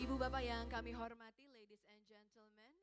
Ibu Bapak yang kami hormati, ladies and gentlemen.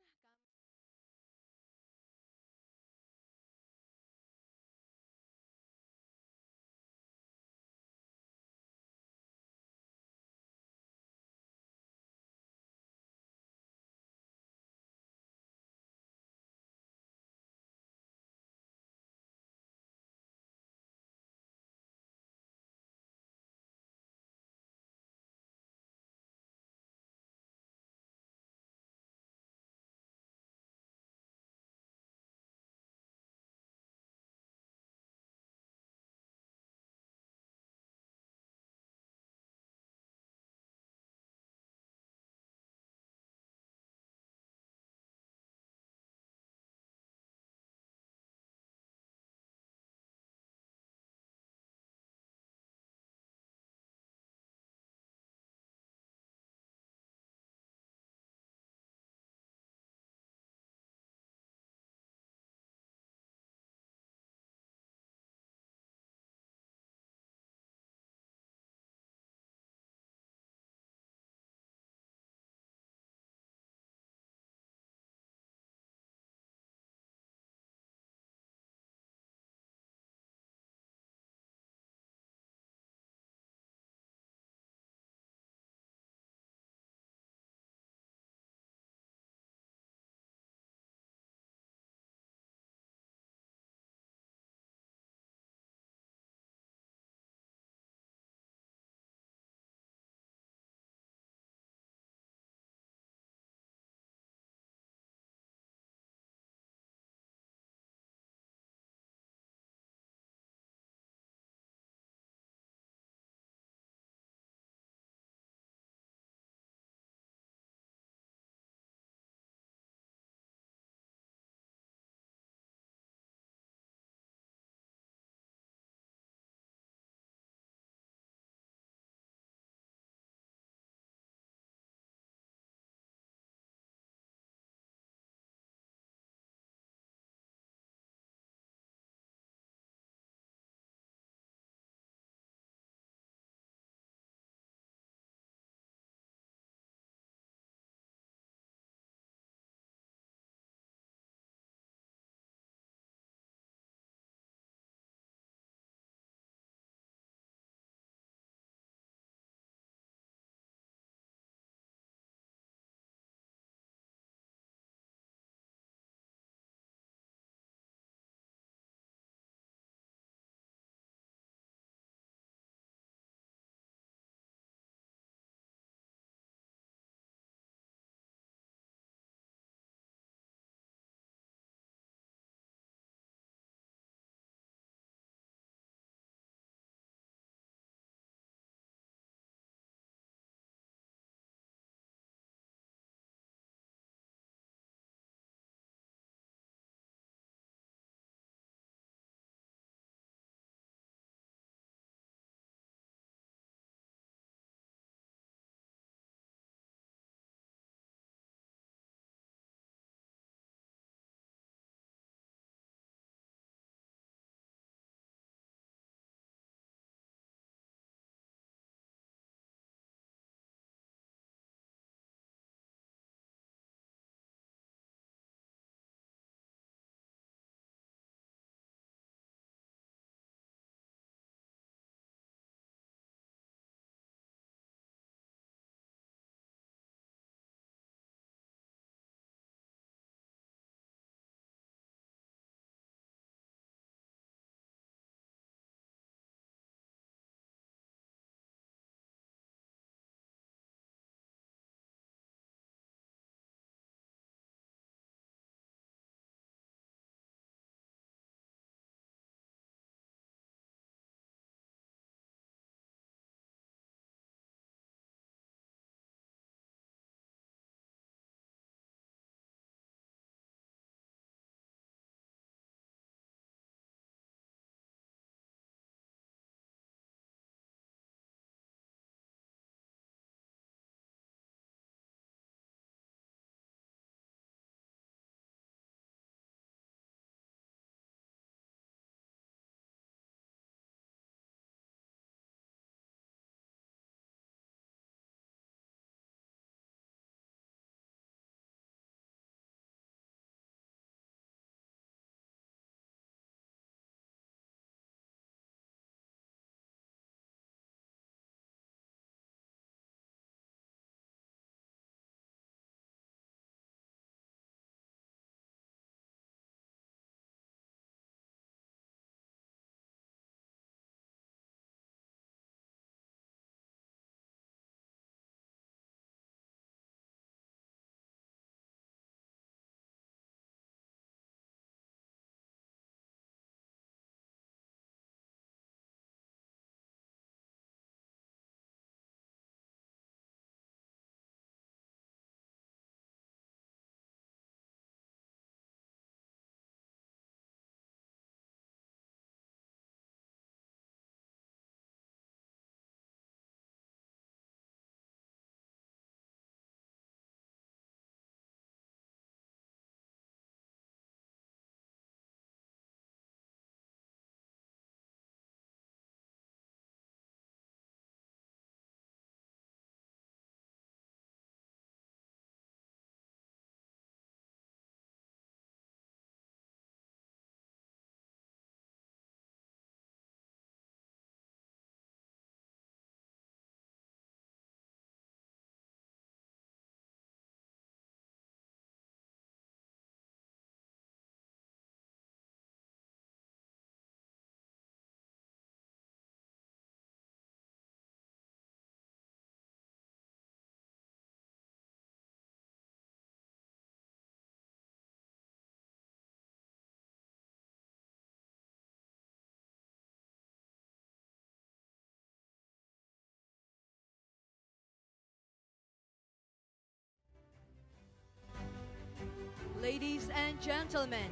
Ladies and gentlemen,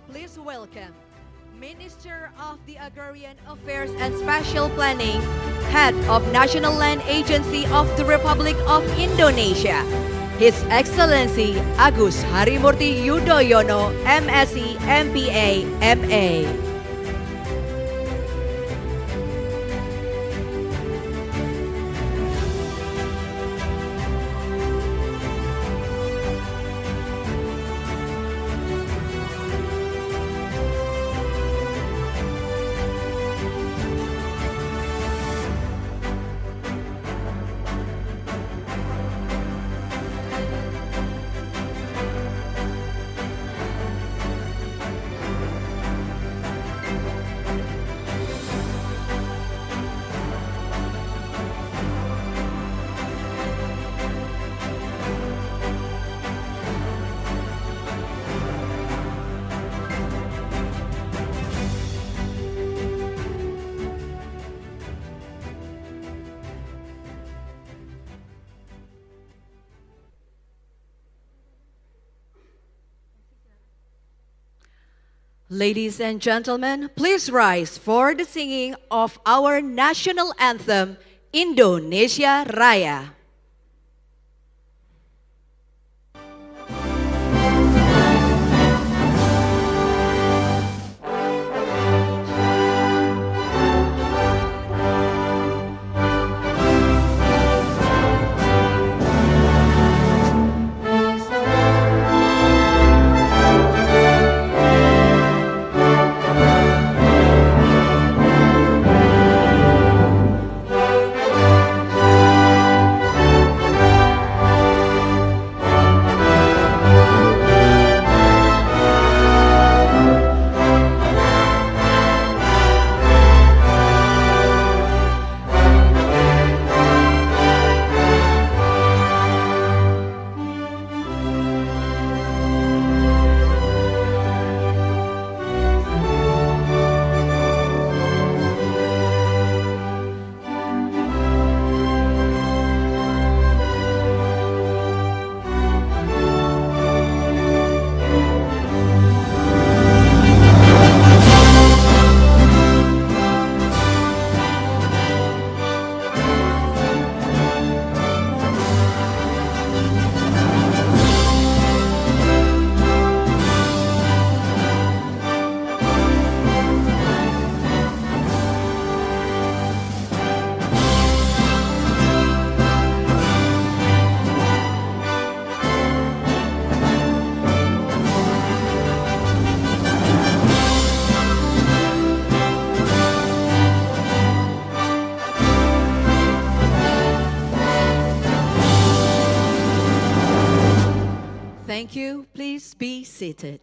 please welcome Minister of the Agrarian Affairs and Spatial Planning, Head of National Land Agency of the Republic of Indonesia, His Excellency Agus Harimurti Yudhoyono, MSc, MPA, MA. Ladies and gentlemen, please rise for the singing of our national anthem, Indonesia Raya. Thank you. Please be seated.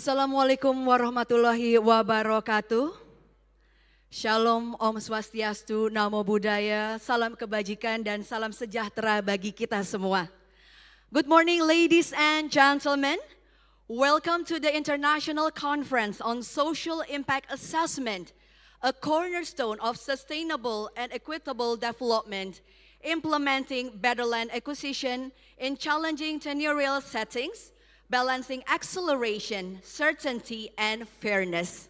Assalamualaikum warahmatullahi wabarakatuh. Shalom, Om Swastiastu, Namo Buddhaya, salam kebajikan dan salam sejahtera bagi kita semua. Good morning ladies and gentlemen. Welcome to the International Conference on Social Impact Assessment, a cornerstone of sustainable and equitable development, implementing better land acquisition in challenging tenurial settings, balancing acceleration, certainty, and fairness.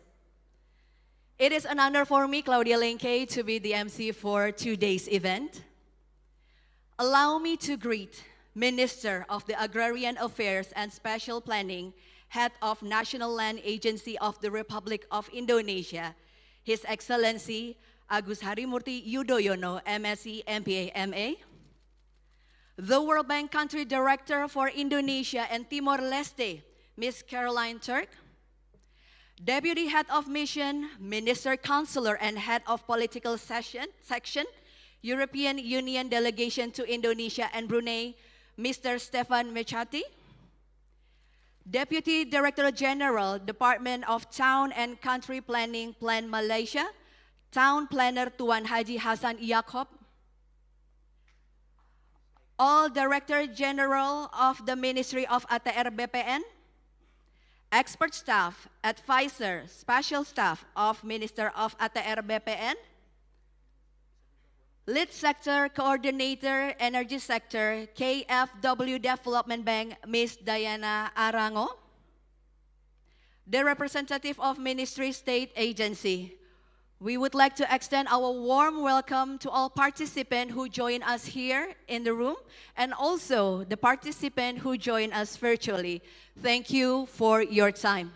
It is an honor for me, Claudia Lenke, to be the MC for today's event. Allow me to greet Minister of the Agrarian Affairs and Special Planning, Head of National Land Agency of the Republic of Indonesia, His Excellency Agus Harimurti Yudhoyono, MSc, MPA, MA. The World Bank Country Director for Indonesia and Timor-Leste, Ms. Caroline Turk. Deputy Head of Mission, Minister Counselor and Head of Political Section, European Union Delegation to Indonesia and Brunei, Mr. Stefan Mechati. Deputy Director General, Department of Town and Country Planning, Plan Malaysia, Town Planner Tuan Haji Hasan Yaakob. All Director General of the Ministry of SobATRBPN, expert staff, advisor, special staff of Minister of SobATRBPN, lead sector coordinator, energy sector, KfW Development Bank, Ms. Diana Arango, the representative of Ministry State Agency. We would like to extend our warm welcome to all participants who join us here in the room and also the participants who join us virtually. Thank you for your time.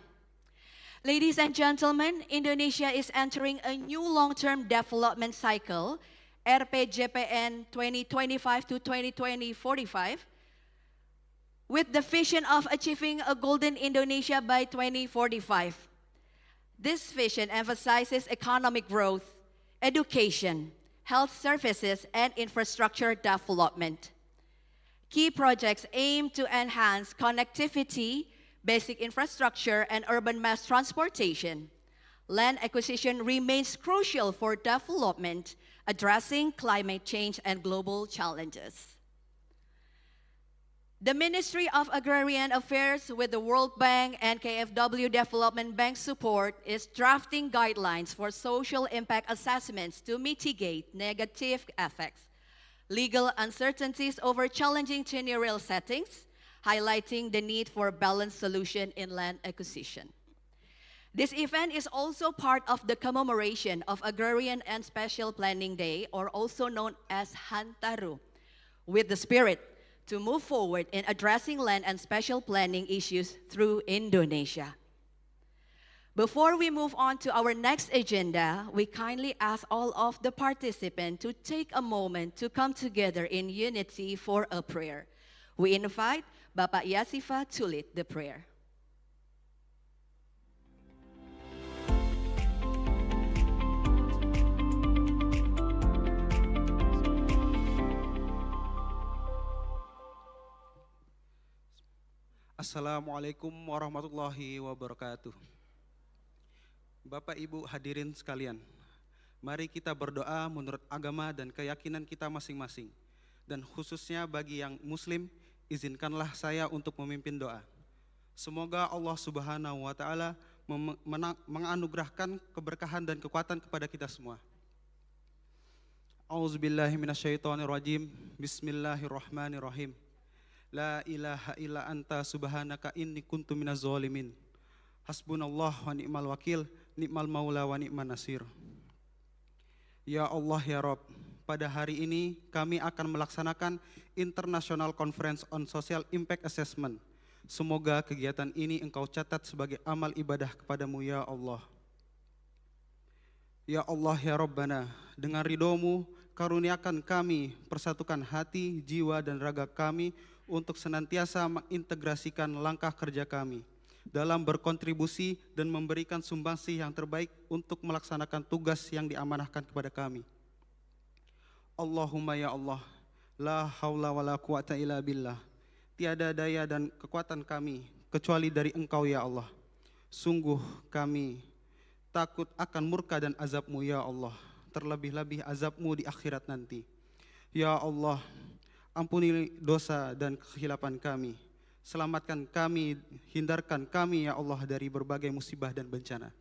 Ladies and gentlemen, Indonesia is entering a new long-term development cycle, RPJPN 2025 to 2045, with the vision of achieving a golden Indonesia by 2045. This vision emphasizes economic growth, education, health services, and infrastructure development. Key projects aim to enhance connectivity, basic infrastructure, and urban mass transportation. Land acquisition remains crucial for development, addressing climate change and global challenges. The Ministry of Agrarian Affairs, with the World Bank and KfW Development Bank support, is drafting guidelines for social impact assessments to mitigate negative effects, legal uncertainties over challenging tenurial settings, highlighting the need for balanced solution in land acquisition. This event is also part of the commemoration of Agrarian and Special Planning Day, or also known as Hantaru, with the spirit to move forward in addressing land and special planning issues through Indonesia. Before we move on to our next agenda, we kindly ask all of the participants to take a moment to come together in unity for a prayer. We invite Bapak Yasifa to lead the prayer. Assalamualaikum warahmatullahi wabarakatuh. Bapak Ibu hadirin sekalian, mari kita berdoa menurut agama dan keyakinan kita masing-masing. Dan khususnya bagi yang muslim, izinkanlah saya untuk memimpin doa. Semoga Allah Subhanahu wa Ta'ala menganugerahkan keberkahan dan kekuatan kepada kita semua. A'udzubillahi minasyaitonirrajim. Bismillahirrahmanirrahim. La ilaha illa anta subhanaka inni kuntu minaz zalimin. Hasbunallah wa ni'mal wakil, ni'mal maula wa ni'man nasir. Ya Allah ya Rabb, pada hari ini kami akan melaksanakan International Conference on Social Impact Assessment. Semoga kegiatan ini Engkau catat sebagai amal ibadah kepadamu ya Allah. Ya Allah ya Rabbana, dengan ridho-Mu karuniakan kami, persatukan hati, jiwa dan raga kami untuk senantiasa mengintegrasikan langkah kerja kami dalam berkontribusi dan memberikan sumbangsi yang terbaik untuk melaksanakan tugas yang diamanahkan kepada kami. Allahumma ya Allah, la haula wa la quwata illa billah. Tiada daya dan kekuatan kami kecuali dari Engkau ya Allah. Sungguh kami takut akan murka dan azab-Mu ya Allah, terlebih-lebih azab-Mu di akhirat nanti. Ya Allah, ampuni dosa dan kehilapan kami. Selamatkan kami, hindarkan kami ya Allah dari berbagai musibah dan bencana.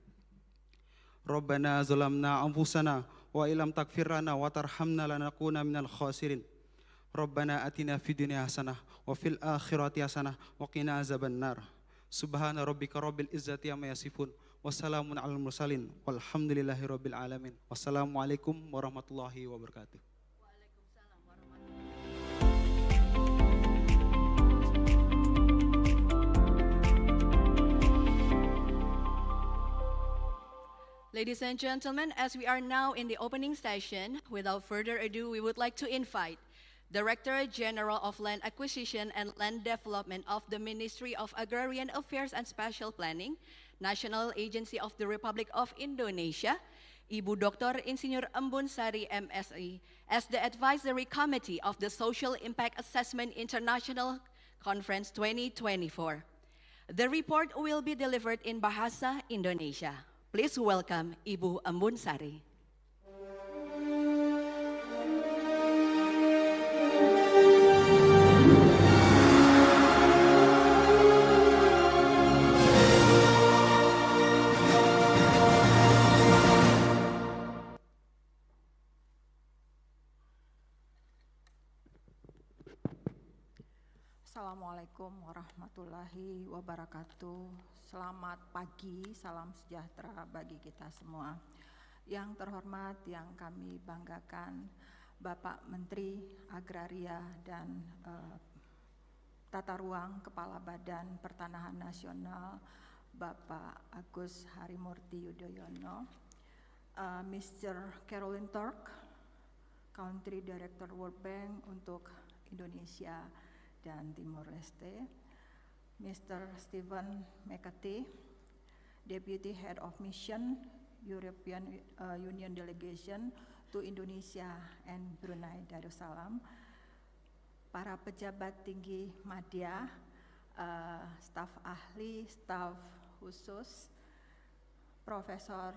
Rabbana zalamna anfusana wa ilam takfir lana wa tarhamna lanakuna minal khasirin. Rabbana atina fid dunya hasanah wa fil akhirati hasanah wa qina azabannar. Subhana rabbika rabbil izzati amma yasifun. Wassalamun alal mursalin walhamdulillahi rabbil alamin. Wassalamualaikum warahmatullahi wabarakatuh. Ladies and gentlemen, as we are now in the opening session, without further ado, we would like to invite Director General of Land Acquisition and Land Development of the Ministry of Agrarian Affairs and Spatial Planning, National Agency of the Republic of Indonesia, Ibu Dr. Insinyur Embun Sari MSI, as the Advisory Committee of the Social Impact Assessment International Conference 2024. The report will be delivered in Bahasa Indonesia. Please welcome Ibu Embun Sari. Assalamualaikum warahmatullahi wabarakatuh. Selamat pagi, salam sejahtera bagi kita semua. Yang terhormat, yang kami banggakan, Bapak Menteri Agraria dan Tata Ruang Kepala Badan Pertanahan Nasional, Bapak Agus Harimurti Yudhoyono, Mr. Caroline Turk, Country Director World Bank untuk Indonesia dan Timor Leste, Mr. Stephen McCarthy, Deputy Head of Mission, European Union Delegation to Indonesia and Brunei Darussalam, para pejabat tinggi madya, staf ahli, staf khusus, Profesor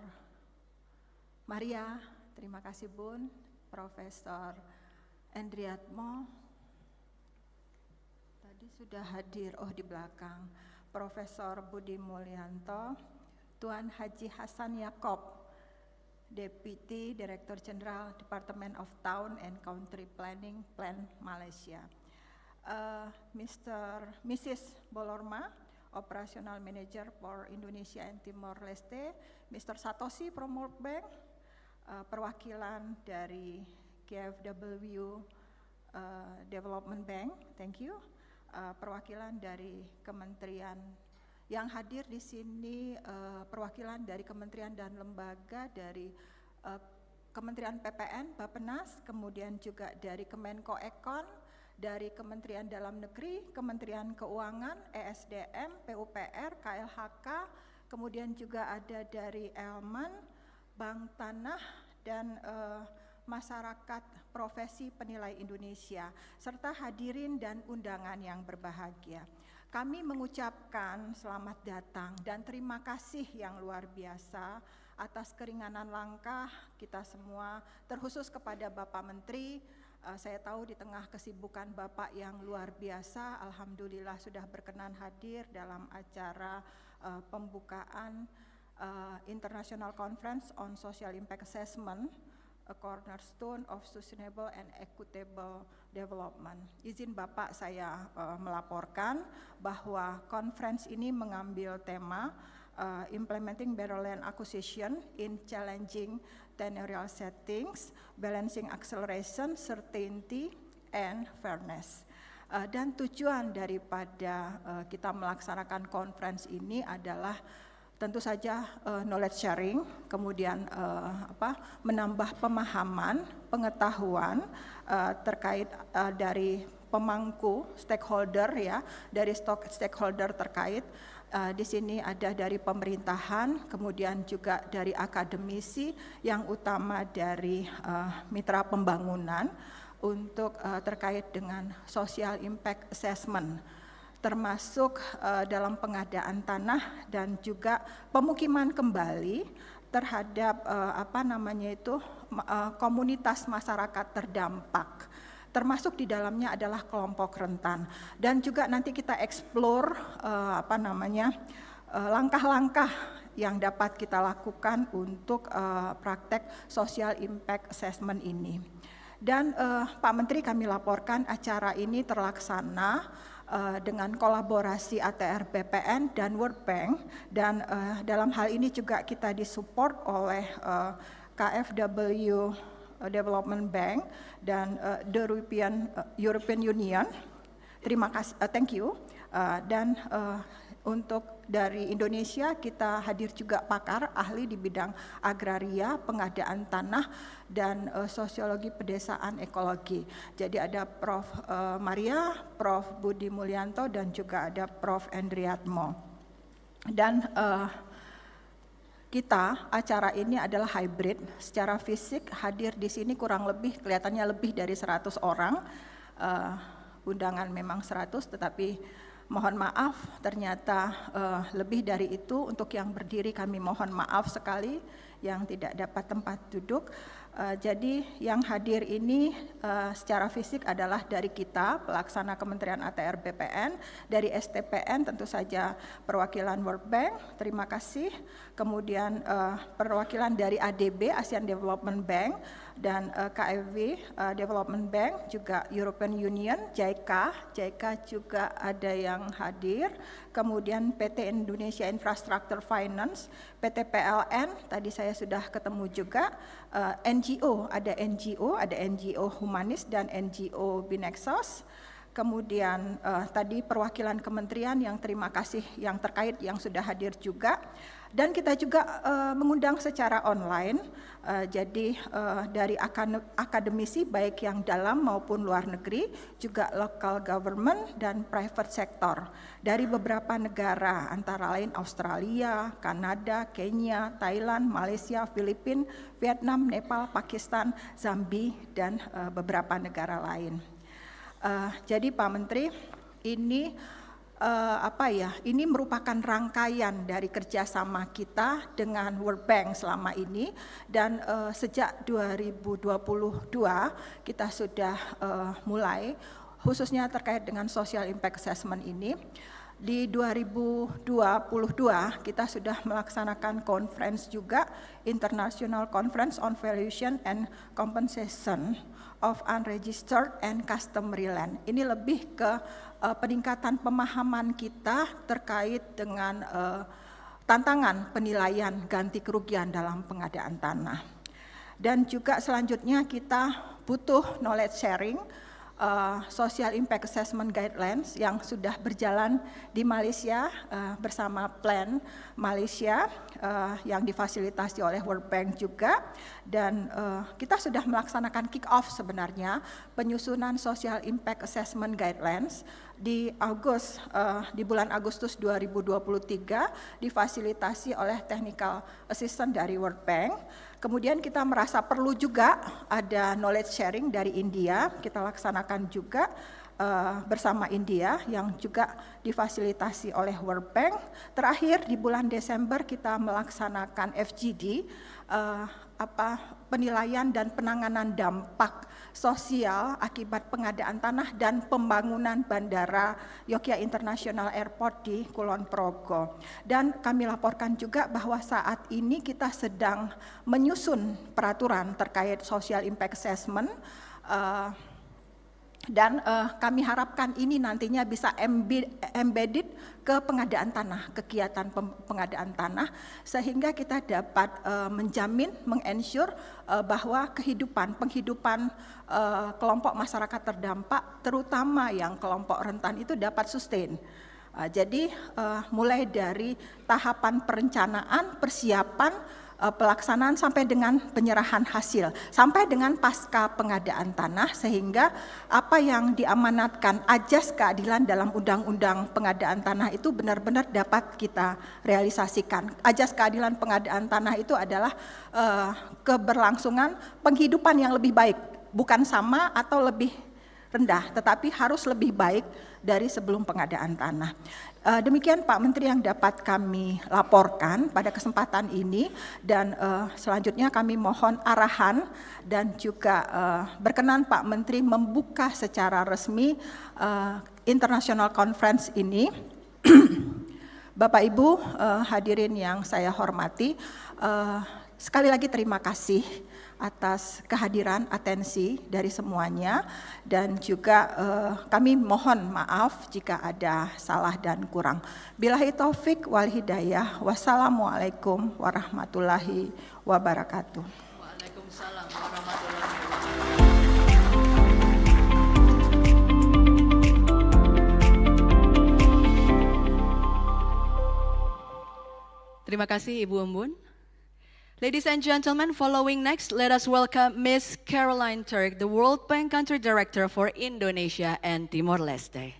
Maria, terima kasih Bun, Profesor Endriatmo, sudah hadir, di belakang, Profesor Budi Mulyanto, Tuan Haji Hasan Yakob, Deputy Director General Department of Town and Country Planning, Plan Malaysia, Mrs. Bolorma, Operational Manager for Indonesia and Timor Leste, Mr. Satoshi from World Bank, perwakilan dari KfW Development Bank, thank you. Perwakilan dari kementerian yang hadir di sini, perwakilan dari kementerian dan lembaga dari Kementerian PPN, Bappenas, kemudian juga dari Kemenko Ekon, dari Kementerian Dalam Negeri, Kementerian Keuangan, ESDM, PUPR, KLHK, kemudian juga ada dari Elman, Bank Tanah, dan masyarakat profesi penilai Indonesia, serta hadirin dan undangan yang berbahagia. Kami mengucapkan selamat datang dan terima kasih yang luar biasa atas keringanan langkah kita semua, terkhusus kepada Bapak Menteri. Saya tahu di tengah kesibukan Bapak yang luar biasa, alhamdulillah sudah berkenan hadir dalam acara pembukaan International Conference on Social Impact Assessment, a cornerstone of sustainable and equitable development. Izin Bapak saya melaporkan bahwa conference ini mengambil tema Implementing Better Land Acquisition in Challenging Tenurial Settings, Balancing Acceleration, Certainty, and Fairness. Dan tujuan daripada kita melaksanakan conference ini adalah tentu saja knowledge sharing, kemudian menambah pemahaman, pengetahuan terkait dari pemangku stakeholder ya, dari stakeholder terkait. Di sini ada dari pemerintahan, kemudian juga dari akademisi, yang utama dari mitra pembangunan untuk terkait dengan social impact assessment. termasuk dalam pengadaan tanah dan juga pemukiman kembali terhadap komunitas masyarakat terdampak. Termasuk di dalamnya adalah kelompok rentan. Dan juga nanti kita explore langkah-langkah yang dapat kita lakukan untuk praktek social impact assessment ini. Dan Pak Menteri, kami laporkan acara ini terlaksana dengan kolaborasi ATRBPN dan World Bank, dan dalam hal ini juga kita disupport oleh KfW Development Bank dan the European Union. Terima kasih, thank you. Dan untuk dari Indonesia kita hadir juga pakar ahli di bidang agraria, pengadaan tanah, dan sosiologi pedesaan ekologi. Jadi ada Prof. Maria, Prof. Budi Mulyanto, dan juga ada Prof. Endriatmo. Dan acara ini adalah hybrid, secara fisik hadir di sini kurang lebih kelihatannya lebih dari 100 orang. Undangan memang 100, tetapi mohon maaf ternyata lebih dari itu. Untuk yang berdiri kami mohon maaf sekali yang tidak dapat tempat duduk. Jadi yang hadir ini secara fisik adalah dari kita, pelaksana Kementerian ATR-BPN, dari STPN tentu saja perwakilan World Bank, terima kasih. Kemudian perwakilan dari ADB, Asian Development Bank, dan KfW Development Bank, juga European Union, JICA juga ada yang hadir, kemudian PT Indonesia Infrastructure Finance, PT PLN, tadi saya sudah ketemu juga, NGO, ada NGO humanis dan NGO Binexos. Kemudian tadi perwakilan kementerian yang terima kasih yang terkait yang sudah hadir juga. Dan kita juga mengundang secara online, jadi dari akademisi baik yang dalam maupun luar negeri, juga local government dan private sector dari beberapa negara, antara lain Australia, Kanada, Kenya, Thailand, Malaysia, Filipina, Vietnam, Nepal, Pakistan, Zambia, dan beberapa negara lain. Jadi Pak Menteri, ini ini merupakan rangkaian dari kerjasama kita dengan World Bank selama ini, dan sejak 2022 kita sudah mulai khususnya terkait dengan social impact assessment ini. Di 2022 kita sudah melaksanakan conference juga, International Conference on Valuation and Compensation of Unregistered and Customary Land. Ini lebih ke peningkatan pemahaman kita terkait dengan tantangan penilaian ganti kerugian dalam pengadaan tanah. Dan juga selanjutnya kita butuh knowledge sharing, Social Impact Assessment Guidelines yang sudah berjalan di Malaysia bersama Plan Malaysia yang difasilitasi oleh World Bank juga, dan kita sudah melaksanakan kick off sebenarnya penyusunan Social Impact Assessment Guidelines di bulan Agustus 2023 difasilitasi oleh Technical Assistant dari World Bank. Kemudian kita merasa perlu juga ada knowledge sharing dari India, kita laksanakan juga bersama India yang juga difasilitasi oleh World Bank. Terakhir di bulan Desember kita melaksanakan FGD, penilaian dan penanganan dampak sosial akibat pengadaan tanah dan pembangunan Bandara Yogyakarta International Airport di Kulon Progo. Dan kami laporkan juga bahwa saat ini kita sedang menyusun peraturan terkait social impact assessment, dan kami harapkan ini nantinya bisa embedded ke pengadaan tanah, kegiatan pengadaan tanah, sehingga kita dapat menjamin, mengensure bahwa penghidupan kelompok masyarakat terdampak, terutama yang kelompok rentan itu dapat sustain. Jadi mulai dari tahapan perencanaan, persiapan, pelaksanaan sampai dengan penyerahan hasil, sampai dengan pasca pengadaan tanah, sehingga apa yang diamanatkan ajas keadilan dalam undang-undang pengadaan tanah itu benar-benar dapat kita realisasikan. Ajas keadilan pengadaan tanah itu adalah keberlangsungan penghidupan yang lebih baik, bukan sama atau lebih rendah, tetapi harus lebih baik dari sebelum pengadaan tanah. Demikian Pak Menteri yang dapat kami laporkan pada kesempatan ini, dan selanjutnya kami mohon arahan dan juga berkenan Pak Menteri membuka secara resmi International Conference ini. Bapak Ibu hadirin yang saya hormati, sekali lagi terima kasih atas kehadiran, atensi dari semuanya, dan juga kami mohon maaf jika ada salah dan kurang. Billahi taufik wal hidayah. Wassalamualaikum warahmatullahi wabarakatuh. Waalaikumsalam warahmatullahi wabarakatuh. Terima kasih Ibu Umbun. Ladies and gentlemen, following next, let us welcome Ms. Caroline Turk, the World Bank Country Director for Indonesia and Timor-Leste.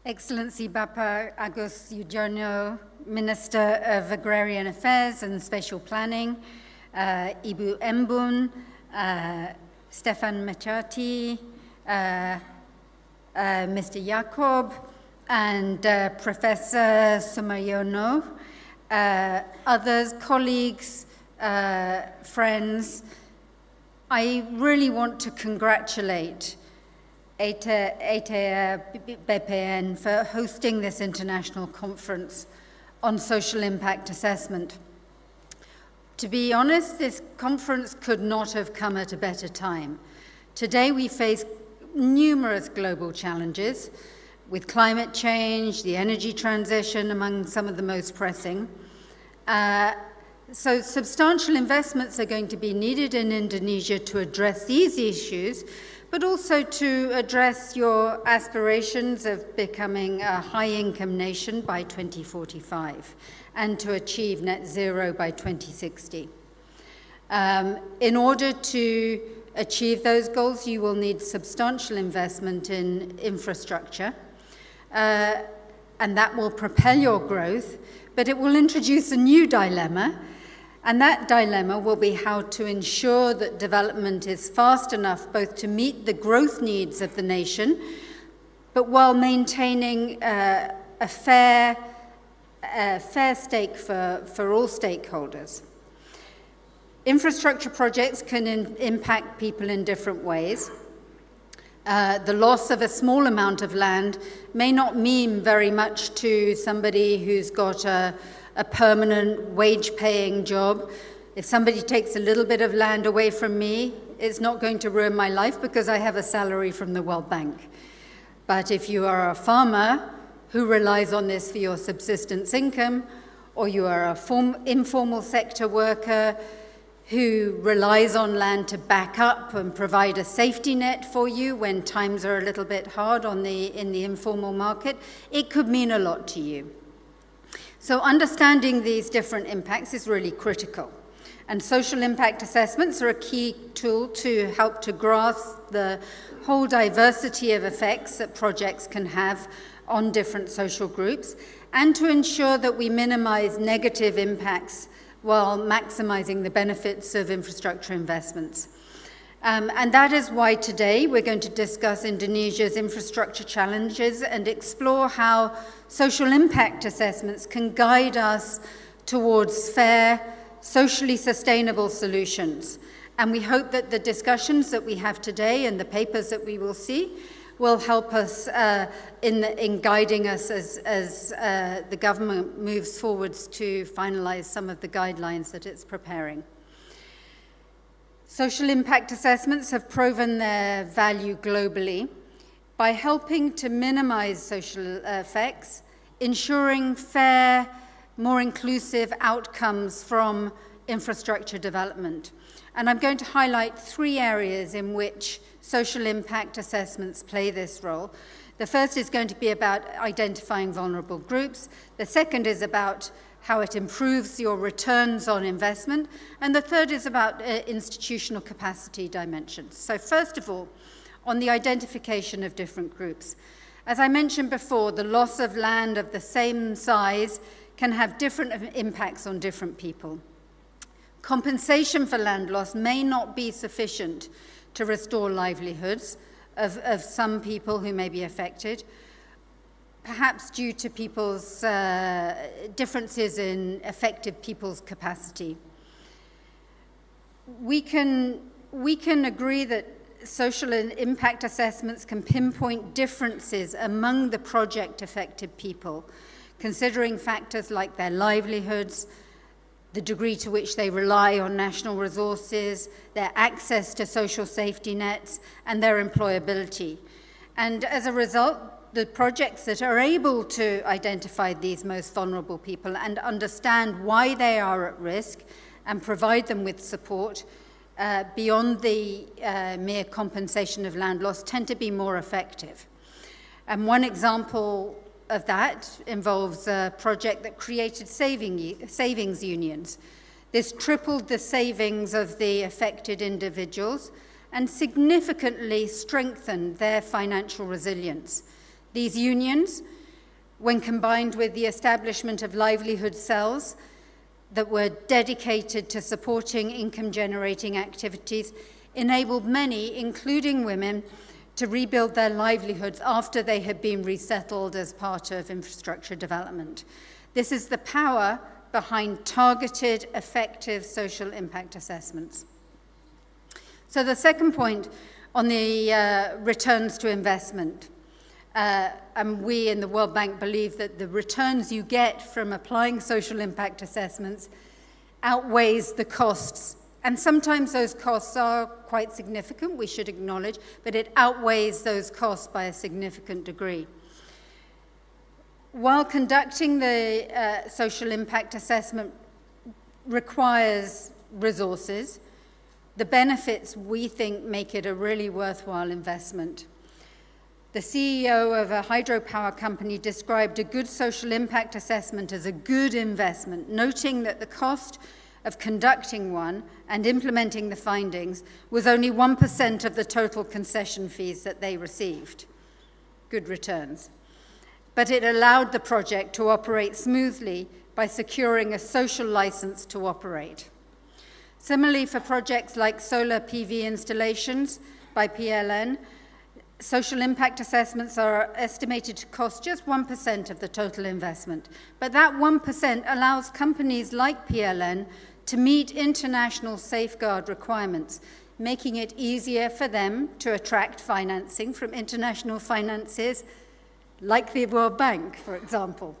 Excellency Bapak Agus Yudhoyono, Minister of Agrarian Affairs and Spatial Planning, Ibu Embun, Stefan Mechati, Mr. Jakob, and Professor Sumayono, others, colleagues, friends. I really want to congratulate SobATRBPN for hosting this international conference on social impact assessment. To be honest, this conference could not have come at a better time. Today we face numerous global challenges with climate change, the energy transition among some of the most pressing. So substantial investments are going to be needed in Indonesia to address these issues, but also to address your aspirations of becoming a high-income nation by 2045 and to achieve net zero by 2060. In order to achieve those goals, you will need substantial investment in infrastructure, and that will propel your growth, but it will introduce a new dilemma. And that dilemma will be how to ensure that development is fast enough both to meet the growth needs of the nation, but while maintaining a fair stake for all stakeholders. Infrastructure projects can impact people in different ways. The loss of a small amount of land may not mean very much to somebody who's got a permanent wage-paying job. If somebody takes a little bit of land away from me, it's not going to ruin my life because I have a salary from the World Bank. But if you are a farmer who relies on this for your subsistence income, or you are a informal sector worker who relies on land to back up and provide a safety net for you when times are a little bit hard in the informal market, it could mean a lot to you. So understanding these different impacts is really critical. And social impact assessments are a key tool to help to grasp the whole diversity of effects that projects can have on different social groups, and to ensure that we minimize negative impacts while maximizing the benefits of infrastructure investments. And that is why today we're going to discuss Indonesia's infrastructure challenges and explore how social impact assessments can guide us towards fair, socially sustainable solutions. And we hope that the discussions that we have today and the papers that we will see will help us in guiding us as the government moves forwards to finalize some of the guidelines that it's preparing. Social impact assessments have proven their value globally by helping to minimize social effects, ensuring fair more inclusive outcomes from infrastructure development. And I'm going to highlight 3 areas in which social impact assessments play this role. The first is going to be about identifying vulnerable groups. The second is about how it improves your returns on investment. And the third is about institutional capacity dimensions. So first of all, on the identification of different groups. As I mentioned before, the loss of land of the same size can have different impacts on different people. Compensation for land loss may not be sufficient to restore livelihoods of some people who may be affected, perhaps due to people's differences in affected people's capacity. We can agree that social impact assessments can pinpoint differences among the project-affected people, considering factors like their livelihoods, the degree to which they rely on national resources, their access to social safety nets, and their employability. And as a result, the projects that are able to identify these most vulnerable people and understand why they are at risk and provide them with support beyond the mere compensation of land loss tend to be more effective. And one example of that involves a project that created savings unions. This tripled the savings of the affected individuals and significantly strengthened their financial resilience. These unions, when combined with the establishment of livelihood cells that were dedicated to supporting income-generating activities, enabled many, including women, to rebuild their livelihoods after they had been resettled as part of infrastructure development. This is the power behind targeted, effective social impact assessments. So the second point on the returns to investment, and we in the World Bank believe that the returns you get from applying social impact assessments outweighs the costs. And sometimes those costs are quite significant, we should acknowledge, but it outweighs those costs by a significant degree. While conducting the social impact assessment requires resources, the benefits, we think, make it a really worthwhile investment. The CEO of a hydropower company described a good social impact assessment as a good investment, noting that the cost of conducting one and implementing the findings was only 1% of the total concession fees that they received. Good returns. But it allowed the project to operate smoothly by securing a social license to operate. Similarly, for projects like solar PV installations by PLN, social impact assessments are estimated to cost just 1% of the total investment. But that 1% allows companies like PLN to meet international safeguard requirements, making it easier for them to attract financing from international finances, like the World Bank, for example.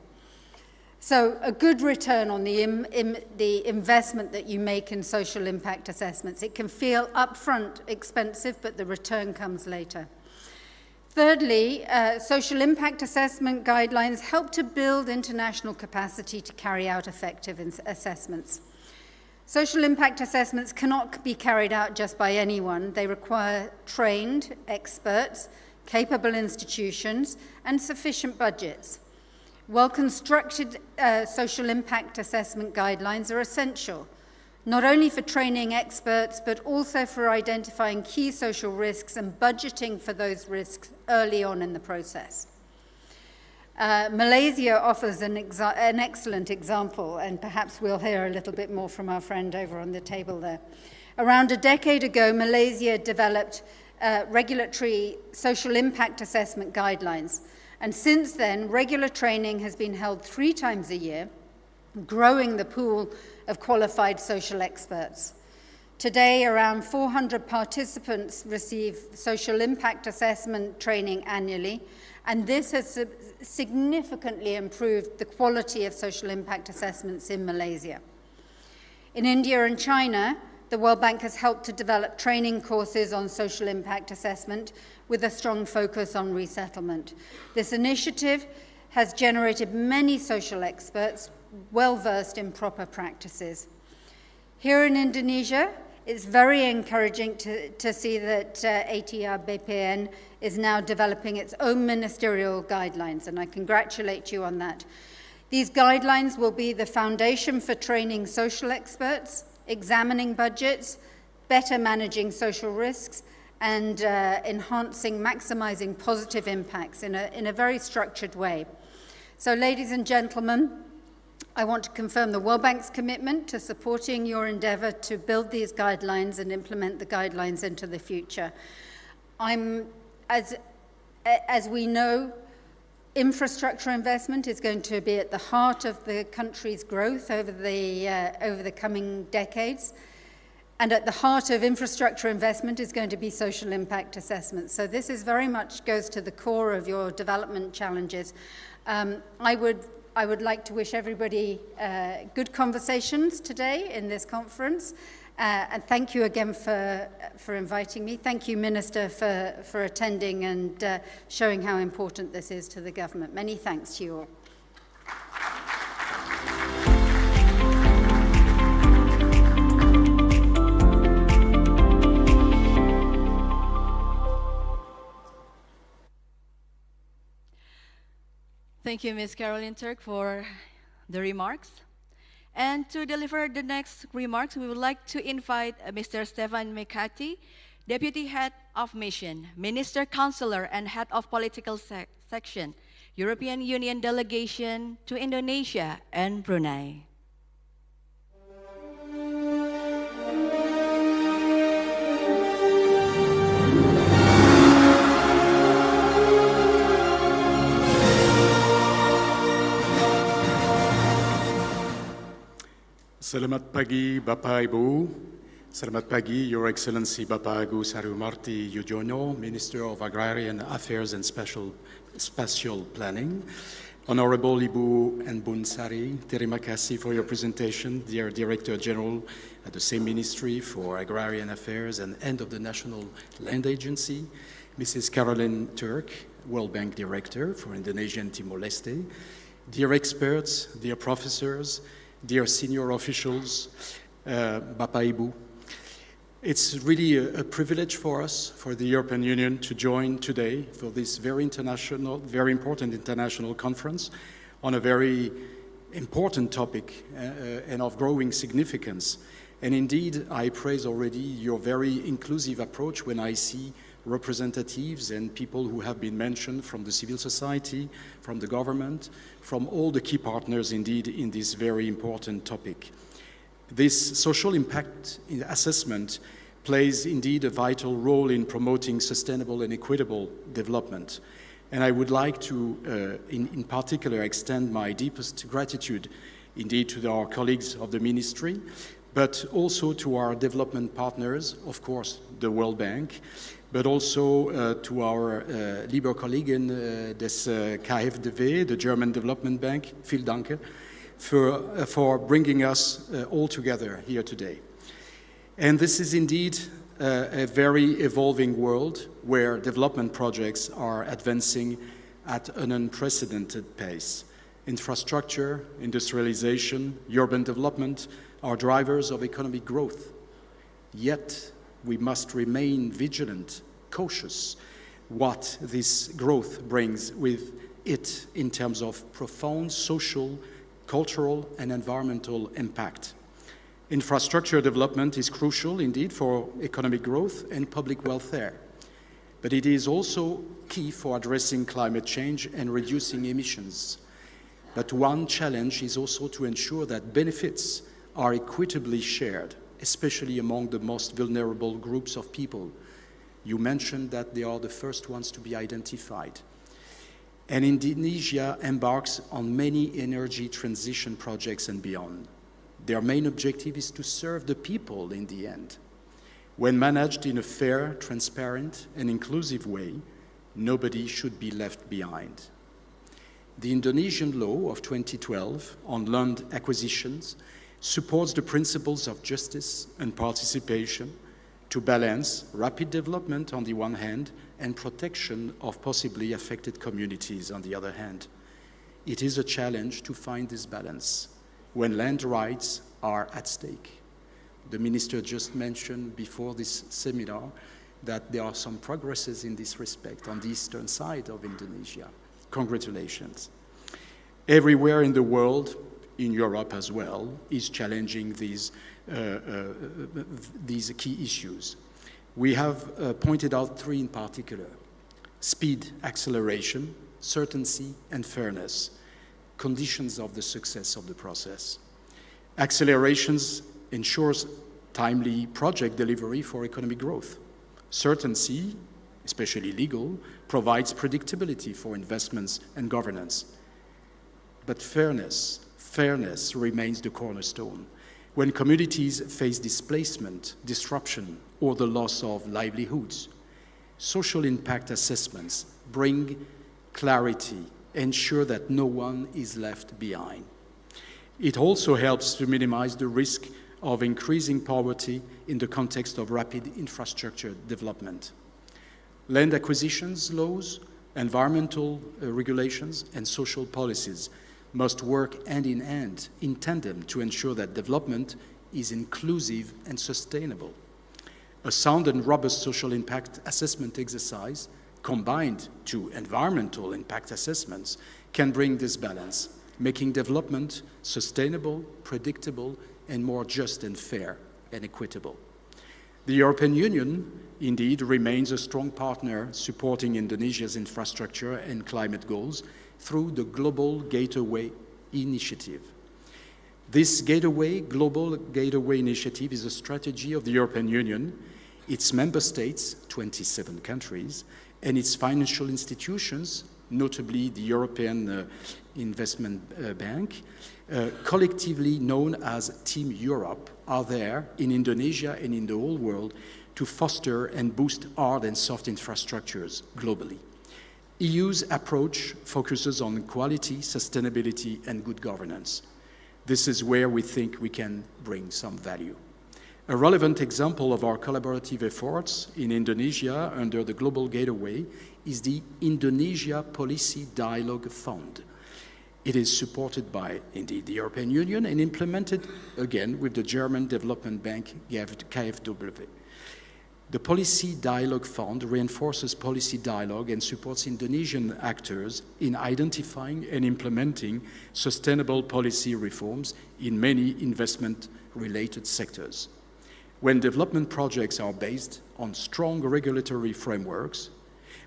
So a good return on the investment that you make in social impact assessments. It can feel upfront expensive, but the return comes later. Thirdly, social impact assessment guidelines help to build international capacity to carry out effective assessments. Social impact assessments cannot be carried out just by anyone. They require trained experts, capable institutions, and sufficient budgets. Well-constructed social impact assessment guidelines are essential, not only for training experts, but also for identifying key social risks and budgeting for those risks early on in the process. Malaysia offers an excellent example, and perhaps we'll hear a little bit more from our friend over on the table there. Around a decade ago, Malaysia developed regulatory social impact assessment guidelines. And since then, regular training has been held 3 times a year, growing the pool of qualified social experts. Today, around 400 participants receive social impact assessment training annually, and this has significantly improved the quality of social impact assessments in Malaysia. In India and China, the World Bank has helped to develop training courses on social impact assessment with a strong focus on resettlement. This initiative has generated many social experts, well-versed in proper practices. Here in Indonesia, it's very encouraging to see that ATRBPN is now developing its own ministerial guidelines, and I congratulate you on that. These guidelines will be the foundation for training social experts, examining budgets, better managing social risks, and maximizing positive impacts in a very structured way. So, ladies and gentlemen, I want to confirm the World Bank's commitment to supporting your endeavor to build these guidelines and implement the guidelines into the future. As we know, infrastructure investment is going to be at the heart of the country's growth over the coming decades. And at the heart of infrastructure investment is going to be social impact assessment. So this is very much goes to the core of your development challenges. I would like to wish everybody good conversations today in this conference. And thank you again for inviting me. Thank you, Minister, for attending and showing how important this is to the government. Many thanks to you all. Thank you, Ms. Caroline Turk, for the remarks. And to deliver the next remarks, we would like to invite Mr. Stefan Mekati, Deputy Head of Mission, Minister Counselor and Head of Political Section, European Union Delegation to Indonesia and Brunei. Selamat pagi Bapak Ibu, selamat pagi Your Excellency Bapak Agus Harumarti Yudhoyono, Minister of Agrarian Affairs and Spatial Planning. Honorable Ibu and Bun Sari, terima kasih for your presentation, dear Director General at the same Ministry for Agrarian Affairs and End of the National Land Agency, Mrs. Caroline Turk, World Bank Director for Indonesia and Timor-Leste, dear experts, dear professors, dear senior officials, Bapak Ibu, it's really a privilege for us, for the European Union, to join today for this very important international conference on a very important topic and of growing significance. And indeed, I praise already your very inclusive approach when I see representatives and people who have been mentioned from the civil society, from the government, from all the key partners indeed in this very important topic. This social impact assessment plays indeed a vital role in promoting sustainable and equitable development. And I would like to, in particular, extend my deepest gratitude indeed to our colleagues of the Ministry, but also to our development partners, of course, the World Bank, but also to our liebe Kollegen des KfW, the German Development Bank, vielen Dank, for bringing us all together here today. And this is indeed a very evolving world where development projects are advancing at an unprecedented pace. Infrastructure, industrialization, urban development are drivers of economic growth. Yet, we must remain vigilant, cautious, what this growth brings with it in terms of profound social, cultural, and environmental impact. Infrastructure development is crucial indeed for economic growth and public welfare, but it is also key for addressing climate change and reducing emissions. But one challenge is also to ensure that benefits are equitably shared, especially among the most vulnerable groups of people. You mentioned that they are the first ones to be identified. And Indonesia embarks on many energy transition projects and beyond. Their main objective is to serve the people in the end. When managed in a fair, transparent, and inclusive way, nobody should be left behind. The Indonesian law of 2012 on land acquisitions supports the principles of justice and participation to balance rapid development on the one hand and protection of possibly affected communities on the other hand. It is a challenge to find this balance. when land rights are at stake. The minister just mentioned before this seminar that there are some progresses in this respect on the eastern side of Indonesia. Congratulations. Everywhere in the world, in Europe as well, is challenging these key issues. We have pointed out three in particular: speed, acceleration, certainty, and fairness, conditions of the success of the process. Accelerations ensures timely project delivery for economic growth. Certainty, especially legal, provides predictability for investments and governance. But fairness remains the cornerstone. When communities face displacement, disruption, or the loss of livelihoods, social impact assessments bring clarity, ensure that no one is left behind. It also helps to minimize the risk of increasing poverty in the context of rapid infrastructure development. Land acquisitions laws, environmental regulations, and social policies must work hand in hand, in tandem, to ensure that development is inclusive and sustainable. A sound and robust social impact assessment exercise, combined to environmental impact assessments, can bring this balance, making development sustainable, predictable, and more just and fair and equitable. The European Union, indeed, remains a strong partner supporting Indonesia's infrastructure and climate goals through the Global Gateway Initiative. This Global Gateway Initiative is a strategy of the European Union, its member states, 27 countries, and its financial institutions, notably the European Investment Bank, collectively known as Team Europe, are there in Indonesia and in the whole world to foster and boost hard and soft infrastructures globally. EU's approach focuses on quality, sustainability, and good governance. This is where we think we can bring some value. A relevant example of our collaborative efforts in Indonesia under the Global Gateway is the Indonesia Policy Dialogue Fund. It is supported by, indeed, the European Union and implemented, again, with the German Development Bank, KfW. The Policy Dialogue Fund reinforces policy dialogue and supports Indonesian actors in identifying and implementing sustainable policy reforms in many investment-related sectors. When development projects are based on strong regulatory frameworks,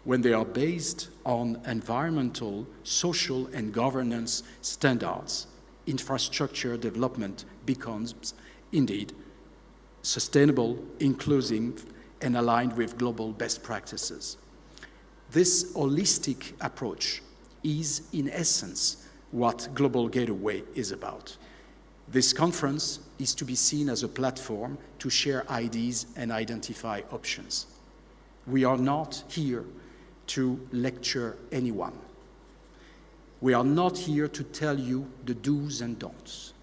when they are based on environmental, social, and governance standards, infrastructure development becomes, indeed, sustainable, inclusive, and aligned with global best practices. This holistic approach is, in essence, what Global Gateway is about. This conference is to be seen as a platform to share ideas and identify options. We are not here to lecture anyone. We are not here to tell you the do's and don'ts,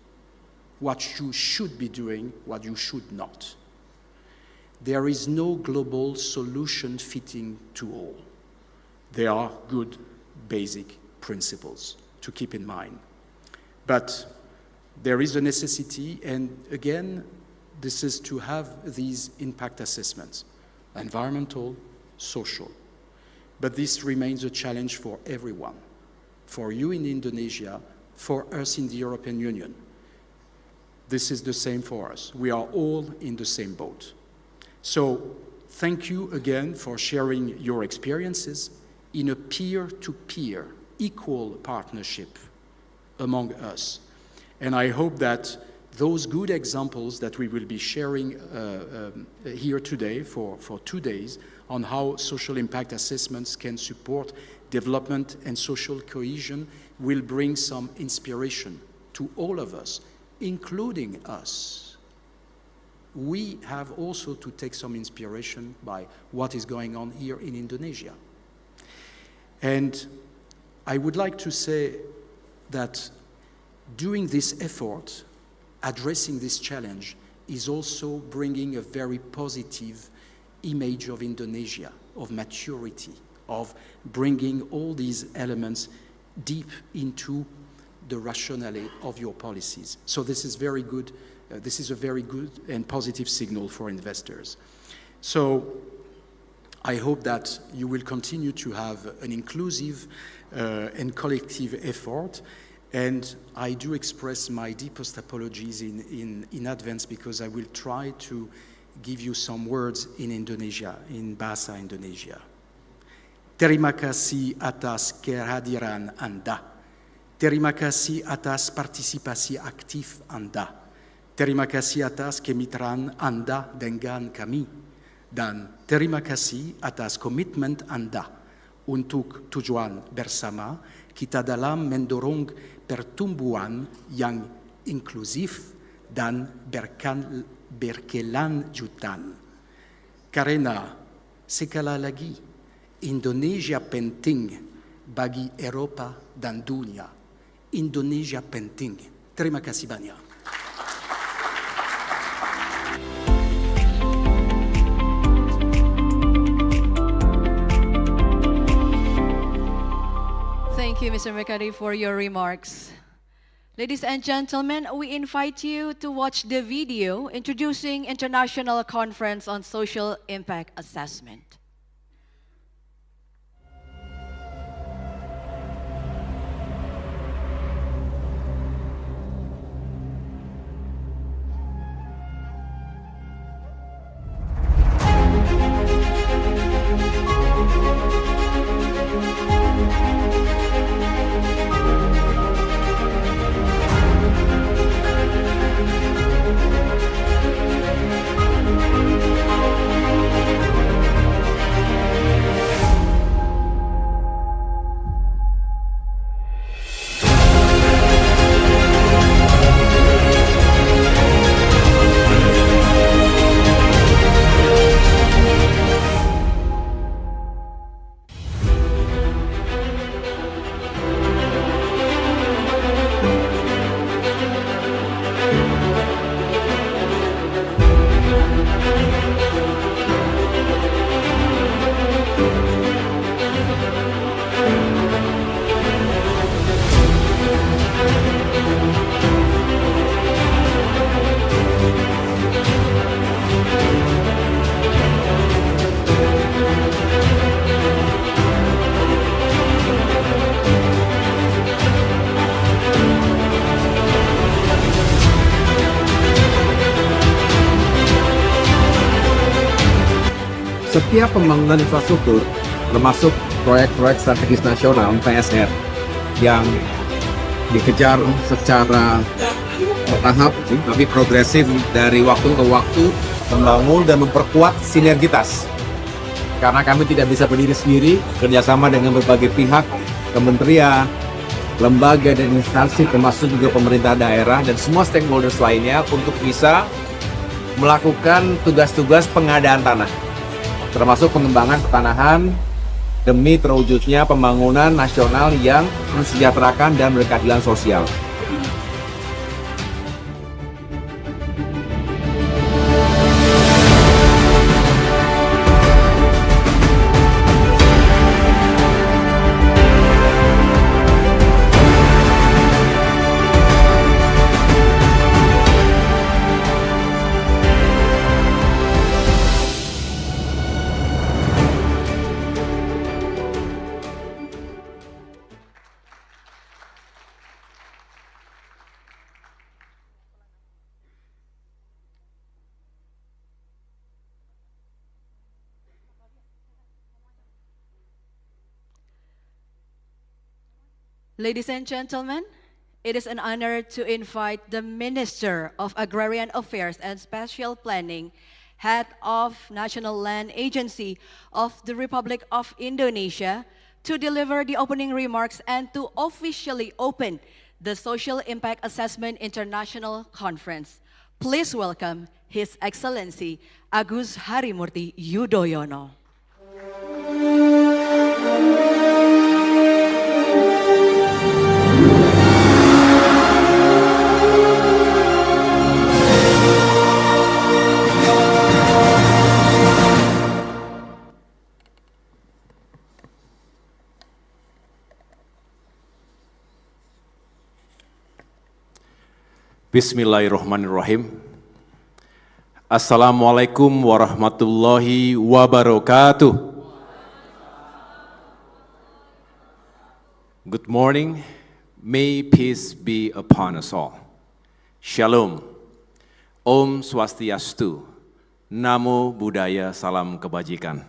what you should be doing, what you should not. There is no global solution fitting to all. There are good basic principles to keep in mind. But there is a necessity, and again, this is to have these impact assessments, environmental, social. But this remains a challenge for everyone, for you in Indonesia, for us in the European Union. This is the same for us. We are all in the same boat. So thank you again for sharing your experiences in a peer-to-peer, equal partnership among us. And I hope that those good examples that we will be sharing here today for 2 days on how social impact assessments can support development and social cohesion will bring some inspiration to all of us, including us. We have also to take some inspiration by what is going on here in Indonesia. And I would like to say that doing this effort, addressing this challenge, is also bringing a very positive image of Indonesia, of maturity, of bringing all these elements deep into the rationale of your policies. So this is very good. This is a very good and positive signal for investors. So I hope that you will continue to have an inclusive and collective effort. And I do express my deepest apologies in advance, because I will try to give you some words in Indonesia, in Bahasa Indonesia. Terima kasih atas kehadiran Anda. Terima kasih atas partisipasi aktif Anda. Terima kasih atas kemitraan Anda dengan kami. Dan terima kasih atas komitmen Anda untuk tujuan bersama kita dalam mendorong pertumbuhan yang inklusif dan berkelanjutan. Karena sekali lagi, Indonesia penting bagi Eropa dan dunia. Indonesia penting. Terima kasih banyak. Thank you, Mr. Mekari, for your remarks. Ladies and gentlemen, we invite you to watch the video introducing International Conference on Social Impact Assessment. Setiap pembangunan infrastruktur, termasuk proyek-proyek strategis nasional (PSR) yang dikejar secara bertahap tapi progresif dari waktu ke waktu, membangun dan memperkuat sinergitas. Karena kami tidak bisa berdiri sendiri, kerjasama dengan berbagai pihak, kementerian, lembaga dan instansi, termasuk juga pemerintah daerah dan semua stakeholders lainnya untuk bisa melakukan tugas-tugas pengadaan tanah, termasuk pengembangan pertanahan demi terwujudnya pembangunan nasional yang mensejahterakan dan berkeadilan sosial. Ladies and gentlemen, it is an honor to invite the Minister of Agrarian Affairs and Spatial Planning, Head of National Land Agency of the Republic of Indonesia, to deliver the opening remarks and to officially open the Social Impact Assessment International Conference. Please welcome His Excellency Agus Harimurti Yudhoyono. Bismillahirrahmanirrahim. Assalamualaikum warahmatullahi wabarakatuh. Good morning. May peace be upon us all. Shalom. Om Swastiastu. Namo Buddhaya, salam kebajikan.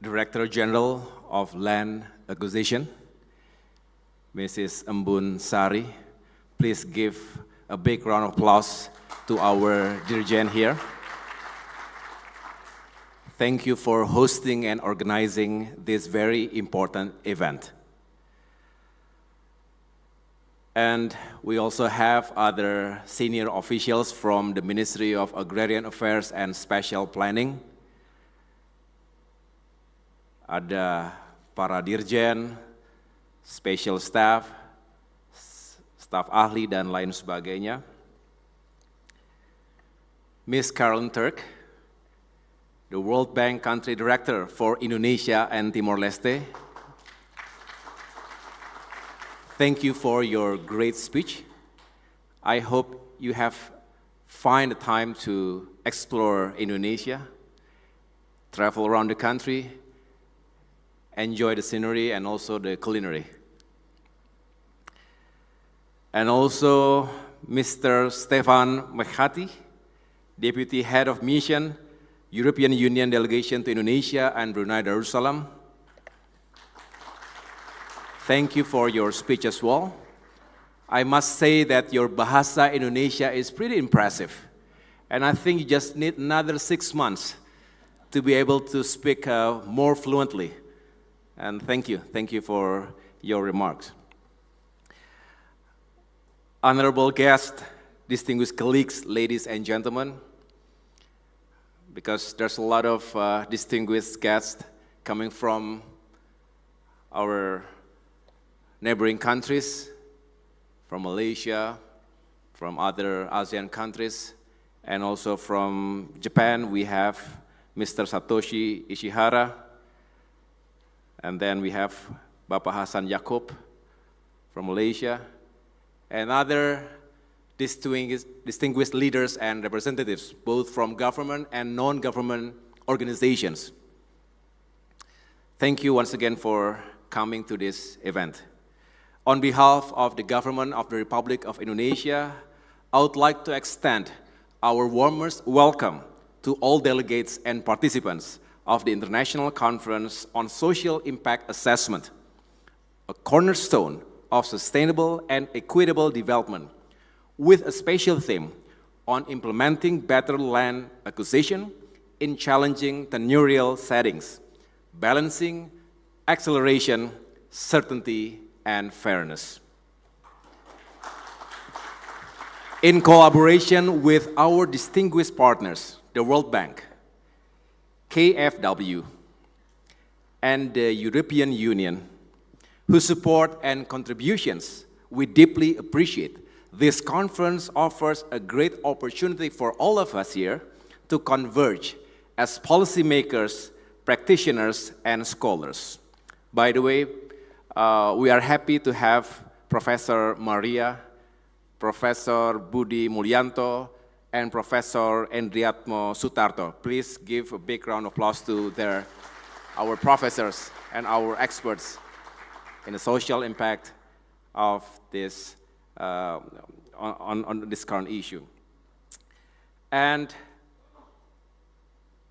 Director General of Land Acquisition, Mrs. Embun Sari, please give a big round of applause to our dirigent here. Thank you for hosting and organizing this very important event. And we also have other senior officials from the Ministry of Agrarian Affairs and Special Planning. Ada para dirjen, special staff, staf ahli, dan lain sebagainya. Ms. Carolyn Turk, the World Bank Country Director for Indonesia and Timor-Leste. Thank you for your great speech. I hope you have find the time to explore Indonesia, travel around the country, enjoy the scenery and also the culinary. And also Mr. Stefan Mekhati, Deputy Head of Mission, European Union Delegation to Indonesia and Brunei Darussalam. Thank you for your speech as well. I must say that your Bahasa Indonesia is pretty impressive. And I think you just need another 6 months to be able to speak more fluently. And thank you for your remarks. Honorable guests, distinguished colleagues, ladies and gentlemen, because there's a lot of distinguished guests coming from our neighboring countries, from Malaysia, from other ASEAN countries, and also from Japan. We have Mr. Satoshi Ishihara, and then we have Bapak Hasan Yaakob from Malaysia, and other distinguished leaders and representatives, both from government and non-government organizations. Thank you once again for coming to this event. On behalf of the government of the Republic of Indonesia, I would like to extend our warmest welcome to all delegates and participants of the International Conference on Social Impact Assessment, a cornerstone of sustainable and equitable development, with a special theme on implementing better land acquisition in challenging tenurial settings, balancing acceleration, certainty, and fairness. In collaboration with our distinguished partners, the World Bank, KfW, and the European Union, whose support and contributions we deeply appreciate, this conference offers a great opportunity for all of us here to converge as policymakers, practitioners, and scholars. By the way, we are happy to have Professor Maria, Professor Budi Mulyanto, and Professor Endriatmo Sutarto. Please give a big round of applause to our professors and our experts in the social impact of this on this current issue. And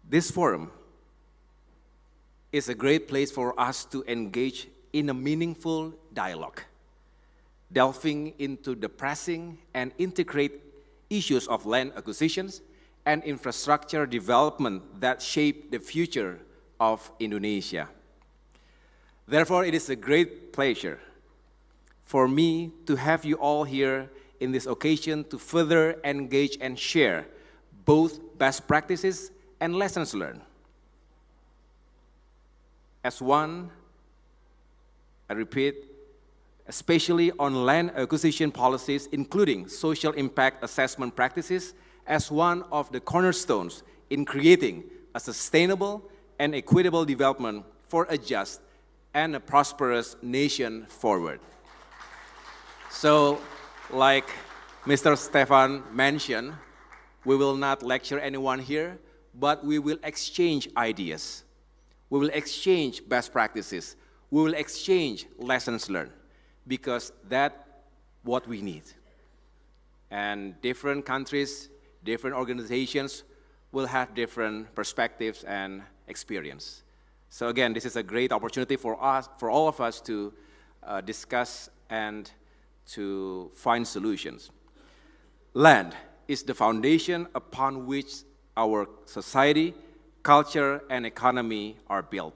this forum is a great place for us to engage in a meaningful dialogue, delving into the pressing and integrate issues of land acquisitions and infrastructure development that shape the future of Indonesia. Therefore, it is a great pleasure for me to have you all here in this occasion to further engage and share both best practices and lessons learned. As one, I repeat, especially on land acquisition policies, including social impact assessment practices, as one of the cornerstones in creating a sustainable and equitable development for a just and a prosperous nation forward. So, like Mr. Stefan mentioned, we will not lecture anyone here, but we will exchange ideas. We will exchange best practices. We will exchange lessons learned, because that's what we need. And different countries, different organizations will have different perspectives and experience. So again, this is a great opportunity for us, for all of us to discuss and to find solutions. Land is the foundation upon which our society, culture, and economy are built.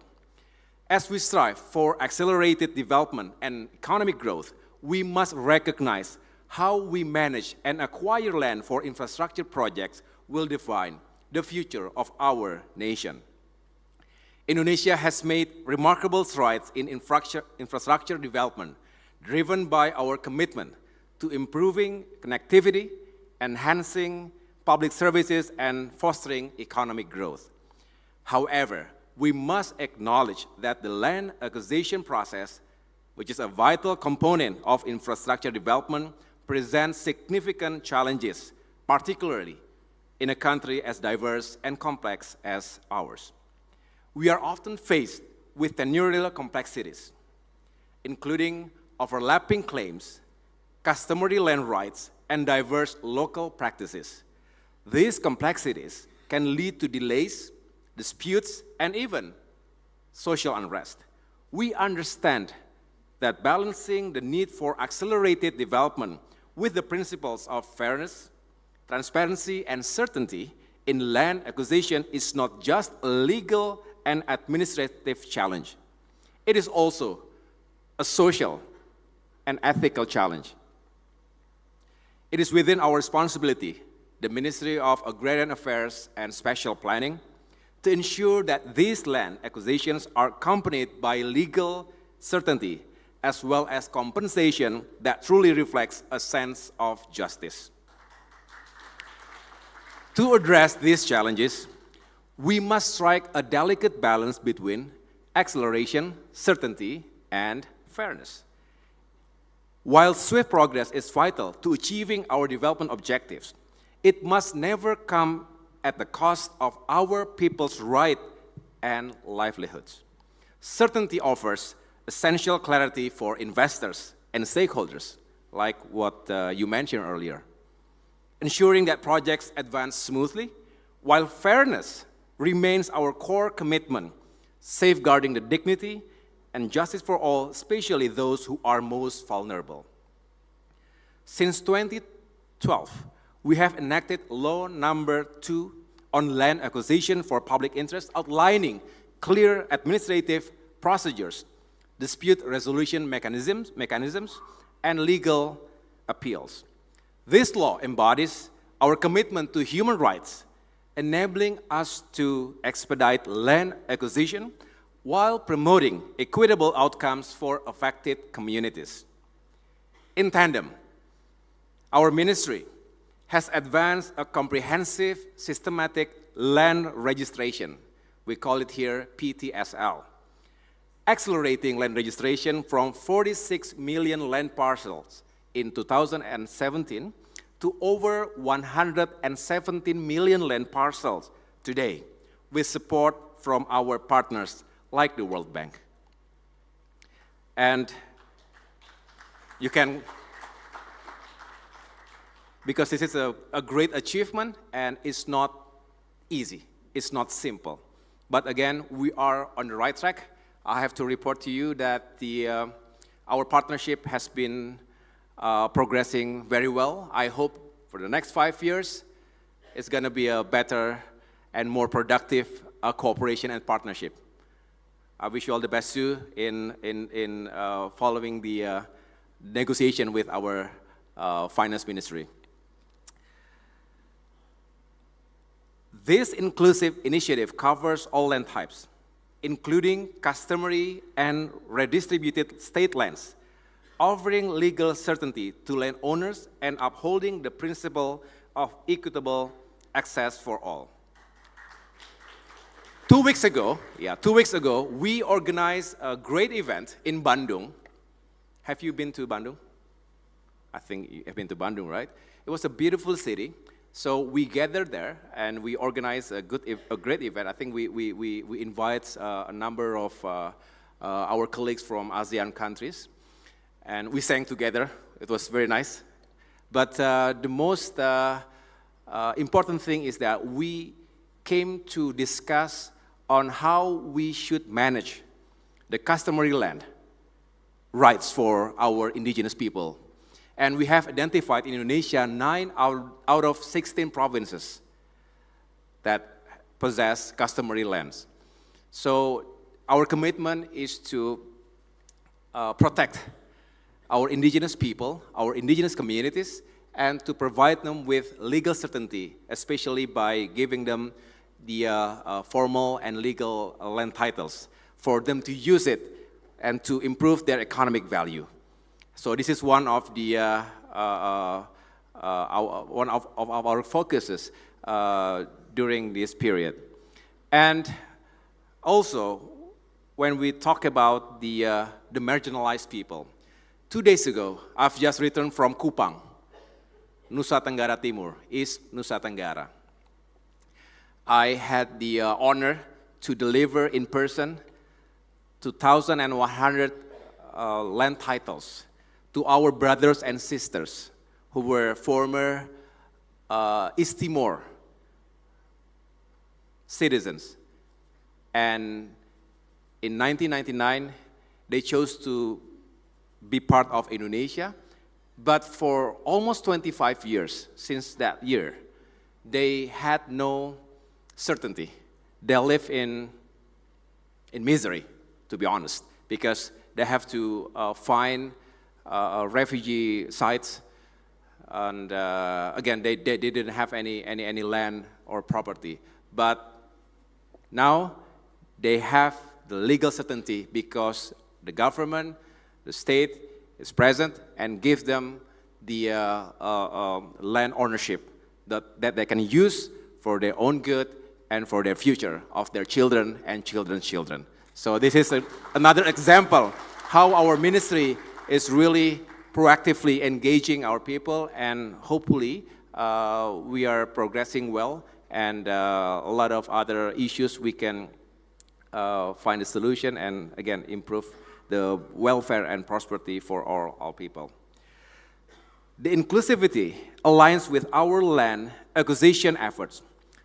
As we strive for accelerated development and economic growth, we must recognize how we manage and acquire land for infrastructure projects will define the future of our nation. Indonesia has made remarkable strides in infrastructure development, driven by our commitment to improving connectivity, enhancing public services, and fostering economic growth. However, we must acknowledge that the land acquisition process, which is a vital component of infrastructure development, presents significant challenges, particularly in a country as diverse and complex as ours. We are often faced with tenurial complexities, including overlapping claims, customary land rights, and diverse local practices. These complexities can lead to delays, disputes, and even social unrest. We understand that balancing the need for accelerated development with the principles of fairness, transparency, and certainty in land acquisition is not just a legal and administrative challenge. It is also a social and ethical challenge. It is within our responsibility, the Ministry of Agrarian Affairs and Special Planning, to ensure that these land acquisitions are accompanied by legal certainty as well as compensation that truly reflects a sense of justice. To address these challenges, we must strike a delicate balance between acceleration, certainty, and fairness. While swift progress is vital to achieving our development objectives, it must never come at the cost of our people's rights and livelihoods. Certainty offers essential clarity for investors and stakeholders, like what you mentioned earlier, ensuring that projects advance smoothly, while fairness remains our core commitment, safeguarding the dignity and justice for all, especially those who are most vulnerable. Since 2012, we have enacted Law Number 2 on land acquisition for public interest, outlining clear administrative procedures, dispute resolution mechanisms, and legal appeals. This law embodies our commitment to human rights, enabling us to expedite land acquisition while promoting equitable outcomes for affected communities. In tandem, our ministry has advanced a comprehensive, systematic land registration. We call it here PTSL, accelerating land registration from 46 million land parcels in 2017 to over 117 million land parcels today, with support from our partners like the World Bank. And you can, because this is a great achievement and it's not easy, it's not simple. But again, we are on the right track. I have to report to you that our partnership has been progressing very well. I hope for the next 5 years, it's going to be a better and more productive cooperation and partnership. I wish you all the best too in following the negotiation with our finance ministry. This inclusive initiative covers all land types, including customary and redistributed state lands, offering legal certainty to landowners and upholding the principle of equitable access for all. 2 weeks ago, we organized a great event in Bandung. Have you been to Bandung? I think you have been to Bandung, right? It was a beautiful city. So we gathered there and we organized a great event. I think we invite a number of our colleagues from ASEAN countries, and we sang together. It was very nice. But the most important thing is that we came to discuss on how we should manage the customary land rights for our indigenous people. And we have identified in Indonesia 9 out of 16 provinces that possess customary lands. So our commitment is to protect our indigenous people, our indigenous communities, and to provide them with legal certainty, especially by giving them the formal and legal land titles for them to use it and to improve their economic value. So this is one of the one of our focuses during this period. And also, when we talk about the marginalized people, 2 days ago, I've just returned from Kupang, Nusa Tenggara Timur, East Nusa Tenggara. I had the honor to deliver in person 2,100 land titles to our brothers and sisters who were former East Timor citizens. And in 1999, they chose to be part of Indonesia. But for almost 25 years since that year, they had no certainty. They live in misery, to be honest, because they have to find refugee sites, and again, they didn't have any land or property. But now they have the legal certainty because the government, the state is present and gives them the land ownership that they can use for their own good and for their future of their children and children's children. So this is another example how our ministry is really proactively engaging our people, and hopefully we are progressing well, and a lot of other issues we can find a solution and again improve the welfare and prosperity for all people. The inclusivity aligns with our land acquisition efforts,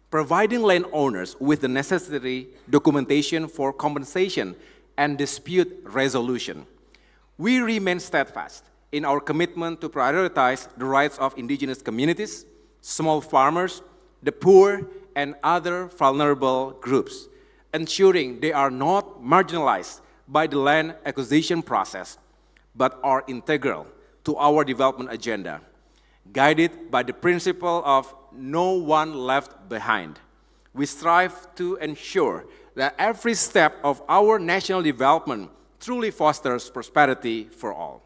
providing landowners with the necessary documentation for compensation and dispute resolution. We remain steadfast in our commitment to prioritize the rights of indigenous communities, small farmers, the poor, and other vulnerable groups, ensuring they are not marginalized by the land acquisition process, but are integral to our development agenda, guided by the principle of no one left behind. We strive to ensure that every step of our national development truly fosters prosperity for all.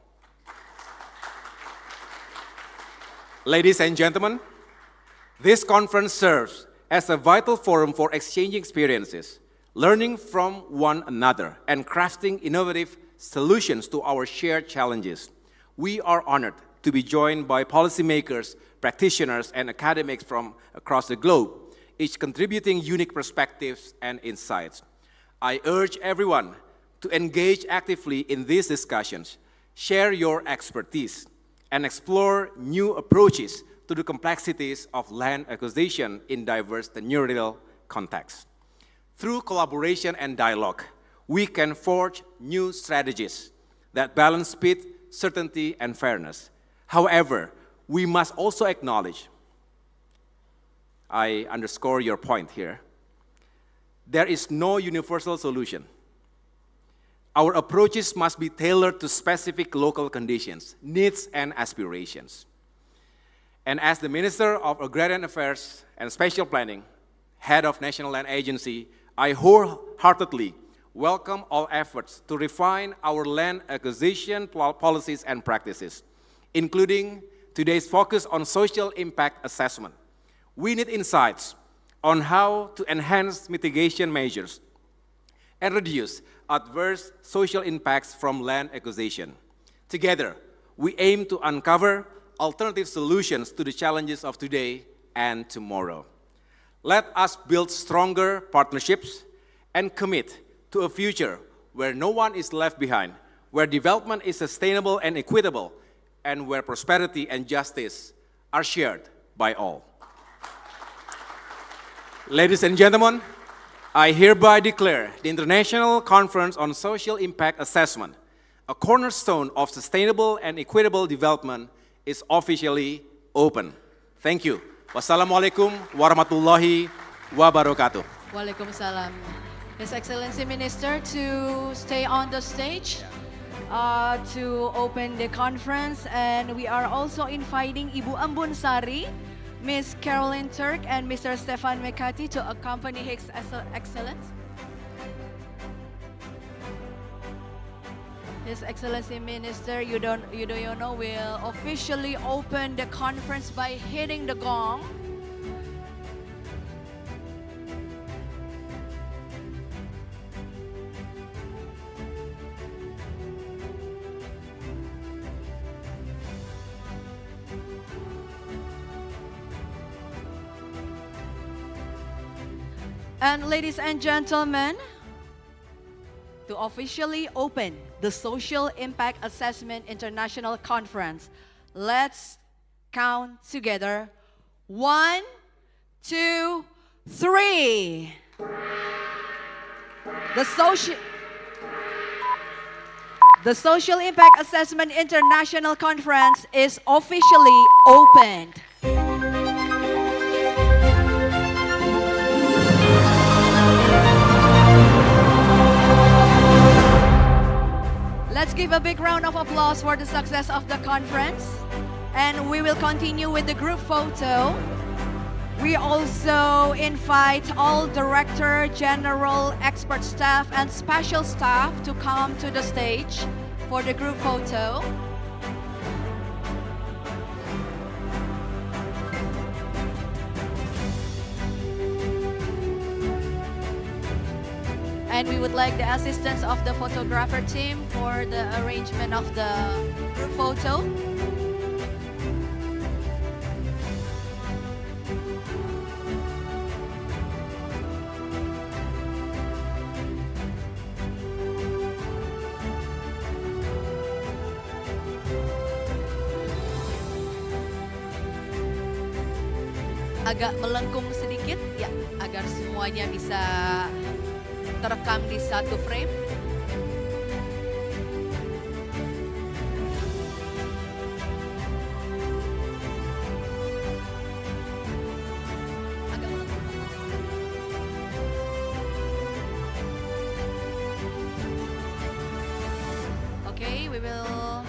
Ladies and gentlemen, this conference serves as a vital forum for exchanging experiences, learning from one another, and crafting innovative solutions to our shared challenges. We are honored to be joined by policymakers, practitioners, and academics from across the globe, each contributing unique perspectives and insights. I urge everyone to engage actively in these discussions, share your expertise, and explore new approaches to the complexities of land acquisition in diverse tenurial contexts. Through collaboration and dialogue, we can forge new strategies that balance speed, certainty, and fairness. However, we must also acknowledge, I underscore your point here, there is no universal solution. Our approaches must be tailored to specific local conditions, needs, and aspirations. And as the Minister of Agrarian Affairs and Spatial Planning, Head of National Land Agency, I wholeheartedly welcome all efforts to refine our land acquisition policies and practices, including today's focus on social impact assessment. We need insights on how to enhance mitigation measures and reduce adverse social impacts from land acquisition. Together, we aim to uncover alternative solutions to the challenges of today and tomorrow. Let us build stronger partnerships and commit to a future where no one is left behind, where development is sustainable and equitable, and where prosperity and justice are shared by all. Ladies and gentlemen, I hereby declare the International Conference on Social Impact Assessment, a cornerstone of sustainable and equitable development, is officially open. Thank you. Wassalamualaikum warahmatullahi wabarakatuh. Waalaikumsalam. His Excellency Minister to stay on the stage to open the conference, and we are also inviting Ibu Ambun Sari, Ms. Caroline Turk, and Mr. Stefan Mekati to accompany His Excellence. His Excellency Minister Yudhoyono will officially open the conference by hitting the gong. And ladies and gentlemen, to officially open the Social Impact Assessment International Conference, let's count together. 1, 2, 3. The Social Impact Assessment International Conference is officially opened. Let's give a big round of applause for the success of the conference. And we will continue with the group photo. We also invite all director, general, expert staff, and special staff to come to the stage for the group photo. And we would like the assistance of the photographer team for the arrangement of the group photo. Agak melengkung sedikit ya, agar semuanya bisa terekam di satu frame. Okay, we will.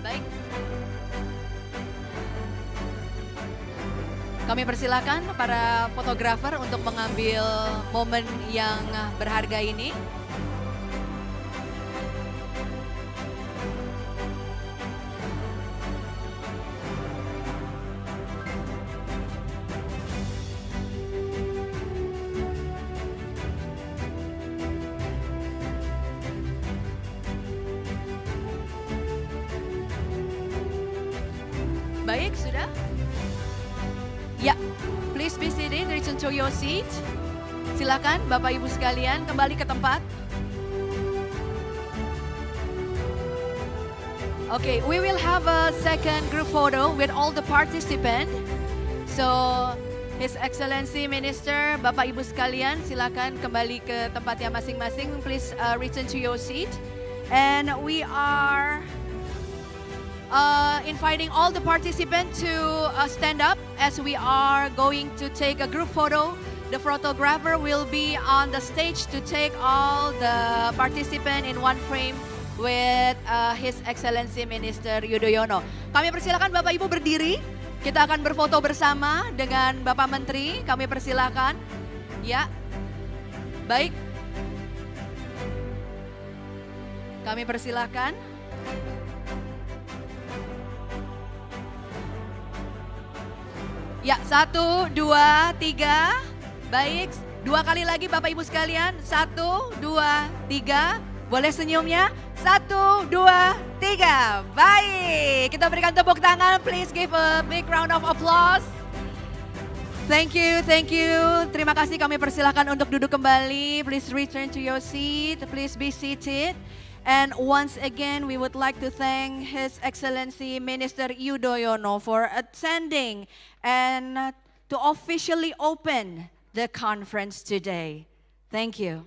Baik. Kami persilakan para fotografer untuk mengambil momen yang berharga ini. Baik, sudah? Ya, please be seated, return to your seat. Silakan Bapak Ibu sekalian kembali ke tempat. Okay, we will have a second group photo with all the participants. So, His Excellency Minister, Bapak Ibu sekalian, silakan kembali ke tempatnya masing-masing. Please return to your seat. And we are inviting all the participants to stand up as we are going to take a group photo. The photographer will be on the stage to take all the participants in one frame with His Excellency Minister Yudhoyono. Kami persilakan Bapak Ibu berdiri. Kita akan berfoto bersama dengan Bapak Menteri. Kami persilakan. Ya, baik. Kami persilakan. Ya, 1, 2, 3. Baik, 2 kali lagi Bapak Ibu sekalian. 1, 2, 3. Boleh senyumnya? 1, 2, 3. Baik, kita berikan tepuk tangan. Please give a big round of applause. Thank you, thank you. Terima kasih, kami persilahkan untuk duduk kembali. Please return to your seat. Please be seated. And once again, we would like to thank His Excellency Minister Yudhoyono for attending and to officially open the conference today. Thank you.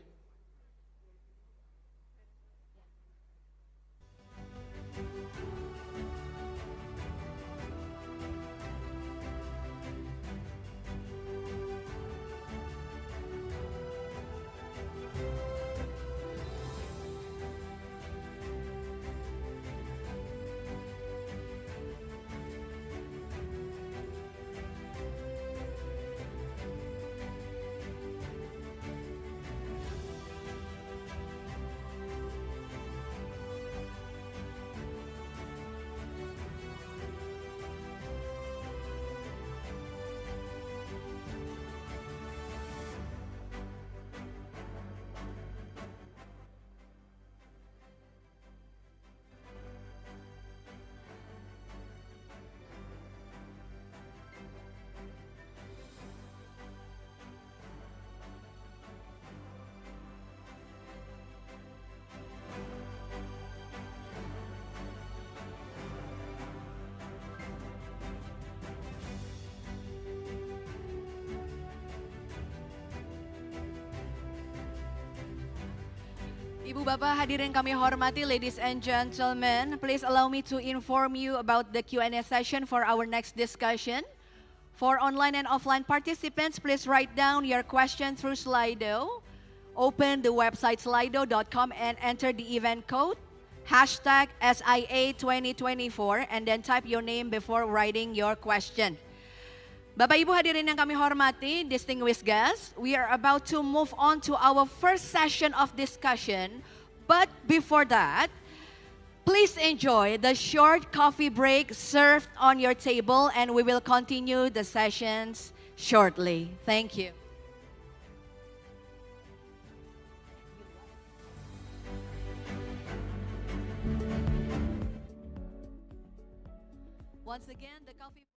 Ibu Bapak hadirin kami hormati, ladies and gentlemen, please allow me to inform you about the Q&A session for our next discussion. For online and offline participants, please write down your question through Slido. Open the website slido.com and enter the event code, hashtag SIA2024, and then type your name before writing your question. Bapak Ibu hadirin yang kami hormati, distinguished guests, we are about to move on to our first session of discussion. But before that, please enjoy the short coffee break served on your table, and we will continue the sessions shortly. Thank you. Once again, the coffee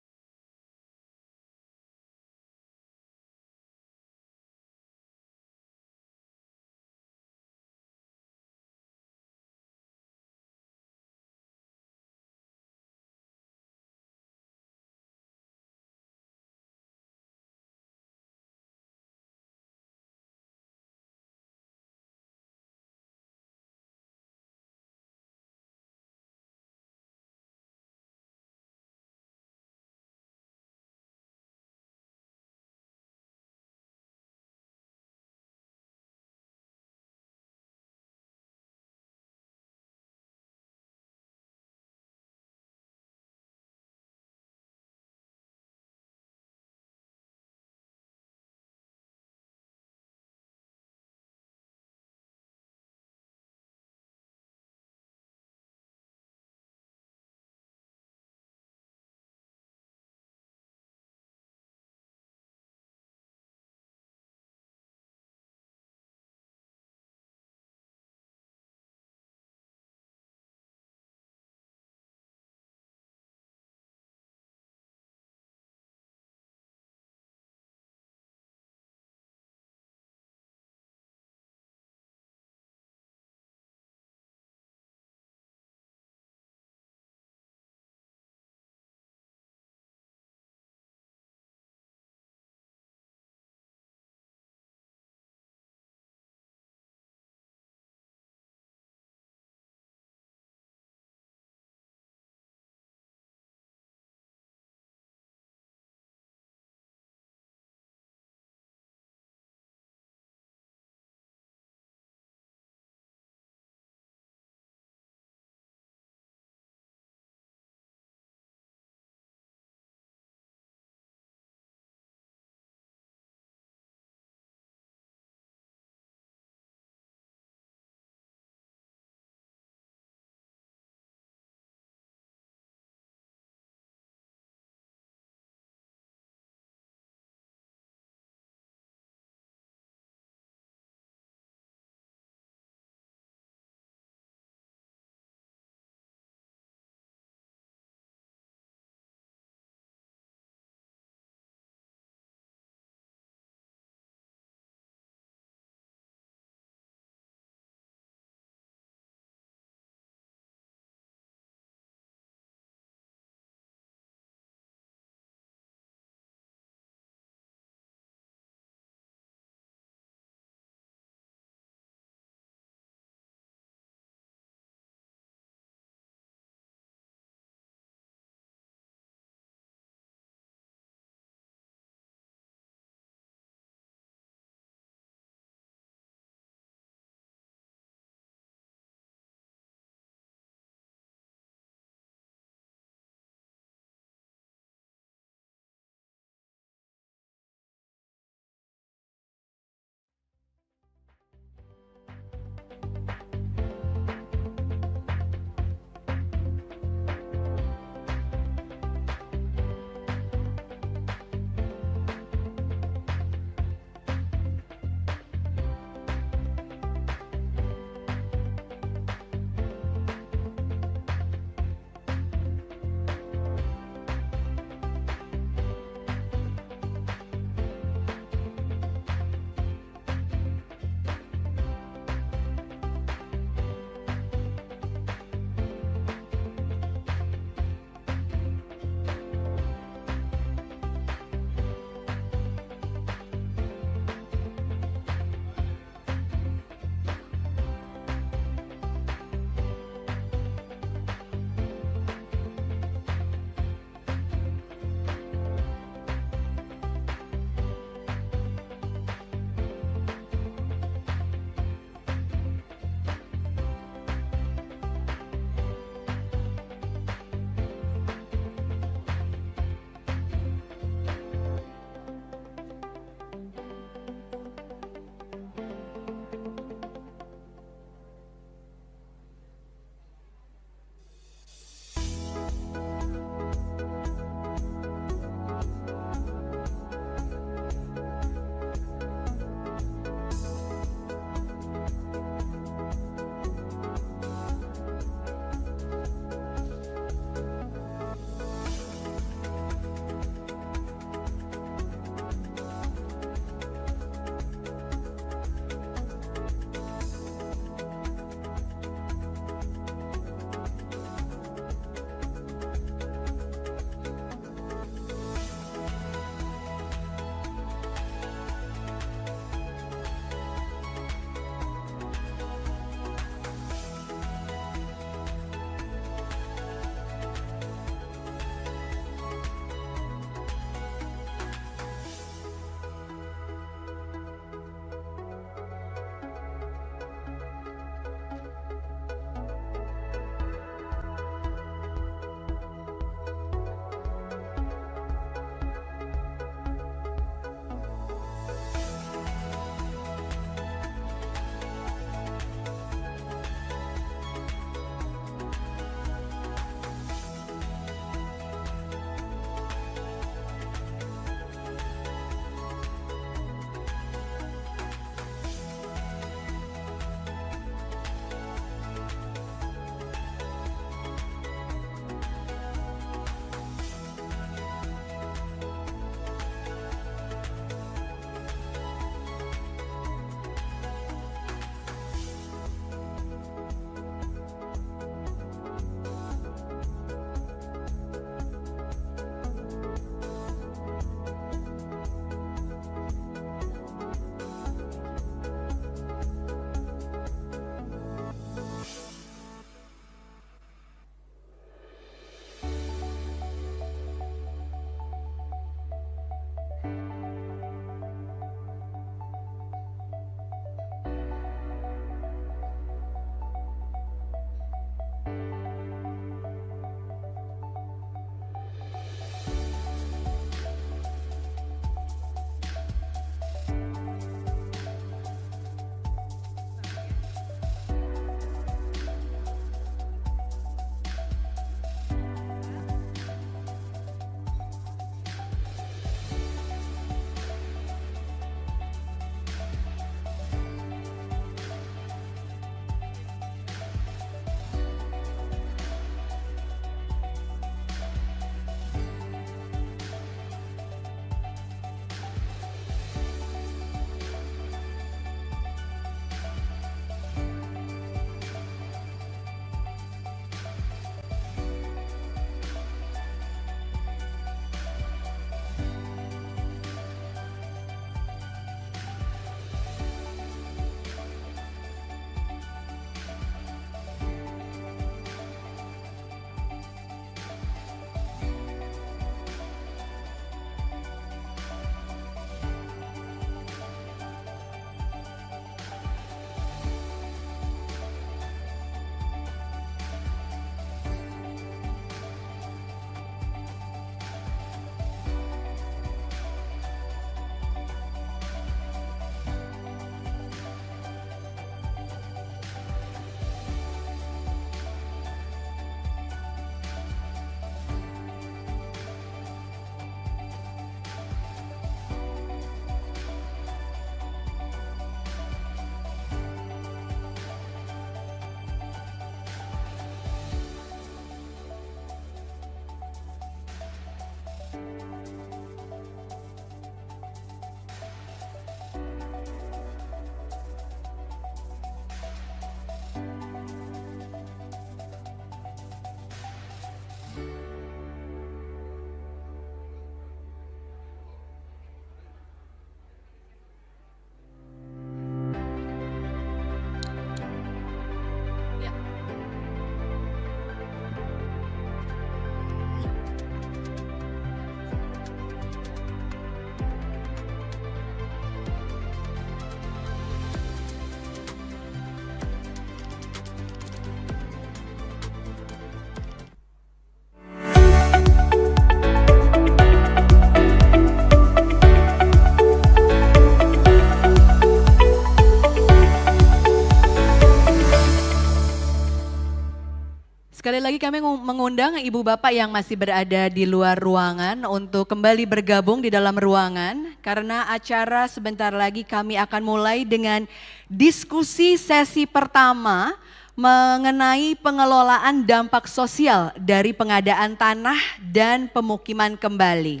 lagi kami mengundang Ibu Bapak yang masih berada di luar ruangan untuk kembali bergabung di dalam ruangan. Karena acara sebentar lagi kami akan mulai dengan diskusi sesi pertama mengenai pengelolaan dampak sosial dari pengadaan tanah dan pemukiman kembali.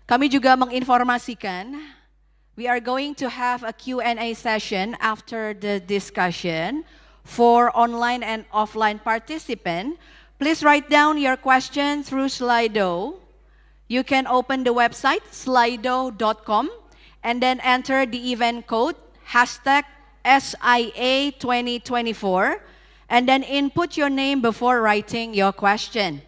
Kami juga menginformasikan we are going to have a Q&A session after the discussion for online and offline participant. Please write down your question through Slido. You can open the website slido.com and then enter the event code #SIA2024 and then input your name before writing your question.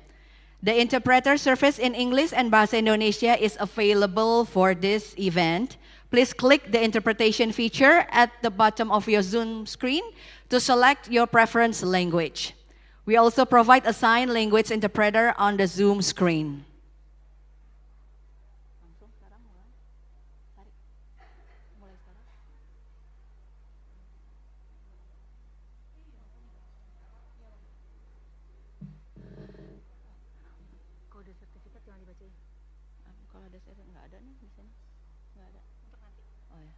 The interpreter service in English and Bahasa Indonesia is available for this event. Please click the interpretation feature at the bottom of your Zoom screen to select your preference language. We also provide a sign language interpreter on the Zoom screen. Kode sertifikat yang dibacain. Kalau ada sertifikat nggak ada nih di sini. Nggak ada. Untuk nanti. Oh ya.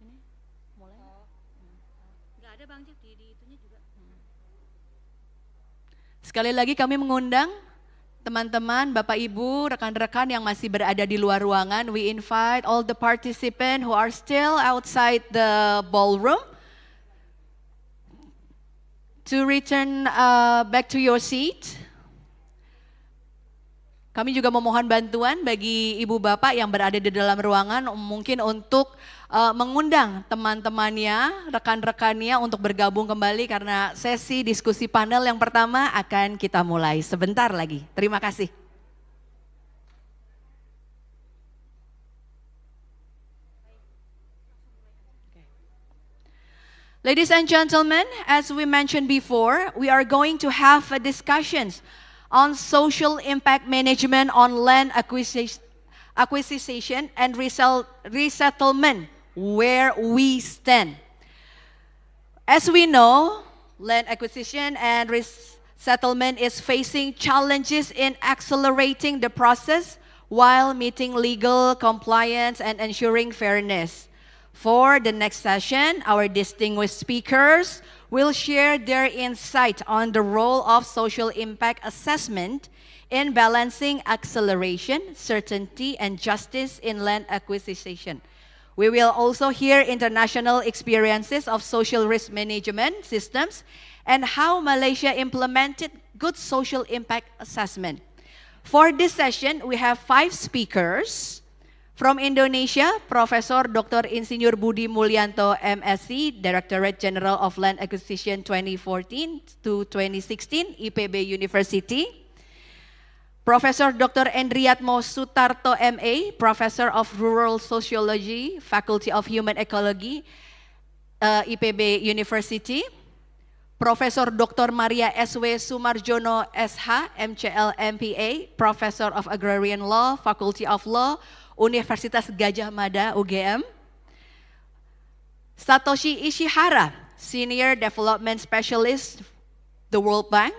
Ini mulai. Nggak ada Bang Cik di itunya juga. Sekali lagi kami mengundang teman-teman, Bapak Ibu, rekan-rekan yang masih berada di luar ruangan. We invite all the participants who are still outside the ballroom to return back to your seat. Kami juga memohon bantuan bagi ibu bapak yang berada di dalam ruangan mungkin untuk mengundang teman-temannya, rekan-rekannya untuk bergabung kembali karena sesi diskusi panel yang pertama akan kita mulai sebentar lagi. Terima kasih. Ladies and gentlemen, as we mentioned before, we are going to have discussions on social impact management on land acquisition and resettlement, where we stand. As we know, land acquisition and resettlement is facing challenges in accelerating the process while meeting legal compliance and ensuring fairness. For the next session, our distinguished speakers will share their insight on the role of social impact assessment in balancing acceleration, certainty, and justice in land acquisition. We will also hear international experiences of social risk management systems and how Malaysia implemented good social impact assessment. For this session, we have 5 speakers. From Indonesia, Profesor Dr. Insinyur Budi Mulyanto, MSc, Directorate General of Land Acquisition 2014 to 2016, IPB University. Profesor Dr. Endriatmo Sutarto, MA, Professor of Rural Sociology, Faculty of Human Ecology, IPB University. Profesor Dr. Maria S.W. Sumarjono, SH, MCL, MPA, Professor of Agrarian Law, Faculty of Law, Universitas Gajah Mada, UGM. Satoshi Ishihara, Senior Development Specialist, the World Bank.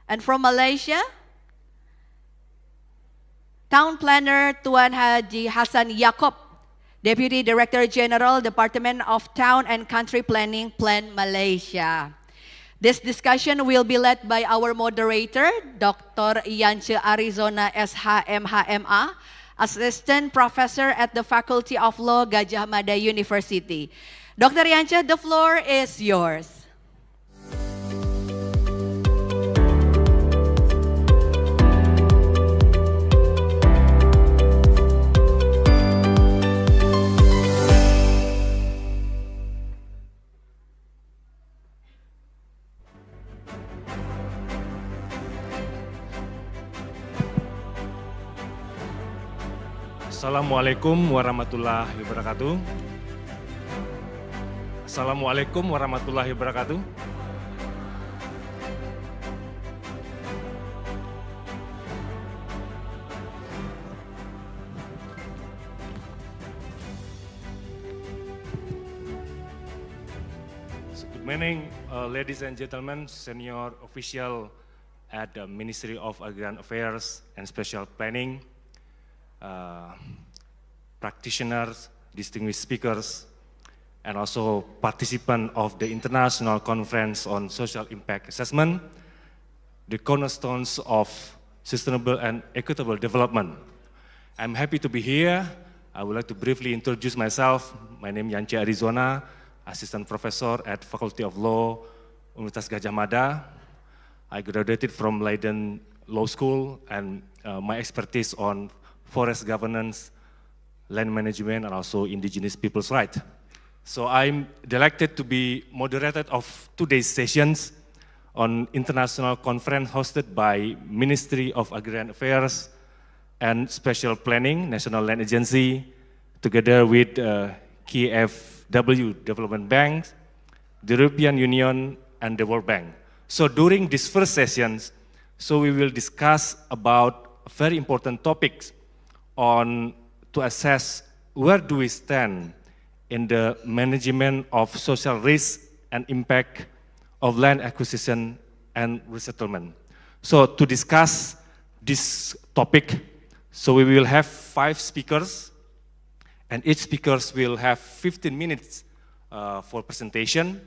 And from Malaysia, Town Planner Tuan Haji Hassan Yaakob, Deputy Director General, Department of Town and Country Planning, Plan Malaysia. This discussion will be led by our moderator, Dr. Yance Arizona, SH, MHMA, Assistant Professor at the Faculty of Law, Gajah Mada University. Dr. Yance, the floor is yours. Assalamualaikum warahmatullahi wabarakatuh. Assalamualaikum warahmatullahi wabarakatuh. morning, ladies and gentlemen, senior official at the Ministry of Agrarian Affairs and Special Planning, practitioners, distinguished speakers, and also participants of the International Conference on Social Impact Assessment, the cornerstones of sustainable and equitable development. I'm happy to be here. I would like to briefly introduce myself. My name is Yance Arizona, Assistant Professor at Faculty of Law, Universitas Gadjah Mada. I graduated from Leiden Law School, and my expertise on forest governance, land management, and also indigenous people's rights. So I'm delighted to be moderator of today's sessions on international conference hosted by Ministry of Agrarian Affairs and Special Planning, National Land Agency, together with KfW Development Bank, the European Union, and the World Bank. So during these first sessions, so we will discuss about very important topics on to assess where do we stand in the management of social risk and impact of land acquisition and resettlement. So to discuss this topic, so we will have 5 speakers, and each speaker will have 15 minutes for presentation,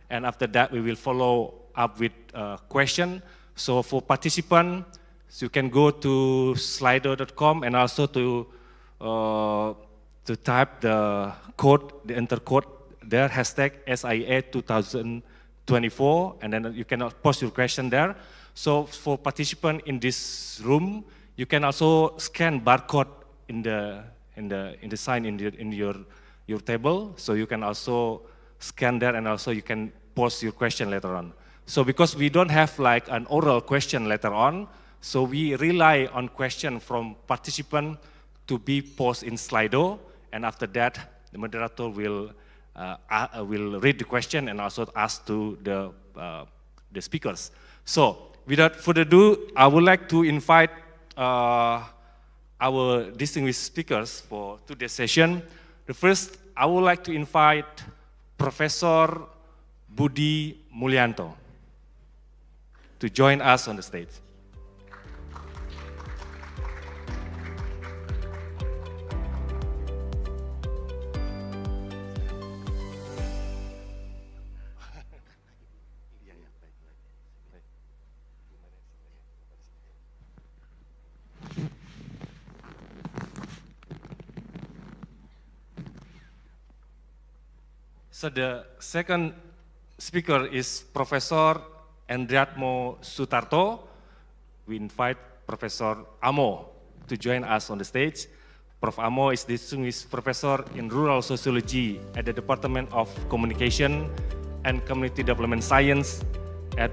and after that we will follow up with a question. So for participants, so you can go to slido.com and also to type the code, the enter code there, hashtag SIA 2024, and then you can post your question there. So for participants in this room, you can also scan barcode in the sign in your table. So you can also scan there, and also you can post your question later on. So because we don't have like an oral question later on, so we rely on question from participant to be posted in Slido, and after that the moderator will read the question and also ask to the speakers. So without further ado, I would like to invite our distinguished speakers for today's session. The first, I would like to invite Professor Budi Mulyanto to join us on the stage. So the second speaker is Professor Endriatmo Sutarto. We invite Professor Amo to join us on the stage. Prof. Amo is distinguished professor in rural sociology at the Department of Communication and Community Development Science at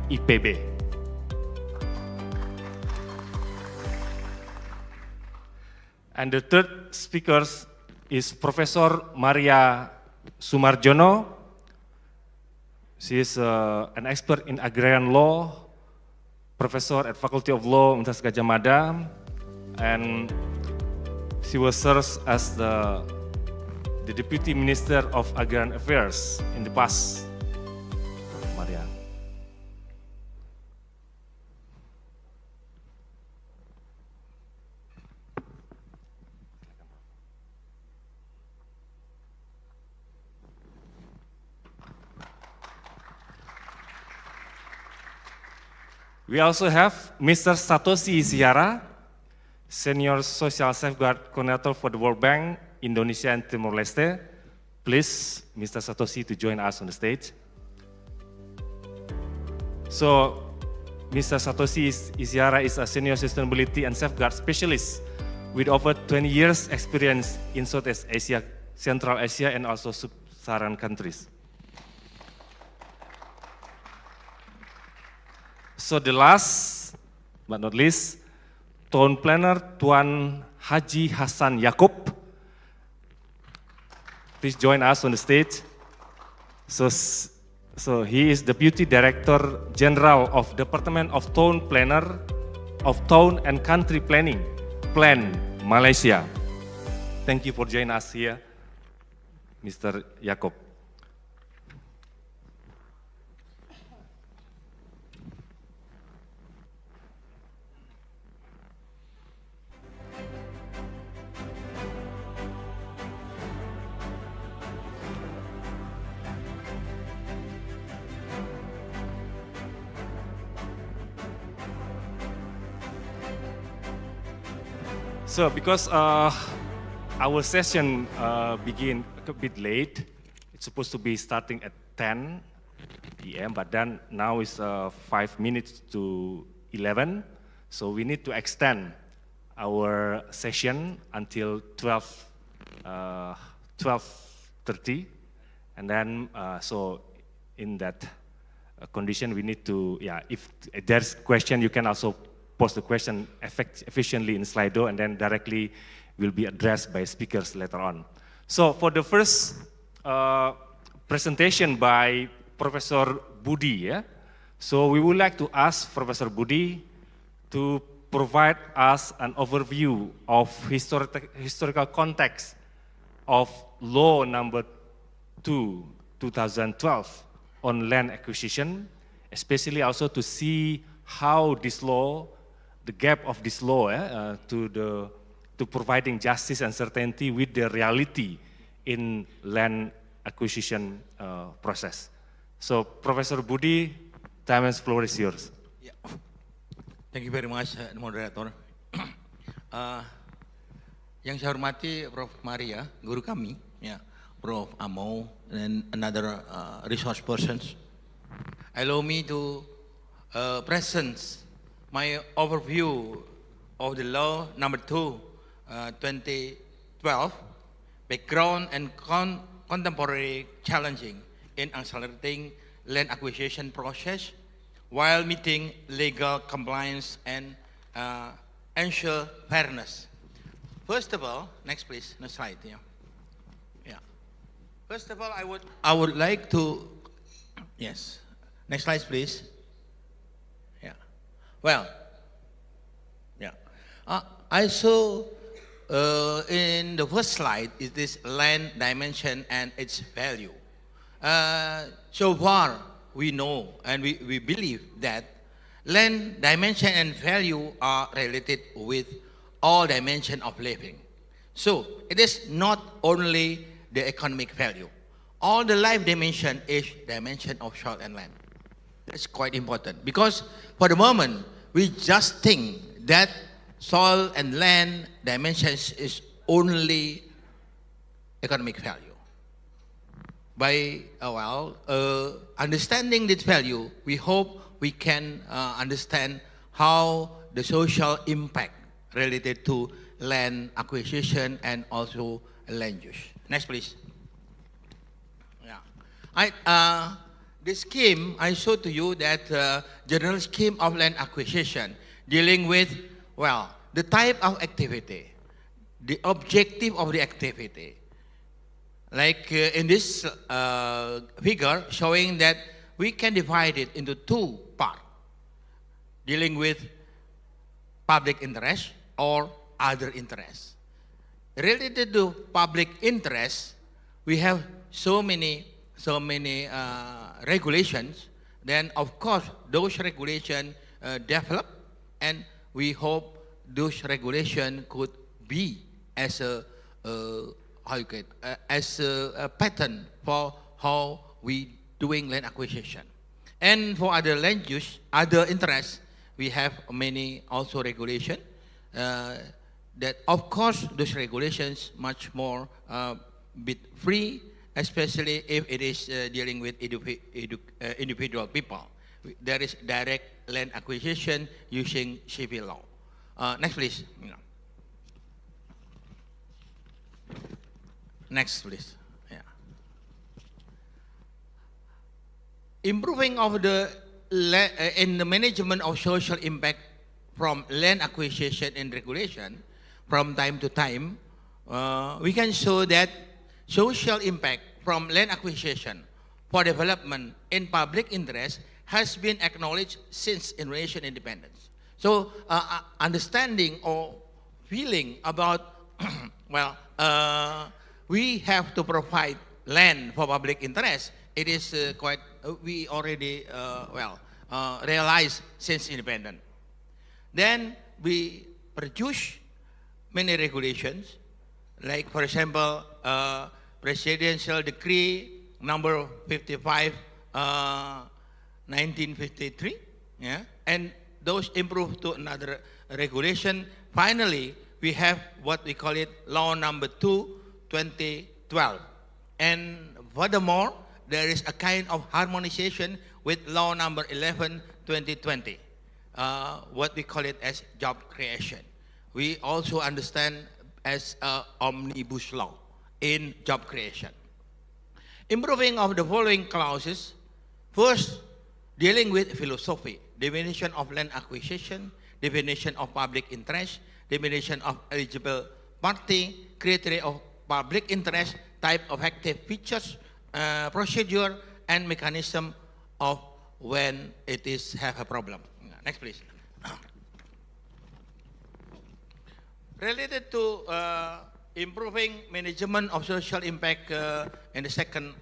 IPB. And the third speaker is Professor Maria Sumarjono. She is an expert in agrarian law, professor at Faculty of Law, Universitas Gadjah Mada, and she will serve as the Deputy Minister of Agrarian Affairs in the past. Maria. We also have Mr. Satoshi Isiara, Senior Social Safeguard Coordinator for the World Bank, Indonesia and Timor-Leste. Please, Mr. Satoshi, to join us on the stage. So, Mr. Satoshi Isiara is a Senior Sustainability and Safeguard Specialist with over 20 years experience in Southeast Asia, Central Asia, and also sub-Saharan countries. So the last but not least, Town Planner Tuan Haji Hasan Yaakob. Please join us on the stage. So he is Deputy Director General of Department of Town Planner of Town and Country Planning, Plan Malaysia. Thank you for joining us here, Mr. Yaakob. So because our session begin a bit late, it's supposed to be starting at 10 p.m., but then now it's 5 minutes to 11, so we need to extend our session until 12:30, and then so in that condition we need to, if there's question, you can also post the question efficiently in Slido, and then directly will be addressed by speakers later on. So for the first presentation by Professor Budi, so we would like to ask Professor Budi to provide us an overview of historical context of Law Number 2, 2012 on land acquisition, especially also to see how this law, the gap of this law to providing justice and certainty with the reality in land acquisition process. So, Professor Budi, time and floor is yours. Yeah. Thank you very much, moderator. Yang saya hormati Prof. Maria, guru kami, Prof. Amo, and another resource persons. Allow me to present my overview of the law number 2, 2012, background and contemporary challenging in accelerating land acquisition process while meeting legal compliance and ensure fairness. First of all, next please, next slide. Yeah. First of all, I would like to, yes, next slide please. Yeah. Well, yeah. I saw in the first slide is this land dimension and its value. So far, we know and we believe that land dimension and value are related with all dimensions of living. So it is not only the economic value. All the life dimension is dimension of soil and land. That's quite important because for the moment, we just think that soil and land dimensions is only economic value. By understanding this value, we hope we can understand how the social impact related to land acquisition and also land use. Next, please. Yeah, the scheme I showed to you that general scheme of land acquisition dealing with the type of activity, the objective of the activity. Like in this figure showing that we can divide it into two parts, dealing with public interest or other interests. Related to public interest, we have so many regulations. Then of course those regulations develop, and we hope those regulations could be as a pattern for how we doing land acquisition. And for other land use, other interests, we have many also regulation that of course those regulations much more bit free, especially if it is dealing with individual people. There is direct land acquisition using civil law. Next please. Next, please. Yeah. Improving of in the management of social impact from land acquisition and regulation from time to time, we can show that social impact from land acquisition for development in public interest has been acknowledged since Indonesian independence. So understanding or feeling about, we have to provide land for public interest. It is quite, we already, realized since independence. Then we produce many regulations, like for example, Presidential Decree number 55, 1953, and those improved to another regulation. Finally, we have what we call it Law Number 2, 2012. And furthermore, there is a kind of harmonization with Law Number 11, 2020, what we call it as job creation. We also understand as omnibus law in job creation. Improving of the following clauses. First, dealing with philosophy, definition of land acquisition, definition of public interest, definition of eligible party, criteria of public interest, type of active features, procedure, and mechanism of when it is have a problem. Next, please. Related to improving management of social impact in the second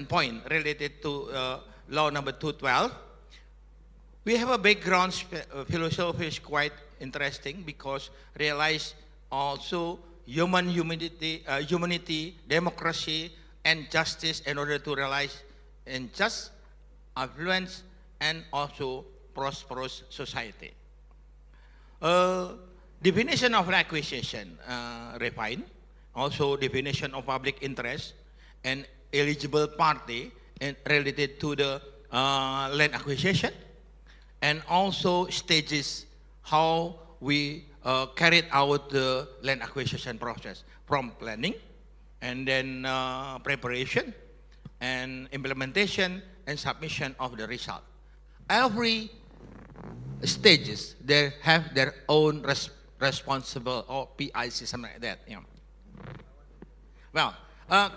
point related to Law Number 212, we have a background philosophy is quite interesting because realize also humanity, democracy, and justice in order to realize in just affluence and also prosperous society. Definition of acquisition refined, also definition of public interest and eligible party and related to the land acquisition, and also stages how we carried out the land acquisition process from planning and then preparation and implementation and submission of the result. Every stages they have their own responsible or PIC, something like that. You know. Well,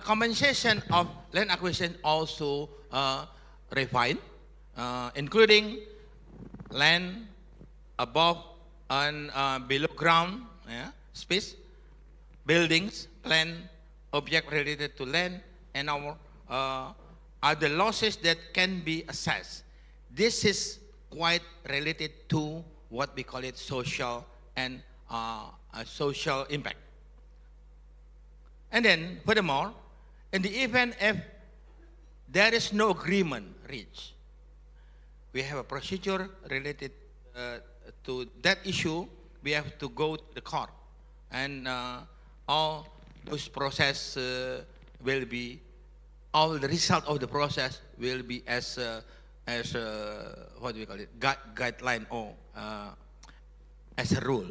compensation of land acquisition also refined, including land above and below ground space, buildings, land, object related to land, and our other losses that can be assessed. This is quite related to what we call it social and social impact. And then, furthermore, in the event if there is no agreement reached, we have a procedure related to that issue. We have to go to the court, and all those process will be, all the result of the process will be as what do we call it, guideline or as a rule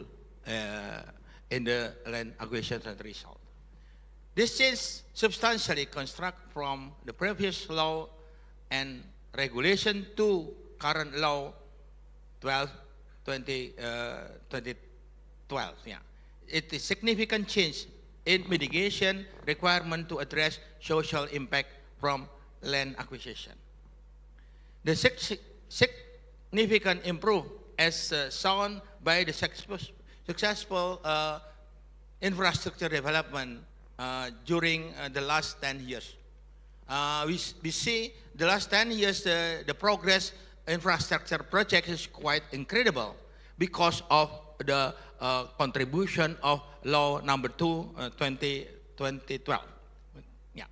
in the land acquisition and result. This is substantially construct from the previous law and regulation to current law 2012. Yeah. It is significant change in mitigation requirement to address social impact from land acquisition. The significant improve as shown by the successful infrastructure development during the last 10 years. We see the last 10 years the progress infrastructure project is quite incredible because of the contribution of Law Number 2, 2012. Yeah.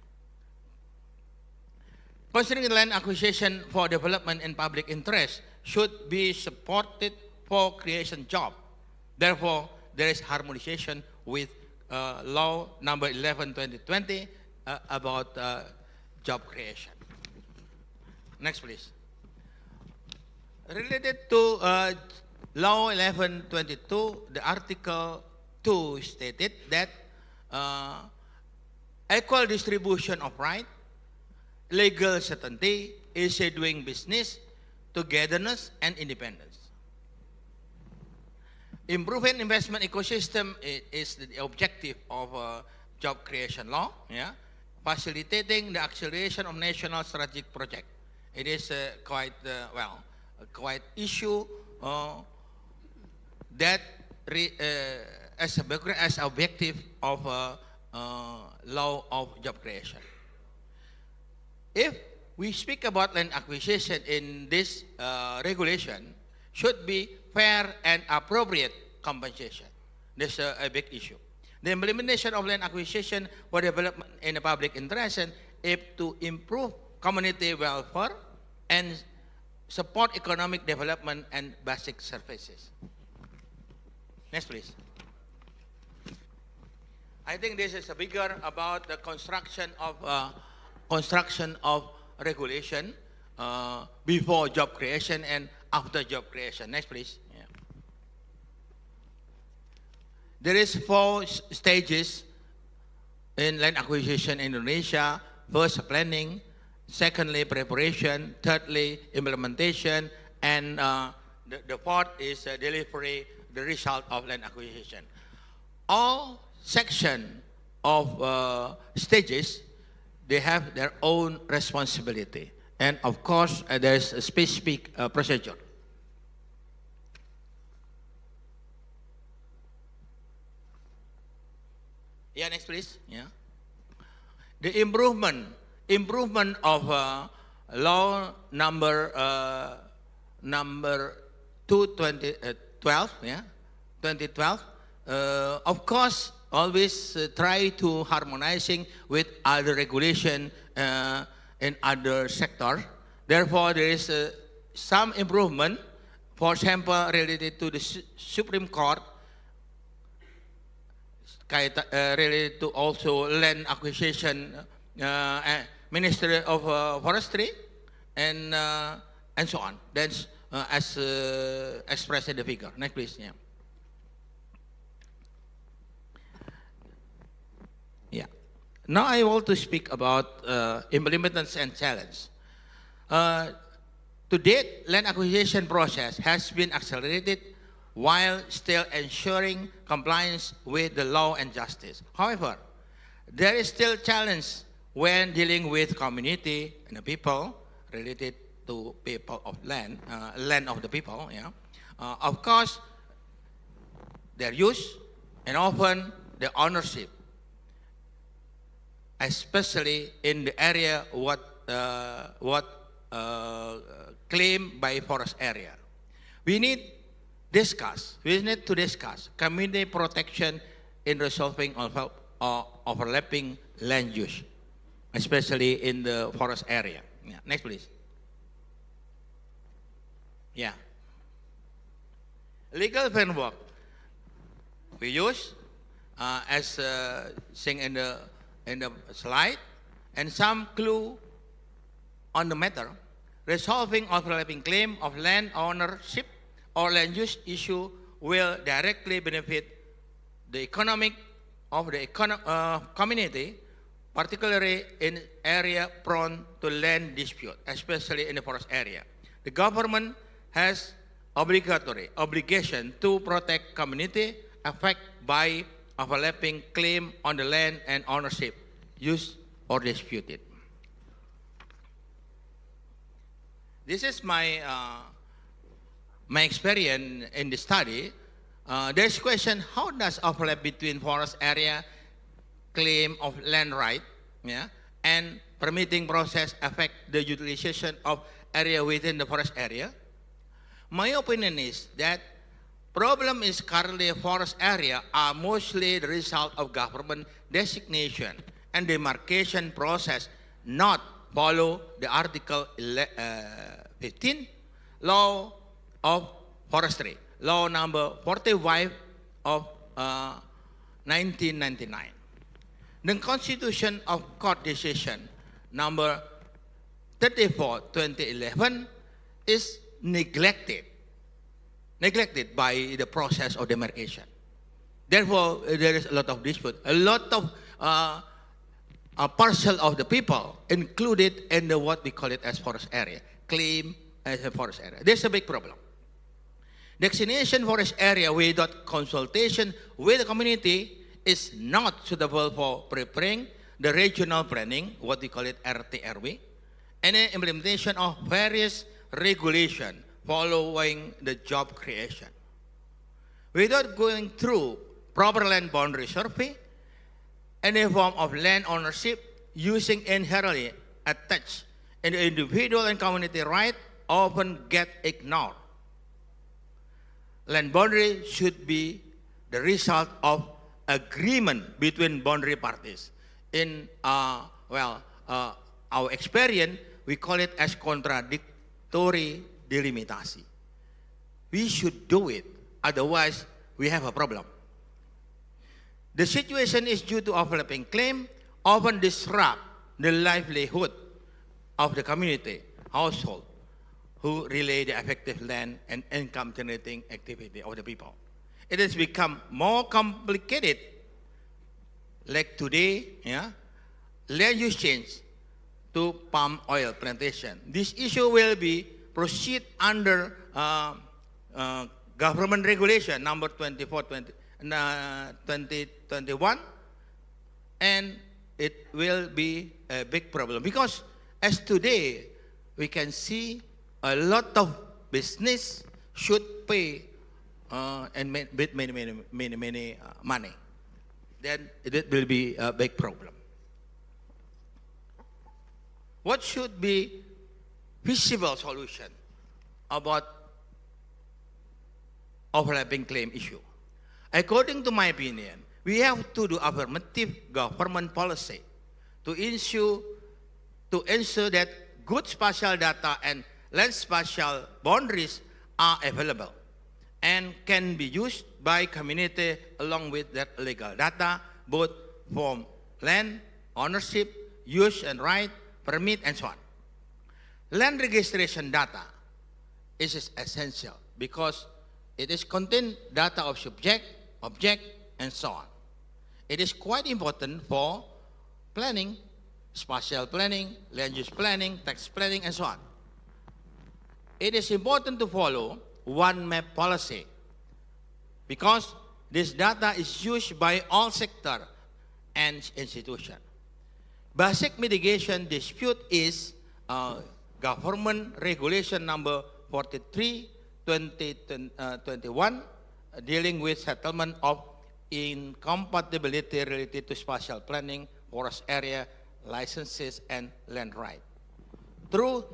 Considering the land acquisition for development in public interest should be supported for creation job. Therefore, there is harmonization with Law Number 11, 2020 about job creation. Next, please. Related to Law 1122, the Article 2 stated that equal distribution of right, legal certainty, easy doing business, togetherness, and independence. Improving investment ecosystem is the objective of job creation law. Yeah, facilitating the acceleration of national strategic project. It is quite issue that as objective of law of job creation. If we speak about land acquisition in this regulation, should be fair and appropriate compensation. This is a big issue. The implementation of land acquisition for development in the public interest and if to improve community welfare and support economic development and basic services. Next, please. I think this is a bigger about the construction of regulation before job creation and after job creation. Next, please. Yeah. There is 4 stages in land acquisition in Indonesia. First, planning. Secondly, preparation. Thirdly, implementation. And the fourth is delivery, the result of land acquisition. All section of stages, they have their own responsibility. And of course, there's a specific procedure. Yeah, next please. Yeah. The improvement of law number 2012, yeah, 2012. Of course, always try to harmonizing with other regulation in other sector. Therefore, there is some improvement. For example, related to the Supreme Court, related to also land acquisition, Ministry of Forestry, and so on. That's as expressed in the figure. Next, please. Yeah. Yeah. Now I want to speak about implementation and challenge. To date, land acquisition process has been accelerated while still ensuring compliance with the law and justice. However, there is still challenge when dealing with community and the people related to people of land, land of the people. Yeah. Of course, their use and often the ownership, especially in the area what claimed by forest area. We need to discuss community protection in resolving overlapping land use, especially in the forest area. Yeah. Next, please. Yeah. Legal framework we use as seen in the slide, and some clue on the matter. Resolving overlapping claim of land ownership or land use issue will directly benefit the economic of the community, particularly in area prone to land dispute, especially in the forest area. The government has obligation to protect community affected by overlapping claim on the land and ownership, use or disputed. This is my experience in the study. There's question, how does overlap between forest area claim of land right, yeah, and permitting process affect the utilization of area within the forest area? My opinion is that problem is currently forest area are mostly the result of government designation and demarcation process, not follow the Article 15 Law of Forestry, Law number 45 of 1999. The Constitution of Court decision number 34, 2011 is neglected by the process of demarcation. Therefore, there is a lot of dispute, a lot of a parcel of the people included in the what we call it as forest area, claim as a forest area. There's a big problem. Designation forest area without consultation with the community is not suitable for preparing the regional planning, what we call it RTRW, and the implementation of various regulations following the job creation. Without going through proper land boundary survey, any form of land ownership using inherently attached in the individual and community right often get ignored. Land boundary should be the result of agreement between boundary parties. In our experience, we call it as contradictory delimitasi. We should do it, otherwise we have a problem. The situation is due to overlapping claim, often disrupt the livelihood of the community, household, who relay the effective land and income generating activity of the people. It has become more complicated, like today, land use change to palm oil plantation. This issue will be proceed under government regulation number 2021, and it will be a big problem because as today we can see a lot of business should pay and with many money. Then it will be a big problem. What should be feasible solution about overlapping claim issue? According to my opinion, we have to do affirmative government policy to ensure that good spatial data and land spatial boundaries are available and can be used by community along with that legal data, both from land, ownership, use and right, permit, and so on. Land registration data is essential because it is contain data of subject, object, and so on. It is quite important for planning, spatial planning, land use planning, tax planning, and so on. It is important to follow one map policy because this data is used by all sectors and institutions. Basic mitigation dispute is government regulation number 43/2021 dealing with settlement of incompatibility related to spatial planning, forest area, licenses, and land right. Through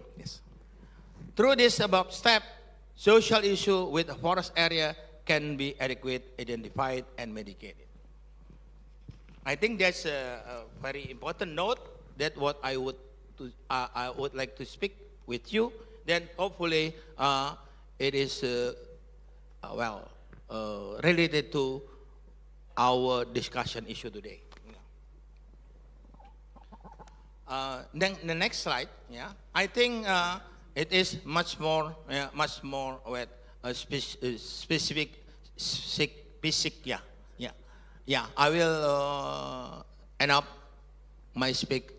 this above step, social issue with a forest area can be adequate, identified, and mitigated. I think that's a very important note that what I would like to speak with you. Then hopefully it is related to our discussion issue today. Then the next slide, I think it is much more with a specific. I will end up my speak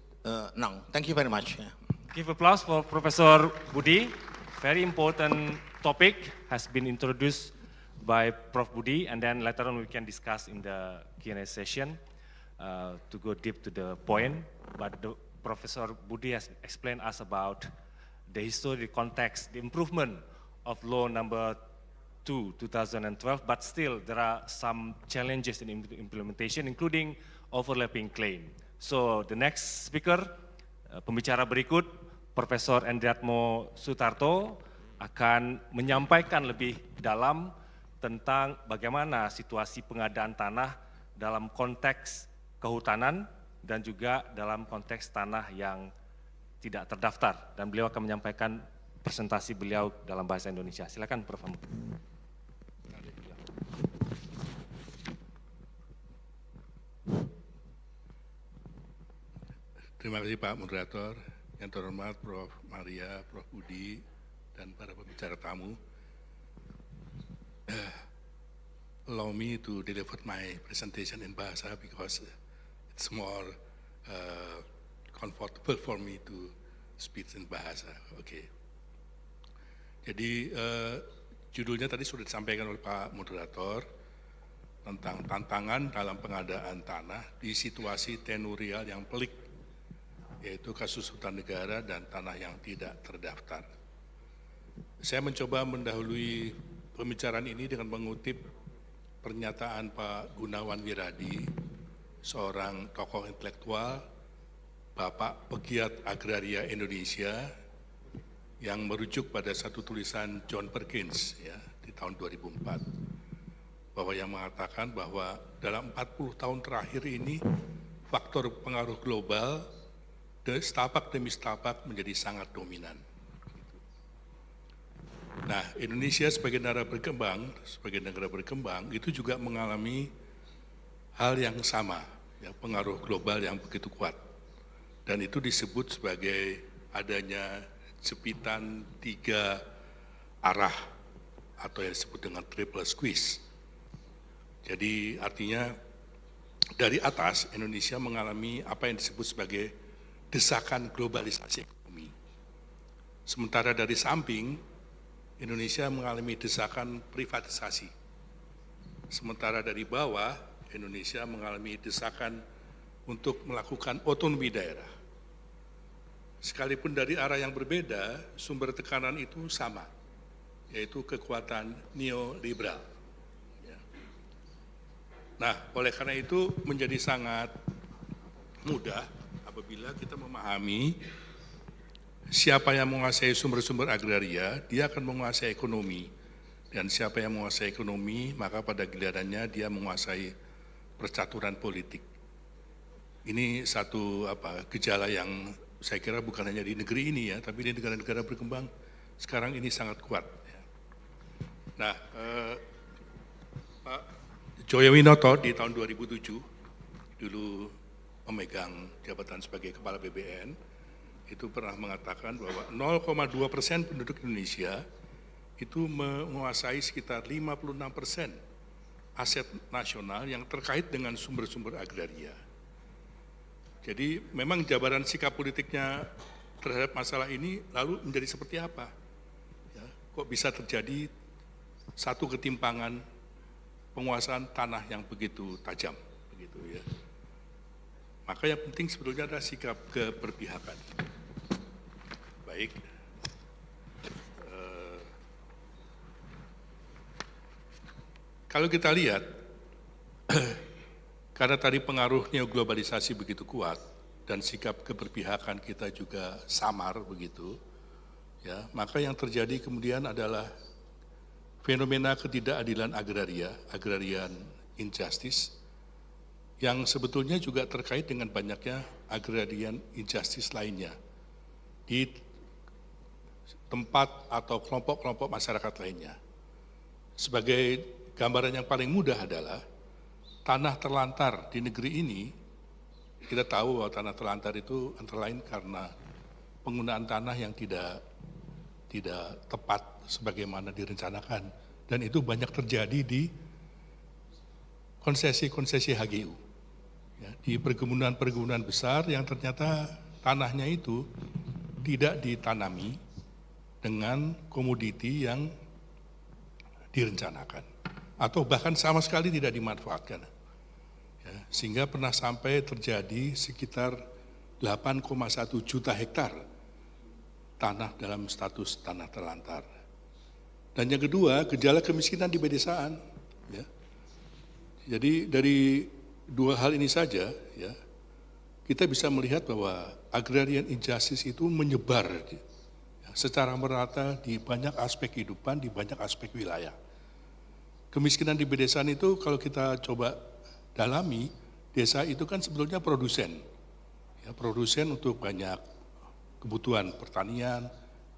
now. Thank you very much. Give applause for Professor Budi. Very important topic has been introduced by Prof. Budi, and then later on we can discuss in the Q&A session to go deep to the point. But Professor Budi has explained us about the history, the context, the improvement of law number 2012, but still there are some challenges in implementation, including overlapping claim. So the next speaker, pembicara berikut, Profesor Endriatmo Sutarto akan menyampaikan lebih dalam tentang bagaimana situasi pengadaan tanah dalam konteks kehutanan dan juga dalam konteks tanah yang tidak terdaftar. Dan beliau akan menyampaikan presentasi beliau dalam bahasa Indonesia. Silakan, Prof. Terima kasih Pak Moderator, yang terhormat Prof. Maria, Prof. Budi, dan para pembicara tamu. Allow me to deliver my presentation in bahasa because it's more comfortable for me to speak in bahasa. Okay. Jadi judulnya tadi sudah disampaikan oleh Pak Moderator tentang tantangan dalam pengadaan tanah di situasi tenurial yang pelik, yaitu kasus hutan negara dan tanah yang tidak terdaftar. Saya mencoba mendahului pembicaraan ini dengan mengutip pernyataan Pak Gunawan Wiradi, seorang tokoh intelektual, Bapak pegiat agraria Indonesia, yang merujuk pada satu tulisan John Perkins di tahun 2004, bahwa yang mengatakan bahwa dalam 40 tahun terakhir ini faktor pengaruh global setapak demi setapak menjadi sangat dominan. Nah, Indonesia sebagai negara berkembang itu juga mengalami hal yang sama, ya, pengaruh global yang begitu kuat. Dan itu disebut sebagai adanya jepitan 3 arah atau yang disebut dengan triple squeeze. Jadi artinya dari atas Indonesia mengalami apa yang disebut sebagai desakan globalisasi ekonomi. Sementara dari samping Indonesia mengalami desakan privatisasi. Sementara dari bawah Indonesia mengalami desakan untuk melakukan otonomi daerah. Sekalipun dari arah yang berbeda, sumber tekanan itu sama, yaitu kekuatan neoliberal. Nah, oleh karena itu menjadi sangat mudah apabila kita memahami siapa yang menguasai sumber-sumber agraria, dia akan menguasai ekonomi. Dan siapa yang menguasai ekonomi, maka pada gilirannya dia menguasai percaturan politik. Ini satu gejala yang saya kira bukan hanya di negeri ini ya, tapi di negara-negara berkembang sekarang ini sangat kuat. Nah, Pak Joyowinoto di tahun 2007 dulu memegang jabatan sebagai Kepala BPN, itu pernah mengatakan bahwa 0,2% penduduk Indonesia itu menguasai sekitar 56% aset nasional yang terkait dengan sumber-sumber agraria. Jadi memang jabaran sikap politiknya terhadap masalah ini lalu menjadi seperti apa? Ya, kok bisa terjadi satu ketimpangan penguasaan tanah yang begitu tajam, begitu ya. Maka yang penting sebetulnya adalah sikap keberpihakan. Baik. Kalau kita lihat, karena tadi pengaruh neoglobalisasi begitu kuat dan sikap keberpihakan kita juga samar begitu, ya, maka yang terjadi kemudian adalah fenomena ketidakadilan agraria, agrarian injustice, yang sebetulnya juga terkait dengan banyaknya agrarian injustice lainnya di tempat atau kelompok-kelompok masyarakat lainnya. Sebagai gambaran yang paling mudah adalah tanah terlantar di negeri ini, kita tahu bahwa tanah terlantar itu antara lain karena penggunaan tanah yang tidak tepat sebagaimana direncanakan. Dan itu banyak terjadi di konsesi-konsesi HGU. Ya, di perkebunan-perkebunan besar yang ternyata tanahnya itu tidak ditanami dengan komoditi yang direncanakan. Atau bahkan sama sekali tidak dimanfaatkan. Ya, sehingga pernah sampai terjadi sekitar 8,1 juta hektar tanah dalam status tanah terlantar. Dan yang kedua, gejala kemiskinan di pedesaan. Ya. Jadi dari dua hal ini saja, ya, kita bisa melihat bahwa agrarian injustice itu menyebar secara merata di banyak aspek kehidupan, di banyak aspek wilayah. Kemiskinan di pedesaan itu kalau kita coba dalami, desa itu kan sebetulnya produsen. Ya, produsen untuk banyak kebutuhan pertanian,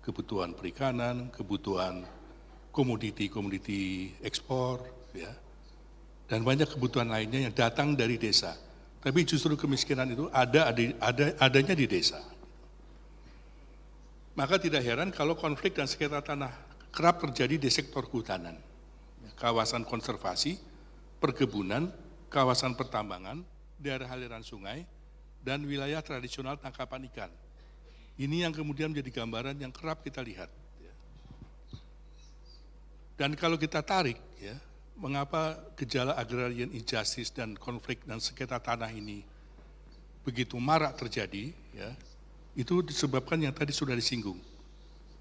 kebutuhan perikanan, kebutuhan komoditi ekspor, ya, dan banyak kebutuhan lainnya yang datang dari desa. Tapi justru kemiskinan itu adanya di desa. Maka tidak heran kalau konflik dan sengketa tanah kerap terjadi di sektor kehutanan, kawasan konservasi, perkebunan, kawasan pertambangan, daerah aliran sungai, dan wilayah tradisional tangkapan ikan. Ini yang kemudian menjadi gambaran yang kerap kita lihat. Dan kalau kita tarik, ya, mengapa gejala agrarian injustice dan konflik dan sengketa tanah ini begitu marak terjadi, ya, itu disebabkan yang tadi sudah disinggung,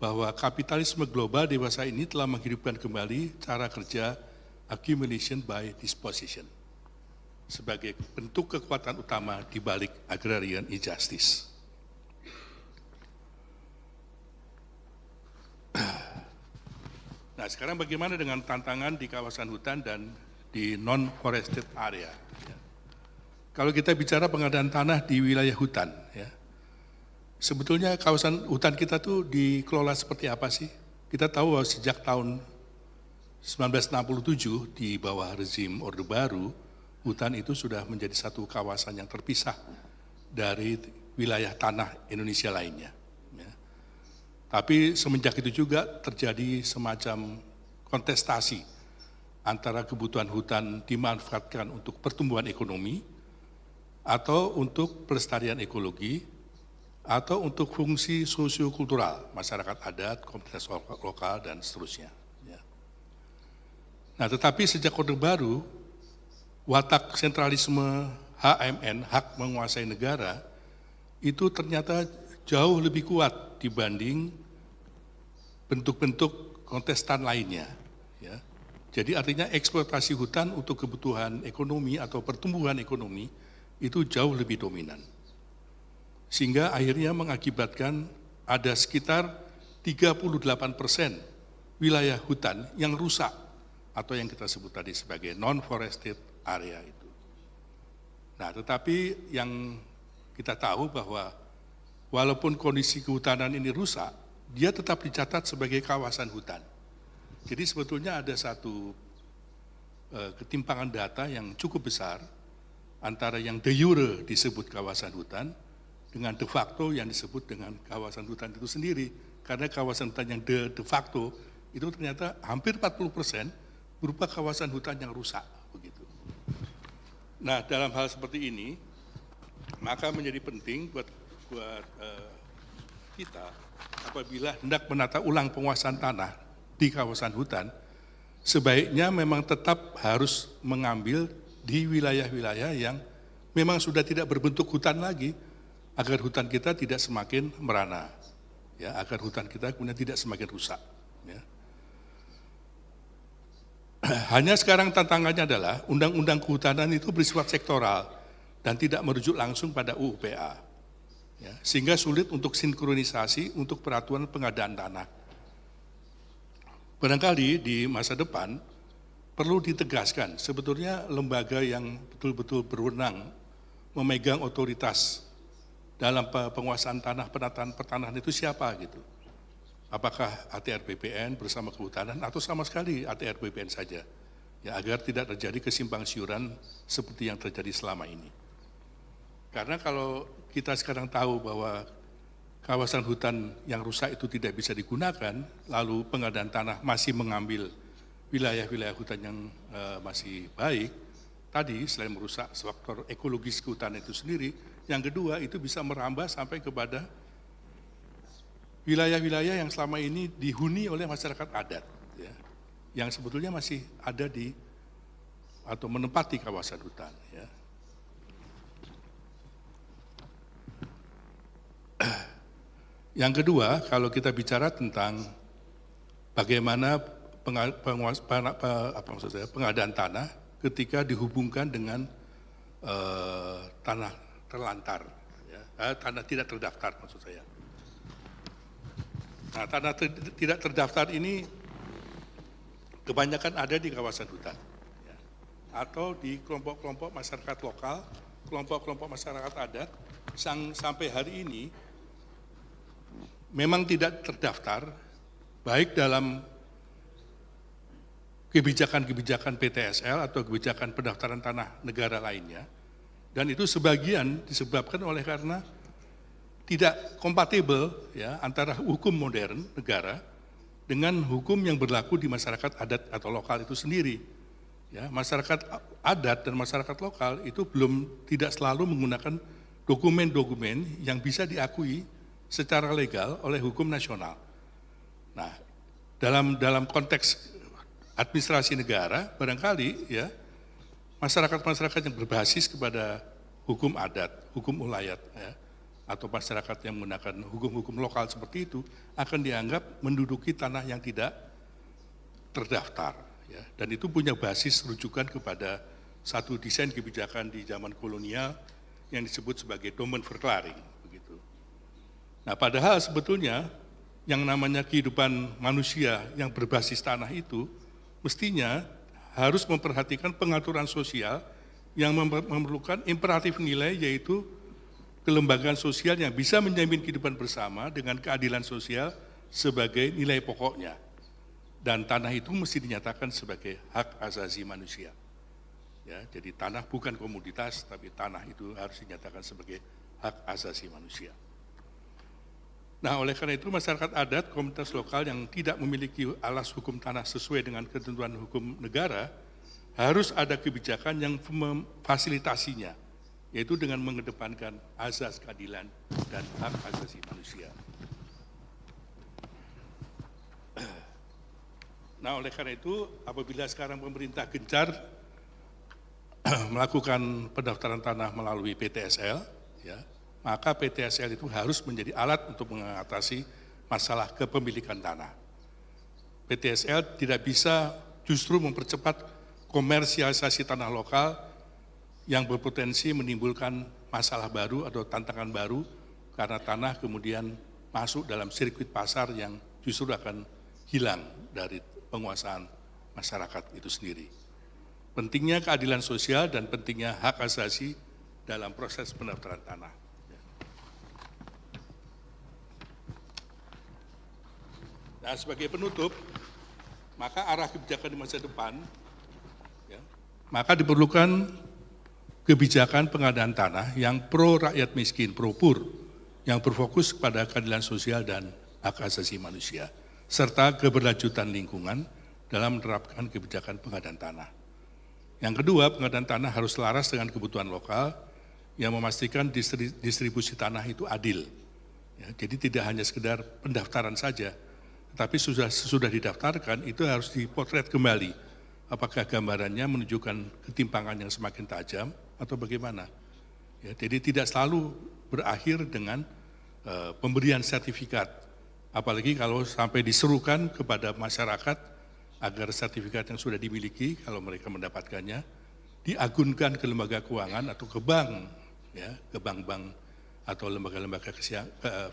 bahwa kapitalisme global dewasa ini telah menghidupkan kembali cara kerja accumulation by disposition sebagai bentuk kekuatan utama di balik agrarian injustice. Nah, sekarang bagaimana dengan tantangan di kawasan hutan dan di non-forested area? Kalau kita bicara pengadaan tanah di wilayah hutan, ya, sebetulnya kawasan hutan kita tuh dikelola seperti apa sih? kita tahu bahwa sejak tahun 1967 di bawah rezim Orde Baru, hutan itu sudah menjadi satu kawasan yang terpisah dari wilayah tanah Indonesia lainnya. Ya. Tapi semenjak itu juga terjadi semacam kontestasi antara kebutuhan hutan dimanfaatkan untuk pertumbuhan ekonomi, atau untuk pelestarian ekologi, atau untuk fungsi sosiokultural, masyarakat adat, komunitas lokal, dan seterusnya. Ya. Nah, tetapi sejak Orde Baru, watak sentralisme HMN, hak menguasai negara, itu ternyata jauh lebih kuat dibanding bentuk-bentuk kontestan lainnya. Ya. Jadi artinya eksploitasi hutan untuk kebutuhan ekonomi atau pertumbuhan ekonomi itu jauh lebih dominan. Sehingga akhirnya mengakibatkan ada sekitar 38% wilayah hutan yang rusak atau yang kita sebut tadi sebagai non-forested area itu. Nah, tetapi yang kita tahu bahwa walaupun kondisi kehutanan ini rusak, dia tetap dicatat sebagai kawasan hutan. Jadi sebetulnya ada satu ketimpangan data yang cukup besar antara yang de jure disebut kawasan hutan dengan de facto yang disebut dengan kawasan hutan itu sendiri. Karena kawasan hutan yang de facto itu ternyata hampir 40% berupa kawasan hutan yang rusak. Begitu. Nah, dalam hal seperti ini, maka menjadi penting buat kita apabila hendak menata ulang penguasaan tanah di kawasan hutan, sebaiknya memang tetap harus mengambil di wilayah-wilayah yang memang sudah tidak berbentuk hutan lagi, agar hutan kita tidak semakin merana, ya, agar hutan kita kemudian tidak semakin rusak. Ya. Hanya sekarang tantangannya adalah undang-undang kehutanan itu bersifat sektoral dan tidak merujuk langsung pada UUPA, ya, sehingga sulit untuk sinkronisasi untuk peraturan pengadaan tanah. Barangkali di masa depan perlu ditegaskan sebetulnya lembaga yang betul-betul berwenang memegang otoritas dalam penguasaan tanah, penataan pertanahan itu siapa gitu. Apakah ATRBPN bersama kehutanan atau sama sekali ATRBPN saja, ya, agar tidak terjadi kesimpang siuran seperti yang terjadi selama ini. Karena kalau kita sekarang tahu bahwa kawasan hutan yang rusak itu tidak bisa digunakan, lalu pengadaan tanah masih mengambil wilayah-wilayah hutan yang masih baik, tadi selain merusak faktor ekologis kehutanan itu sendiri, yang kedua itu bisa merambah sampai kepada wilayah-wilayah yang selama ini dihuni oleh masyarakat adat, ya, yang sebetulnya masih ada di atau menempati kawasan hutan. Ya. Yang kedua, kalau kita bicara tentang bagaimana pengadaan tanah ketika dihubungkan dengan tanah terlantar, ya, tanah tidak terdaftar maksud saya. Nah, tanah tidak terdaftar ini kebanyakan ada di kawasan hutan, ya, atau di kelompok-kelompok masyarakat lokal, kelompok-kelompok masyarakat adat, sampai hari ini memang tidak terdaftar, baik dalam kebijakan-kebijakan PTSL atau kebijakan pendaftaran tanah negara lainnya, dan itu sebagian disebabkan oleh karena tidak kompatibel, ya, antara hukum modern negara dengan hukum yang berlaku di masyarakat adat atau lokal itu sendiri. Ya, masyarakat adat dan masyarakat lokal itu tidak selalu menggunakan dokumen-dokumen yang bisa diakui secara legal oleh hukum nasional. Nah, dalam konteks administrasi negara, barangkali, ya, masyarakat-masyarakat yang berbasis kepada hukum adat, hukum ulayat, ya, atau masyarakat yang menggunakan hukum-hukum lokal seperti itu akan dianggap menduduki tanah yang tidak terdaftar, ya, dan itu punya basis rujukan kepada satu desain kebijakan di zaman kolonial yang disebut sebagai domain verklaring. Nah, padahal sebetulnya yang namanya kehidupan manusia yang berbasis tanah itu mestinya harus memperhatikan pengaturan sosial yang memerlukan imperatif nilai, yaitu kelembagaan sosial yang bisa menjamin kehidupan bersama dengan keadilan sosial sebagai nilai pokoknya. Dan tanah itu mesti dinyatakan sebagai hak asasi manusia. Ya, jadi tanah bukan komoditas, tapi tanah itu harus dinyatakan sebagai hak asasi manusia. Nah, oleh karena itu masyarakat adat, komunitas lokal yang tidak memiliki alas hukum tanah sesuai dengan ketentuan hukum negara, harus ada kebijakan yang memfasilitasinya, yaitu dengan mengedepankan azas keadilan dan hak asasi manusia. Nah, oleh karena itu, apabila sekarang pemerintah gencar melakukan pendaftaran tanah melalui PTSL, ya, maka PTSL itu harus menjadi alat untuk mengatasi masalah kepemilikan tanah. PTSL tidak bisa justru mempercepat komersialisasi tanah lokal yang berpotensi menimbulkan masalah baru atau tantangan baru karena tanah kemudian masuk dalam sirkuit pasar yang justru akan hilang dari penguasaan masyarakat itu sendiri. Pentingnya keadilan sosial dan pentingnya hak asasi dalam proses pendaftaran tanah. Nah, sebagai penutup, maka arah kebijakan di masa depan, ya, maka diperlukan kebijakan pengadaan tanah yang pro rakyat miskin, pro pur, yang berfokus pada keadilan sosial dan hak asasi manusia, serta keberlanjutan lingkungan dalam menerapkan kebijakan pengadaan tanah. Yang kedua, pengadaan tanah harus selaras dengan kebutuhan lokal yang memastikan distribusi tanah itu adil. Ya, jadi tidak hanya sekedar pendaftaran saja, tapi sudah didaftarkan itu harus dipotret kembali. Apakah gambarannya menunjukkan ketimpangan yang semakin tajam atau bagaimana? Ya, jadi tidak selalu berakhir dengan pemberian sertifikat. Apalagi kalau sampai diserukan kepada masyarakat agar sertifikat yang sudah dimiliki, kalau mereka mendapatkannya, diagunkan ke lembaga keuangan atau ke bank, ya, ke bank-bank atau lembaga-lembaga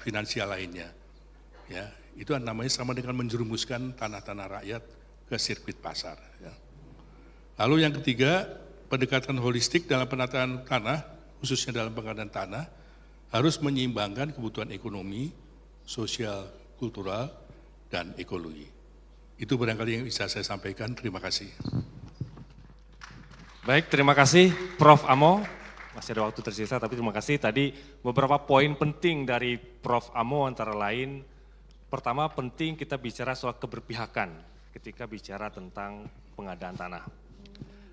finansial lainnya. Ya, itu namanya sama dengan menjerumuskan tanah-tanah rakyat ke sirkuit pasar. Ya. Lalu yang ketiga, pendekatan holistik dalam penataan tanah, khususnya dalam pengadaan tanah, harus menyeimbangkan kebutuhan ekonomi, sosial, kultural, dan ekologi. Itu barangkali yang bisa saya sampaikan. Terima kasih. Baik, terima kasih Prof. Amo. Masih ada waktu tersisa, tapi terima kasih. Tadi beberapa poin penting dari Prof. Amo antara lain, pertama penting kita bicara soal keberpihakan ketika bicara tentang pengadaan tanah.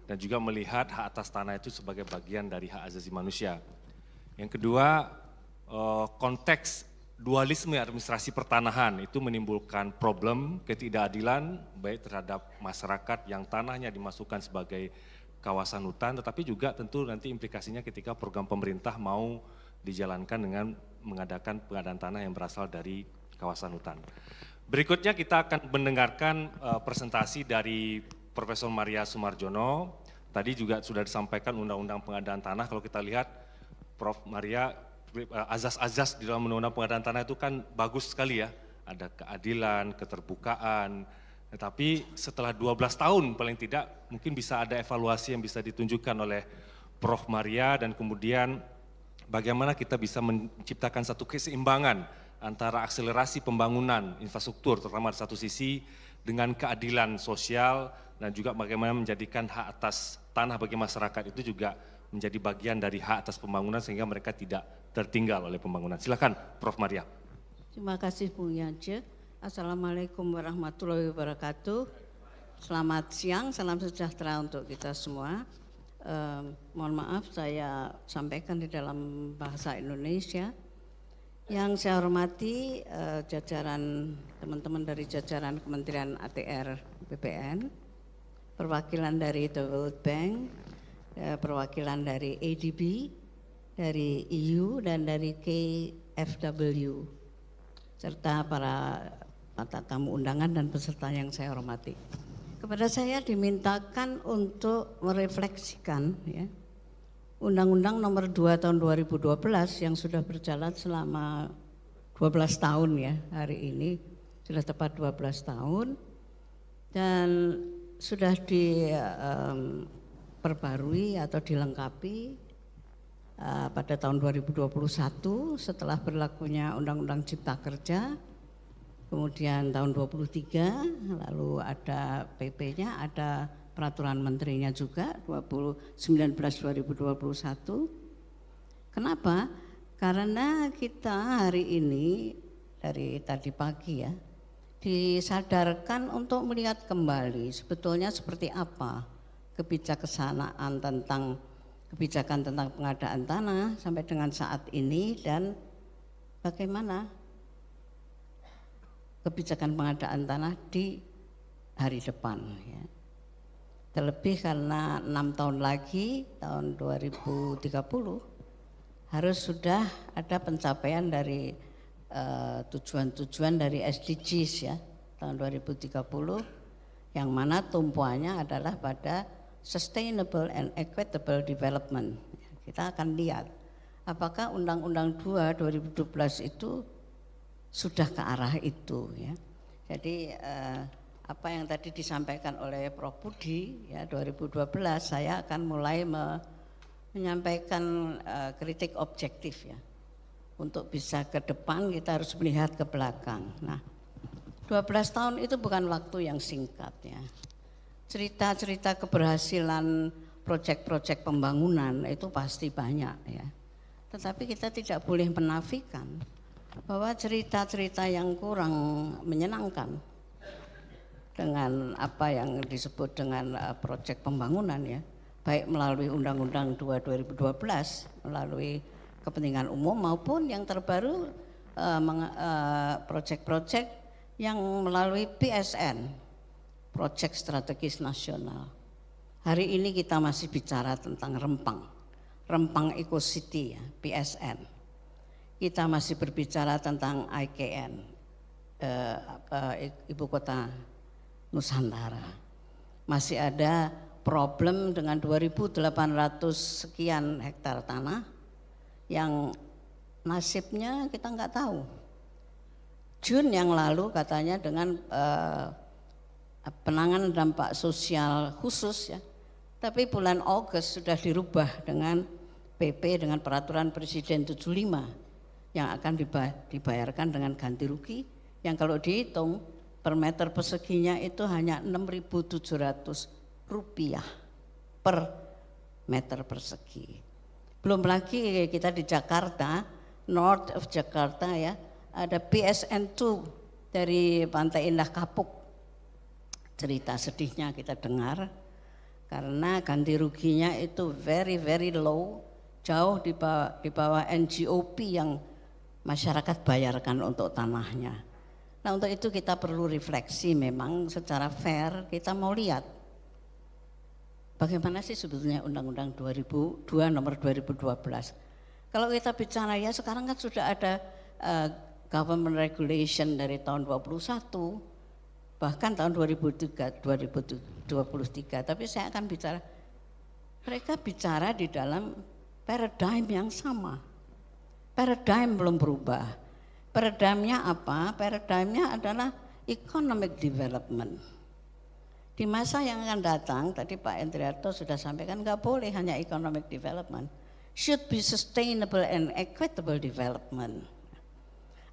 Dan juga melihat hak atas tanah itu sebagai bagian dari hak asasi manusia. Yang kedua, konteks dualisme administrasi pertanahan itu menimbulkan problem ketidakadilan baik terhadap masyarakat yang tanahnya dimasukkan sebagai kawasan hutan, tetapi juga tentu nanti implikasinya ketika program pemerintah mau dijalankan dengan mengadakan pengadaan tanah yang berasal dari kawasan hutan. Berikutnya kita akan mendengarkan presentasi dari Profesor Maria Sumarjono. Tadi juga sudah disampaikan undang-undang pengadaan tanah. Kalau kita lihat Prof. Maria, azas-azas di dalam undang-undang pengadaan tanah itu kan bagus sekali ya. Ada keadilan, keterbukaan. Tetapi setelah 12 tahun paling tidak mungkin bisa ada evaluasi yang bisa ditunjukkan oleh Prof. Maria dan kemudian bagaimana kita bisa menciptakan satu keseimbangan antara akselerasi pembangunan infrastruktur terutama di satu sisi dengan keadilan sosial dan juga bagaimana menjadikan hak atas tanah bagi masyarakat itu juga menjadi bagian dari hak atas pembangunan sehingga mereka tidak tertinggal oleh pembangunan. Silakan Prof. Maria. Terima kasih Bung Yance. Assalamualaikum warahmatullahi wabarakatuh. Selamat siang, salam sejahtera untuk kita semua. Mohon maaf saya sampaikan di dalam bahasa Indonesia. Yang saya hormati jajaran teman-teman dari jajaran Kementerian ATR-BPN, perwakilan dari The World Bank, perwakilan dari ADB, dari EU dan dari KFW, serta para tamu undangan dan peserta yang saya hormati. Kepada saya dimintakan untuk merefleksikan ya, Undang-Undang Nomor 2 Tahun 2012 yang sudah berjalan selama 12 tahun ya, hari ini sudah tepat 12 tahun dan sudah diperbarui atau dilengkapi pada tahun 2021 setelah berlakunya Undang-Undang Cipta Kerja kemudian tahun 23, lalu ada PP-nya, ada peraturan menterinya juga 19/2021. Kenapa? Karena kita hari ini dari tadi pagi ya disadarkan untuk melihat kembali sebetulnya seperti apa kebijaksanaan tentang kebijakan tentang pengadaan tanah sampai dengan saat ini dan bagaimana kebijakan pengadaan tanah di hari depan ya. Terlebih karena 6 tahun lagi tahun 2030 harus sudah ada pencapaian dari tujuan-tujuan dari SDGs ya tahun 2030 yang mana tumpuannya adalah pada sustainable and equitable development. Kita akan lihat apakah Undang-Undang 2 2012 itu sudah ke arah itu ya. Jadi apa yang tadi disampaikan oleh Prof. Budi ya 2012 saya akan mulai menyampaikan kritik objektif ya. Untuk bisa ke depan kita harus melihat ke belakang. Nah, 12 tahun itu bukan waktu yang singkat ya. Cerita-cerita keberhasilan proyek-proyek pembangunan itu pasti banyak ya. Tetapi kita tidak boleh menafikan bahwa cerita-cerita yang kurang menyenangkan dengan apa yang disebut dengan proyek pembangunan ya, baik melalui Undang-Undang 2 2012, melalui kepentingan umum maupun yang terbaru proyek-proyek yang melalui PSN, proyek strategis nasional. Hari ini kita masih bicara tentang Rempang Eco City ya, PSN. Kita masih berbicara tentang IKN, Ibu Kota Nusantara. Masih ada problem dengan 2.800 sekian hektar tanah yang nasibnya kita nggak tahu. Jun yang lalu katanya dengan penanganan dampak sosial khusus ya, tapi bulan Agustus sudah dirubah dengan PP dengan peraturan Presiden 75 yang akan dibayarkan dengan ganti rugi yang kalau dihitung per meter perseginya itu hanya Rp6.700 per meter persegi. Belum lagi kita di Jakarta, North of Jakarta ya, ada PSN2 dari Pantai Indah Kapuk. Cerita sedihnya kita dengar karena ganti ruginya itu very low, jauh di bawah NGOP yang masyarakat bayarkan untuk tanahnya. Nah untuk itu kita perlu refleksi memang secara fair kita mau lihat bagaimana sih sebetulnya Undang-Undang 2002 nomor 2012. Kalau kita bicara ya sekarang kan sudah ada government regulation dari tahun 21 bahkan tahun 2023, tapi saya akan bicara mereka bicara di dalam paradigm yang sama. Paradigm belum berubah. Paradigmnya apa? Paradigmnya adalah economic development. Di masa yang akan datang, tadi Pak Endriarto sudah sampaikan, nggak boleh hanya economic development. Should be sustainable and equitable development.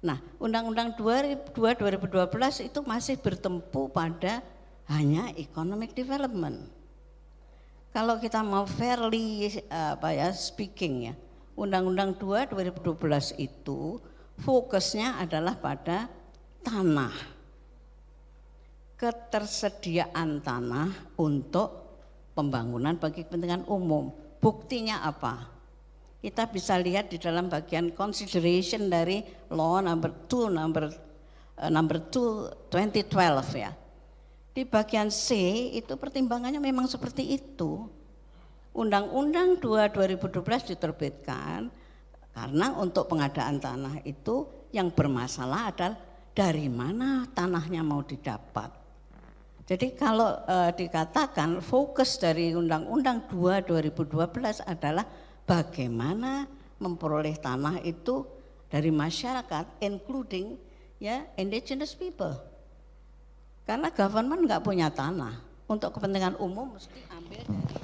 Nah, Undang-Undang 2 2012 itu masih bertempu pada hanya economic development. Kalau kita mau fairly speaking ya, Undang-Undang 2 2012 itu fokusnya adalah pada tanah. Ketersediaan tanah untuk pembangunan bagi kepentingan umum. Buktinya apa? Kita bisa lihat di dalam bagian consideration dari Law number 2 2012 ya. Di bagian C itu pertimbangannya memang seperti itu. Undang-Undang 2 2012 diterbitkan karena untuk pengadaan tanah itu yang bermasalah adalah dari mana tanahnya mau didapat. Jadi kalau dikatakan fokus dari Undang-Undang 2 2012 adalah bagaimana memperoleh tanah itu dari masyarakat including ya indigenous people. Karena government nggak punya tanah, untuk kepentingan umum mesti ambil dari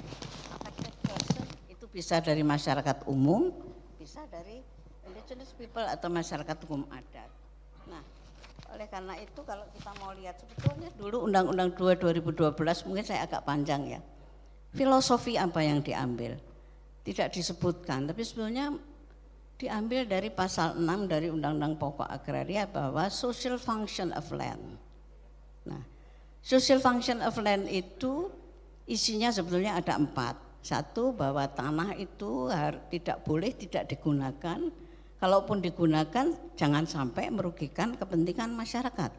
affected person, itu bisa dari masyarakat umum, bisa dari indigenous people atau masyarakat hukum adat. Nah, Oleh karena itu kalau kita mau lihat sebetulnya dulu Undang-Undang 2 2012 mungkin saya agak panjang ya. Filosofi apa yang diambil? Tidak disebutkan, tapi sebetulnya diambil dari pasal 6 dari Undang-Undang Pokok Agraria bahwa social function of land. Nah, social function of land itu isinya sebetulnya ada 4. Satu, bahwa tanah itu tidak boleh tidak digunakan. Kalaupun digunakan, jangan sampai merugikan kepentingan masyarakat.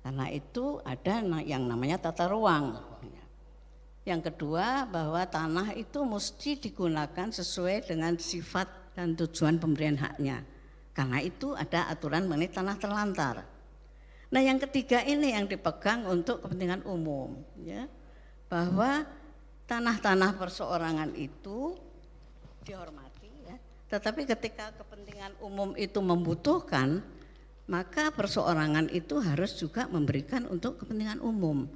Karena itu ada yang namanya tata ruang. Yang kedua, bahwa tanah itu mesti digunakan sesuai dengan sifat dan tujuan pemberian haknya. Karena itu ada aturan mengenai tanah terlantar. Nah, yang ketiga ini yang dipegang untuk kepentingan umum, ya, bahwa tanah-tanah perseorangan itu dihormati, ya, tetapi ketika kepentingan umum itu membutuhkan, maka perseorangan itu harus juga memberikan untuk kepentingan umum.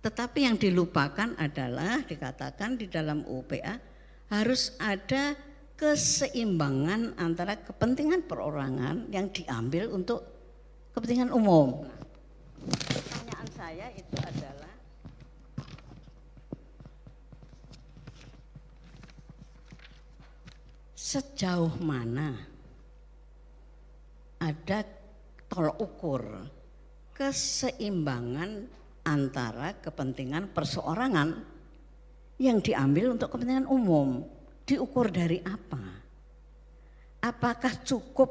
Tetapi yang dilupakan adalah dikatakan di dalam UPA harus ada keseimbangan antara kepentingan perorangan yang diambil untuk kepentingan umum. Pertanyaan saya itu adalah sejauh mana ada tolok ukur keseimbangan antara kepentingan perseorangan yang diambil untuk kepentingan umum, diukur dari apa? Apakah cukup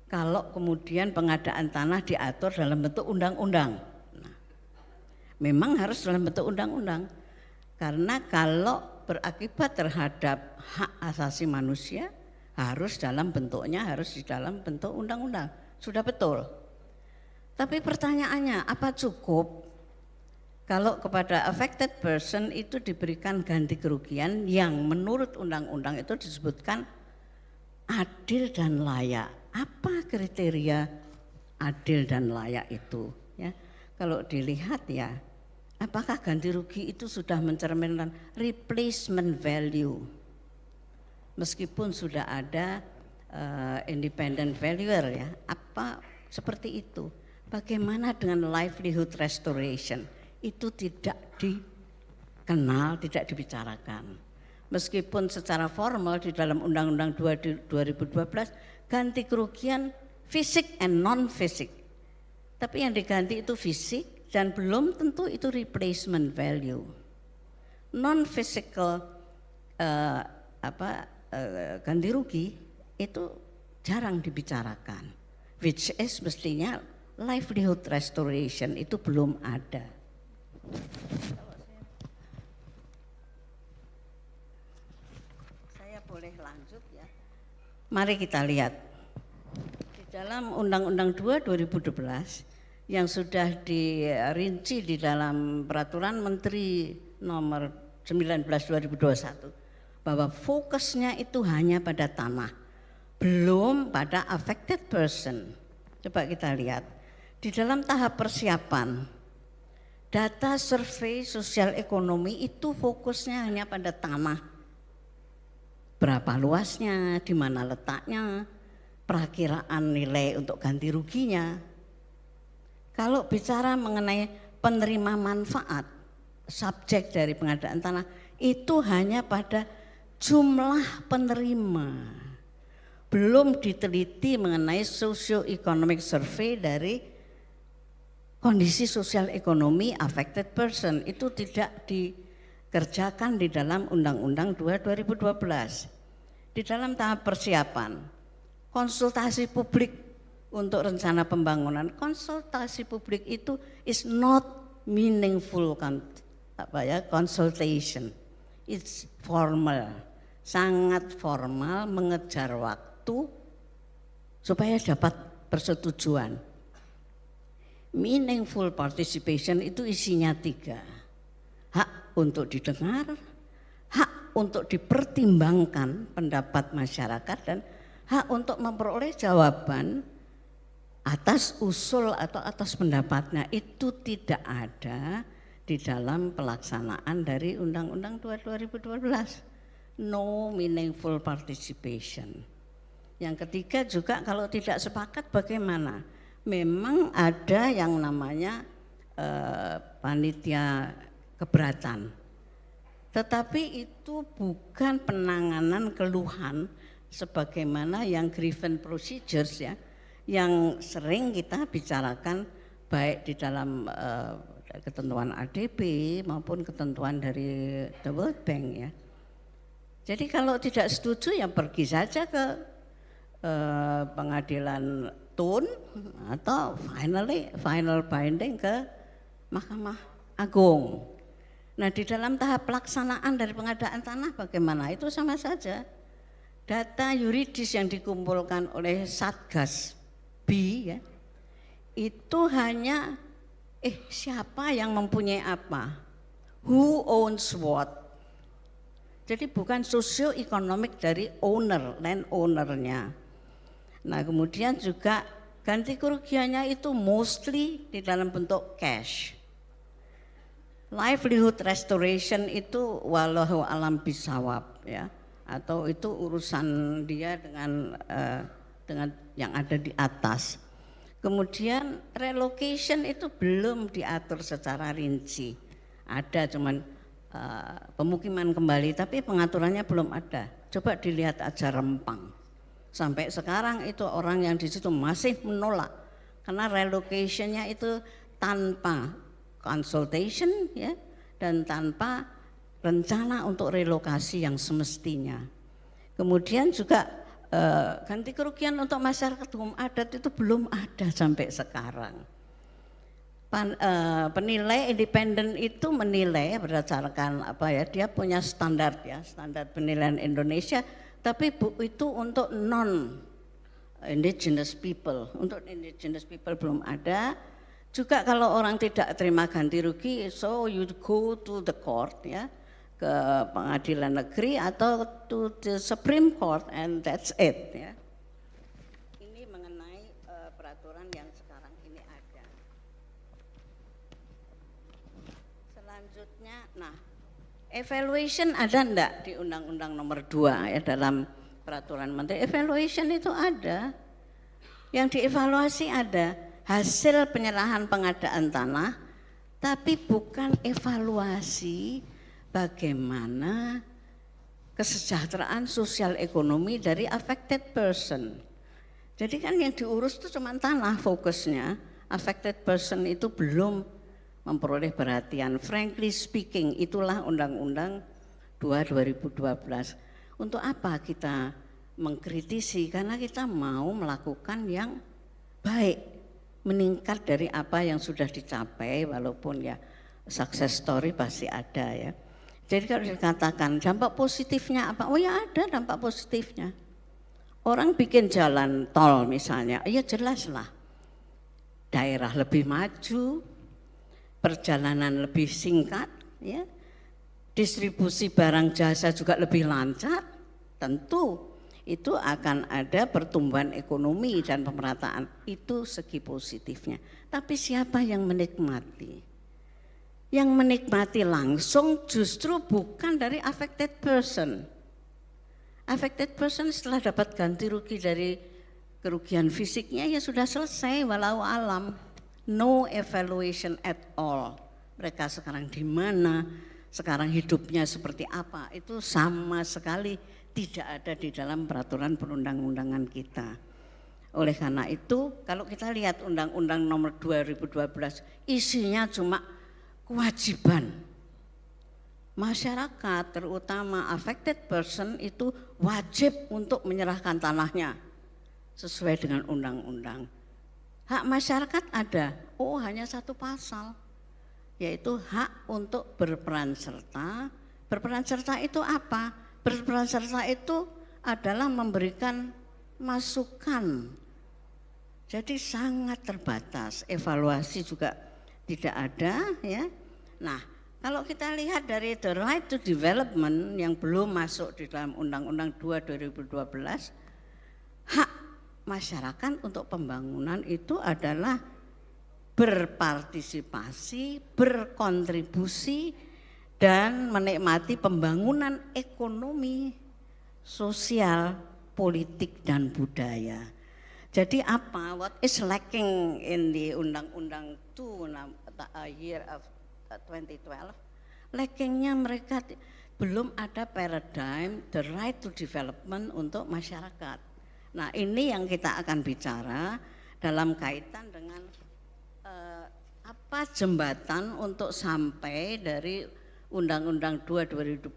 kalau kemudian pengadaan tanah diatur dalam bentuk undang-undang? Nah, memang harus dalam bentuk undang-undang, karena kalau berakibat terhadap hak asasi manusia harus dalam bentuknya, harus di dalam bentuk undang-undang, sudah betul. Tapi pertanyaannya, apa cukup kalau kepada affected person itu diberikan ganti kerugian yang menurut undang-undang itu disebutkan adil dan layak? Apa kriteria adil dan layak itu? Ya, kalau dilihat ya, apakah ganti rugi itu sudah mencerminkan replacement value? Meskipun sudah ada independent valuer, ya, apa seperti itu? Bagaimana dengan livelihood restoration? Itu tidak dikenal, tidak dibicarakan. Meskipun secara formal di dalam Undang-Undang 2 2012 ganti kerugian fisik and non-fisik. Tapi yang diganti itu fisik dan belum tentu itu replacement value. Non-physical ganti rugi itu jarang dibicarakan. Which is mestinya livelihood restoration itu belum ada. Saya boleh lanjut ya. Mari kita lihat di dalam Undang-Undang 2 2012 yang sudah dirinci di dalam Peraturan Menteri Nomor 19 2021 bahwa fokusnya itu hanya pada tanah, belum pada affected person. Coba kita lihat di dalam tahap persiapan. Data survei sosial ekonomi itu fokusnya hanya pada tanah. Berapa luasnya, di mana letaknya, perakiraan nilai untuk ganti ruginya. Kalau bicara mengenai penerima manfaat, subjek dari pengadaan tanah, itu hanya pada jumlah penerima. Belum diteliti mengenai socio-economic survey dari kondisi sosial ekonomi affected person, itu tidak dikerjakan di dalam Undang-Undang 2 2012. Di dalam tahap persiapan, konsultasi publik untuk rencana pembangunan, konsultasi publik itu is not meaningful consultation. It's formal, sangat formal, mengejar waktu supaya dapat persetujuan. Meaningful participation itu isinya 3. Hak untuk didengar, hak untuk dipertimbangkan pendapat masyarakat, dan hak untuk memperoleh jawaban atas usul atau atas pendapatnya. Itu tidak ada di dalam pelaksanaan dari Undang-Undang 2 2012. No meaningful participation. Yang ketiga juga, kalau tidak sepakat bagaimana? memang ada yang namanya panitia keberatan. Tetapi itu bukan penanganan keluhan sebagaimana yang grievance procedures ya, yang sering kita bicarakan baik di dalam ketentuan ADB maupun ketentuan dari the World Bank ya. Jadi kalau tidak setuju ya pergi saja ke pengadilan tun atau final binding ke Mahkamah Agung. Nah di dalam tahap pelaksanaan dari pengadaan tanah bagaimana? Itu sama saja. Data yuridis yang dikumpulkan oleh Satgas B ya, itu hanya siapa yang mempunyai apa, who owns what. Jadi bukan sosioekonomik dari owner, land ownernya. Nah kemudian juga ganti kerugiannya itu mostly di dalam bentuk cash. Livelihood restoration itu wallahu alam bisawab ya, atau itu urusan dia dengan yang ada di atas. Kemudian relocation itu belum diatur secara rinci, ada cuman pemukiman kembali, tapi pengaturannya belum ada. Coba dilihat aja Rempang, sampai sekarang itu orang yang di situ masih menolak karena relocationnya itu tanpa consultation ya, dan tanpa rencana untuk relokasi yang semestinya. Kemudian juga ganti kerugian untuk masyarakat hukum adat itu belum ada sampai sekarang. Penilai independen itu menilai berdasarkan apa ya, dia punya standar ya, standar penilaian Indonesia, tapi itu untuk non indigenous people, untuk indigenous people belum ada. Juga kalau orang tidak terima ganti rugi, so you go to the court ya, ke pengadilan negeri atau to the Supreme Court and that's it ya. Ini mengenai peraturan yang sekarang ini ada. Selanjutnya, nah evaluation ada enggak di Undang-Undang Nomor 2 ya, dalam peraturan menteri? Evaluation itu ada, yang dievaluasi ada hasil penyerahan pengadaan tanah, tapi bukan evaluasi bagaimana kesejahteraan sosial ekonomi dari affected person. Jadi kan yang diurus itu cuma tanah fokusnya, affected person itu belum memperoleh perhatian. Frankly speaking, itulah Undang-Undang 2/2012. Untuk apa kita mengkritisi? Karena kita mau melakukan yang baik, meningkat dari apa yang sudah dicapai, walaupun ya success story pasti ada ya. Jadi kalau dikatakan dampak positifnya apa? Oh ya ada dampak positifnya. Orang bikin jalan tol misalnya, ya jelas lah. Daerah lebih maju, perjalanan lebih singkat, ya. Distribusi barang jasa juga lebih lancar, tentu itu akan ada pertumbuhan ekonomi dan pemerataan, itu segi positifnya. Tapi siapa yang menikmati? Yang menikmati langsung justru bukan dari affected person. Affected person setelah dapat ganti rugi dari kerugian fisiknya ya sudah selesai, walau alam. No evaluation at all. Mereka sekarang di mana, sekarang hidupnya seperti apa, itu sama sekali tidak ada di dalam peraturan perundang-undangan kita. Oleh karena itu, kalau kita lihat Undang-Undang Nomor 2012, isinya cuma kewajiban. Masyarakat, terutama affected person itu wajib untuk menyerahkan tanahnya sesuai dengan undang-undang. Hak masyarakat ada, hanya satu pasal, yaitu hak untuk berperan serta. Berperan serta itu apa? Berperan serta itu adalah memberikan masukan. Jadi sangat terbatas, evaluasi juga tidak ada ya. Nah, kalau kita lihat dari the right to development yang belum masuk di dalam Undang-Undang 2/2012, hak masyarakat untuk pembangunan itu adalah berpartisipasi, berkontribusi, dan menikmati pembangunan ekonomi, sosial, politik, dan budaya. Jadi apa? What is lacking in the Undang-Undang 2 year of 2012? Lackingnya mereka belum ada paradigm the right to development untuk masyarakat. Nah ini yang kita akan bicara dalam kaitan dengan apa jembatan untuk sampai dari Undang-Undang 2 2012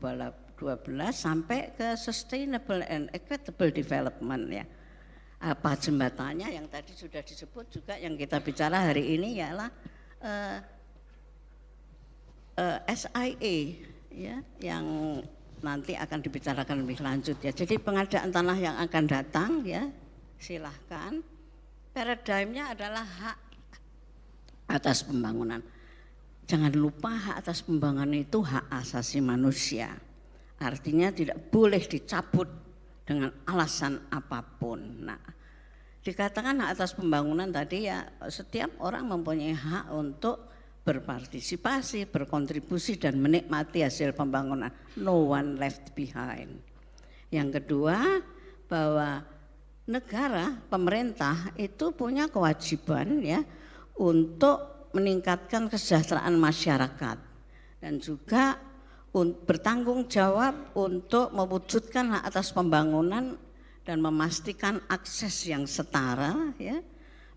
sampai ke sustainable and equitable development ya. Apa jembatannya yang tadi sudah disebut juga yang kita bicara hari ini ialah SIA ya, yang nanti akan dibicarakan lebih lanjut ya. Jadi pengadaan tanah yang akan datang ya, silahkan. Paradigmnya adalah hak atas pembangunan. Jangan lupa hak atas pembangunan itu hak asasi manusia. Artinya tidak boleh dicabut dengan alasan apapun. Nah, dikatakan hak atas pembangunan tadi ya, setiap orang mempunyai hak untuk berpartisipasi, berkontribusi dan menikmati hasil pembangunan. No one left behind. Yang kedua, bahwa negara, pemerintah itu punya kewajiban ya untuk meningkatkan kesejahteraan masyarakat dan juga bertanggung jawab untuk mewujudkan hak atas pembangunan dan memastikan akses yang setara ya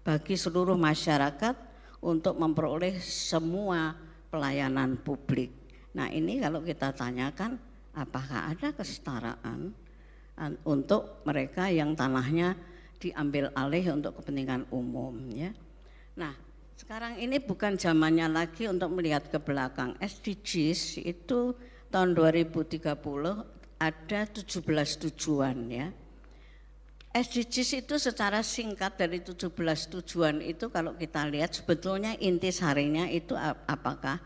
bagi seluruh masyarakat untuk memperoleh semua pelayanan publik. Nah ini kalau kita tanyakan apakah ada kesetaraan untuk mereka yang tanahnya diambil alih untuk kepentingan umum ya. Nah sekarang ini bukan zamannya lagi untuk melihat ke belakang. SDGs itu tahun 2030 ada 17 tujuan ya. SDGs itu secara singkat dari 17 tujuan itu kalau kita lihat sebetulnya intisarinya itu apakah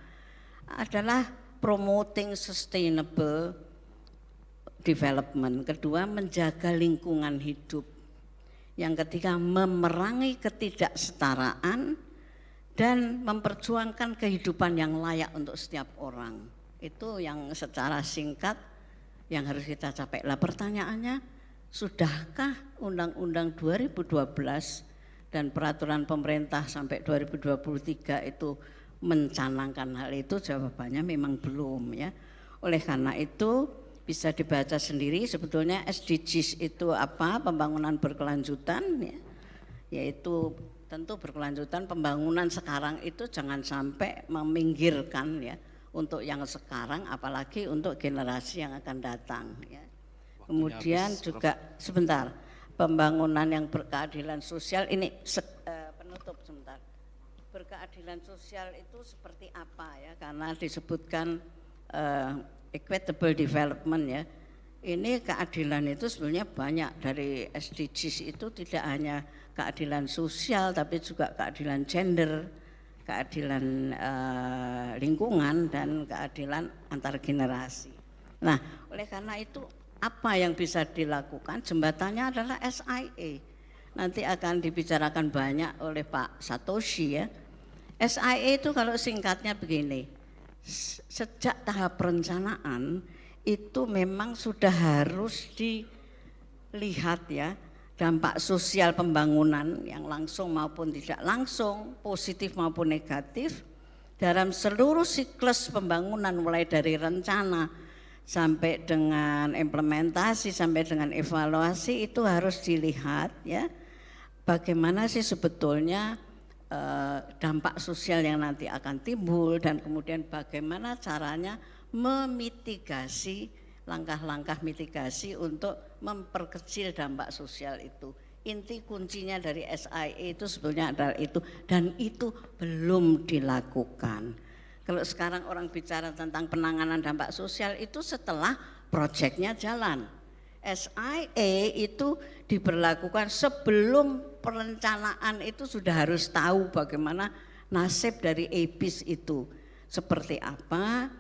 adalah promoting sustainable development. Kedua menjaga lingkungan hidup. Yang ketiga memerangi ketidaksetaraan dan memperjuangkan kehidupan yang layak untuk setiap orang. Itu yang secara singkat yang harus kita capai. Lah pertanyaannya, sudahkah Undang-Undang 2012 dan peraturan pemerintah sampai 2023 itu mencanangkan hal itu? Jawabannya memang belum ya. Oleh karena itu bisa dibaca sendiri sebetulnya SDGs itu apa, pembangunan berkelanjutan ya, yaitu tentu berkelanjutan pembangunan sekarang itu jangan sampai meminggirkan ya untuk yang sekarang apalagi untuk generasi yang akan datang ya. Kemudian juga sebentar, pembangunan yang berkeadilan sosial ini penutup sebentar. Berkeadilan sosial itu seperti apa ya? Karena disebutkan equitable development ya. Ini keadilan itu sebenarnya banyak dari SDGs itu tidak hanya keadilan sosial tapi juga keadilan gender, keadilan lingkungan dan keadilan antar generasi. Nah, oleh karena itu apa yang bisa dilakukan? Jembatannya adalah SIA. Nanti akan dibicarakan banyak oleh Pak Satoshi ya. SIA itu kalau singkatnya begini, sejak tahap perencanaan itu memang sudah harus dilihat ya dampak sosial pembangunan yang langsung maupun tidak langsung, positif maupun negatif dalam seluruh siklus pembangunan mulai dari rencana sampai dengan implementasi, sampai dengan evaluasi itu harus dilihat ya bagaimana sih sebetulnya dampak sosial yang nanti akan timbul dan kemudian bagaimana caranya memitigasi, langkah-langkah mitigasi untuk memperkecil dampak sosial itu. Inti kuncinya dari SIA itu sebetulnya adalah itu dan itu belum dilakukan. Kalau sekarang orang bicara tentang penanganan dampak sosial itu setelah proyeknya jalan. SIA itu diberlakukan sebelum perencanaan itu sudah harus tahu bagaimana nasib dari ABIS itu. Seperti apa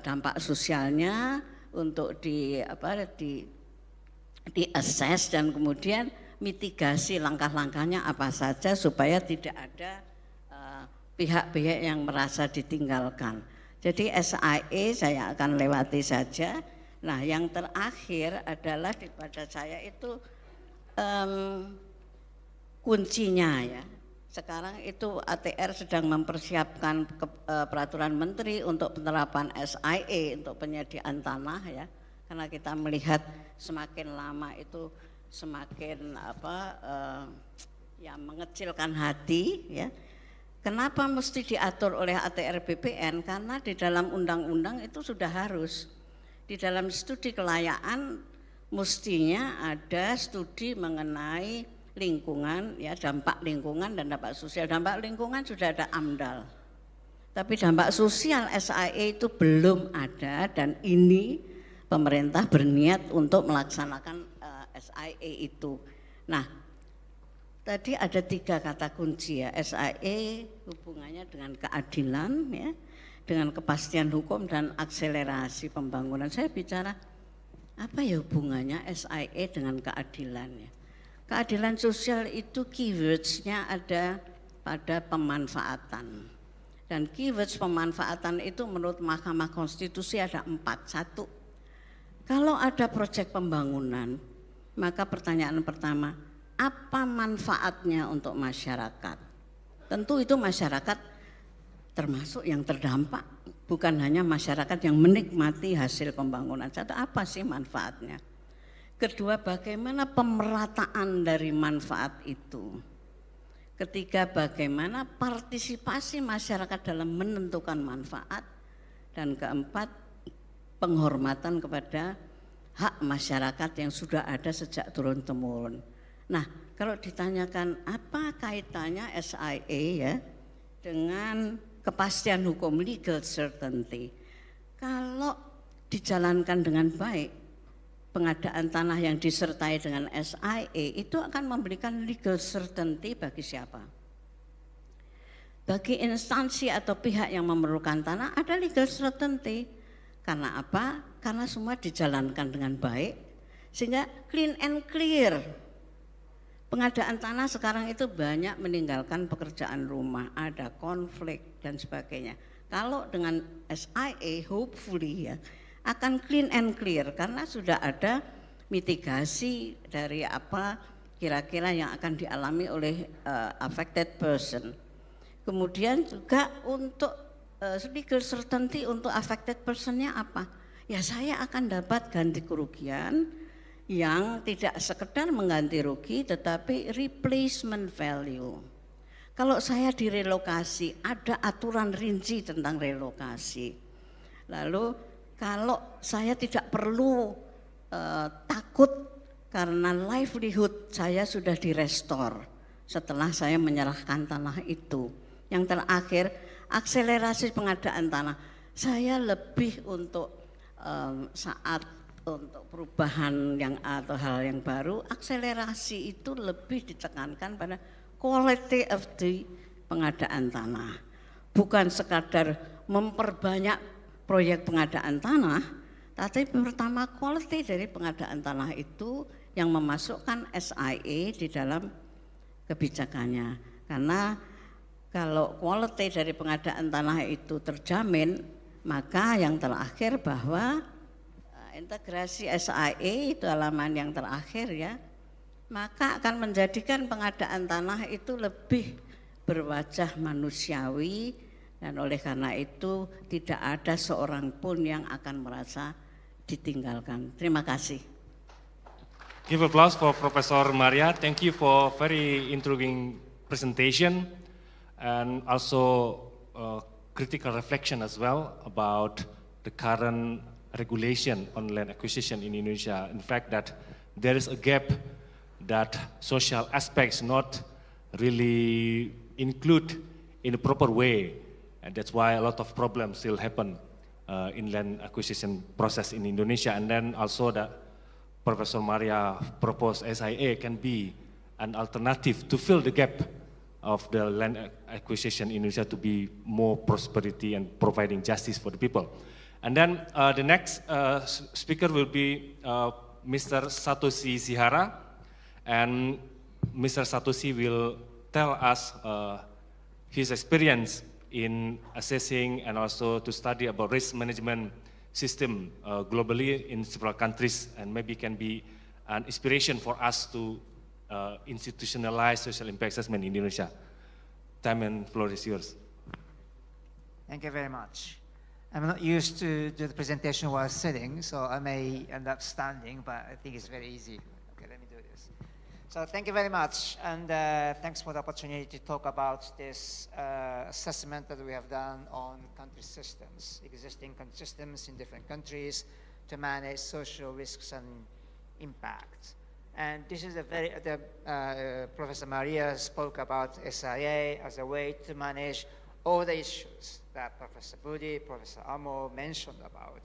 dampak sosialnya untuk di-assess dan kemudian mitigasi langkah-langkahnya apa saja supaya tidak ada pihak-pihak yang merasa ditinggalkan. Jadi SIA saya akan lewati saja. Nah yang terakhir adalah pada saya itu kuncinya ya. Sekarang itu ATR sedang mempersiapkan peraturan menteri untuk penerapan SIA untuk penyediaan tanah ya. Karena kita melihat semakin lama itu semakin ya mengecilkan hati ya. Kenapa mesti diatur oleh ATRBPN? Karena di dalam undang-undang itu sudah harus. Di dalam studi kelayakan mestinya ada studi mengenai lingkungan, ya dampak lingkungan dan dampak sosial. Dampak lingkungan sudah ada AMDAL, tapi dampak sosial SIA itu belum ada dan ini pemerintah berniat untuk melaksanakan SIA itu. Nah, tadi ada 3 kata kunci ya, SIA hubungannya dengan keadilan, ya, dengan kepastian hukum dan akselerasi pembangunan. Saya bicara apa ya hubungannya SIA dengan keadilan ya. Keadilan sosial itu keywords-nya ada pada pemanfaatan. Dan keywords pemanfaatan itu menurut Mahkamah Konstitusi ada 4. 1, kalau ada proyek pembangunan, maka pertanyaan pertama, apa manfaatnya untuk masyarakat? Tentu itu masyarakat termasuk yang terdampak, bukan hanya masyarakat yang menikmati hasil pembangunan. 1, apa sih manfaatnya? Kedua, bagaimana pemerataan dari manfaat itu? Ketiga, bagaimana partisipasi masyarakat dalam menentukan manfaat? Dan keempat, penghormatan kepada hak masyarakat yang sudah ada sejak turun-temurun. Nah, kalau ditanyakan apa kaitannya SIA ya dengan kepastian hukum, legal certainty. Kalau dijalankan dengan baik, pengadaan tanah yang disertai dengan SIA itu akan memberikan legal certainty bagi siapa? Bagi instansi atau pihak yang memerlukan tanah ada legal certainty. Karena apa? Karena semua dijalankan dengan baik sehingga clean and clear. Pengadaan tanah sekarang itu banyak meninggalkan pekerjaan rumah, ada konflik dan sebagainya. Kalau dengan SIA hopefully ya akan clean and clear karena sudah ada mitigasi dari apa kira-kira yang akan dialami oleh affected person. Kemudian juga untuk legal certainty untuk affected personnya apa? Ya saya akan dapat ganti kerugian yang tidak sekedar mengganti rugi tetapi replacement value. Kalau saya direlokasi ada aturan rinci tentang relokasi. Lalu kalau saya tidak perlu takut karena livelihood saya sudah direstore setelah saya menyerahkan tanah itu. Yang terakhir, akselerasi pengadaan tanah. Saya lebih untuk saat untuk perubahan yang atau hal yang baru, akselerasi itu lebih ditekankan pada quality of the pengadaan tanah. Bukan sekadar memperbanyak proyek pengadaan tanah, tapi pertama quality dari pengadaan tanah itu yang memasukkan SIA di dalam kebijakannya. Karena kalau quality dari pengadaan tanah itu terjamin, maka yang terakhir bahwa integrasi SIA itu halaman yang terakhir ya, maka akan menjadikan pengadaan tanah itu lebih berwajah manusiawi. Dan oleh karena itu tidak ada seorang pun yang akan merasa ditinggalkan. Terima kasih. Give applause for Professor Maria. Thank you for very intriguing presentation and also critical reflection as well about the current regulation on land acquisition in Indonesia. In fact, that there is a gap that social aspects not really include in a proper way. And that's why a lot of problems still happen in land acquisition process in Indonesia. And then also that Professor Maria proposed SIA can be an alternative to fill the gap of the land acquisition in Indonesia to be more prosperity and providing justice for the people. And then the next speaker will be Mr. Satoshi Sihara. And Mr. Satoshi will tell us his experience in assessing and also to study about risk management system globally in several countries, and maybe can be an inspiration for us to institutionalized social impact assessment in Indonesia. Time and floor is yours. Thank you very much. I'm not used to the presentation while sitting, so I may end up standing, but I think it's very easy. Okay, let me do this. So thank you very much, and thanks for the opportunity to talk about this assessment that we have done on country systems, existing country systems in different countries to manage social risks and impact. And this is a very, Professor Maria spoke about SIA as a way to manage all the issues that Professor Budi, Professor Amo mentioned about.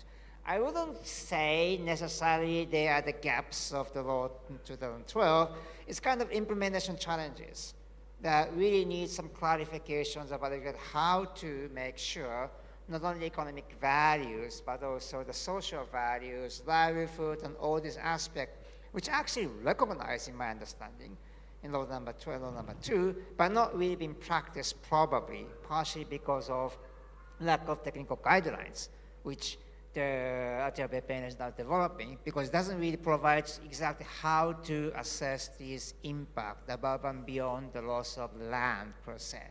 I wouldn't say necessarily they are the gaps of the law in 2012. It's kind of implementation challenges that really need some clarifications about how to make sure not only economic values, but also the social values, livelihood, and all these aspects, which are actually recognized in my understanding in law number 12, law number 2, but not really being practiced probably, partially because of lack of technical guidelines, which the SobATRBPN is now developing, because it doesn't really provide exactly how to assess this impact above and beyond the loss of land per se.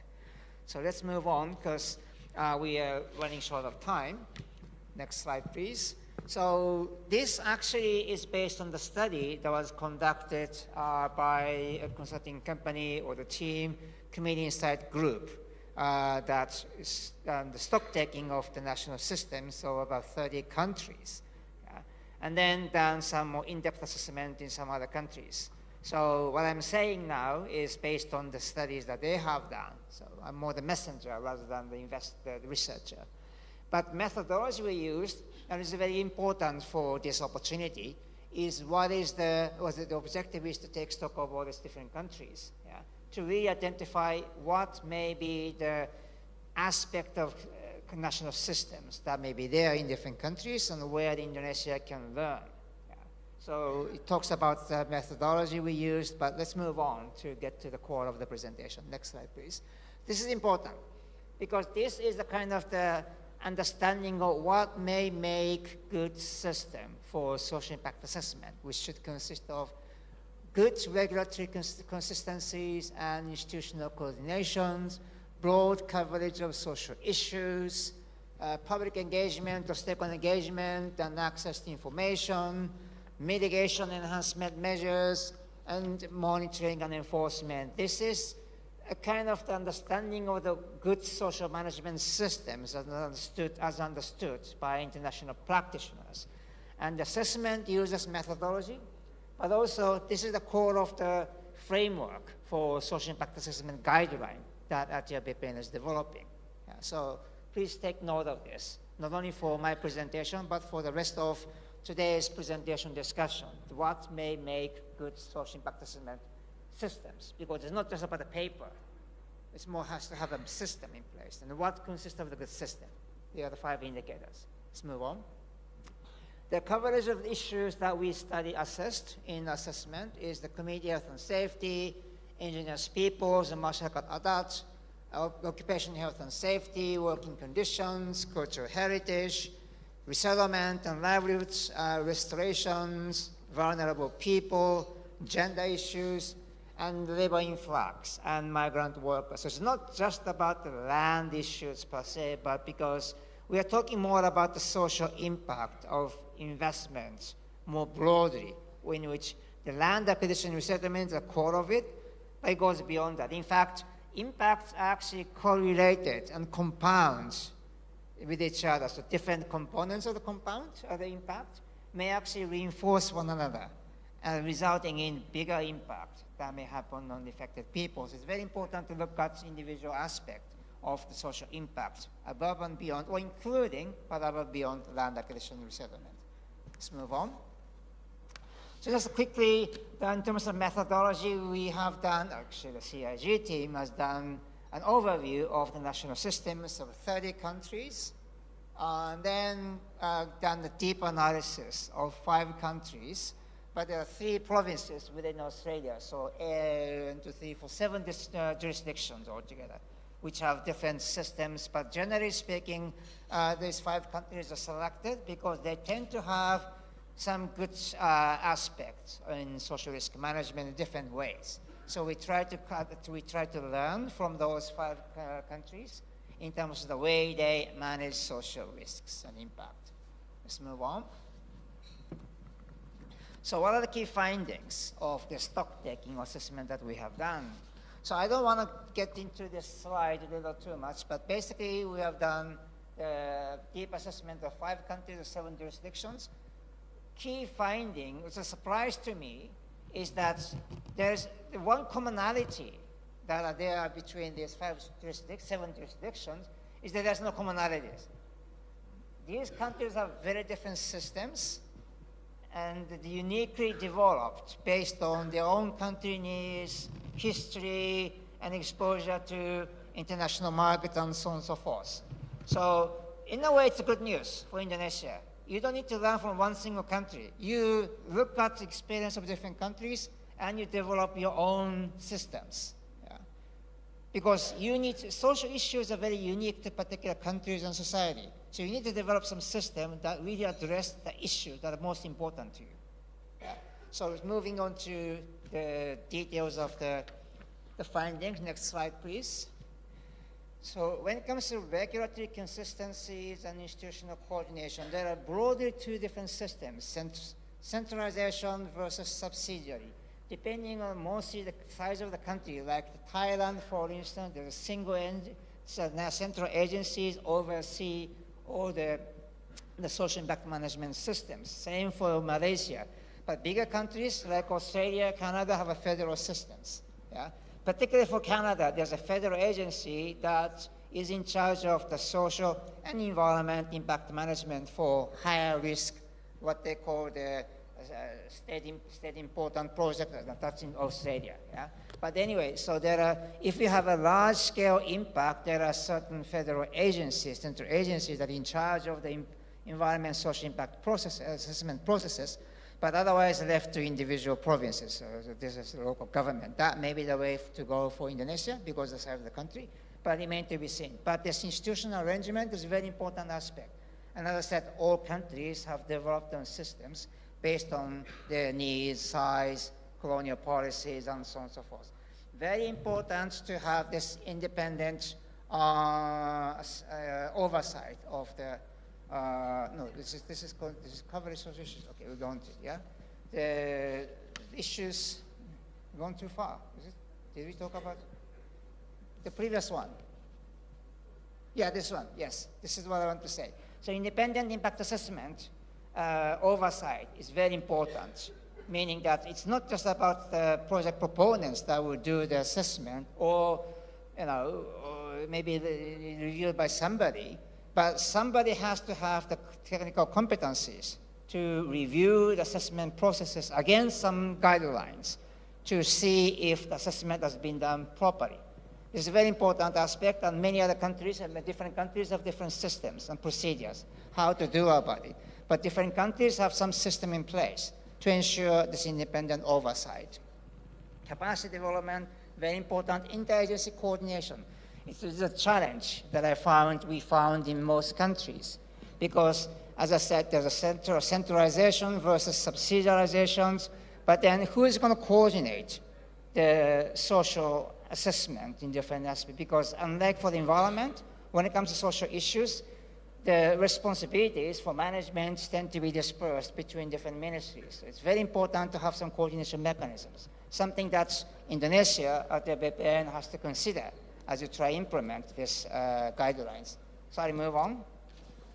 So let's move on, because we are running short of time. Next slide, please. So this actually is based on the study that was conducted by a consulting company or the team, Committee Insight Group, that is the stock taking of the national system, so about 30 countries. And then done some more in-depth assessment in some other countries. So what I'm saying now is based on the studies that they have done. So I'm more the messenger rather than the researcher. But methodology we used, and is very important for this opportunity, is what the objective is to take stock of all these different countries, to really identify what may be the aspect of national systems that may be there in different countries and where Indonesia can learn. So it talks about the methodology we used, but let's move on to get to the core of the presentation. Next slide, please. This is important because this is the kind of the understanding of what may make good system for social impact assessment, which should consist of good regulatory consistencies and institutional coordinations, broad coverage of social issues, public engagement or stakeholder engagement and access to information, mitigation enhancement measures, and monitoring and enforcement. This is a kind of the understanding of the good social management systems as understood by international practitioners. And the assessment uses methodology, but also this is the core of the framework for social impact assessment guideline that SobATRBPN is developing. So please take note of this, not only for my presentation, but for the rest of today's presentation discussion, what may make good social impact assessment systems, because it's not just about the paper. It's more has to have a system in place. And what consists of the good system? Here are the 5 indicators. Let's move on. The coverage of the issues that we assessed in assessment is the community health and safety, indigenous peoples and masyarakat adat, occupational health and safety, working conditions, cultural heritage, resettlement and livelihoods, restorations, vulnerable people, gender issues, and labor influx and migrant workers. So it's not just about the land issues per se, but because we are talking more about the social impact of investments more broadly, in which the land acquisition resettlement is the core of it, but it goes beyond that. In fact, impacts are actually correlated and compounds with each other. So different components of the compound of the impact may actually reinforce one another, resulting in bigger impact that may happen on the affected people. So it's very important to look at individual aspects of the social impact above and beyond, or including, but above and beyond land acquisition and resettlement. Let's move on. So just quickly, in terms of methodology, we have done, actually the CIG team has done an overview of the national systems of 30 countries, and then done the deep analysis of 5 countries. But there are 3 provinces within Australia, so 1, 2, 3, 4, 7 jurisdictions altogether, which have different systems. But generally speaking, these 5 countries are selected because they tend to have some good aspects in social risk management in different ways. So we try to learn from those 5 countries in terms of the way they manage social risks and impact. Let's move on. So what are the key findings of the stock-taking assessment that we have done? So I don't want to get into this slide a little too much, but basically we have done a deep assessment of 5 countries and 7 jurisdictions. Key finding, which is a surprise to me, is that there's one commonality that are there between these 7 jurisdictions, is that there's no commonalities. These countries have very different systems and uniquely developed based on their own country needs, history, and exposure to international market and so on and so forth. So in a way, it's good news for Indonesia. You don't need to learn from one single country. You look at the experience of different countries and you develop your own systems. Yeah? Because social issues are very unique to particular countries and society. So you need to develop some system that really address the issues that are most important to you. Yeah? So moving on to the details of the findings. Next slide, please. So when it comes to regulatory consistencies and institutional coordination, there are broadly 2 different systems, centralization versus subsidiary. Depending on mostly the size of the country, like Thailand, for instance, there's a single central agencies oversee all the social impact management systems. Same for Malaysia. But bigger countries like Australia, Canada have a federal systems. Yeah? Particularly for Canada, there's a federal agency that is in charge of the social and environment impact management for higher risk, what they call the state important project. That's in Australia. Yeah? But anyway, so if you have a large scale impact, there are certain federal agencies, central agencies that are in charge of the environment social impact assessment processes, but otherwise left to individual provinces. So this is the local government. That may be the way to go for Indonesia because of the size of the country, but it remains to be seen. But this institutional arrangement is a very important aspect. And as I said, all countries have developed their systems based on their needs, size, colonial policies, and so on and so forth. Very important to have this independent oversight of the this is coverage of issues. Okay, we're going to, yeah? The issues gone too far, is it? Did we talk about the previous one? Yeah, this one, yes. This is what I want to say. So independent impact assessment oversight is very important, meaning that it's not just about the project proponents that will do the assessment or maybe reviewed by somebody, but somebody has to have the technical competencies to review the assessment processes against some guidelines to see if the assessment has been done properly. This is a very important aspect, and many other countries and different countries have different systems and procedures, how to do about it. But different countries have some system in place to ensure this independent oversight. Capacity development, very important. Interagency coordination. It is a challenge that we found in most countries because, as I said, there's a centralization versus subsidiarizations, but then who is going to coordinate the social assessment in different aspects? Because unlike for the environment, when it comes to social issues, the responsibilities for management tend to be dispersed between different ministries. So it's very important to have some coordination mechanisms, something that Indonesia at the BPN has to consider as you try to implement these guidelines. Sorry, move on.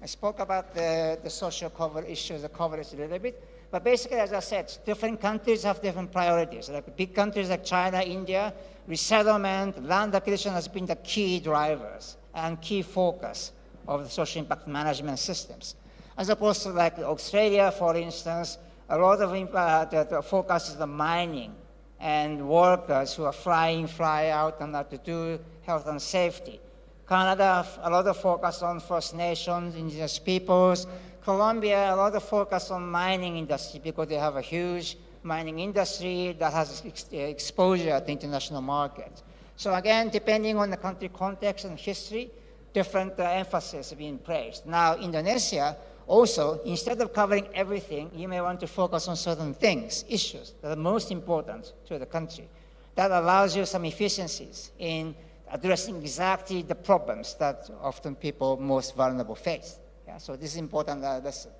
I spoke about the social coverage a little bit, but basically, as I said, different countries have different priorities. Like big countries like China, India, resettlement, land acquisition has been the key drivers and key focus of the social impact management systems. As opposed to like Australia, for instance, a lot of the focus is the mining and workers who are fly out and have to do health and safety. Canada, a lot of focus on First Nations, indigenous peoples. Colombia, a lot of focus on mining industry because they have a huge mining industry that has exposure to international market. So again, depending on the country context and history, different emphasis being placed. Now, Indonesia, Also, instead of covering everything, you may want to focus on certain things, issues that are most important to the country. That allows you some efficiencies in addressing exactly the problems that often people most vulnerable face. Yeah, so this is important lesson.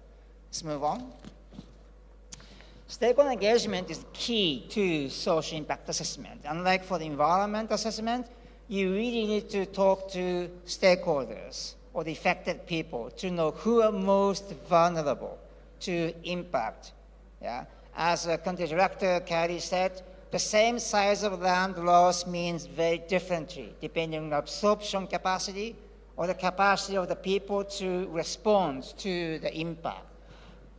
Let's move on. Stakeholder engagement is key to social impact assessment. Unlike for the environment assessment, you really need to talk to stakeholders or the affected people to know who are most vulnerable to impact. Yeah? As country director Carrie said, the same size of land loss means very differently depending on absorption capacity or the capacity of the people to respond to the impact.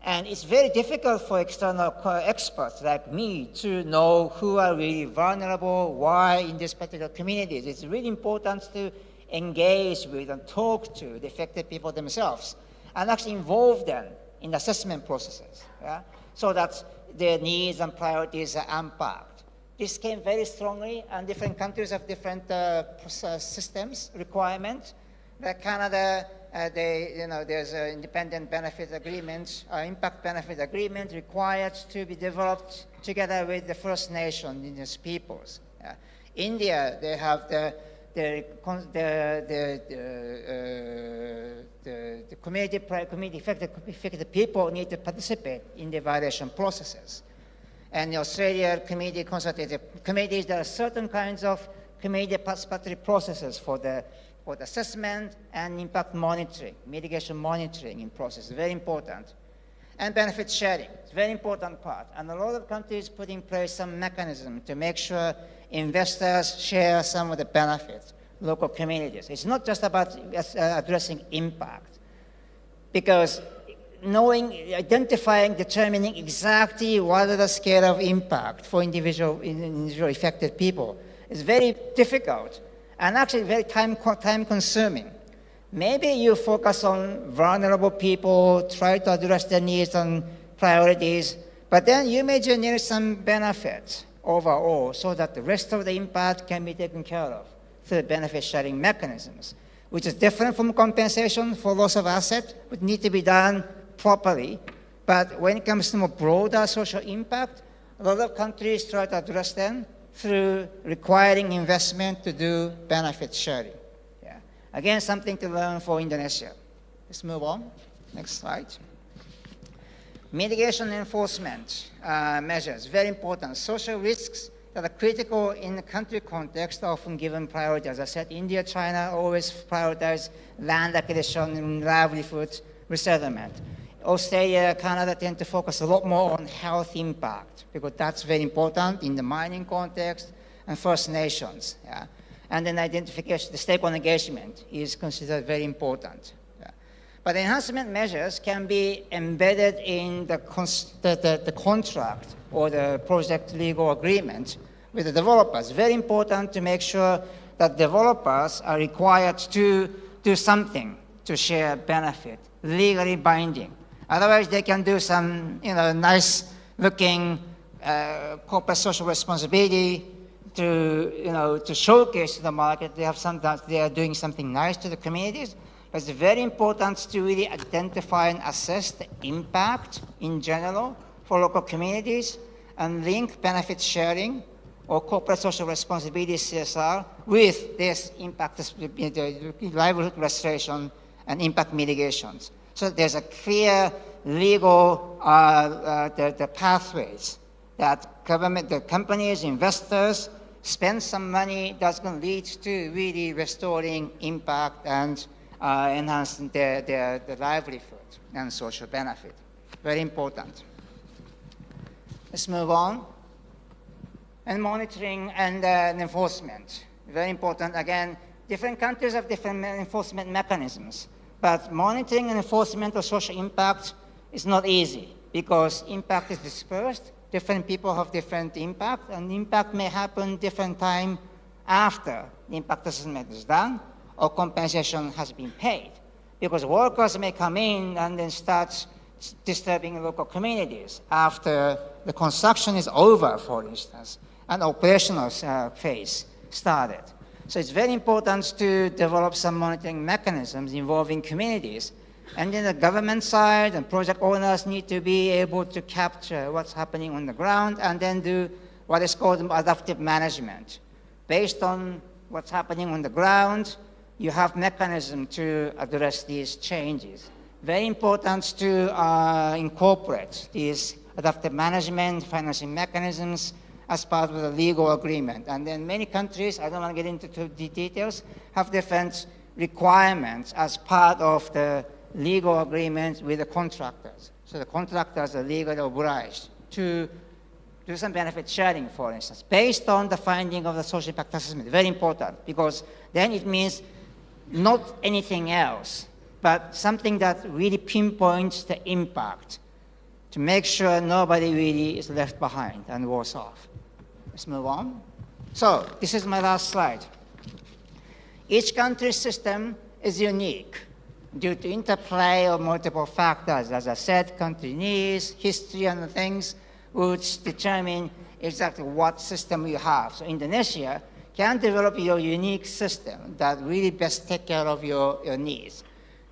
And it's very difficult for external experts like me to know who are really vulnerable, why in this particular communities. It's really important to engage with and talk to the affected people themselves and actually involve them in the assessment processes, yeah? So that their needs and priorities are unpacked. This came very strongly, and different countries have different systems, requirements. Like Canada, there's an independent benefit agreement, impact benefit agreement required to be developed together with the First Nation indigenous peoples. Yeah. India, they have the community affected people need to participate in the evaluation processes. And in Australia, community consultative committees, there are certain kinds of community participatory processes for the assessment and impact monitoring, mitigation monitoring in process, very important. And benefit sharing, it's a very important part. And a lot of countries put in place some mechanism to make sure investors share some of the benefits, local communities. It's not just about addressing impact, because identifying, determining exactly what is the scale of impact for individual affected people is very difficult and actually very time consuming. Maybe you focus on vulnerable people, try to address their needs and priorities, but then you may generate some benefits overall so that the rest of the impact can be taken care of through benefit sharing mechanisms, which is different from compensation for loss of asset, would need to be done properly. But when it comes to more broader social impact, a lot of countries try to address them through requiring investment to do benefit sharing. Yeah. Again, something to learn for Indonesia. Let's move on. Next slide. Mitigation enforcement measures, very important. Social risks that are critical in the country context are often given priority. As I said, India, China always prioritize land acquisition, livelihood, resettlement. Australia, Canada tend to focus a lot more on health impact because that's very important in the mining context and First Nations. Yeah? And then identification, the stakeholder engagement is considered very important. Yeah? But enhancement measures can be embedded in the contract or the project legal agreement with the developers. Very important to make sure that developers are required to do something to share benefit, legally binding. Otherwise, they can do some, nice-looking corporate social responsibility to showcase to the market. Sometimes they are doing something nice to the communities. But it's very important to really identify and assess the impact in general for local communities and link benefit sharing or corporate social responsibility CSR with this impact, livelihood restoration and impact mitigations. So there's a clear legal the pathways that government, the companies, investors spend some money that's going to lead to really restoring impact and enhancing their livelihood and social benefit. Very important. Let's move on. And monitoring and enforcement. Very important. Again, different countries have different enforcement mechanisms. But monitoring and enforcement of social impact is not easy because impact is dispersed. Different people have different impact, and impact may happen different time after the impact assessment is done or compensation has been paid. Because workers may come in and then start disturbing local communities after the construction is over, for instance, and operational phase started. So it's very important to develop some monitoring mechanisms involving communities And then the government side and project owners need to be able to capture what's happening on the ground and then do what is called adaptive management. Based on what's happening on the ground, you have mechanism to address these changes. Very important to incorporate these adaptive management, financing mechanisms as part of the legal agreement. And then many countries, I don't want to get into the details, have different requirements as part of the legal agreement with the contractors. So the contractors are legally obliged to do some benefit sharing, for instance, based on the finding of the social impact assessment. Very important, because then it means not anything else, but something that really pinpoints the impact to make sure nobody really is left behind and worse off. Let's move on. So this is my last slide. Each country's system is unique due to interplay of multiple factors. As I said, country needs, history, and things which determine exactly what system you have. So Indonesia can develop your unique system that really best take care of your needs.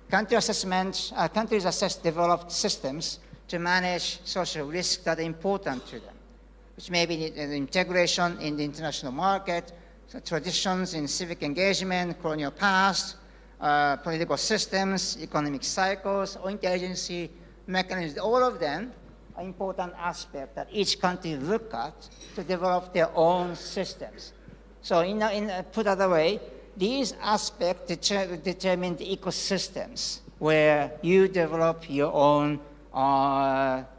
Countries assess developed systems to manage social risks that are important to them, which may be the integration in the international market, so traditions in civic engagement, colonial past, political systems, economic cycles, or interagency mechanisms. All of them are important aspects that each country look at to develop their own systems. So put other way, these aspects determine the ecosystems where you develop your own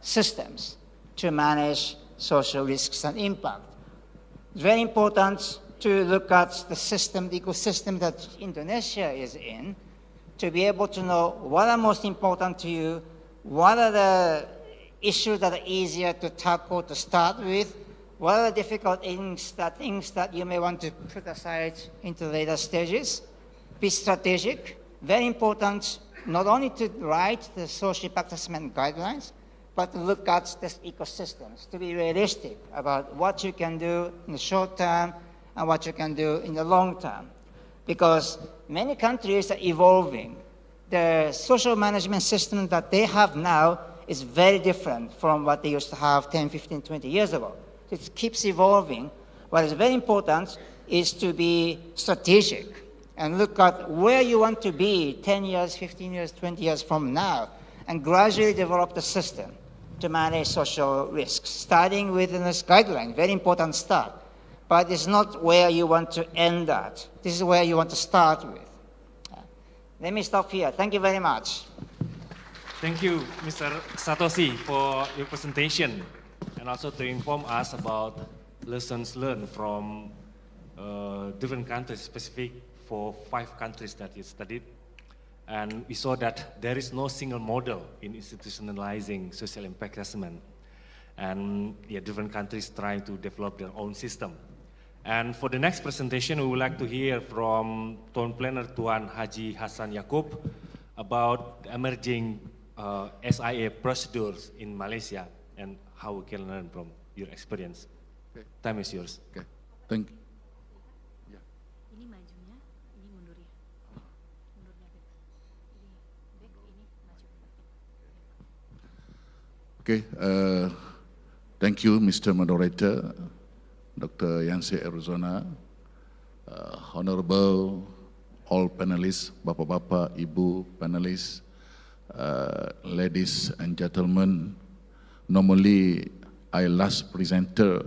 systems to manage social risks and impact. It's very important to look at the system, the ecosystem that Indonesia is in, to be able to know what are most important to you, what are the issues that are easier to tackle to start with, what are the difficult things that you may want to put aside into later stages. Be strategic. Very important not only to write the social impact assessment guidelines, but to look at the ecosystems, to be realistic about what you can do in the short term and what you can do in the long term. Because many countries are evolving. The social management system that they have now is very different from what they used to have 10, 15, 20 years ago. It keeps evolving. What is very important is to be strategic and look at where you want to be 10 years, 15 years, 20 years from now, and gradually develop the system to manage social risks, starting with this guideline, very important start. But it's not where you want to end at. This is where you want to start with. Let me stop here. Thank you very much. Thank you, Mr. Satoshi, for your presentation, and also to inform us about lessons learned from different countries, specific for 5 countries that you studied. And we saw that there is no single model in institutionalizing social impact assessment. And different countries trying to develop their own system. And for the next presentation, we would like to hear from Town Planner Tuan Haji Hassan Yaakob about the emerging SIA procedures in Malaysia and how we can learn from your experience. Okay. Time is yours. Okay. Thank you. Ini majunya, ini mundur ya. Mundurnya back. Ini back, ini maju. Okay. Thank you, Mr. Moderator, Dr. Yanse Arizona, Honorable all panelists, Bapak-Bapak, Ibu panelists, ladies and gentlemen. Normally, I last presenter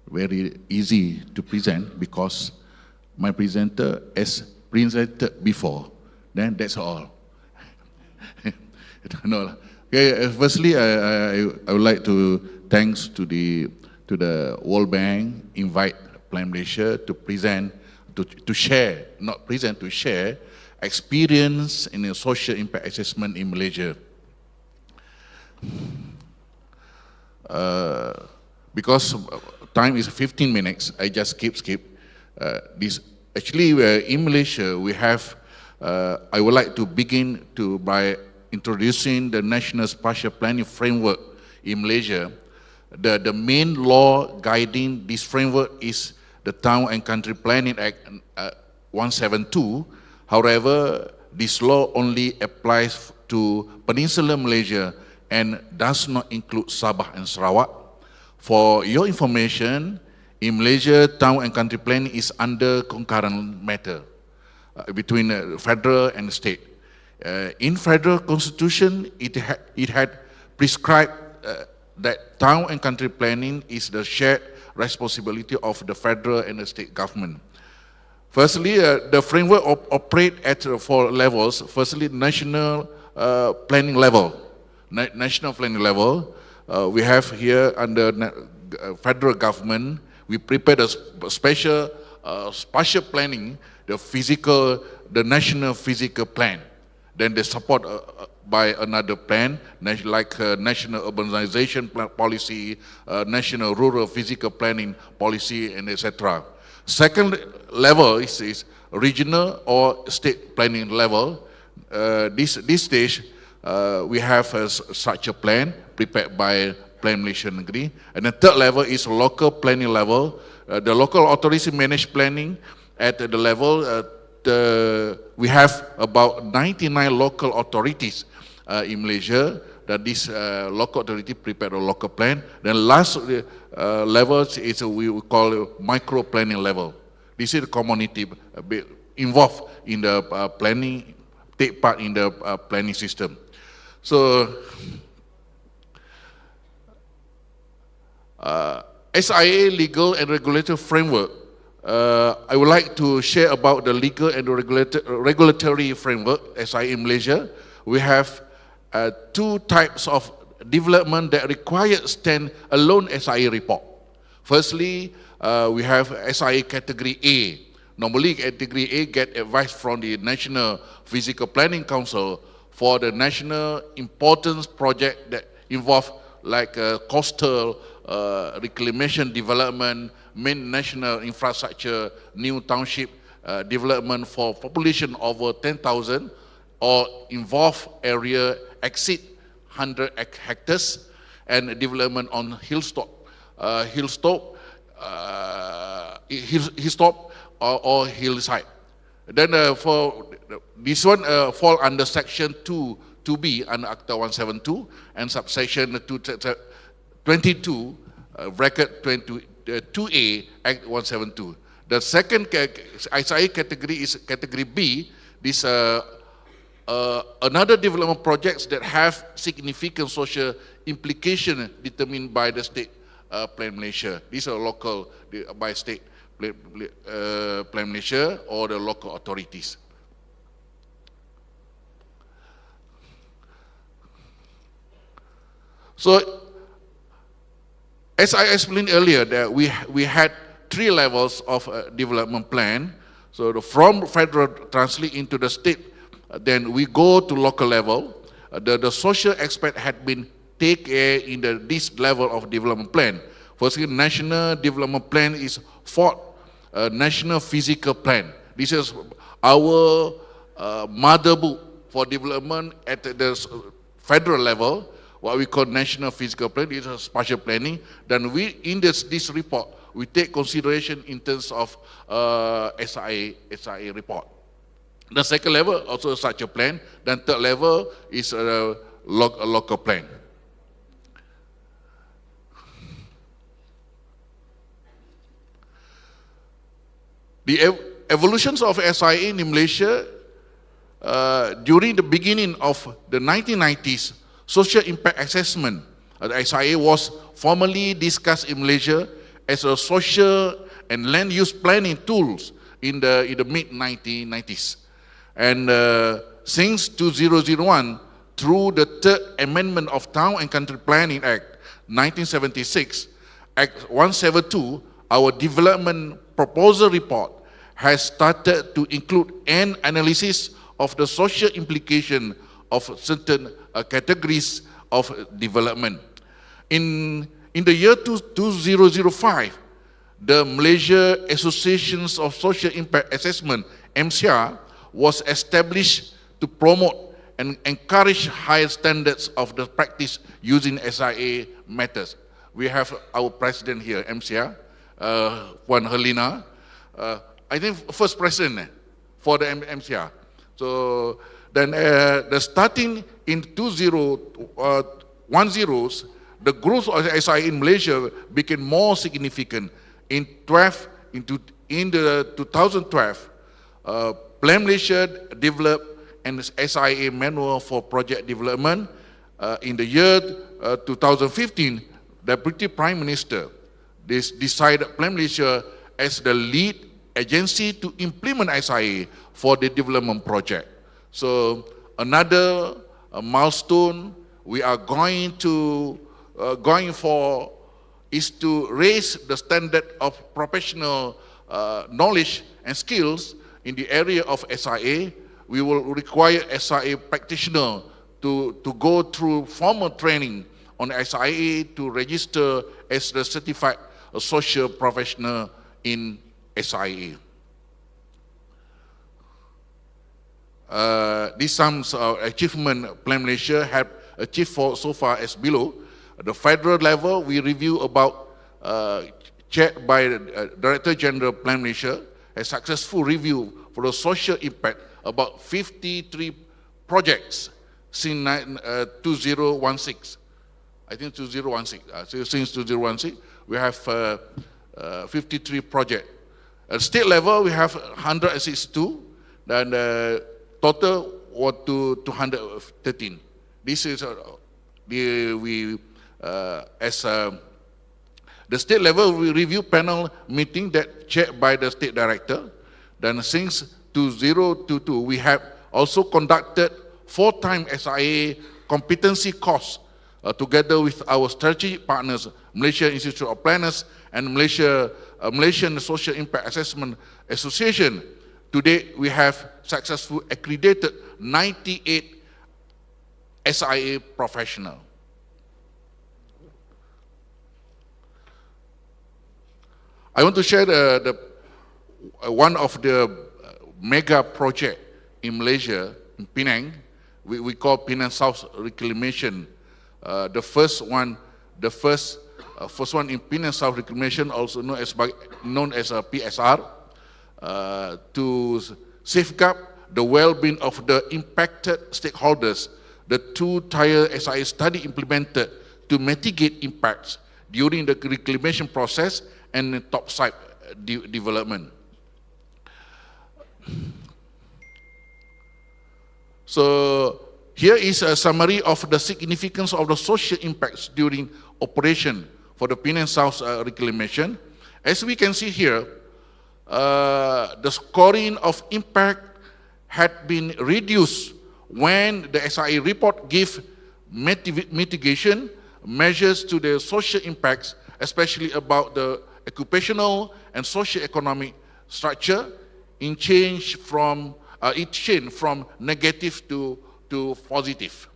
very easy to present because my presenter has presented before. Then that's all. No. Okay, firstly, I would like to thanks to the World Bank invite Plan Malaysia to present, to share, not present, to share experience in a social impact assessment in Malaysia. Because time is 15 minutes, I just skip this. Actually, in Malaysia, we have, I would like to begin by introducing the National Spatial Planning Framework in Malaysia. The main law guiding this framework is the Town and Country Planning Act 172. However, this law only applies to Peninsular Malaysia and does not include Sabah and Sarawak. For your information, in Malaysia, town and country planning is under concurrent matter between federal and state. In federal constitution, it had prescribed that town and country planning is the shared responsibility of the federal and the state government. Firstly, the framework operate at 4 levels. Firstly, national planning level. National planning level, we have here under federal government, we prepared a special spatial planning, the national physical plan. Then they support by another plan, like national urbanization policy, national rural physical planning policy, and etc. Second level is regional or state planning level. This stage, we have such a plan prepared by Plan Malaysia Negeri. And the third level is local planning level. The local authority manage planning at the level, we have about 99 local authorities in Malaysia, that this local authority prepared a local plan. Then last level is we call micro planning level. This is the community involved in the planning, take part in the planning system. So, SIA legal and regulatory framework. I would like to share about the legal and regulatory framework, SIA in Malaysia. We have 2 types of development that require stand-alone SIA report. Firstly, we have SIA category A. Normally, category A get advice from the National Physical Planning Council for the national importance project that involve like coastal reclamation development, main national infrastructure, new township development for population over 10,000 or involve area exceed 100 hectares, and development on hilltop or hillside. Then for this one fall under section 2B under Acta 172 and subsection 22 bracket 2A Act 172. The second SIA category is category B. This another development projects that have significant social implication determined by the state Plan Malaysia. These are local by state Plan Malaysia or the local authorities. So, as I explained earlier, that we had 3 levels of development plan. So from federal translate into the state, then we go to local level. The social aspect had been taken in this level of development plan. Firstly, national development plan is 4th national physical plan. This is our mother book for development at the federal level. What we call national physical plan, this is spatial planning. Then we, in this report, we take consideration in terms of SIA report. The second level, also such a plan. Then third level is a local plan. The evolutions of SIA in Malaysia during the beginning of the 1990s, social impact assessment, the SIA was formally discussed in Malaysia as a social and land use planning tools in the mid-1990s. And since 2001, through the 3rd Amendment of Town and Country Planning Act 1976, Act 172, our development proposal report has started to include an analysis of the social implication of certain categories of development. In the year 2005, the Malaysia Associations of Social Impact Assessment, MCR, was established to promote and encourage higher standards of the practice using SIA methods. We have our president here, MCR, Puan Helena. I think first president for the MCR. So then the starting in 2010s, the growth of SIA in Malaysia became more significant. In the 2012, Plan Malaysia developed an SIA manual for project development. In the year 2015, the Deputy Prime Minister decided Plan Malaysia as the lead agency to implement SIA for the development project. So another milestone we are going for is to raise the standard of professional knowledge and skills in the area of SIA. We will require SIA practitioners to go through formal training on SIA to register as the certified social professional in SIA. These sums of achievement Plan Malaysia have achieved so far as below. At the federal level, we review about, chaired by Director General Plan Malaysia, a successful review for the social impact about 53 projects since 2016. I think 2016. So since 2016, we have 53 projects. At state level, we have 162, and total was to 213. This is the state level review panel meeting that chaired by the state director. Then since 2022, we have also conducted 4-time SIA competency course together with our strategic partners, Malaysian Institute of Planners and Malaysian Social Impact Assessment Association. Today, we have successfully accredited 98 SIA professionals. I want to share one of the mega project in Malaysia, in Penang. We call Penang South Reclamation. The first one in Penang South Reclamation, also known as a PSR, to safeguard the well-being of the impacted stakeholders. The 2-tier SIA study implemented to mitigate impacts during the reclamation process and topside development. So here is a summary of the significance of the social impacts during operation for the Penang South reclamation. As we can see here, the scoring of impact had been reduced when the SIA report gave mitigation measures to the social impacts, especially about the occupational and socio-economic structure, it changed from negative to positive.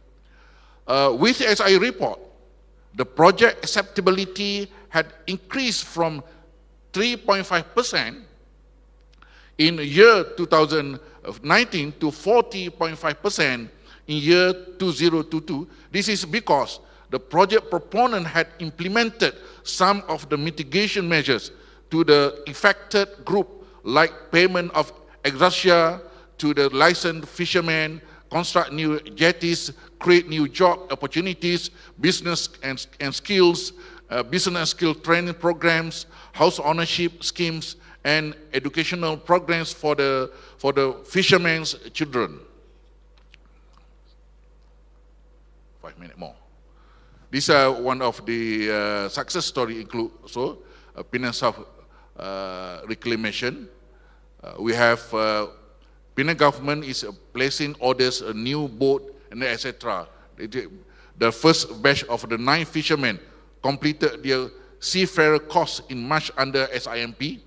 With the SIA report, the project acceptability had increased from 3.5% in year 2019 to 40.5% in year 2022. This is because the project proponent had implemented some of the mitigation measures to the affected group, like payment of ex gratia to the licensed fishermen, construct new jetties, create new job opportunities, business and skills, business skill training programs, house ownership schemes, and educational programs for the fishermen's children. 5 minutes more. This is one of the success story include also Penang South reclamation. We have Penang government is placing orders a new boat and etc. The first batch of the 9 fishermen completed their seafarer course in March under SIMP,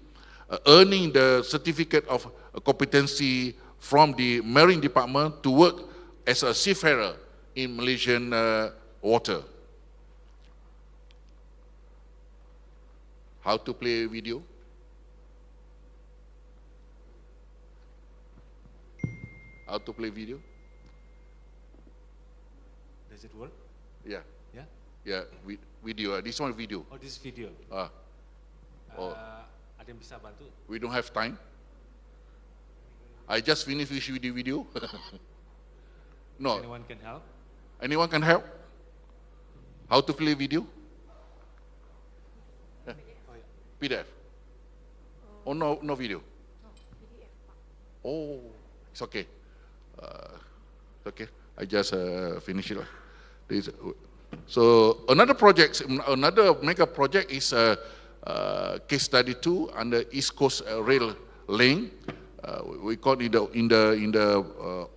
earning the certificate of competency from the Marine Department to work as a seafarer in Malaysian water. How to play video? How to play video? Does it work? Yeah. Yeah? Yeah, video. This one video. Oh, this video. Ada yang bisa bantu? We don't have time. I just finished with the video. No. Anyone can help? Anyone can help? How to play video? PDF. Oh, no video. Oh, it's okay. Okay, I just finished it. So another mega project is case study 2 under East Coast Rail Link. We call it in the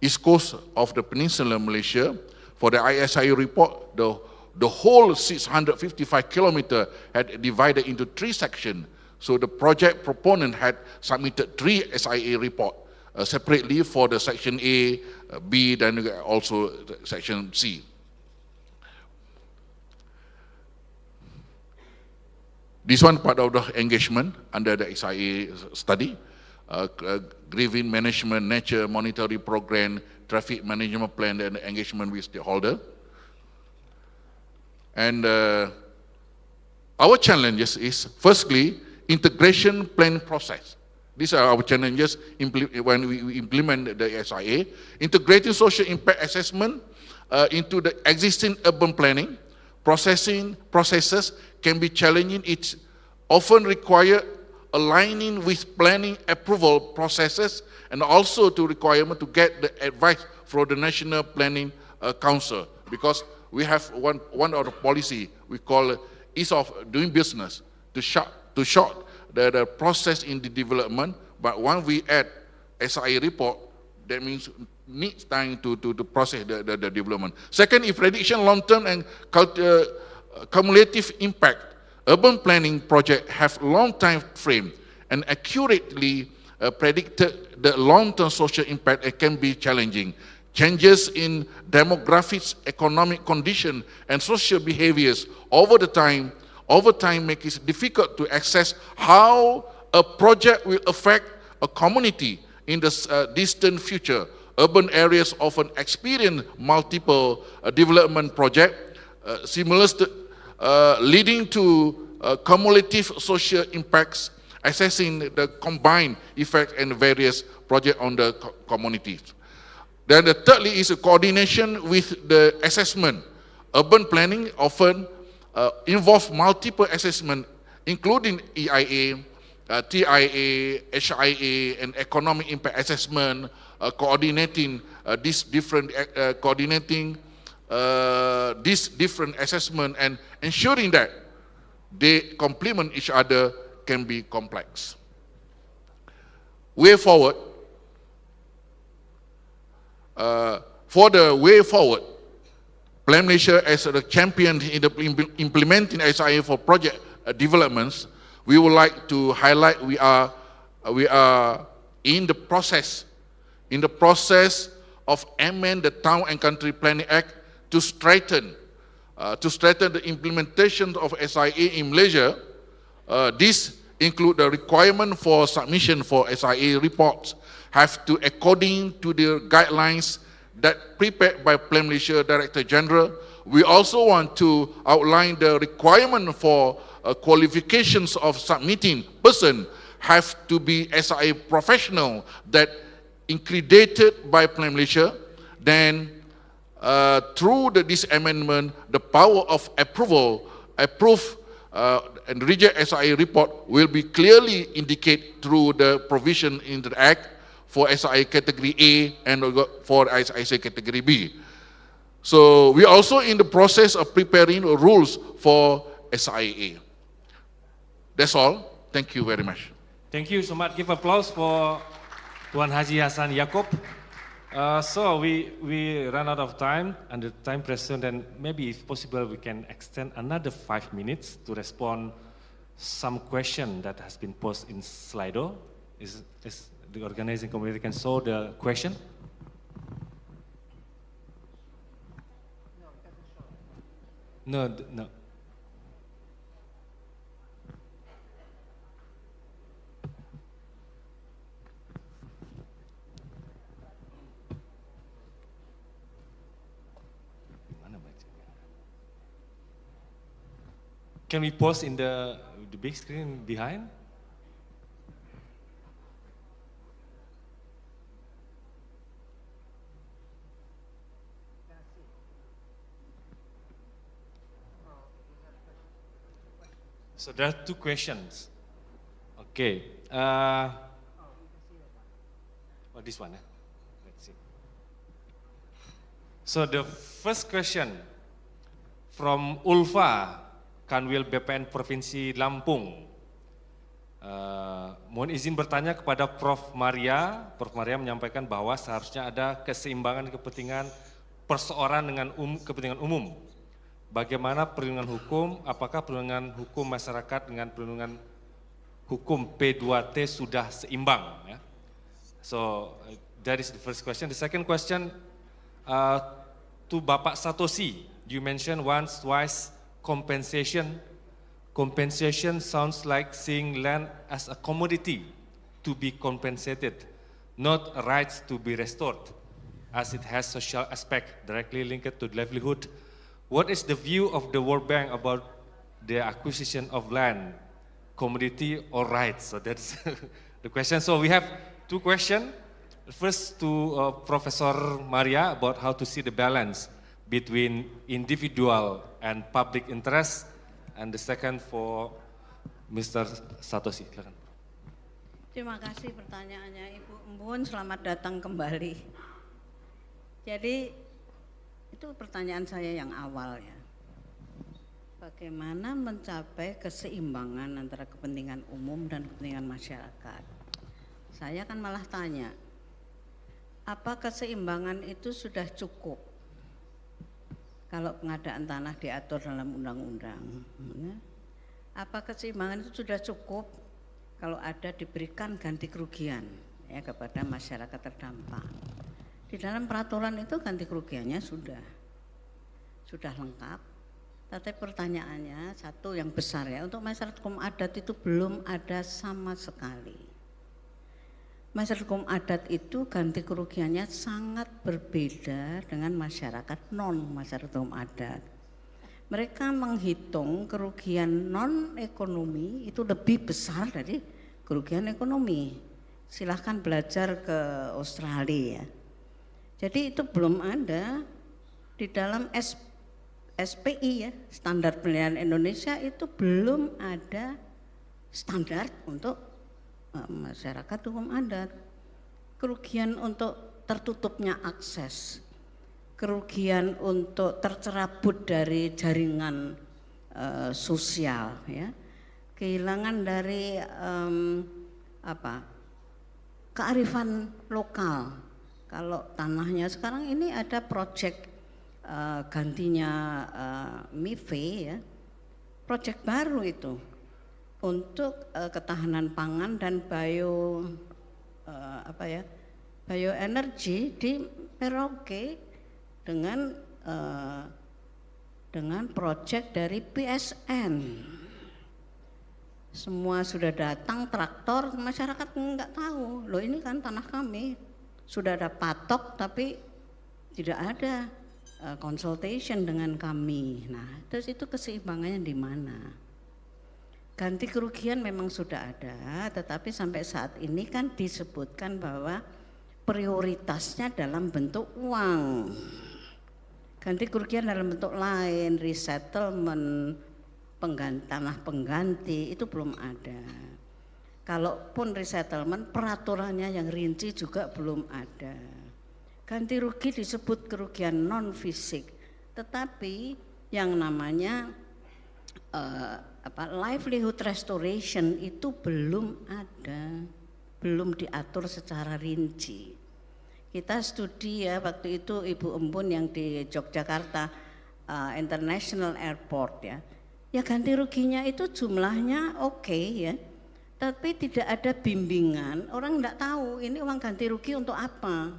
East Coast of the Peninsula Malaysia. For the ISIA report, the whole 655 kilometer had divided into 3 sections. So the project proponent had submitted 3 SIA report separately for the section A, B, then also section C. This one part of the engagement under the SIA study, grieving management, nature monitoring program, traffic management plan, and engagement with stakeholder. And our challenges is, firstly, integration plan process. These are our challenges when we implement the SIA. Integrating social impact assessment into the existing urban planning processes can be challenging. It often require aligning with planning approval processes and also to requirement to get the advice from the National Planning Council, because we have one of the policy we call ease of doing business to short the process in the development. But when we add SIA report, that means needs time to process the development. Second, if prediction long-term and cumulative impact, urban planning project have long time frame and accurately predicted the long-term social impact, it can be challenging. Changes in demographics, economic condition, and social behaviors over time make it difficult to assess how a project will affect a community in the distant future. Urban areas often experience multiple development projects, leading to cumulative social impacts, assessing the combined effect and various projects on the communities. Then the thirdly is a coordination with the assessment. Urban planning often involves multiple assessment, including EIA, TIA, HIA, and economic impact assessment, coordinating these different assessment and ensuring that they complement each other can be complex. Way forward. For the way forward, Plan Malaysia as a champion in the implementing SIA for project developments, we would like to highlight we are in the process of amend the Town and Country Planning Act to strengthen the implementation of SIA in Malaysia. This include the requirement for submission for SIA reports have to according to the guidelines that prepared by Plan Malaysia Director General. We also want to outline the requirement for qualifications of submitting person have to be SIA professional that accredited by Plan Malaysia. Then through this amendment, the power of approve and reject SIA report will be clearly indicated through the provision in the Act for SIA category A and for SIA category B. So we are also in the process of preparing rules for SIA. That's all. Thank you very much. Thank you so much. Give applause for Tuan Haji Hassan Yaakob. So we ran out of time and the time pressure, and maybe if possible we can extend another 5 minutes to respond some question that has been posed in Slido. Is the organizing committee can show the question? No. Can we post in the big screen behind? So there are two questions. Okay. This one. Let's see. So the first question from Ulfa, Kanwil BPN Provinsi Lampung. Mohon izin bertanya kepada Prof. Maria. Prof. Maria menyampaikan bahwa seharusnya ada keseimbangan kepentingan perseorangan dengan kepentingan umum. Bagaimana perlindungan hukum, apakah perlindungan hukum masyarakat dengan perlindungan hukum P2T sudah seimbang? Ya? So that is the first question. The second question to Bapak Satoshi, you mentioned once, twice compensation. Compensation sounds like seeing land as a commodity to be compensated, not rights to be restored, as it has social aspect directly linked to livelihood. What is the view of the World Bank about the acquisition of land, commodity or rights? So that's the question. So we have two questions. First to Professor Maria about how to see the balance between individual and public interest. And the second for Mr. Satoshi. Terima kasih pertanyaannya Ibu Embun, selamat datang kembali. Jadi itu pertanyaan saya yang awal ya. Bagaimana mencapai keseimbangan antara kepentingan umum dan kepentingan masyarakat? Saya kan malah tanya, apa keseimbangan itu sudah cukup? Kalau pengadaan tanah diatur dalam undang-undang, apa keseimbangan itu sudah cukup kalau ada diberikan ganti kerugian ya kepada masyarakat terdampak. Di dalam peraturan itu ganti kerugiannya sudah lengkap. Tapi pertanyaannya satu yang besar ya, untuk masyarakat hukum adat itu belum ada sama sekali. Masyarakat hukum adat itu ganti kerugiannya sangat berbeda dengan masyarakat non-masyarakat hukum adat. Mereka menghitung kerugian non-ekonomi itu lebih besar dari kerugian ekonomi. Silahkan belajar ke Australia. Jadi itu belum ada di dalam SPI ya, Standar Penilaian Indonesia itu belum ada standar untuk masyarakat hukum adat. Kerugian untuk tertutupnya akses, kerugian untuk tercerabut dari jaringan sosial, ya, kehilangan dari kearifan lokal. Kalau tanahnya sekarang ini ada proyek gantinya MIFE ya, proyek baru itu untuk ketahanan pangan dan bioenergi di Merauke dengan proyek dari PSN. Semua sudah datang traktor, masyarakat nggak tahu, loh ini kan tanah kami, sudah ada patok tapi tidak ada consultation dengan kami. Nah, terus itu keseimbangannya di mana? Ganti kerugian memang sudah ada, tetapi sampai saat ini kan disebutkan bahwa prioritasnya dalam bentuk uang. Ganti kerugian dalam bentuk lain, resettlement, tanah pengganti itu belum ada. Kalaupun resettlement, peraturannya yang rinci juga belum ada. Ganti rugi disebut kerugian non fisik, tetapi yang namanya livelihood restoration itu belum ada, belum diatur secara rinci. Kita studi ya waktu itu Ibu Embun yang di Yogyakarta International Airport ya. Ya ganti ruginya itu jumlahnya oke ya, tapi tidak ada bimbingan, orang enggak tahu ini uang ganti rugi untuk apa.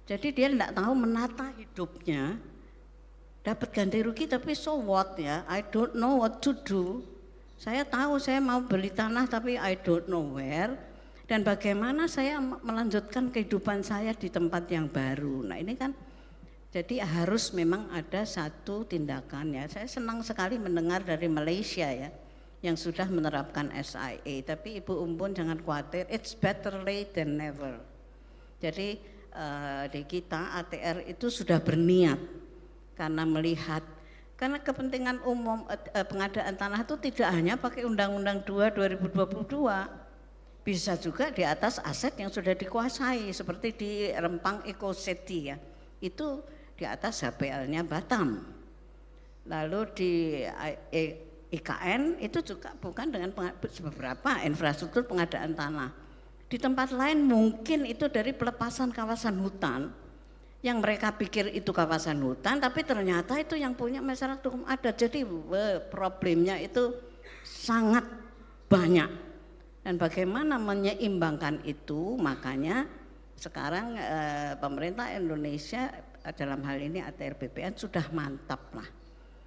Jadi dia enggak tahu menata hidupnya, dapat ganti rugi tapi so what ya, I don't know what to do. Saya tahu saya mau beli tanah tapi I don't know where, dan bagaimana saya melanjutkan kehidupan saya di tempat yang baru. Nah ini kan jadi harus memang ada satu tindakan ya. Saya senang sekali mendengar dari Malaysia ya yang sudah menerapkan SIA. Tapi Ibu Umbun jangan khawatir, it's better late than never. Jadi di kita ATR itu sudah berniat karena melihat Karena kepentingan umum pengadaan tanah itu tidak hanya pakai Undang-Undang 2 2022, bisa juga di atas aset yang sudah dikuasai seperti di Rempang Eco City ya, itu di atas HPL-nya Batam. Lalu di IKN itu juga bukan dengan beberapa infrastruktur pengadaan tanah. Di tempat lain mungkin itu dari pelepasan kawasan hutan, yang mereka pikir itu kawasan hutan, tapi ternyata itu yang punya masyarakat hukum adat. Jadi problemnya itu sangat banyak. Dan bagaimana menyeimbangkan itu, makanya sekarang pemerintah Indonesia dalam hal ini ATRBPN sudah mantap lah.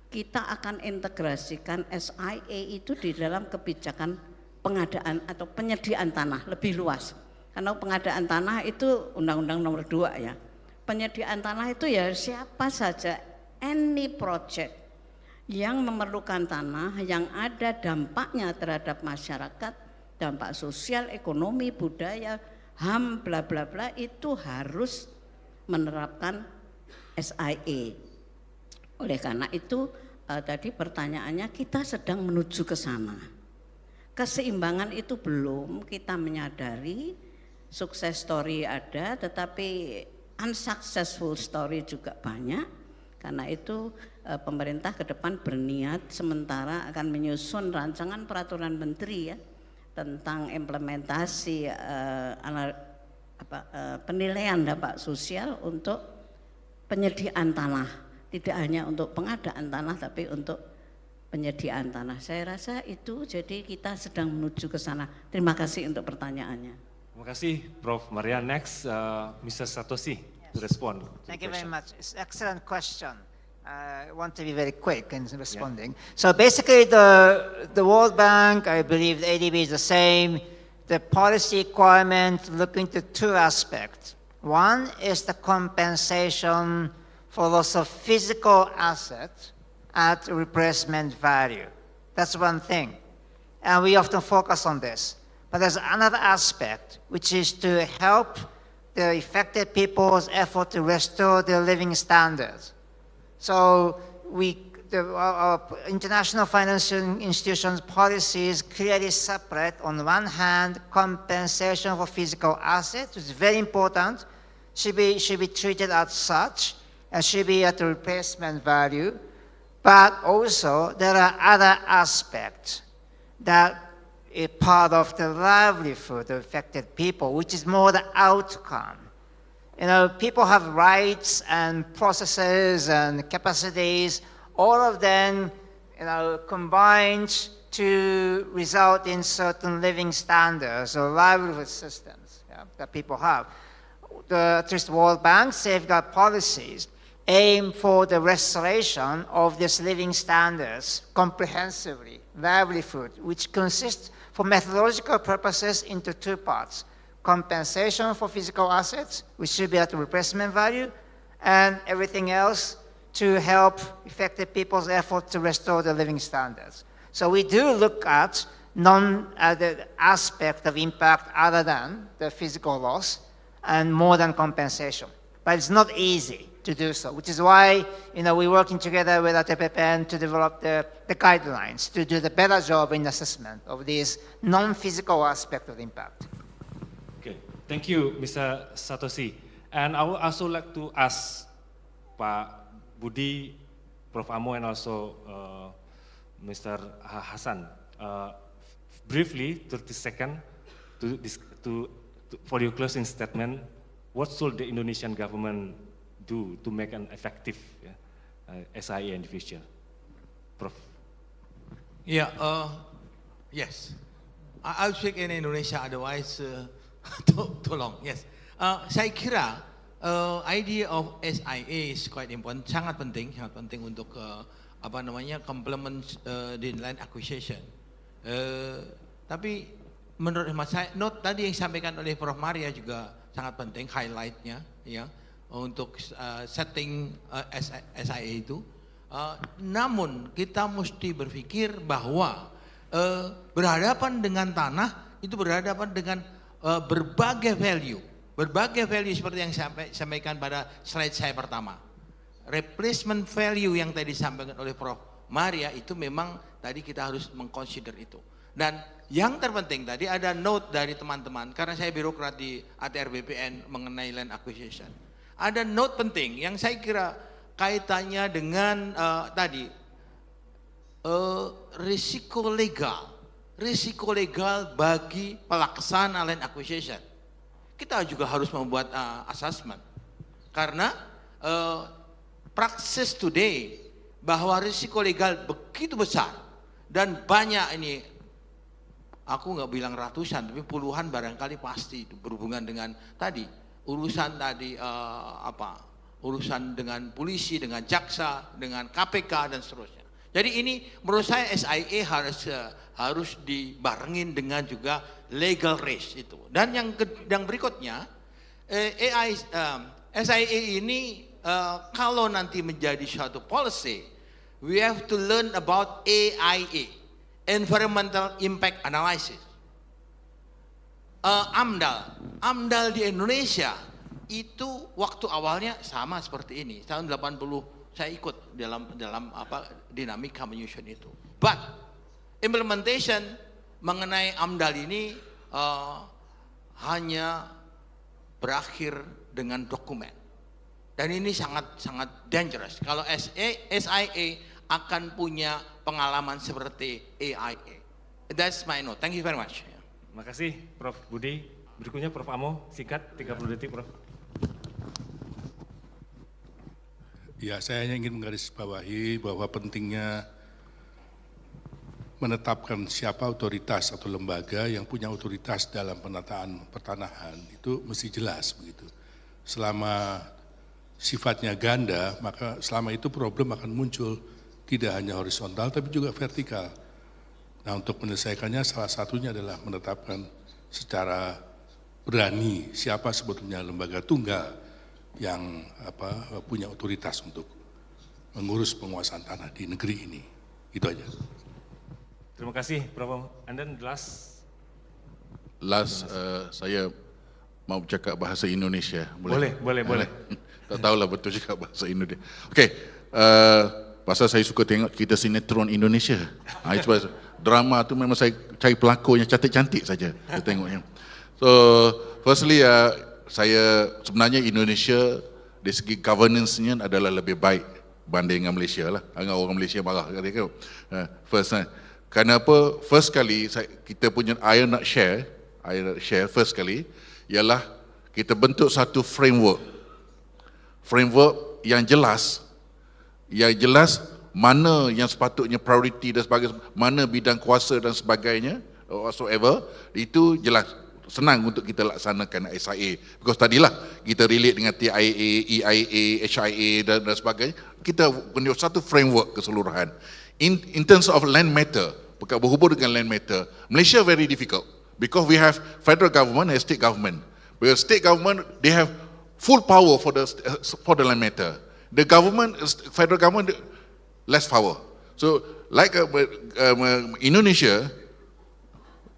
Kita akan integrasikan SIA itu di dalam kebijakan pengadaan atau penyediaan tanah lebih luas. Karena pengadaan tanah itu Undang-Undang nomor 2 ya. Penyediaan tanah itu ya siapa saja, any project yang memerlukan tanah yang ada dampaknya terhadap masyarakat, dampak sosial, ekonomi, budaya, HAM, bla bla bla, itu harus menerapkan SIA. Oleh karena itu tadi pertanyaannya kita sedang menuju ke sana. Keseimbangan itu belum, kita menyadari sukses story ada, tetapi unsuccessful story juga banyak. Karena itu pemerintah ke depan berniat sementara akan menyusun rancangan peraturan menteri ya tentang implementasi penilaian dampak sosial untuk penyediaan tanah, tidak hanya untuk pengadaan tanah tapi untuk penyediaan tanah. Saya rasa itu, jadi kita sedang menuju ke sana. Terima kasih untuk pertanyaannya. Terima kasih Prof. Maria. Next, Mr. Satoshi to respond. Thank you very much. It's an excellent question. I want to be very quick in responding. Yeah. So basically the World Bank, I believe the ADB is the same. The policy requirement look into two aspects. One is the compensation for loss of physical assets at replacement value. That's one thing. And we often focus on this. But there's another aspect, which is to help the affected people's effort to restore their living standards. So our international financial institutions policies clearly separate, on one hand, compensation for physical assets, which is very important, should be treated as such, and should be at the replacement value. But also, there are other aspects that is part of the livelihood of affected people, which is more the outcome. You know, people have rights and processes and capacities, all of them, you know, combined to result in certain living standards or livelihood systems that people have. At least the World Bank safeguard policies aim for the restoration of these living standards comprehensively, livelihood, which consists for methodological purposes into two parts: compensation for physical assets, which should be at the replacement value, and everything else to help affected people's effort to restore their living standards. So we do look at the aspect of impact other than the physical loss and more than compensation. But it's not easy to do so, which is why, you know, we're working together with ATRBPN to develop the guidelines to do the better job in assessment of these non-physical aspect of impact. Okay, thank you, Mr. Satoshi. And I would also like to ask Pak Budi, Prof. Amo, and also Mr. Hasan, briefly, 30 seconds, for your closing statement. What should the Indonesian government do to make an effective SIA in the future? Prof. Yeah, yes. I'll speak in Indonesia, otherwise too long. Yes. Saya kira idea of SIA is quite important, sangat penting untuk complement the land acquisition. Tapi menurut hemat saya, note tadi yang disampaikan oleh Prof. Maria juga sangat penting, highlightnya ya untuk setting SIA itu. Namun kita mesti berpikir bahwa berhadapan dengan tanah itu berhadapan dengan berbagai value seperti yang saya sampaikan pada slide saya pertama. replacement value yang tadi disampaikan oleh Prof. Maria itu memang tadi kita harus mengconsider itu. Dan yang terpenting tadi ada note dari teman-teman, karena saya birokrat di ATRBPN mengenai land acquisition. Ada note penting yang saya kira kaitannya dengan risiko legal bagi pelaksana land acquisition. Kita juga harus membuat assessment, karena praksis today bahwa risiko legal begitu besar dan banyak ini, aku nggak bilang ratusan tapi puluhan barangkali pasti itu berhubungan dengan tadi urusan tadi urusan dengan polisi, dengan jaksa, dengan KPK dan seterusnya. Jadi ini menurut saya SIA harus dibarengin dengan juga legal risk itu. Dan yang berikutnya SIA ini kalau nanti menjadi suatu policy, we have to learn about AIA, Environmental Impact Analysis. AMDAL di Indonesia itu waktu awalnya sama seperti ini. Tahun 80 saya ikut dalam dinamika menyusun itu. But implementation mengenai AMDAL ini hanya berakhir dengan dokumen. Dan ini sangat dangerous. Kalau SIA akan punya pengalaman seperti AIA. That's my note. Thank you very much. Terima kasih Prof. Budi. Berikutnya Prof. Amo, singkat 30 detik Prof. Ya, saya hanya ingin menggarisbawahi bahwa pentingnya menetapkan siapa otoritas atau lembaga yang punya otoritas dalam penataan pertanahan itu mesti jelas begitu. Selama sifatnya ganda, maka selama itu problem akan muncul tidak hanya horizontal tapi juga vertikal. Nah, untuk menyelesaikannya salah satunya adalah menetapkan secara berani siapa sebetulnya lembaga tunggal yang punya otoritas untuk mengurus penguasaan tanah di negeri ini. Itu aja. Terima kasih Prof. And then last saya mau bercakap bahasa Indonesia. Boleh. Tak tahulah betul cakap bahasa Indonesia. Okey, pasal saya suka tengok kita sinetron Indonesia. Drama tu memang saya cari pelakon yang cantik-cantik saja saya tengoknya. So, firstly saya sebenarnya Indonesia dari segi governance-nya adalah lebih baik banding dengan Malaysia lah. Agak orang Malaysia marah kata kenapa? First kali kita punya I nak share first kali ialah kita bentuk satu framework yang jelas mana yang sepatutnya priority dan sebagainya, mana bidang kuasa dan sebagainya, whatsoever, itu jelas, senang untuk kita laksanakan SIA. Because tadilah kita relate dengan TIA, EIA, HIA dan sebagainya, kita punya satu framework keseluruhan. In terms of land matter, berhubung dengan land matter, Malaysia very difficult because we have federal government and state government. Because state government, they have full power for the land matter. The government, federal government, less power. So, like Indonesia,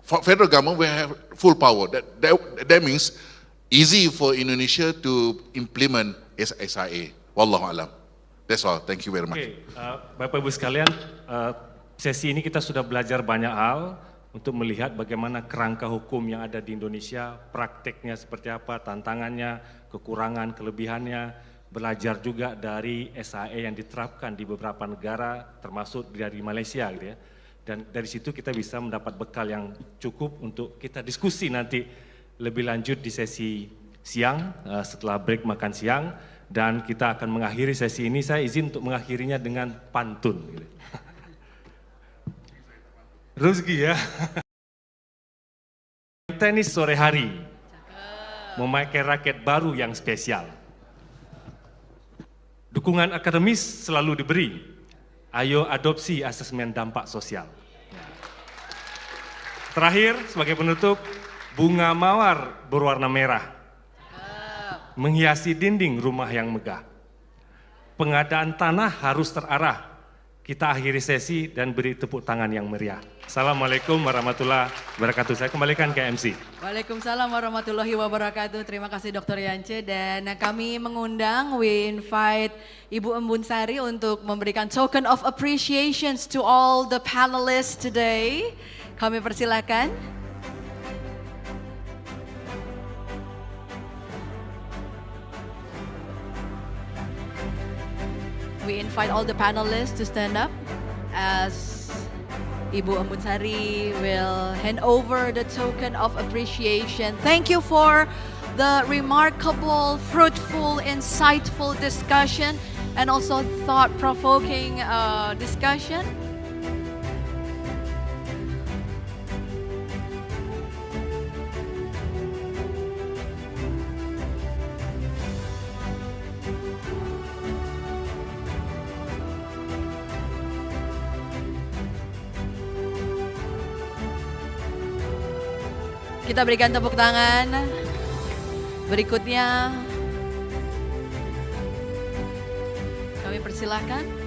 federal government will have full power. That means easy for Indonesia to implement SIA. Wallahu alam. That's all. Thank you very much. Okay, Bapak Ibu sekalian, sesi ini kita sudah belajar banyak hal untuk melihat bagaimana kerangka hukum yang ada di Indonesia, prakteknya seperti apa, tantangannya, kekurangan, kelebihannya. Belajar juga dari SIA yang diterapkan di beberapa negara, termasuk dari Malaysia gitu ya. Dan dari situ kita bisa mendapat bekal yang cukup untuk kita diskusi nanti lebih lanjut di sesi siang, setelah break makan siang. Dan kita akan mengakhiri sesi ini, saya izin untuk mengakhirinya dengan pantun. Gitu. Rezeki ya. Tenis sore hari, memakai raket baru yang spesial. Dukungan akademis selalu diberi. Ayo adopsi asesmen dampak sosial. Terakhir, sebagai penutup, bunga mawar berwarna merah menghiasi dinding rumah yang megah. Pengadaan tanah harus terarah kita akhiri sesi dan beri tepuk tangan yang meriah. Assalamualaikum warahmatullahi wabarakatuh. Saya kembalikan ke MC. Waalaikumsalam warahmatullahi wabarakatuh. Terima kasih Dr. Yance, dan kami mengundang, we invite Ibu Embun Sari untuk memberikan token of appreciations to all the panelists today. Kami persilakan. We invite all the panelists to stand up as Ibu Embun Sari will hand over the token of appreciation. Thank you for the remarkable, fruitful, insightful discussion and also thought-provoking discussion. Kita berikan tepuk tangan. Berikutnya kami persilakan.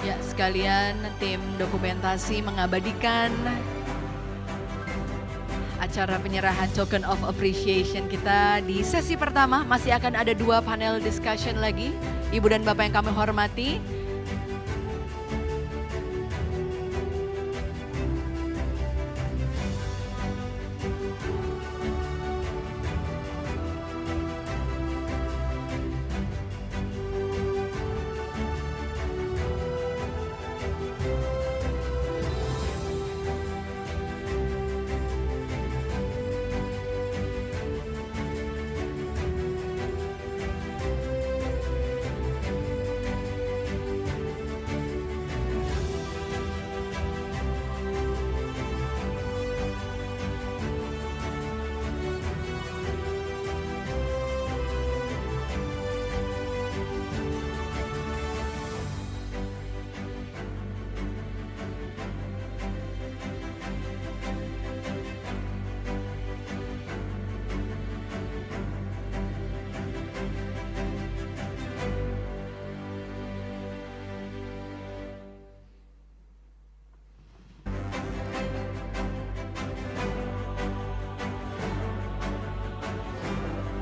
Ya, sekalian tim dokumentasi mengabadikan acara penyerahan token of appreciation kita di sesi pertama. Masih akan ada 2 panel discussion lagi. Ibu dan Bapak yang kami hormati.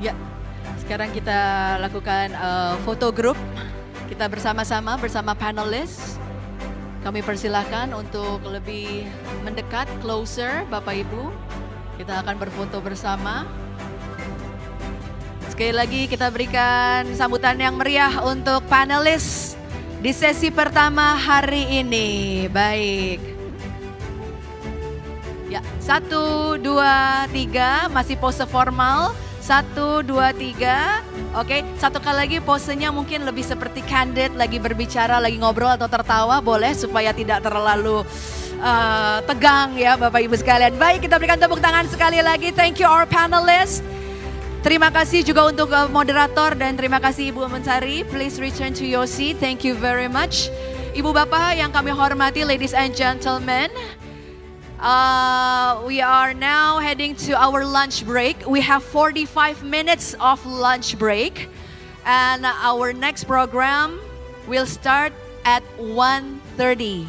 Ya, sekarang kita lakukan foto grup. Kita bersama-sama bersama panelis. Kami persilahkan untuk lebih mendekat, closer Bapak Ibu. Kita akan berfoto bersama. Sekali lagi kita berikan sambutan yang meriah untuk panelis di sesi pertama hari ini. Baik. Ya, 1, 2, 3, masih pose formal. 1, 2, 3. Oke, satu kali lagi posenya mungkin lebih seperti candid, lagi berbicara, lagi ngobrol atau tertawa, boleh supaya tidak terlalu tegang ya Bapak Ibu sekalian. Baik, kita berikan tepuk tangan sekali lagi. Thank you our panelists. Terima kasih juga untuk moderator dan terima kasih Ibu Embun Sari. Please return to your seat. Thank you very much. Ibu Bapak yang kami hormati, ladies and gentlemen. We are now heading to our lunch break. We have 45 minutes of lunch break. And our next program will start at 1:30.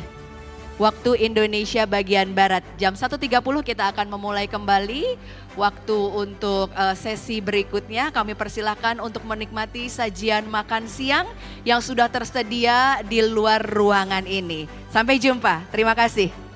Waktu Indonesia bagian Barat. Jam 1:30 kita akan memulai kembali. Waktu untuk sesi berikutnya kami persilahkan untuk menikmati sajian makan siang yang sudah tersedia di luar ruangan ini. Sampai jumpa. Terima kasih.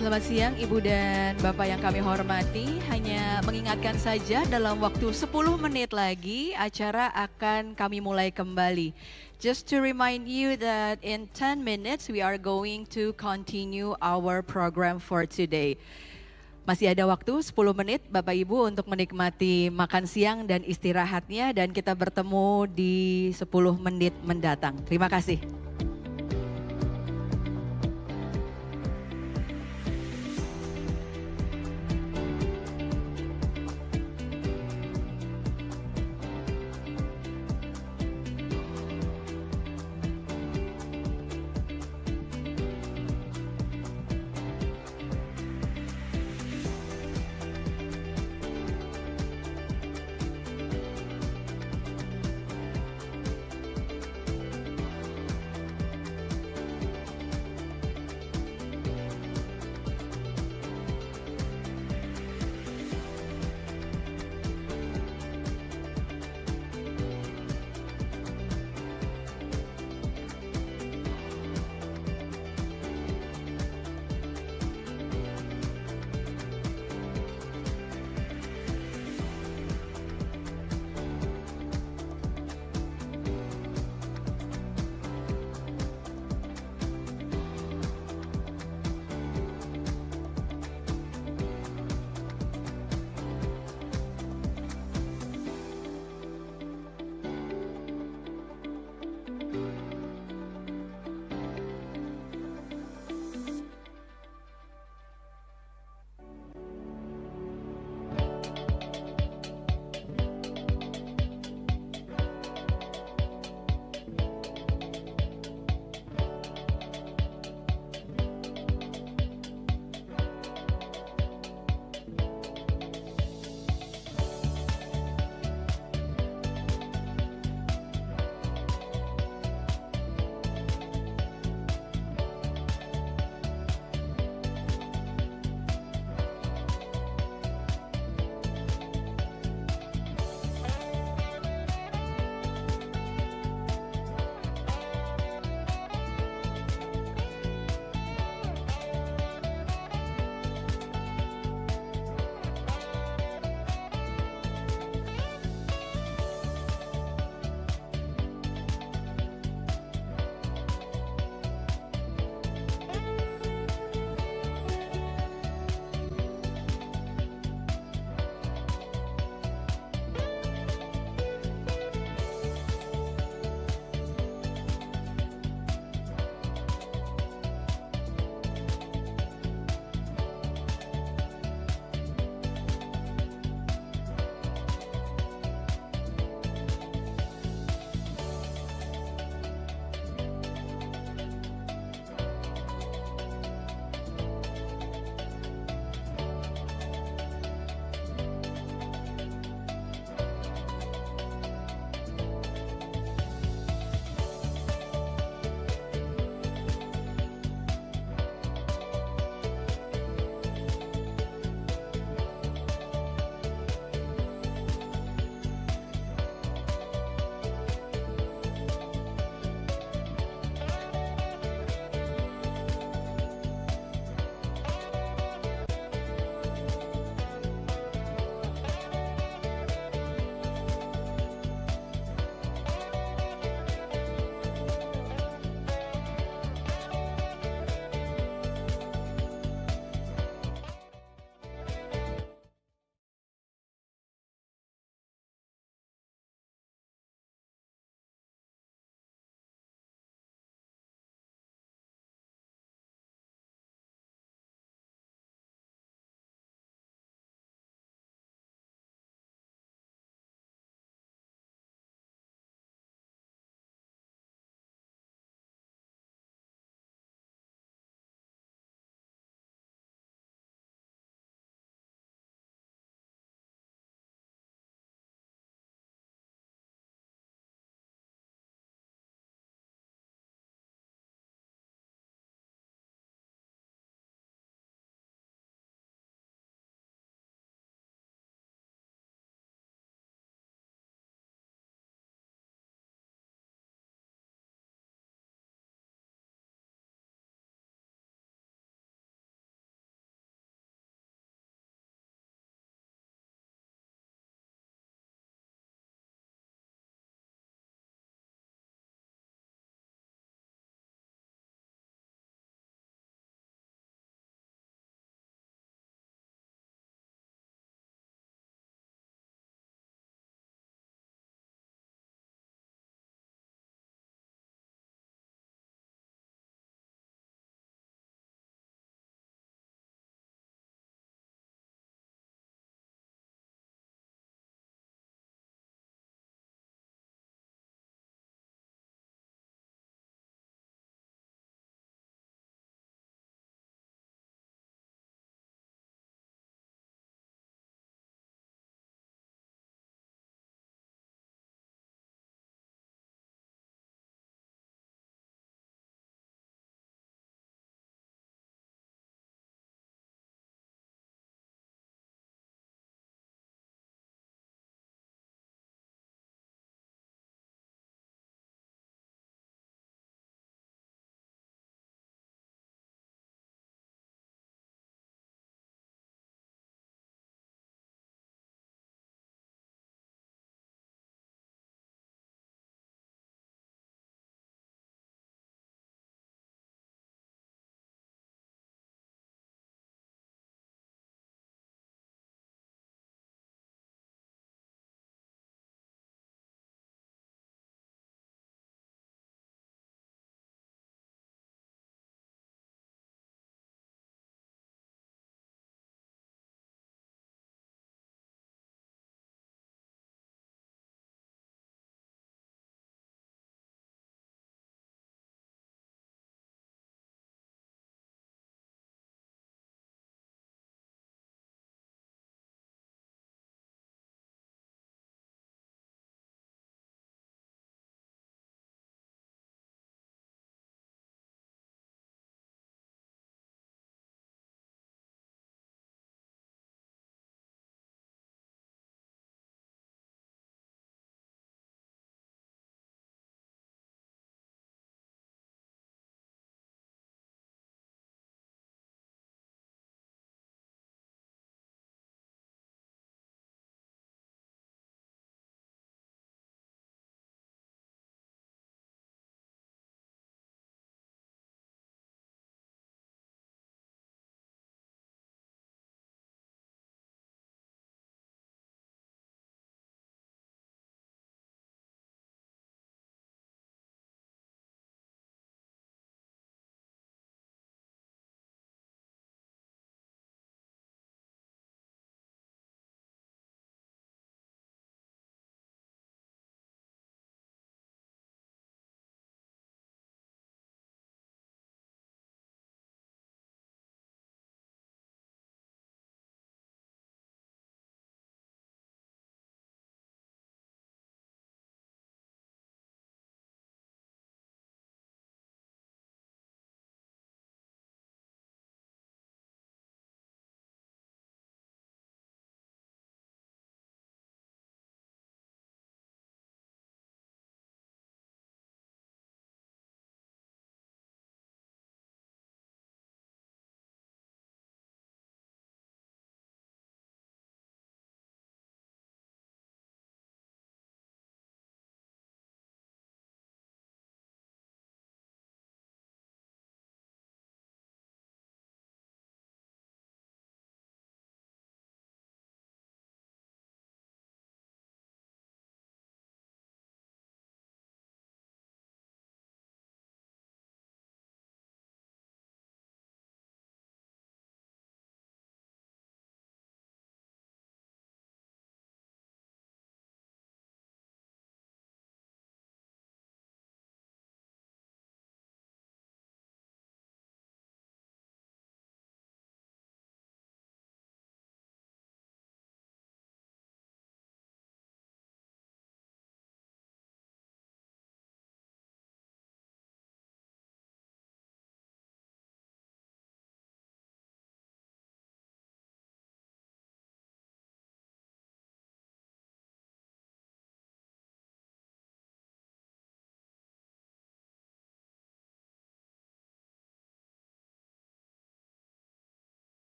Selamat siang Ibu dan Bapak yang kami hormati. Hanya mengingatkan saja dalam waktu 10 menit lagi acara akan kami mulai kembali. Just to remind you that in 10 minutes we are going to continue our program for today. Masih ada waktu 10 menit Bapak Ibu untuk menikmati makan siang dan istirahatnya, dan kita bertemu di 10 menit mendatang. Terima kasih.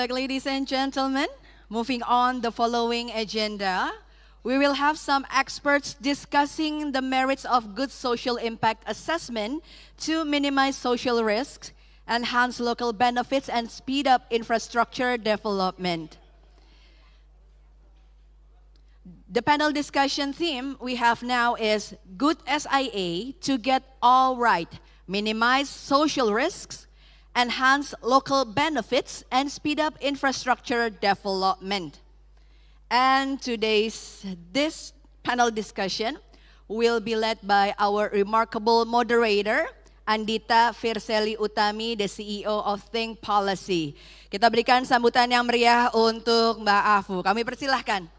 back, ladies and gentlemen. Moving on the following agenda, we will have some experts discussing the merits of good social impact assessment to minimize social risks, enhance local benefits, and speed up infrastructure development. The panel discussion theme we have now is Good SIA to Get All Right, Minimize Social Risks, Enhance Local Benefits, and Speed Up Infrastructure Development. And this panel discussion will be led by our remarkable moderator, Andita Firseli Utami, the CEO of Think Policy. Kita berikan sambutan yang meriah untuk Mbak Afu. Kami persilahkan.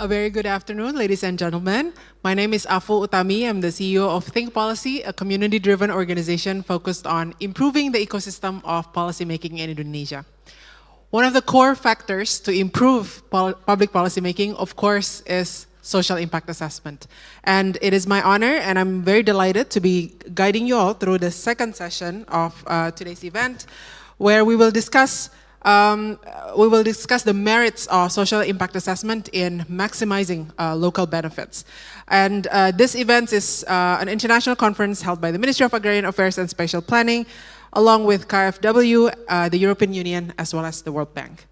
A very good afternoon, ladies and gentlemen. My name is Afu Utami. I'm the CEO of Think Policy, a community-driven organization focused on improving the ecosystem of policymaking in Indonesia. One of the core factors to improve public policymaking, of course, is social impact assessment. And it is my honor, and I'm very delighted to be guiding you all through the second session of today's event, where we will discuss the merits of social impact assessment in maximizing local benefits. And this event is an international conference held by the Ministry of Agrarian Affairs and Spatial Planning, along with KfW, the European Union, as well as the World Bank.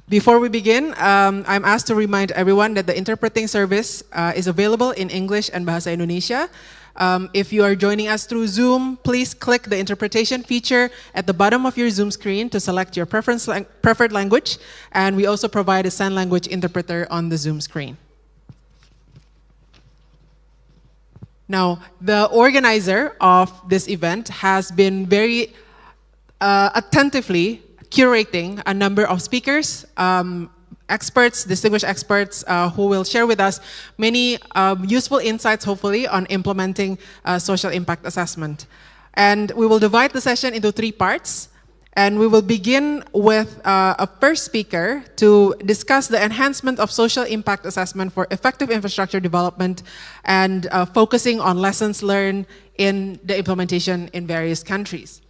Before we begin, I'm asked to remind everyone that the interpreting service is available in English and Bahasa Indonesia. If you are joining us through Zoom, please click the interpretation feature at the bottom of your Zoom screen to select your preferred language, and we also provide a sign language interpreter on the Zoom screen. Now, the organizer of this event has been very attentively curating a number of speakers, experts, distinguished experts who will share with us many useful insights, hopefully, on implementing social impact assessment. And we will divide the session into 3 parts. And we will begin with a first speaker to discuss the enhancement of social impact assessment for effective infrastructure development and focusing on lessons learned in the implementation in various countries.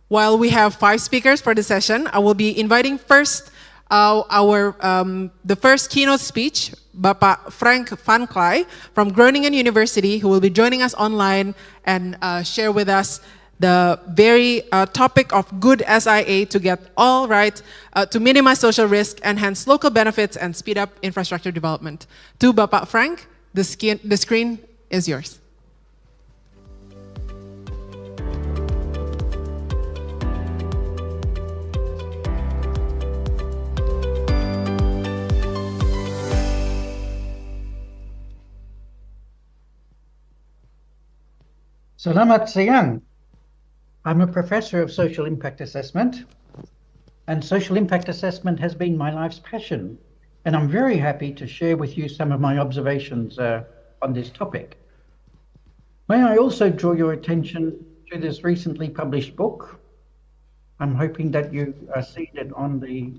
While we have 5 speakers for the session, I will be inviting first the first keynote speech, Bapak Frank van Klei from Groningen University, who will be joining us online and share with us the very topic of good SIA to get all right, to minimize social risk, enhance local benefits, and speed up infrastructure development. To Bapak Frank, the screen is yours. Selamat siang. I'm a professor of social impact assessment, and social impact assessment has been my life's passion, and I'm very happy to share with you some of my observations on this topic. May I also draw your attention to this recently published book. I'm hoping that you see it on the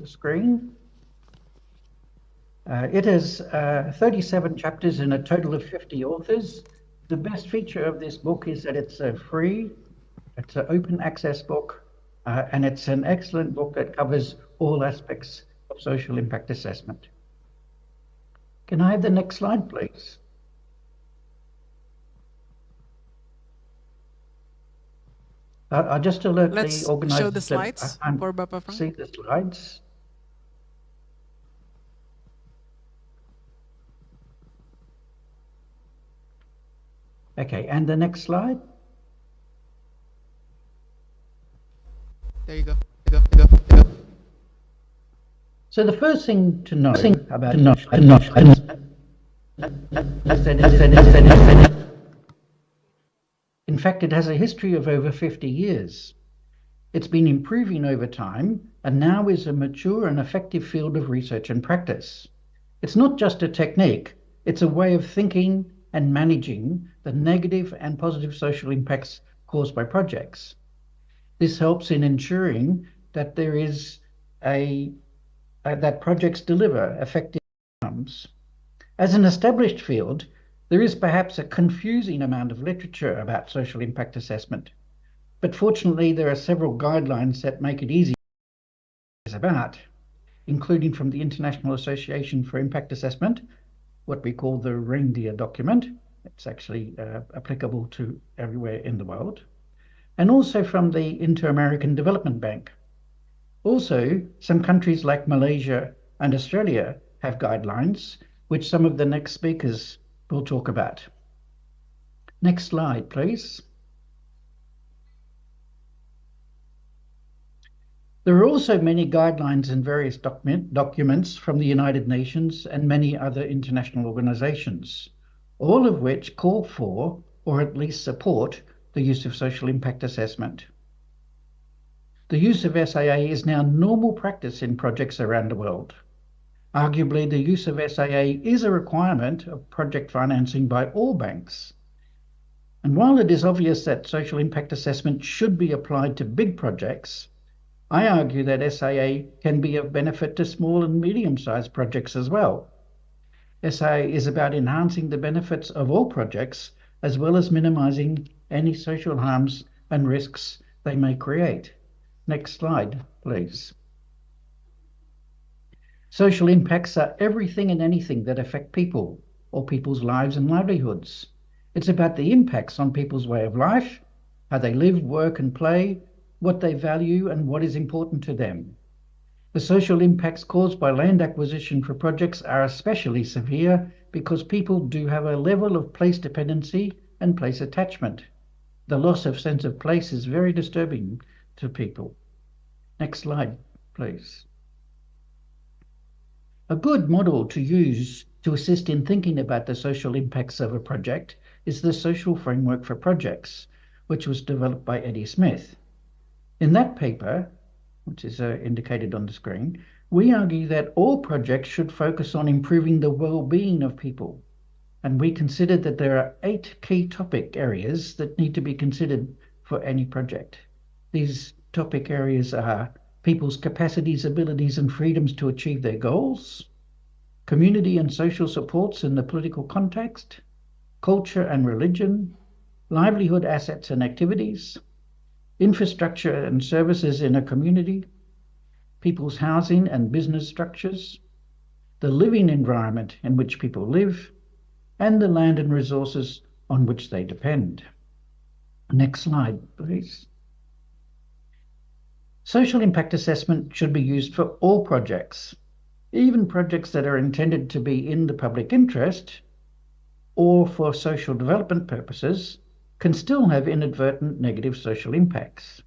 screen. It has 37 chapters in a total of 50 authors. The best feature of this book is that it's free, it's an open access book, and it's an excellent book that covers all aspects of social impact assessment. Can I have the next slide, please? I'll just alert the organizers. Let's show the slides for Bapak Frank. See the slides. Okay, and the next slide. There you go. So the first thing to know about in fact, it has a history of over 50 years. It's been improving over time and now is a mature and effective field of research and practice. It's not just a technique, it's a way of thinking and managing the negative and positive social impacts caused by projects. This helps in ensuring that there is that projects deliver effective outcomes. As an established field, there is perhaps a confusing amount of literature about social impact assessment, but fortunately there are several guidelines that make it easy to about, including from the International Association for Impact Assessment, what we call the reindeer document. It's actually applicable to everywhere in the world, and also from the Inter-American Development Bank. Also, some countries like Malaysia and Australia have guidelines, which some of the next speakers will talk about. Next slide, please. There are also many guidelines and various documents from the United Nations and many other international organizations, all of which call for, or at least support, the use of social impact assessment. The use of SIA is now normal practice in projects around the world. Arguably, the use of SIA is a requirement of project financing by all banks. And while it is obvious that social impact assessment should be applied to big projects, I argue that SIA can be of benefit to small and medium-sized projects as well. SIA is about enhancing the benefits of all projects, as well as minimizing any social harms and risks they may create. Next slide, please. Social impacts are everything and anything that affect people or people's lives and livelihoods. It's about the impacts on people's way of life, how they live, work, and play, what they value, and what is important to them. The social impacts caused by land acquisition for projects are especially severe because people do have a level of place dependency and place attachment. The loss of sense of place is very disturbing to people. Next slide, please. A good model to use to assist in thinking about the social impacts of a project is the Social Framework for Projects, which was developed by Eddie Smith. In that paper, which is indicated on the screen, we argue that all projects should focus on improving the well-being of people. And we considered that there are 8 key topic areas that need to be considered for any project. These topic areas are people's capacities, abilities, and freedoms to achieve their goals, community and social supports in the political context, culture and religion, livelihood assets and activities, infrastructure and services in a community, people's housing and business structures, the living environment in which people live, and the land and resources on which they depend. Next slide, please. Social impact assessment should be used for all projects, even projects that are intended to be in the public interest or for social development purposes can still have inadvertent negative social impacts.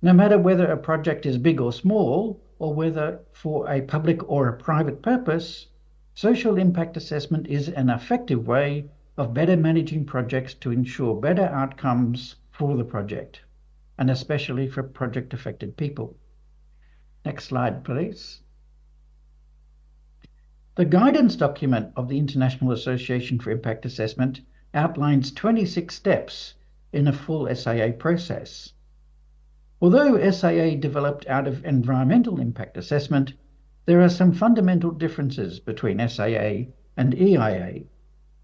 No matter whether a project is big or small, or whether for a public or a private purpose, social impact assessment is an effective way of better managing projects to ensure better outcomes for the project, and especially for project-affected people. Next slide, please. The guidance document of the International Association for Impact Assessment outlines 26 steps in a full SIA process. Although SIA developed out of environmental impact assessment, there are some fundamental differences between SIA and EIA.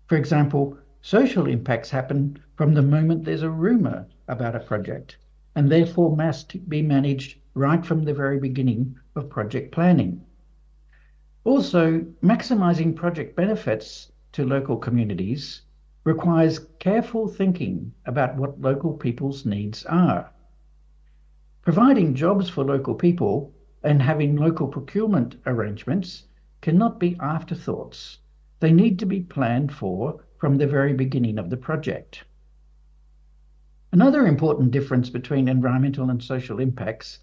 For example, social impacts happen from the moment there's a rumor about a project, and therefore must be managed right from the very beginning of project planning. Also, maximizing project benefits to local communities requires careful thinking about what local people's needs are. Providing jobs for local people and having local procurement arrangements cannot be afterthoughts. They need to be planned for from the very beginning of the project. Another important difference between environmental and social impacts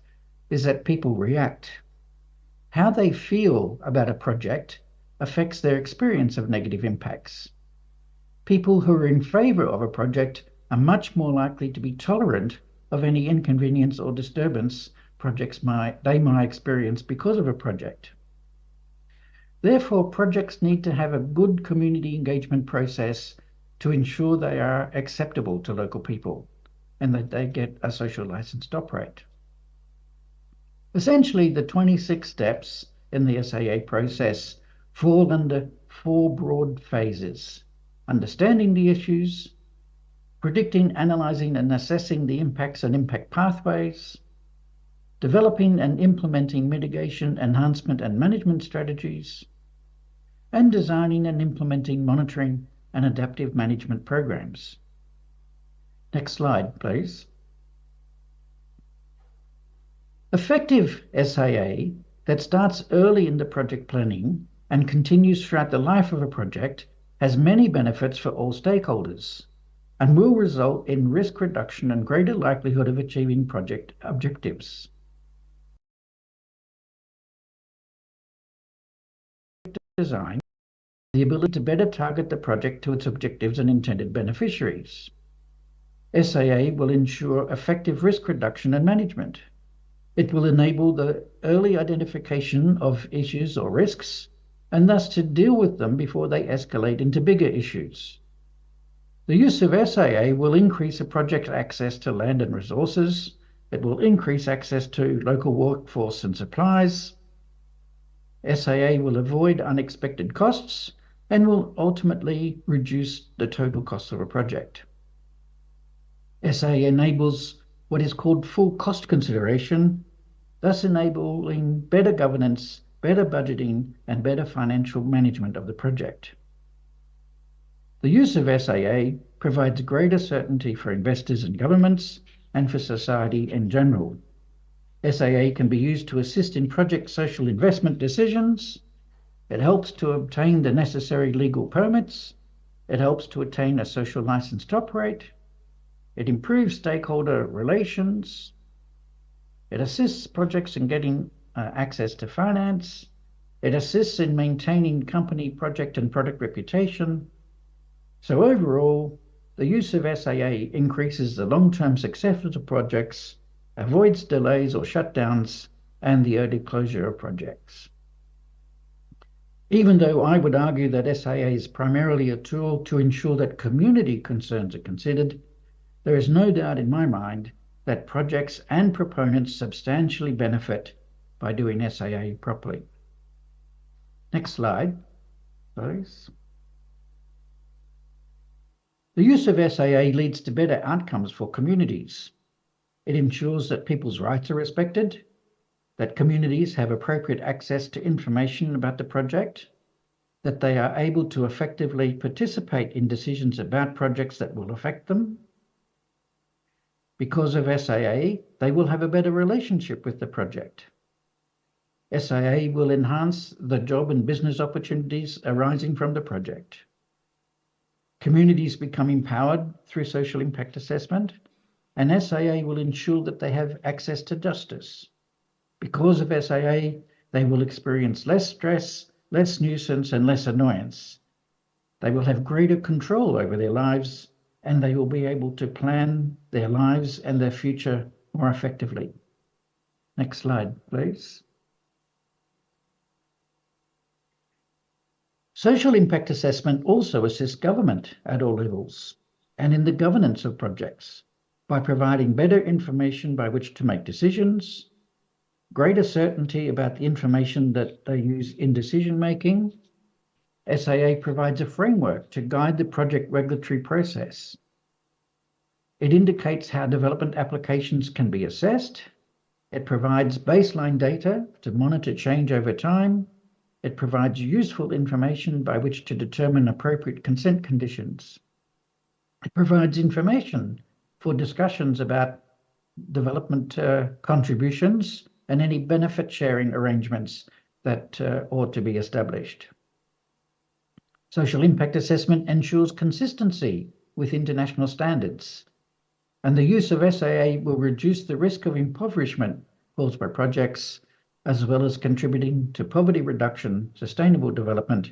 is that people react. How they feel about a project affects their experience of negative impacts. People who are in favor of a project are much more likely to be tolerant of any inconvenience or disturbance they might experience because of a project. Therefore, projects need to have a good community engagement process to ensure they are acceptable to local people and that they get a social license to operate. Essentially, the 26 steps in the SAA process fall under 4 broad phases: understanding the issues, predicting, analysing and assessing the impacts and impact pathways, developing and implementing mitigation, enhancement and management strategies, and designing and implementing monitoring and adaptive management programs. Next slide, please. Effective SAA that starts early in the project planning and continues throughout the life of a project has many benefits for all stakeholders and will result in risk reduction and greater likelihood of achieving project objectives. Design, the ability to better target the project to its objectives and intended beneficiaries. SAA will ensure effective risk reduction and management. It will enable the early identification of issues or risks, and thus to deal with them before they escalate into bigger issues. The use of SAA will increase a project's access to land and resources. It will increase access to local workforce and supplies. SAA will avoid unexpected costs and will ultimately reduce the total cost of a project. SAA enables what is called full cost consideration, thus enabling better governance, better budgeting, and better financial management of the project. The use of SAA provides greater certainty for investors and governments and for society in general. SAA can be used to assist in project social investment decisions. It helps to obtain the necessary legal permits. It helps to attain a social license to operate. It improves stakeholder relations. It assists projects in getting access to finance. It assists in maintaining company, project, and product reputation. So overall, the use of SAA increases the long-term success of projects, avoids delays or shutdowns, and the early closure of projects. Even though I would argue that SAA is primarily a tool to ensure that community concerns are considered, there is no doubt in my mind that projects and proponents substantially benefit by doing SAA properly. Next slide, please. The use of SAA leads to better outcomes for communities. It ensures that people's rights are respected, that communities have appropriate access to information about the project, that they are able to effectively participate in decisions about projects that will affect them. Because of SAA, they will have a better relationship with the project. SAA will enhance the job and business opportunities arising from the project. Communities become empowered through social impact assessment, and SAA will ensure that they have access to justice. Because of SAA, they will experience less stress, less nuisance, and less annoyance. They will have greater control over their lives, and they will be able to plan their lives and their future more effectively. Next slide, please. Social impact assessment also assists government at all levels and in the governance of projects by providing better information by which to make decisions, greater certainty about the information that they use in decision making. SAA provides a framework to guide the project regulatory process. It indicates how development applications can be assessed. It provides baseline data to monitor change over time. It provides useful information by which to determine appropriate consent conditions. It provides information for discussions about development contributions and any benefit sharing arrangements that ought to be established. Social impact assessment ensures consistency with international standards, and the use of SAA will reduce the risk of impoverishment caused by projects, as well as contributing to poverty reduction, sustainable development,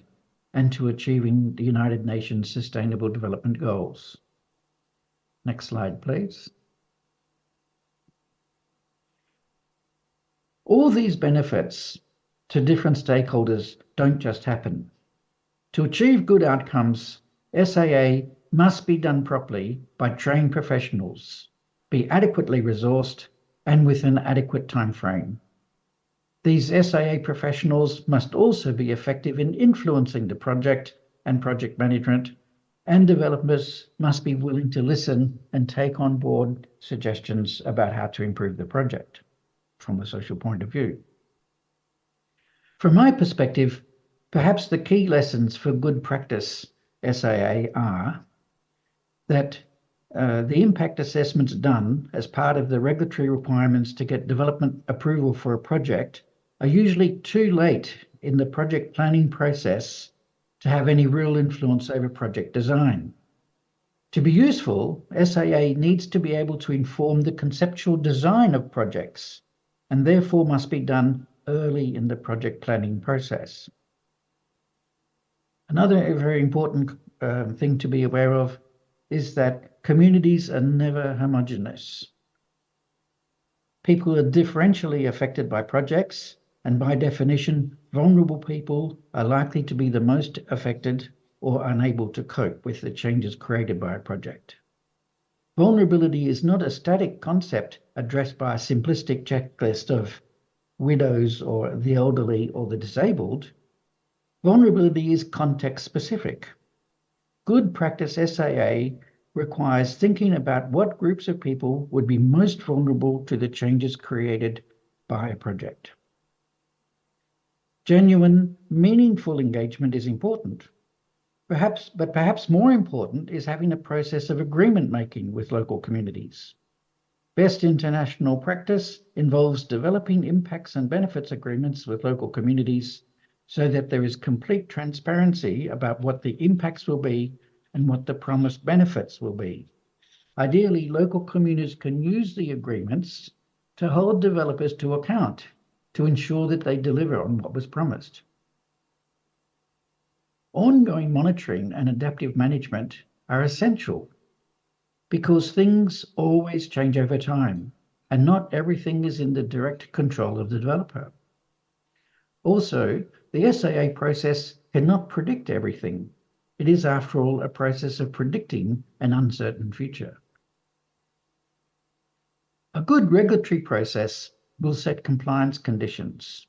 and to achieving the United Nations Sustainable Development Goals. Next slide, please. All these benefits to different stakeholders don't just happen. To achieve good outcomes, SAA must be done properly by trained professionals be adequately resourced, and with an adequate time frame. These SAA professionals must also be effective in influencing the project and project management, and developers must be willing to listen and take on board suggestions about how to improve the project from a social point of view. From my perspective, perhaps the key lessons for good practice SAA are that the impact assessments done as part of the regulatory requirements to get development approval for a project are usually too late in the project planning process to have any real influence over project design. To be useful, SAA needs to be able to inform the conceptual design of projects, and therefore must be done early in the project planning process. Another very important thing to be aware of is that communities are never homogeneous. People are differentially affected by projects, and by definition, vulnerable people are likely to be the most affected or unable to cope with the changes created by a project. Vulnerability is not a static concept addressed by a simplistic checklist of widows or the elderly or the disabled. Vulnerability is context-specific. Good practice SAA requires thinking about what groups of people would be most vulnerable to the changes created by a project. Genuine, meaningful engagement is important. Perhaps more important is having a process of agreement making with local communities. Best international practice involves developing impacts and benefits agreements with local communities so that there is complete transparency about what the impacts will be and what the promised benefits will be. Ideally, local communities can use the agreements to hold developers to account to ensure that they deliver on what was promised. Ongoing monitoring and adaptive management are essential because things always change over time, and not everything is in the direct control of the developer. Also, the SAA process cannot predict everything. It is, after all, a process of predicting an uncertain future. A good regulatory process will set compliance conditions.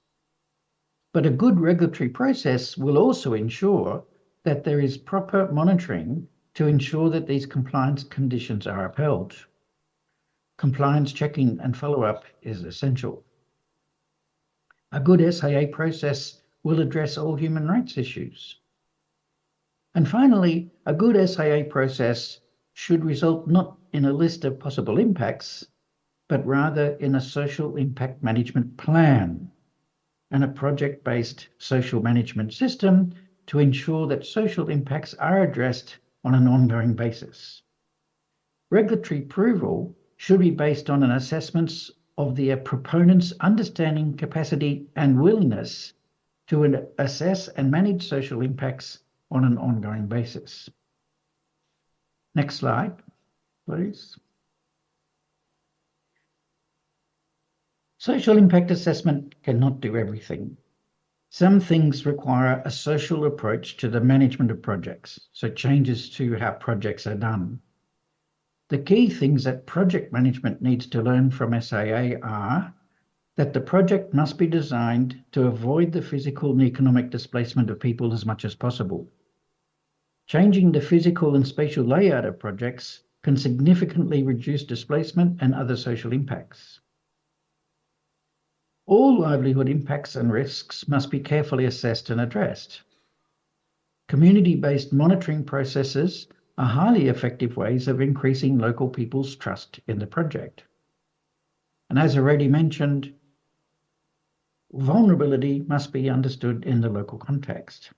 But a good regulatory process will also ensure that there is proper monitoring to ensure that these compliance conditions are upheld. Compliance checking and follow-up is essential. A good SAA process will address all human rights issues. And finally, a good SAA process should result not in a list of possible impacts, but rather in a social impact management plan and a project-based social management system to ensure that social impacts are addressed on an ongoing basis. Regulatory approval should be based on an assessment of the proponent's understanding, capacity, and willingness to assess and manage social impacts on an ongoing basis. Next slide, please. Social impact assessment cannot do everything. Some things require a social approach to the management of projects, so changes to how projects are done. The key things that project management needs to learn from SAA are that the project must be designed to avoid the physical and economic displacement of people as much as possible. Changing the physical and spatial layout of projects can significantly reduce displacement and other social impacts. All livelihood impacts and risks must be carefully assessed and addressed. Community-based monitoring processes are highly effective ways of increasing local people's trust in the project. And as already mentioned, vulnerability must be understood in the local context.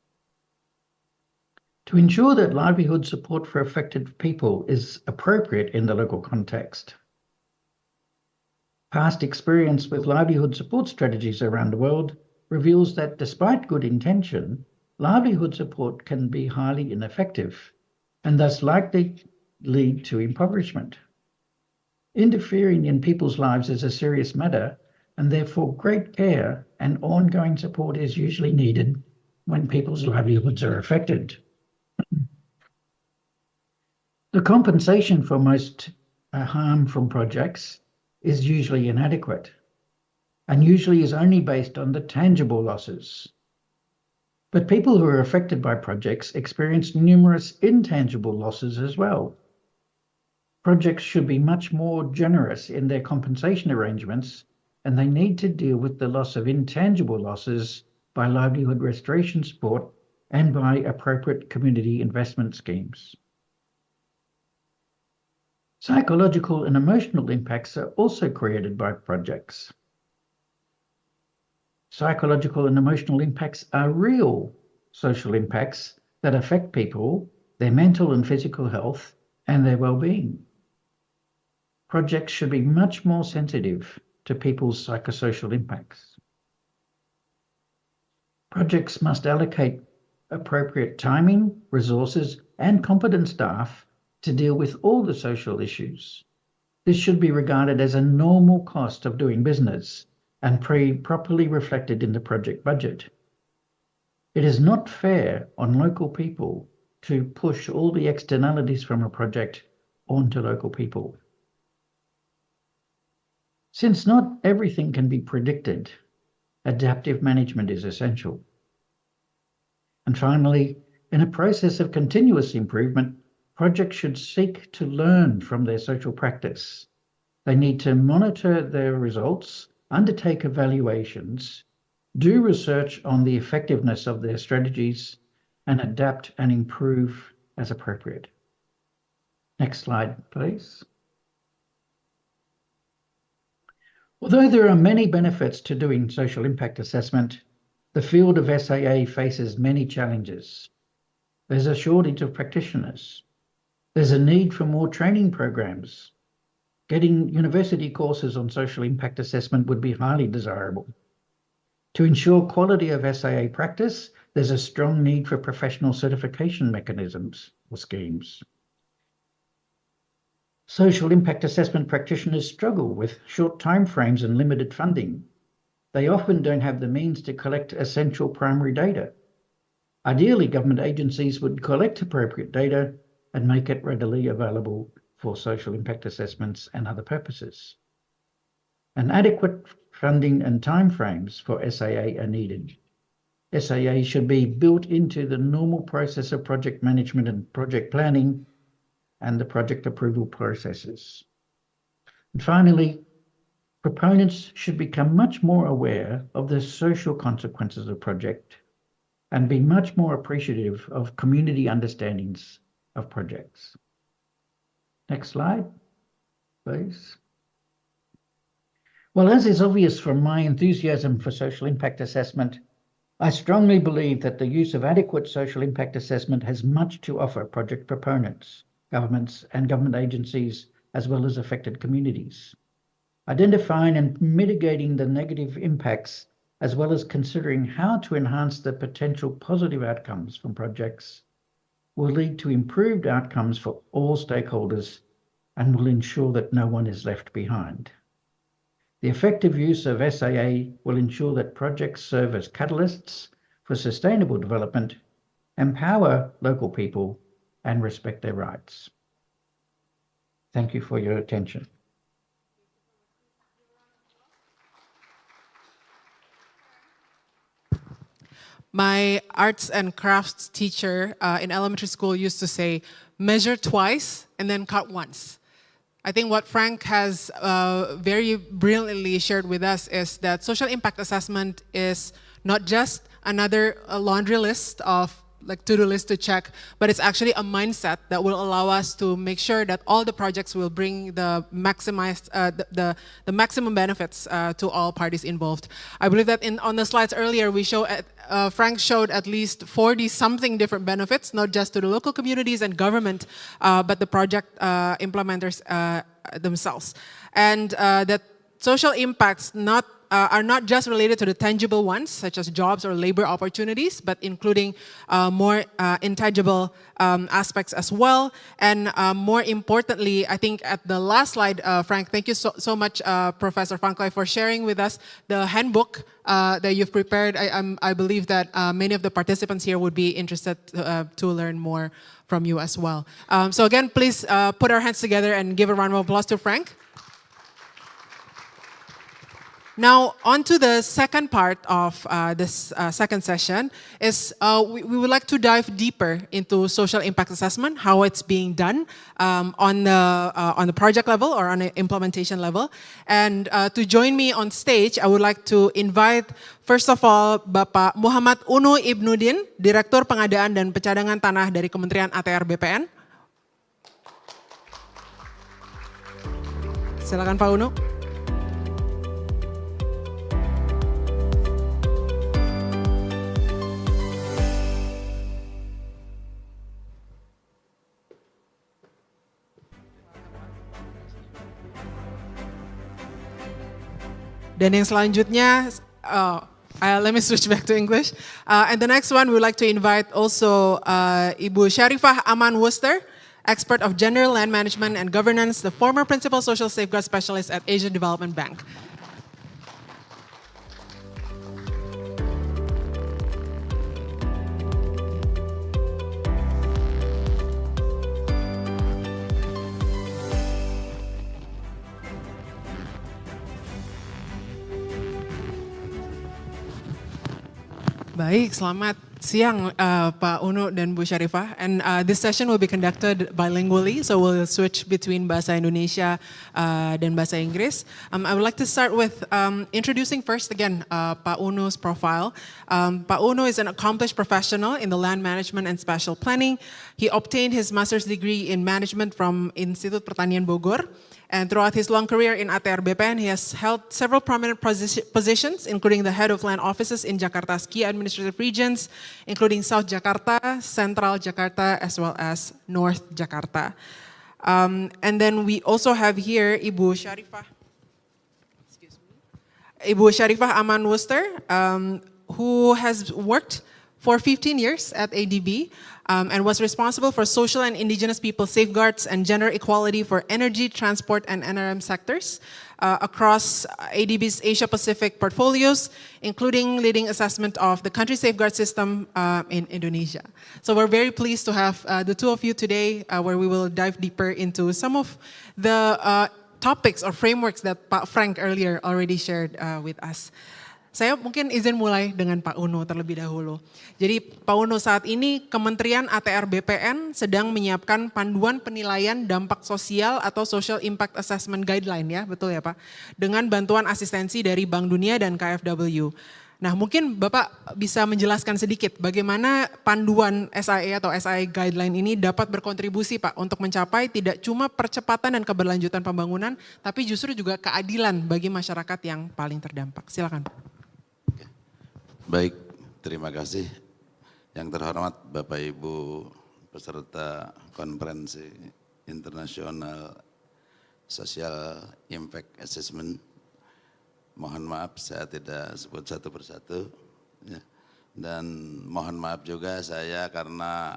To ensure that livelihood support for affected people is appropriate in the local context, past experience with livelihood support strategies around the world reveals that despite good intention, livelihood support can be highly ineffective and thus likely lead to impoverishment. Interfering in people's lives is a serious matter, and therefore great care and ongoing support is usually needed when people's livelihoods are affected. The compensation for most harm from projects is usually inadequate and usually is only based on the tangible losses. But people who are affected by projects experience numerous intangible losses as well. Projects should be much more generous in their compensation arrangements, and they need to deal with the loss of intangible losses by livelihood restoration support and by appropriate community investment schemes. Psychological and emotional impacts are also created by projects. Psychological and emotional impacts are real social impacts that affect people, their mental and physical health, and their well-being. Projects should be much more sensitive to people's psychosocial impacts. Projects must allocate appropriate timing, resources, and competent staff to deal with all the social issues. This should be regarded as a normal cost of doing business and properly reflected in the project budget. It is not fair on local people to push all the externalities from a project onto local people. Since not everything can be predicted, adaptive management is essential. And finally, in a process of continuous improvement, projects should seek to learn from their social practice. They need to monitor their results, undertake evaluations, do research on the effectiveness of their strategies, and adapt and improve as appropriate. Next slide, please. Although there are many benefits to doing social impact assessment, the field of SAA faces many challenges. There's a shortage of practitioners. There's a need for more training programs. Getting university courses on social impact assessment would be highly desirable. To ensure quality of SAA practice, there's a strong need for professional certification mechanisms or schemes. Social impact assessment practitioners struggle with short timeframes and limited funding. They often don't have the means to collect essential primary data. Ideally, government agencies would collect appropriate data and make it readily available for social impact assessments and other purposes. And adequate funding and timeframes for SAA are needed. SAA should be built into the normal process of project management and project planning and the project approval processes. And finally, proponents should become much more aware of the social consequences of project and be much more appreciative of community understandings of projects. Next slide, please. Well, as is obvious from my enthusiasm for social impact assessment, I strongly believe that the use of adequate social impact assessment has much to offer project proponents, governments and government agencies, as well as affected communities. Identifying and mitigating the negative impacts, as well as considering how to enhance the potential positive outcomes from projects, will lead to improved outcomes for all stakeholders and will ensure that no one is left behind. The effective use of SAA will ensure that projects serve as catalysts for sustainable development, empower local people, and respect their rights. Thank you for your attention. My arts and crafts teacher in elementary school used to say, measure twice and then cut once. I think what Frank has very brilliantly shared with us is that social impact assessment is not just another laundry list of to-do list to check, but it's actually a mindset that will allow us to make sure that all the projects will bring the maximum benefits to all parties involved. I believe that on the slides earlier, Frank showed at least 40-something different benefits, not just to the local communities and government, but the project implementers themselves. And that social impacts not are not just related to the tangible ones, such as jobs or labor opportunities, but including more intangible aspects as well. And more importantly, I think at the last slide, Frank, thank you so much, Professor Van Kloy, for sharing with us the handbook that you've prepared. I believe that many of the participants here would be interested to learn more from you as well. So again, please put our hands together and give a round of applause to Frank. Now, on to the second part of this second session is we would like to dive deeper into social impact assessment, how it's being done on the project level or on the implementation level. And to join me on stage, I would like to invite, first of all, Bapak Muhammad Unu Ibnudin, Direktur Pengadaan dan Pencadangan Tanah dari Kementerian ATR-BPN. Silakan Pak Unu. Dan yang selanjutnya, let me switch back to English. And the next one, we would like to invite also Ibu Sharifah Aman Worcester, expert of gender, land management, and governance, the former principal social safeguard specialist at Asian Development Bank. Baik, selamat siang Pak Unu dan Bu Sharifah. And this session will be conducted bilingually, so we'll switch between Bahasa Indonesia dan Bahasa Inggris. I would like to start with introducing first again Pak Unu's profile. Pak Unu is an accomplished professional in the land management and spatial planning. He obtained his master's degree in management from Institut Pertanian Bogor. And throughout his long career in ATR-BPN, he has held several prominent positions, including the head of land offices in Jakarta's key administrative regions, including South Jakarta, Central Jakarta, as well as North Jakarta. And then we also have here Ibu Sharifah Aman Worcester, who has worked for 15 years at ADB, and was responsible for social and indigenous people safeguards and gender equality for energy, transport, and NRM sectors across ADB's Asia-Pacific portfolios, including leading assessment of the country safeguard system in Indonesia. So we're very pleased to have the two of you today, where we will dive deeper into some of the topics or frameworks that Pak Frank earlier already shared with us. Saya mungkin izin mulai dengan Pak Unu terlebih dahulu. Jadi Pak Unu, saat ini Kementerian ATR-BPN sedang menyiapkan panduan penilaian dampak sosial atau Social Impact Assessment Guideline, ya, betul ya Pak? Dengan bantuan asistensi dari Bank Dunia dan KfW. Nah, mungkin Bapak bisa menjelaskan sedikit bagaimana panduan SIA atau SIA Guideline ini dapat berkontribusi Pak untuk mencapai tidak cuma percepatan dan keberlanjutan pembangunan, tapi justru juga keadilan bagi masyarakat yang paling terdampak. Silakan Pak. Baik, terima kasih. Yang terhormat Bapak Ibu peserta konferensi internasional Social Impact Assessment. Mohon maaf saya tidak sebut satu persatu. Ya. Dan mohon maaf juga saya karena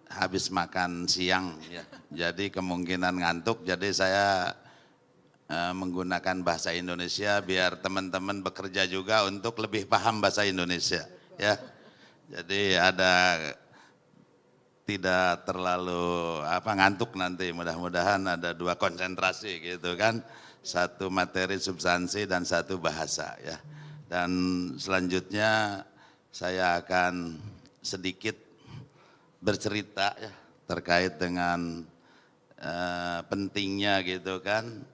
habis makan siang, ya. Jadi kemungkinan ngantuk, jadi saya menggunakan bahasa Indonesia biar teman-teman bekerja juga untuk lebih paham bahasa Indonesia, ya. Jadi ada tidak terlalu ngantuk nanti, mudah-mudahan ada dua konsentrasi gitu kan, satu materi substansi dan satu bahasa, ya. Dan selanjutnya saya akan sedikit bercerita, ya, terkait dengan pentingnya gitu kan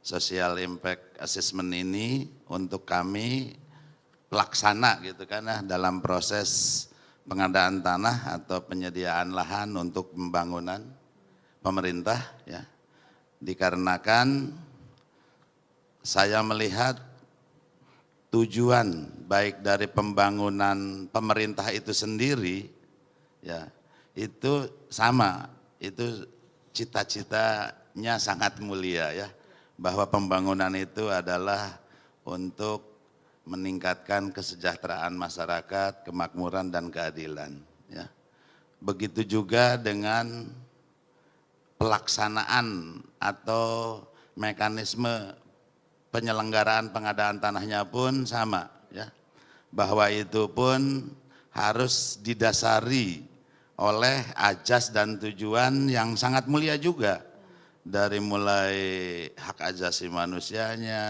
Social Impact Assessment ini untuk kami pelaksana gitu kan ya, dalam proses pengadaan tanah atau penyediaan lahan untuk pembangunan pemerintah, ya. Dikarenakan saya melihat tujuan baik dari pembangunan pemerintah itu sendiri, ya, itu sama, itu cita-citanya sangat mulia, ya. Bahwa pembangunan itu adalah untuk meningkatkan kesejahteraan masyarakat, kemakmuran dan keadilan. Ya. Begitu juga dengan pelaksanaan atau mekanisme penyelenggaraan pengadaan tanahnya pun sama, ya. Bahwa itu pun harus didasari oleh ajas dan tujuan yang sangat mulia juga, dari mulai hak asasi manusianya,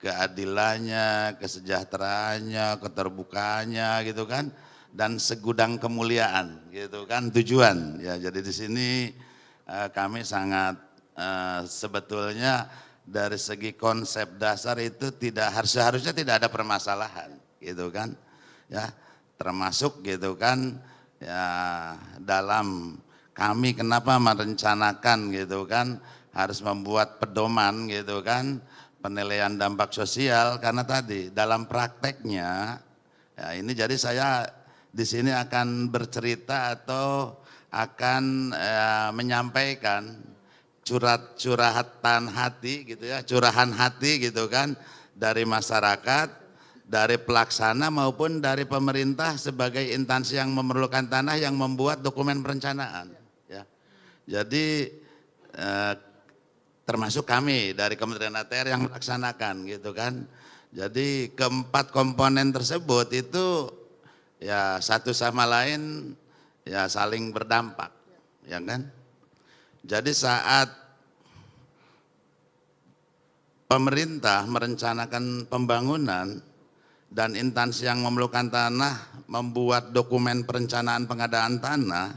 keadilannya, kesejahteraannya, keterbukaannya gitu kan, dan segudang kemuliaan gitu kan tujuan. Ya, jadi di sini kami sangat sebetulnya dari segi konsep dasar itu seharusnya tidak ada permasalahan gitu kan. Ya, termasuk gitu kan ya dalam kami kenapa merencanakan gitu kan harus membuat pedoman gitu kan penilaian dampak sosial, karena tadi dalam prakteknya ya ini, jadi saya di sini akan bercerita atau akan menyampaikan curhatan hati gitu ya, curahan hati gitu kan dari masyarakat, dari pelaksana maupun dari pemerintah sebagai instansi yang memerlukan tanah yang membuat dokumen perencanaan ya. Jadi termasuk kami dari Kementerian ATR yang melaksanakan gitu kan. Jadi keempat komponen tersebut itu ya satu sama lain ya saling berdampak, ya kan. Jadi saat pemerintah merencanakan pembangunan dan instansi yang memerlukan tanah membuat dokumen perencanaan pengadaan tanah,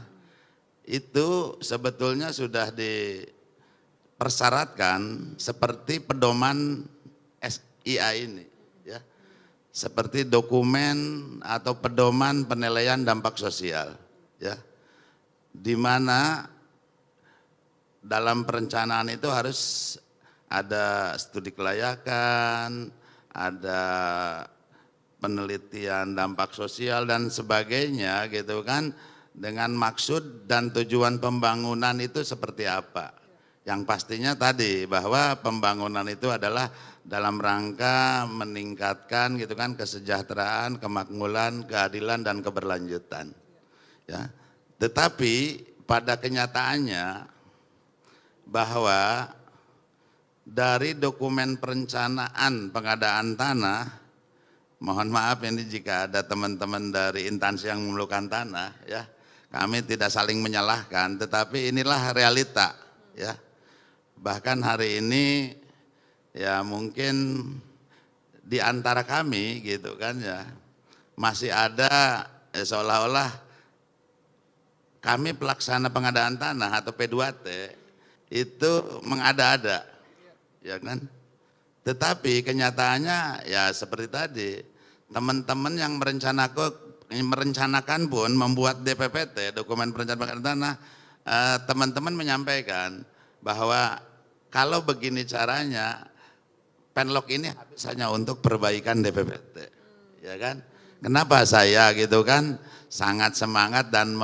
itu sebetulnya sudah persyaratkan seperti pedoman SIA ini ya. Seperti dokumen atau pedoman penilaian dampak sosial ya. Di mana dalam perencanaan itu harus ada studi kelayakan, ada penelitian dampak sosial dan sebagainya gitu kan, dengan maksud dan tujuan pembangunan itu seperti apa. Yang pastinya tadi bahwa pembangunan itu adalah dalam rangka meningkatkan gitu kan kesejahteraan, kemakmuran, keadilan dan keberlanjutan. Ya. Tetapi pada kenyataannya bahwa dari dokumen perencanaan pengadaan tanah, mohon maaf ini jika ada teman-teman dari instansi yang memerlukan tanah ya, kami tidak saling menyalahkan, tetapi inilah realita ya. Bahkan hari ini ya mungkin di antara kami gitu kan ya masih ada seolah-olah kami pelaksana pengadaan tanah atau P2T itu mengada-ada ya kan. Tetapi kenyataannya ya seperti tadi, teman-teman yang merencanakan pun membuat DPPT, dokumen perencanaan pengadaan tanah, teman-teman menyampaikan bahwa kalau begini caranya, penlok ini habis hanya untuk perbaikan DPPT, ya kan? Kenapa saya gitu kan sangat semangat dan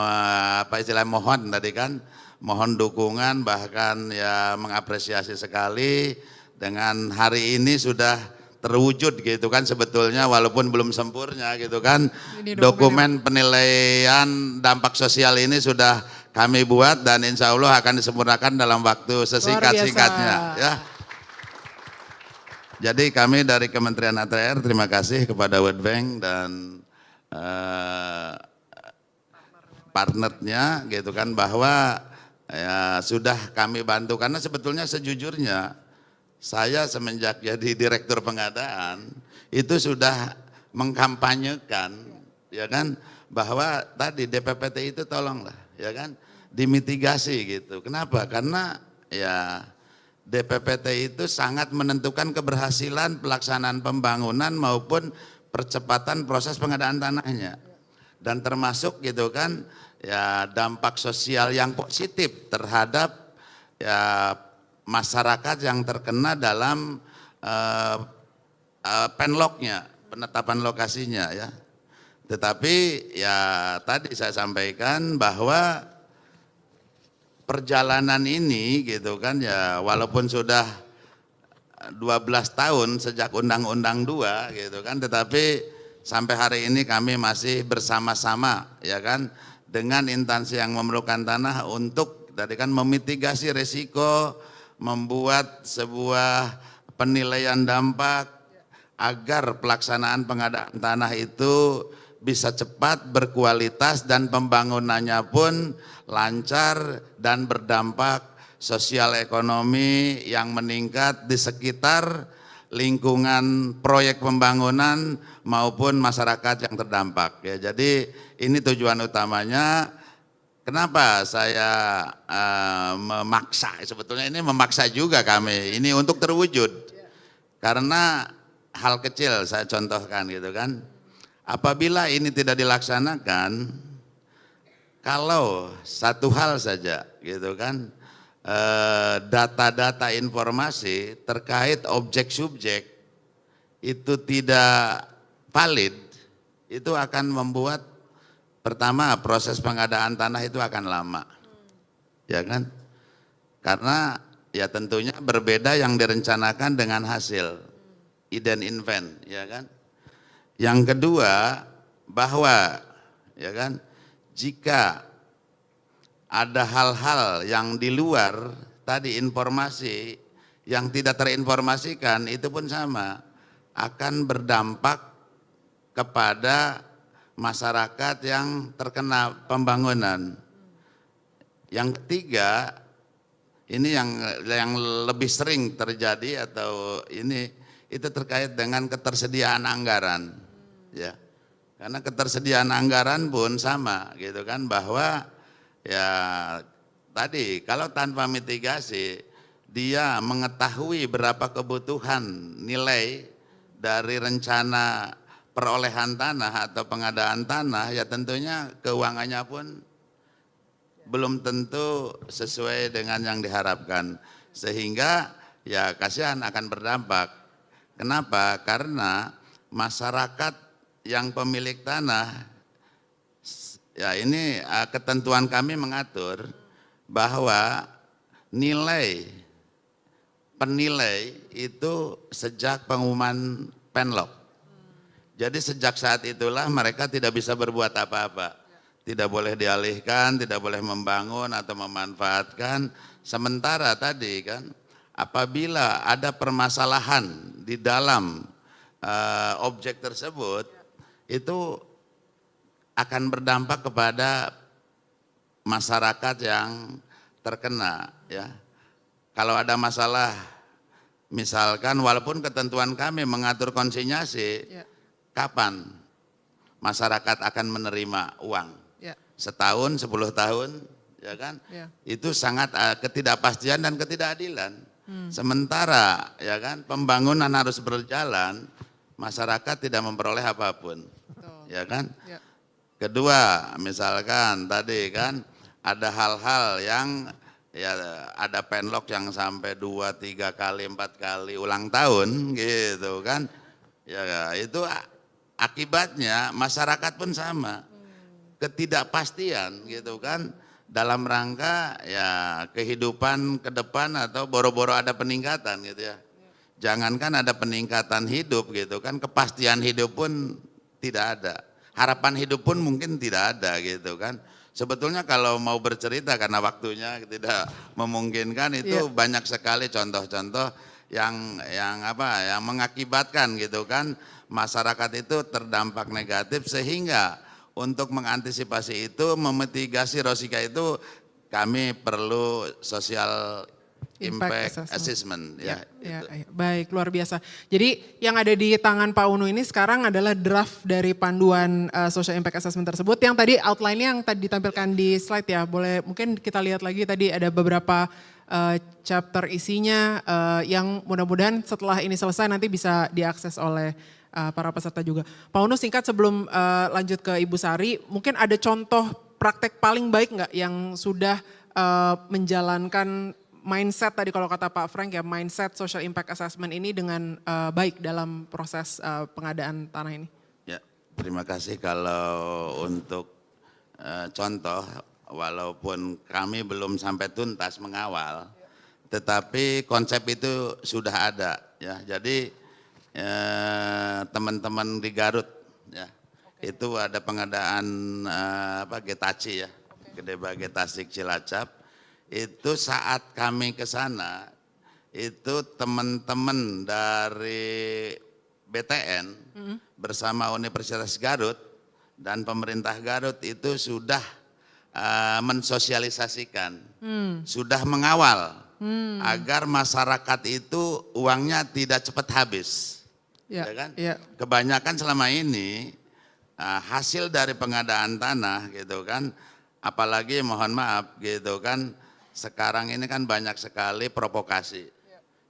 mohon tadi kan, mohon dukungan bahkan ya mengapresiasi sekali dengan hari ini sudah terwujud gitu kan sebetulnya walaupun belum sempurna gitu kan. Dokumen penilaian dampak sosial ini sudah kami buat dan insya Allah akan disempurnakan dalam waktu sesingkat-singkatnya ya. Jadi kami dari Kementerian ATR terima kasih kepada World Bank dan partnernya gitu kan bahwa ya sudah kami bantu, karena sebetulnya sejujurnya saya semenjak jadi direktur pengadaan itu sudah mengkampanyekan ya kan bahwa tadi DPPT itu tolonglah ya kan dimitigasi gitu. Kenapa? Karena ya DPPT itu sangat menentukan keberhasilan pelaksanaan pembangunan maupun percepatan proses pengadaan tanahnya. Dan termasuk gitu kan ya dampak sosial yang positif terhadap ya masyarakat yang terkena dalam penloknya, penetapan lokasinya ya. Tetapi ya tadi saya sampaikan bahwa perjalanan ini gitu kan ya walaupun sudah 12 tahun sejak Undang-Undang 2 gitu kan, tetapi sampai hari ini kami masih bersama-sama ya kan dengan instansi yang memerlukan tanah untuk tadi kan memitigasi risiko, membuat sebuah penilaian dampak agar pelaksanaan pengadaan tanah itu bisa cepat, berkualitas, dan pembangunannya pun lancar dan berdampak sosial ekonomi yang meningkat di sekitar lingkungan proyek pembangunan maupun masyarakat yang terdampak. Ya, jadi ini tujuan utamanya. Kenapa saya memaksa? Sebetulnya ini memaksa juga kami. Ini untuk terwujud. Karena hal kecil saya contohkan gitu kan. Apabila ini tidak dilaksanakan, kalau satu hal saja gitu kan, data-data informasi terkait objek subjek itu tidak valid, itu akan membuat pertama proses pengadaan tanah itu akan lama, ya kan? Karena ya tentunya berbeda yang direncanakan dengan hasil iden invent, ya kan? Yang kedua bahwa ya kan jika ada hal-hal yang di luar tadi informasi yang tidak terinformasikan itu pun sama akan berdampak kepada masyarakat yang terkena pembangunan. Yang ketiga, ini yang lebih sering terjadi atau ini itu terkait dengan ketersediaan anggaran, ya. Karena ketersediaan anggaran pun sama, gitu kan, bahwa ya tadi kalau tanpa mitigasi dia mengetahui berapa kebutuhan nilai dari rencana perolehan tanah atau pengadaan tanah, ya tentunya keuangannya pun belum tentu sesuai dengan yang diharapkan. Sehingga ya kasihan akan berdampak. Kenapa? Karena masyarakat yang pemilik tanah, ya ini ketentuan kami mengatur bahwa nilai penilai itu sejak pengumuman penlok. Jadi sejak saat itulah mereka tidak bisa berbuat apa-apa. Tidak boleh dialihkan, tidak boleh membangun atau memanfaatkan. Sementara tadi kan apabila ada permasalahan di dalam objek tersebut, itu akan berdampak kepada masyarakat yang terkena, ya. Kalau ada masalah, misalkan walaupun ketentuan kami mengatur konsinyasi, kapan masyarakat akan menerima uang? Setahun, 10 tahun, ya kan? Itu sangat ketidakpastian dan ketidakadilan. Sementara, ya kan, pembangunan harus berjalan, masyarakat tidak memperoleh apapun, ya kan? Kedua, misalkan tadi kan ada hal-hal yang ya ada penlok yang sampai 2, 3 kali, 4 kali ulang tahun gitu kan. Ya itu akibatnya masyarakat pun sama. Ketidakpastian gitu kan dalam rangka ya kehidupan ke depan atau boro-boro ada peningkatan gitu ya. Jangankan ada peningkatan hidup gitu kan, kepastian hidup pun tidak ada. Harapan hidup pun mungkin tidak ada gitu kan. Sebetulnya kalau mau bercerita karena waktunya tidak memungkinkan itu banyak sekali contoh-contoh yang mengakibatkan gitu kan masyarakat itu terdampak negatif, sehingga untuk mengantisipasi itu, memitigasi risiko itu kami perlu social impact assessment. Ya, baik, luar biasa. Jadi yang ada di tangan Pak Unu ini sekarang adalah draft dari panduan social impact assessment tersebut yang tadi outline-nya yang tadi ditampilkan di slide ya. Boleh mungkin kita lihat lagi, tadi ada beberapa chapter isinya yang mudah-mudahan setelah ini selesai nanti bisa diakses oleh para peserta juga. Pak Unu, singkat sebelum lanjut ke Ibu Sari, mungkin ada contoh praktek paling baik nggak yang sudah menjalankan mindset tadi kalau kata Pak Frank ya, mindset social impact assessment ini dengan baik dalam proses pengadaan tanah ini? Ya, terima kasih. Kalau untuk contoh, walaupun kami belum sampai tuntas mengawal, tetapi konsep itu sudah ada ya. Jadi teman-teman di Garut ya, itu ada pengadaan Getaci ya, Gede Bage Tasik Cilacap. Itu saat kami ke sana, itu teman-teman dari BTN bersama Universitas Garut dan pemerintah Garut itu sudah mensosialisasikan, sudah mengawal agar masyarakat itu uangnya tidak cepat habis. Ya kan? Kebanyakan selama ini hasil dari pengadaan tanah gitu kan, apalagi mohon maaf gitu kan, sekarang ini kan banyak sekali provokasi,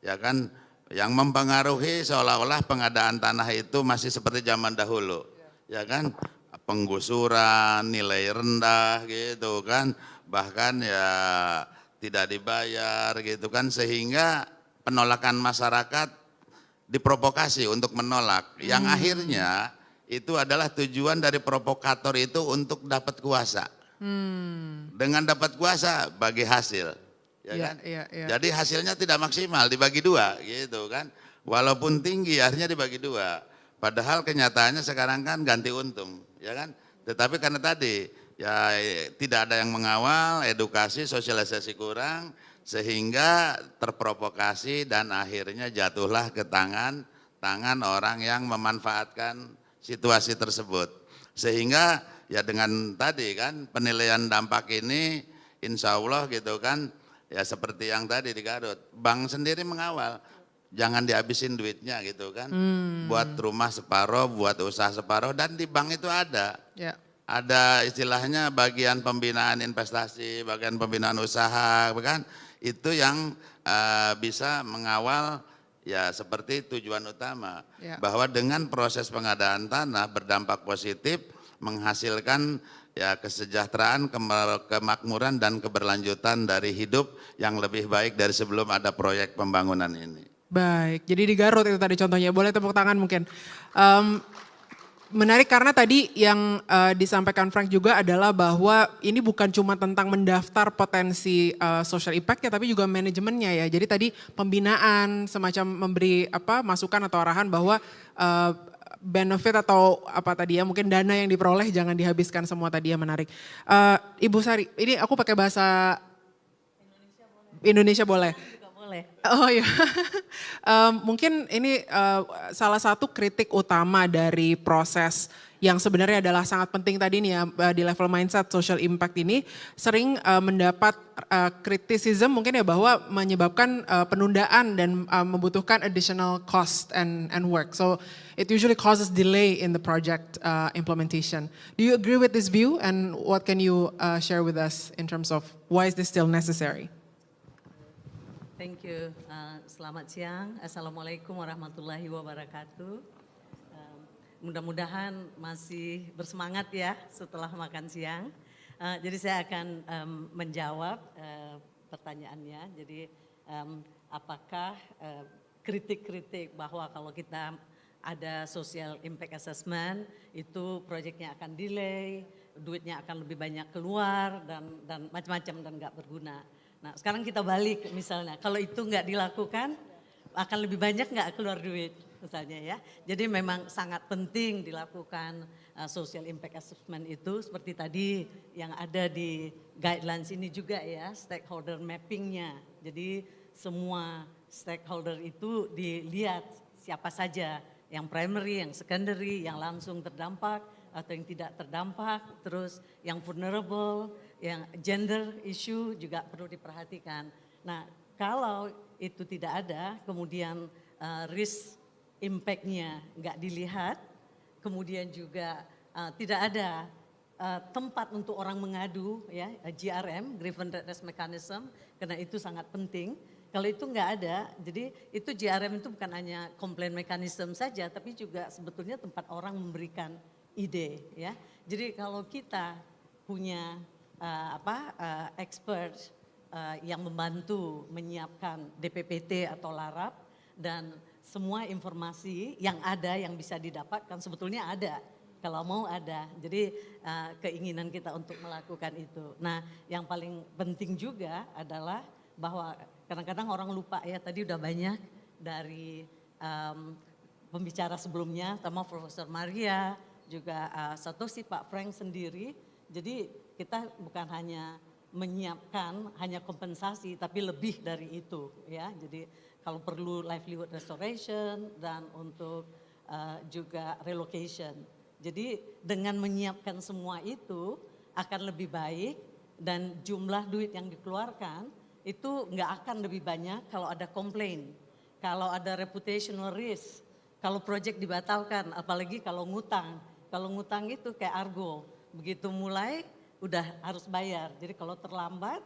ya kan, yang mempengaruhi seolah-olah pengadaan tanah itu masih seperti zaman dahulu, ya kan, penggusuran, nilai rendah gitu kan, bahkan ya tidak dibayar gitu kan, sehingga penolakan masyarakat diprovokasi untuk menolak, yang akhirnya itu adalah tujuan dari provokator itu untuk dapat kuasa. Dengan dapat kuasa bagi hasil, ya kan? Jadi hasilnya tidak maksimal, dibagi dua gitu kan. Walaupun tinggi akhirnya dibagi dua. Padahal kenyataannya sekarang kan ganti untung, ya kan? Tetapi karena tadi ya tidak ada yang mengawal, edukasi, sosialisasi kurang, sehingga terprovokasi dan akhirnya jatuhlah ke tangan orang yang memanfaatkan situasi tersebut. Sehingga ya dengan tadi kan penilaian dampak ini insya Allah gitu kan, ya seperti yang tadi di Garut, bank sendiri mengawal, jangan dihabisin duitnya gitu kan, buat rumah separuh, buat usaha separuh, dan di bank itu ada istilahnya bagian pembinaan investasi, bagian pembinaan usaha, kan itu yang bisa mengawal ya seperti tujuan utama, bahwa dengan proses pengadaan tanah berdampak positif, menghasilkan ya kesejahteraan, kemakmuran dan keberlanjutan dari hidup yang lebih baik dari sebelum ada proyek pembangunan ini. Baik, jadi di Garut itu tadi contohnya, boleh tepuk tangan mungkin. Menarik karena tadi yang disampaikan Frank juga adalah bahwa ini bukan cuma tentang mendaftar potensi social impact ya, tapi juga manajemennya ya. Jadi tadi pembinaan, semacam memberi masukan atau arahan bahwa benefit atau apa tadi ya, mungkin dana yang diperoleh jangan dihabiskan semua tadi ya, menarik. Ibu Sari, ini aku pakai bahasa Indonesia boleh? Boleh. Oh iya, mungkin ini salah satu kritik utama dari proses yang sebenarnya adalah sangat penting tadi nih ya, di level mindset social impact ini sering mendapat criticism mungkin ya, bahwa menyebabkan penundaan dan membutuhkan additional cost and work. So it usually causes delay in the project implementation. Do you agree with this view, and what can you share with us in terms of why is this still necessary? Thank you. Selamat siang. Assalamualaikum warahmatullahi wabarakatuh. Mudah-mudahan masih bersemangat ya setelah makan siang. Jadi saya akan menjawab pertanyaannya. Jadi apakah kritik-kritik bahwa kalau kita ada social impact assessment itu proyeknya akan delay, duitnya akan lebih banyak keluar dan macam-macam dan nggak berguna. Nah sekarang kita balik misalnya, kalau itu nggak dilakukan akan lebih banyak nggak keluar duit misalnya ya. Jadi memang sangat penting dilakukan social impact assessment itu seperti tadi yang ada di guidelines ini juga ya, stakeholder mappingnya. Jadi semua stakeholder itu dilihat siapa saja yang primary, yang secondary, yang langsung terdampak atau yang tidak terdampak, terus yang vulnerable, yang gender issue juga perlu diperhatikan. Nah kalau itu tidak ada, kemudian risk impact-nya nggak dilihat, kemudian juga tidak ada tempat untuk orang mengadu, ya GRM, Grievance Redress Mechanism, karena itu sangat penting. Kalau itu nggak ada, jadi itu GRM itu bukan hanya complaint mechanism saja, tapi juga sebetulnya tempat orang memberikan ide, ya. Jadi kalau kita punya expert yang membantu menyiapkan DPPT atau larap dan semua informasi yang ada yang bisa didapatkan sebetulnya ada. Kalau mau ada, jadi keinginan kita untuk melakukan itu. Nah yang paling penting juga adalah bahwa kadang-kadang orang lupa ya, tadi udah banyak dari pembicara sebelumnya, sama Profesor Maria, juga Satoshi, Pak Frank sendiri. Jadi kita bukan hanya menyiapkan hanya kompensasi, tapi lebih dari itu ya. Jadi kalau perlu livelihood restoration dan untuk juga relocation. Jadi dengan menyiapkan semua itu akan lebih baik dan jumlah duit yang dikeluarkan itu nggak akan lebih banyak kalau ada komplain, kalau ada reputational risk, kalau proyek dibatalkan, apalagi kalau ngutang. Kalau ngutang itu kayak argo, begitu mulai udah harus bayar. Jadi kalau terlambat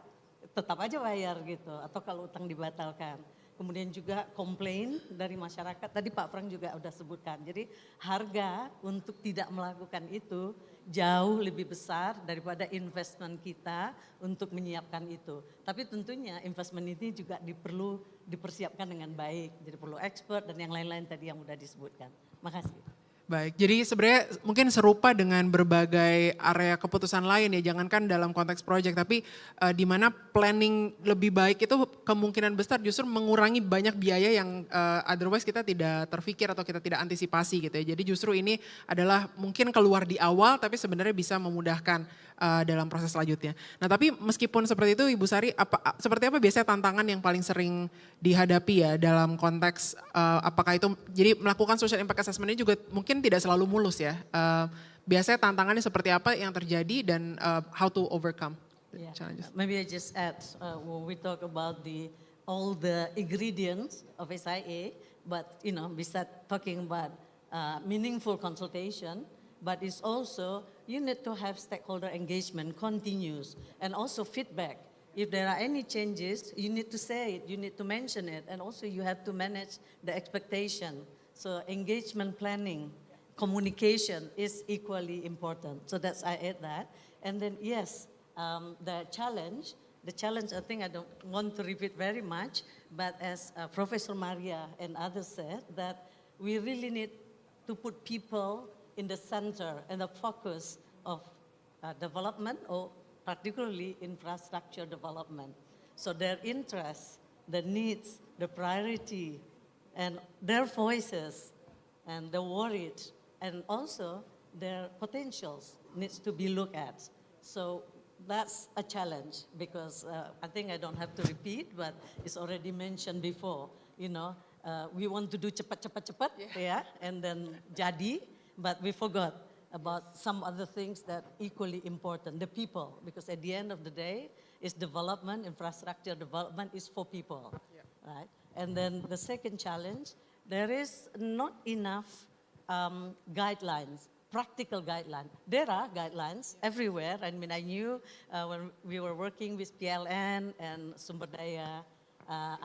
tetap aja bayar gitu, atau kalau utang dibatalkan. Kemudian juga komplain dari masyarakat, tadi Pak Frank juga udah sebutkan. Jadi harga untuk tidak melakukan itu jauh lebih besar daripada investment kita untuk menyiapkan itu. Tapi tentunya investment ini juga perlu dipersiapkan dengan baik. Jadi perlu expert dan yang lain-lain tadi yang udah disebutkan. Makasih. Baik, jadi sebenarnya mungkin serupa dengan berbagai area keputusan lain ya, jangankan dalam konteks proyek, tapi di mana planning lebih baik itu kemungkinan besar justru mengurangi banyak biaya yang otherwise kita tidak terpikir atau kita tidak antisipasi gitu ya. Jadi justru ini adalah mungkin keluar di awal tapi sebenarnya bisa memudahkan dalam proses selanjutnya. Nah tapi meskipun seperti itu Ibu Sari, seperti apa biasanya tantangan yang paling sering dihadapi ya dalam konteks apakah itu, jadi melakukan social impact assessment ini juga mungkin tidak selalu mulus ya. Biasanya tantangannya seperti apa yang terjadi dan how to overcome the challenges. Maybe I just add when we talk about all the ingredients of SIA, but besides talking about meaningful consultation, but it's also you need to have stakeholder engagement continuous and also feedback. If there are any changes, you need to say it, you need to mention it, and also you have to manage the expectation. So engagement planning, communication is equally important. So I add that. And then yes, the challenge I think I don't want to repeat very much, but as Professor Maria and others said, that we really need to put people in the center and the focus of development, or particularly infrastructure development. So their interests, the needs, the priority, and their voices, and the worries, and also their potentials needs to be looked at. So that's a challenge because I think I don't have to repeat, but it's already mentioned before. We want to do cepat, yeah, and then jadi, but we forgot about some other things that equally important, the people, because at the end of the day, it's development, infrastructure development is for people, right? And then the second challenge, there is not enough guidelines, practical guidelines. There are guidelines everywhere. I mean, I knew when we were working with PLN and Sumber Daya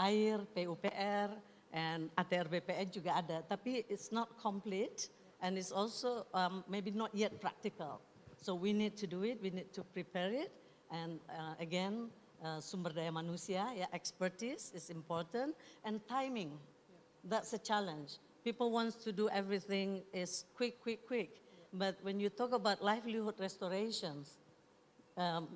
Air, PUPR, and ATRBPN juga ada, tapi it's not complete. And it's also maybe not yet practical. So we need to do it, we need to prepare it. And again, sumber daya manusia, expertise is important. And timing, that's a challenge. People want to do everything is quick. But when you talk about livelihood restorations,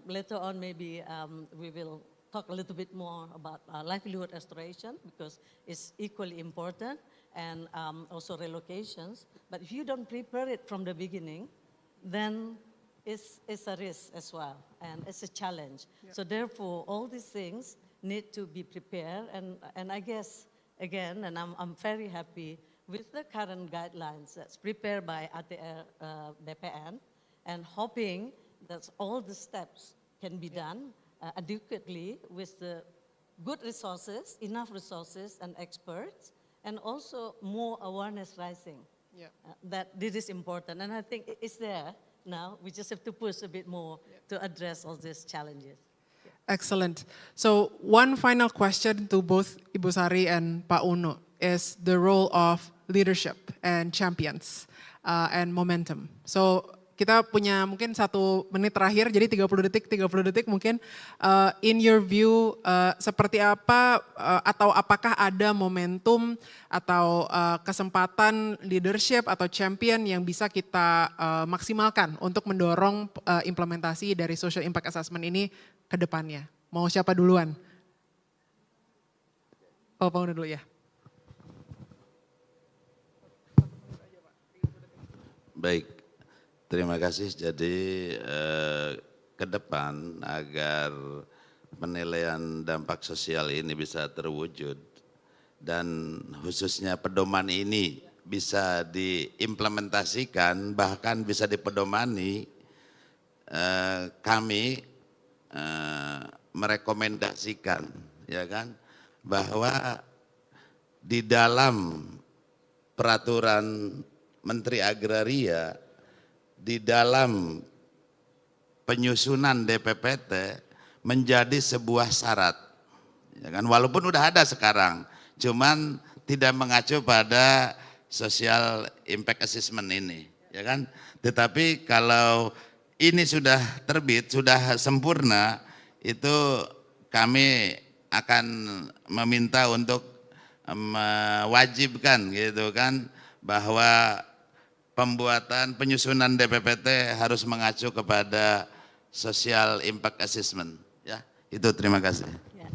later on maybe we will talk a little bit more about livelihood restoration because it's equally important. And also relocations. But if you don't prepare it from the beginning, then it's a risk as well, and it's a challenge. Yeah. So therefore, all these things need to be prepared, and I guess, again, and I'm very happy with the current guidelines that's prepared by ATRBPN, and hoping that all the steps can be done adequately with the good resources, enough resources and experts, and also more awareness rising, that this is important. And I think it's there now. We just have to push a bit more to address all these challenges. Excellent. So one final question to both Ibu Sari and Pak Uno is the role of leadership and champions and momentum. So kita punya mungkin 1 menit terakhir, jadi 30 detik mungkin. In your view, seperti apa atau apakah ada momentum atau kesempatan leadership atau champion yang bisa kita maksimalkan untuk mendorong implementasi dari social impact assessment ini ke depannya? Mau siapa duluan? Oh, Pak Uno dulu ya. Baik, terima kasih. Jadi ke depan agar penilaian dampak sosial ini bisa terwujud dan khususnya pedoman ini bisa diimplementasikan bahkan bisa dipedomani, kami merekomendasikan ya kan bahwa di dalam peraturan Menteri Agraria di dalam penyusunan DPPT menjadi sebuah syarat. Ya kan, walaupun udah ada sekarang, cuman tidak mengacu pada social impact assessment ini, ya kan? Tetapi kalau ini sudah terbit, sudah sempurna, itu kami akan meminta untuk mewajibkan gitu kan bahwa pembuatan penyusunan DPPT harus mengacu kepada social impact assessment. Ya, itu terima kasih. Yeah.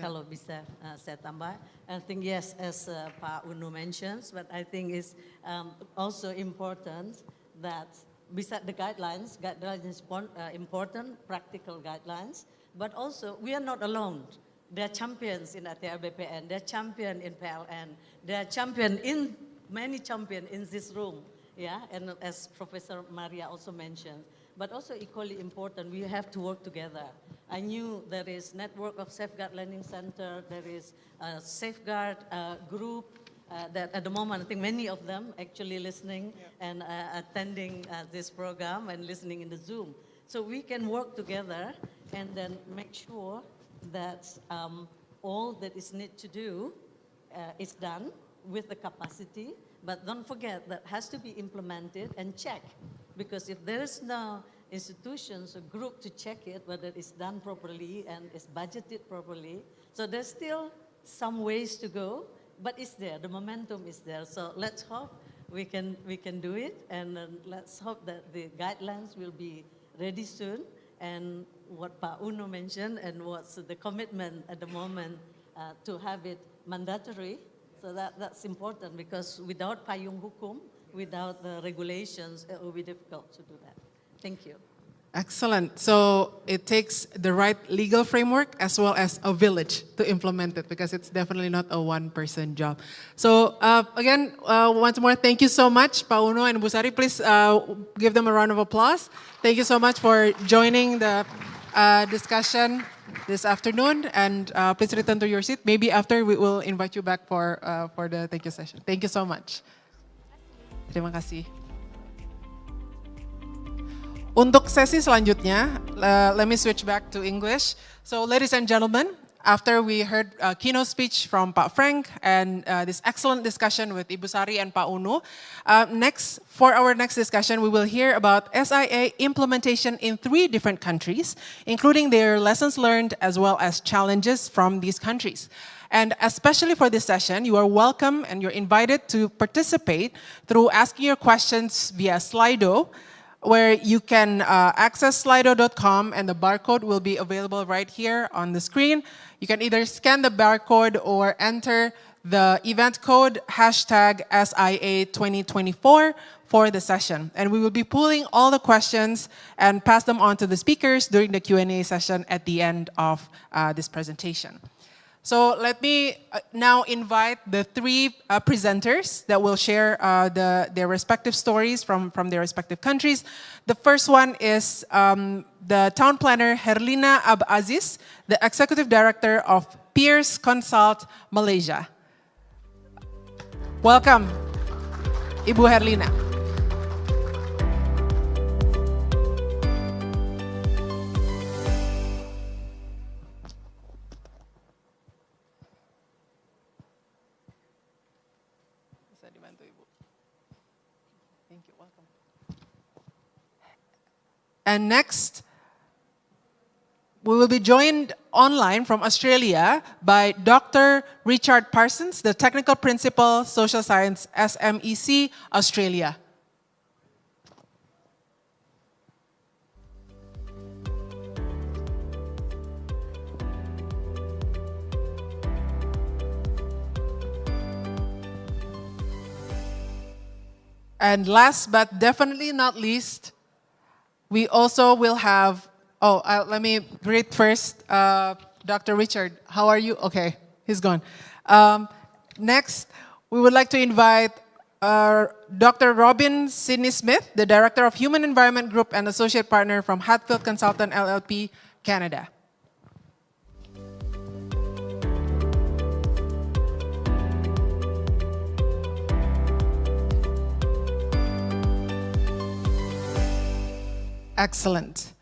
Kalau bisa saya tambah, I think yes, as Pak Uno mentions, but I think it's also important that beside the guidelines is important, practical guidelines, but also we are not alone. There are champions in ATRBPN, there are champions in PLN, there are champions in many champions in this room, yeah, and as Professor Maria also mentioned, but also equally important, we have to work together. I knew there is network of safeguard learning center, there is a safeguard group that at the moment, I think many of them actually listening and attending this program and listening in the Zoom. So we can work together and then make sure that all that is need to do is done with the capacity, but don't forget that has to be implemented and check, because if there is no institutions or group to check it, whether it's done properly and it's budgeted properly, so there's still some ways to go, but it's there, the momentum is there. So let's hope we can do it, and let's hope that the guidelines will be ready soon, and what Pak Uno mentioned and what's the commitment at the moment to have it mandatory. So that's important, because without payung hukum, without the regulations, it will be difficult to do that. Thank you. Excellent. So it takes the right legal framework as well as a village to implement it, because it's definitely not a one-person job. So again, once more, thank you so much, Pak Uno and Bu Sari. Please give them a round of applause. Thank you so much for joining the discussion this afternoon, and please return to your seat. Maybe after we will invite you back for the thank you session. Thank you so much. Terima kasih. Untuk sesi selanjutnya, let me switch back to English. So ladies and gentlemen, after we heard a keynote speech from Pak Frank and this excellent discussion with Ibu Sari and Pak Uno, for our next discussion, we will hear about SIA implementation in 3 different countries, including their lessons learned as well as challenges from these countries. And especially for this session, you are welcome and you're invited to participate through asking your questions via Slido, where you can access slido.com, and the barcode will be available right here on the screen. You can either scan the barcode or enter the event code #SIA2024 for the session. And we will be pulling all the questions and pass them on to the speakers during the Q&A session at the end of this presentation. So let me now invite the 3 presenters that will share their respective stories from their respective countries. The first one is the town planner Herlina Abaziz, the executive director of Peers Consult Malaysia. Welcome, Ibu Herlina. And next, we will be joined online from Australia by Dr. Richard Parsons, the Technical Principal, Social Science, SMEC, Australia. And last but definitely not least, we also will have, let me greet first Dr. Richard. How are you? Okay, he's gone. Next, we would like to invite Dr. Robin Sidney Smith, the Director of Human Environment Group and Associate Partner from Hatfield Consultant LLP, Canada. Excellent.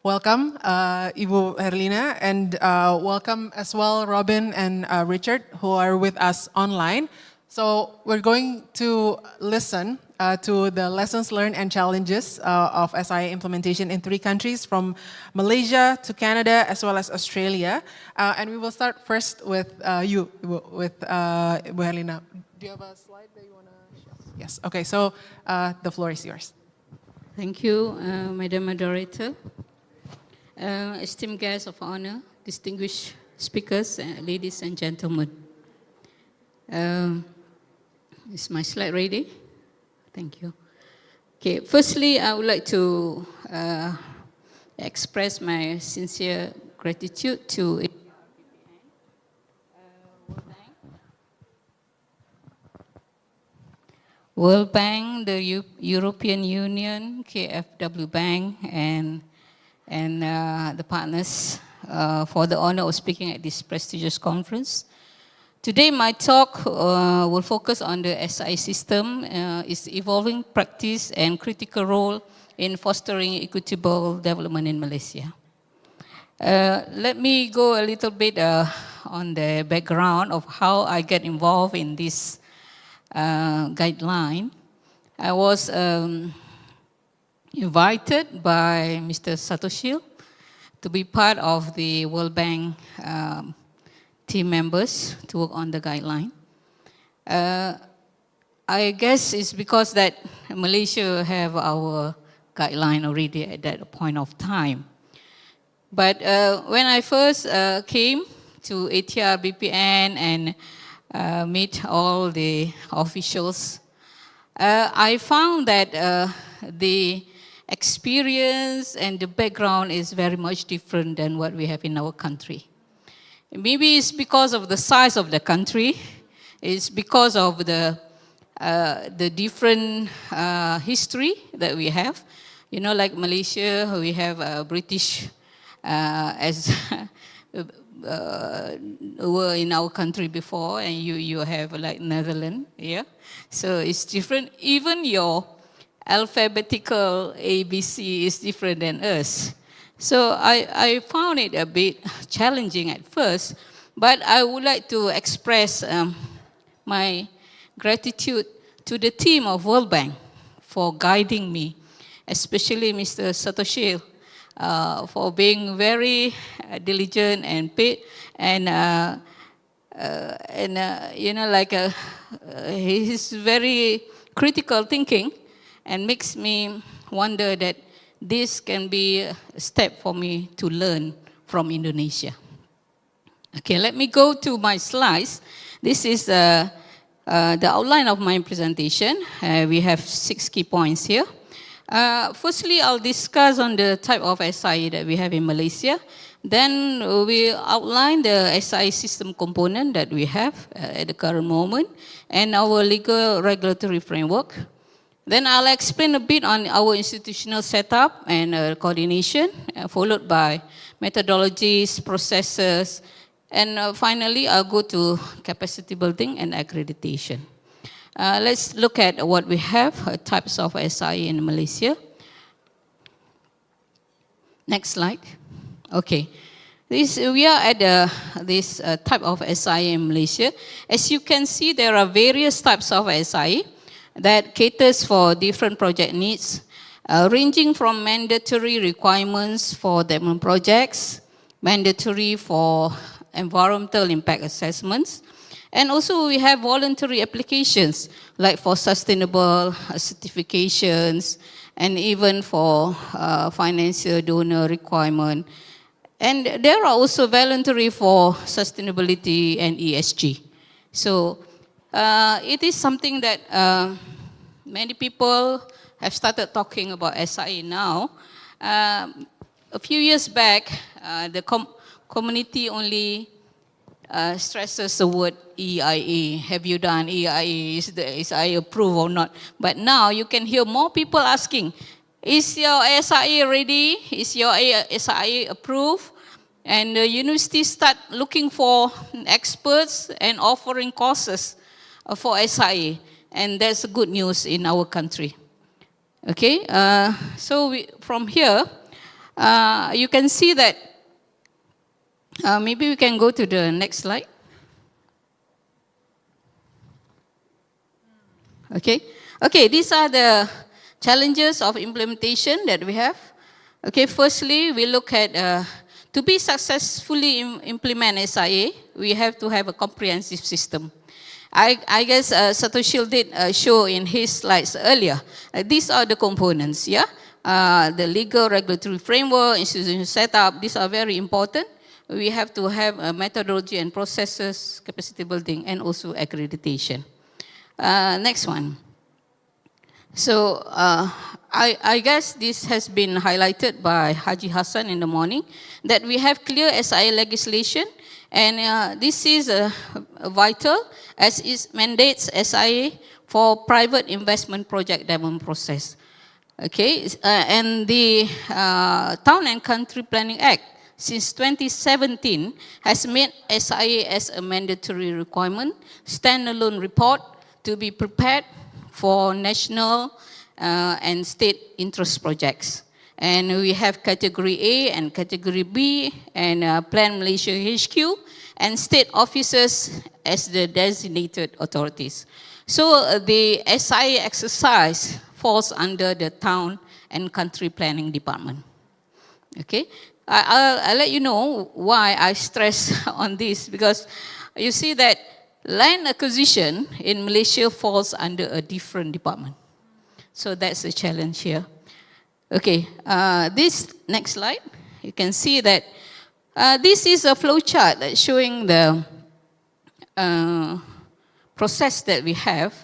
Welcome, Ibu Herlina, and welcome as well, Robin and Richard, who are with us online. So we're going to listen to the lessons learned and challenges of SIA implementation in 3 countries, from Malaysia to Canada, as well as Australia. And we will start first with you, with Ibu Herlina. Do you have a slide that you want to show? Yes, okay, so the floor is yours. Thank you, Madam Moderator. Esteemed guests of honor, distinguished speakers, ladies and gentlemen. Is my slide ready? Thank you. Okay, firstly, I would like to express my sincere gratitude to World Bank, the European Union, KfW Bank, and the partners for the honor of speaking at this prestigious conference. Today, my talk will focus on the SI system, its evolving practice and critical role in fostering equitable development in Malaysia. Let me go a little bit on the background of how I get involved in this guideline. I was invited by Mr. Satoshi to be part of the World Bank team members to work on the guideline. I guess it's because that Malaysia have our guideline already at that point of time. But when I first came to SobATRBPN and meet all the officials, I found that the experience and the background is very much different than what we have in our country. Maybe it's because of the size of the country, it's because of the different history that we have. You know, like Malaysia, we have British as were in our country before, and you have like Netherlands, yeah. So it's different. Even your alphabetical ABC is different than us. So I found it a bit challenging at first, but I would like to express my gratitude to the team of World Bank for guiding me, especially Mr. Satoshi, for being very diligent and paid, and you know, like he's very critical thinking, and makes me wonder that this can be a step for me to learn from Indonesia. Okay, let me go to my slides. This is the outline of my presentation. We have 6 key points here. Firstly, I'll discuss on the type of SI that we have in Malaysia. Then we outline the SI system component that we have at the current moment and our legal regulatory framework. Then I'll explain a bit on our institutional setup and coordination, followed by methodologies, processes, and finally I'll go to capacity building and accreditation. Let's look at what we have, types of SI in Malaysia. Next slide. Okay. We are at this type of SI in Malaysia. As you can see, there are various types of SI that caters for different project needs, ranging from mandatory requirements for development projects, mandatory for environmental impact assessments, and also we have voluntary applications, like for sustainable certifications, and even for financial donor requirement. And there are also voluntary for sustainability and ESG. So it is something that many people have started talking about SIA now. A few years back, the community only stresses the word EIA. Have you done EIA? Is the SIA approved or not? But now you can hear more people asking, is your SIA ready? Is your SIA approved? And the university start looking for experts and offering courses for SIA. And that's good news in our country. Okay, so from here, you can see that, maybe we can go to the next slide. Okay, these are the challenges of implementation that we have. Okay, firstly, we look at, to be successfully implement SIA, we have to have a comprehensive system. I guess Satoshi did show in his slides earlier. These are the components, yeah? The legal regulatory framework, institutional setup, these are very important. We have to have a methodology and processes, capacity building, and also accreditation. Next one. So I guess this has been highlighted by Haji Hassan in the morning, that we have clear SIA legislation, and this is vital as it mandates SIA for private investment project development process. Okay, and the Town and Country Planning Act since 2017 has made SIA as a mandatory requirement, standalone report to be prepared for national and state interest projects. And we have category A and category B, and Plan Malaysia HQ, and state officers as the designated authorities. So the SIA exercise falls under the Town and Country Planning Department. Okay, I'll let you know why I stress on this, because you see that land acquisition in Malaysia falls under a different department. So that's a challenge here. Okay, this next slide, you can see that this is a flow chart that's showing the process that we have.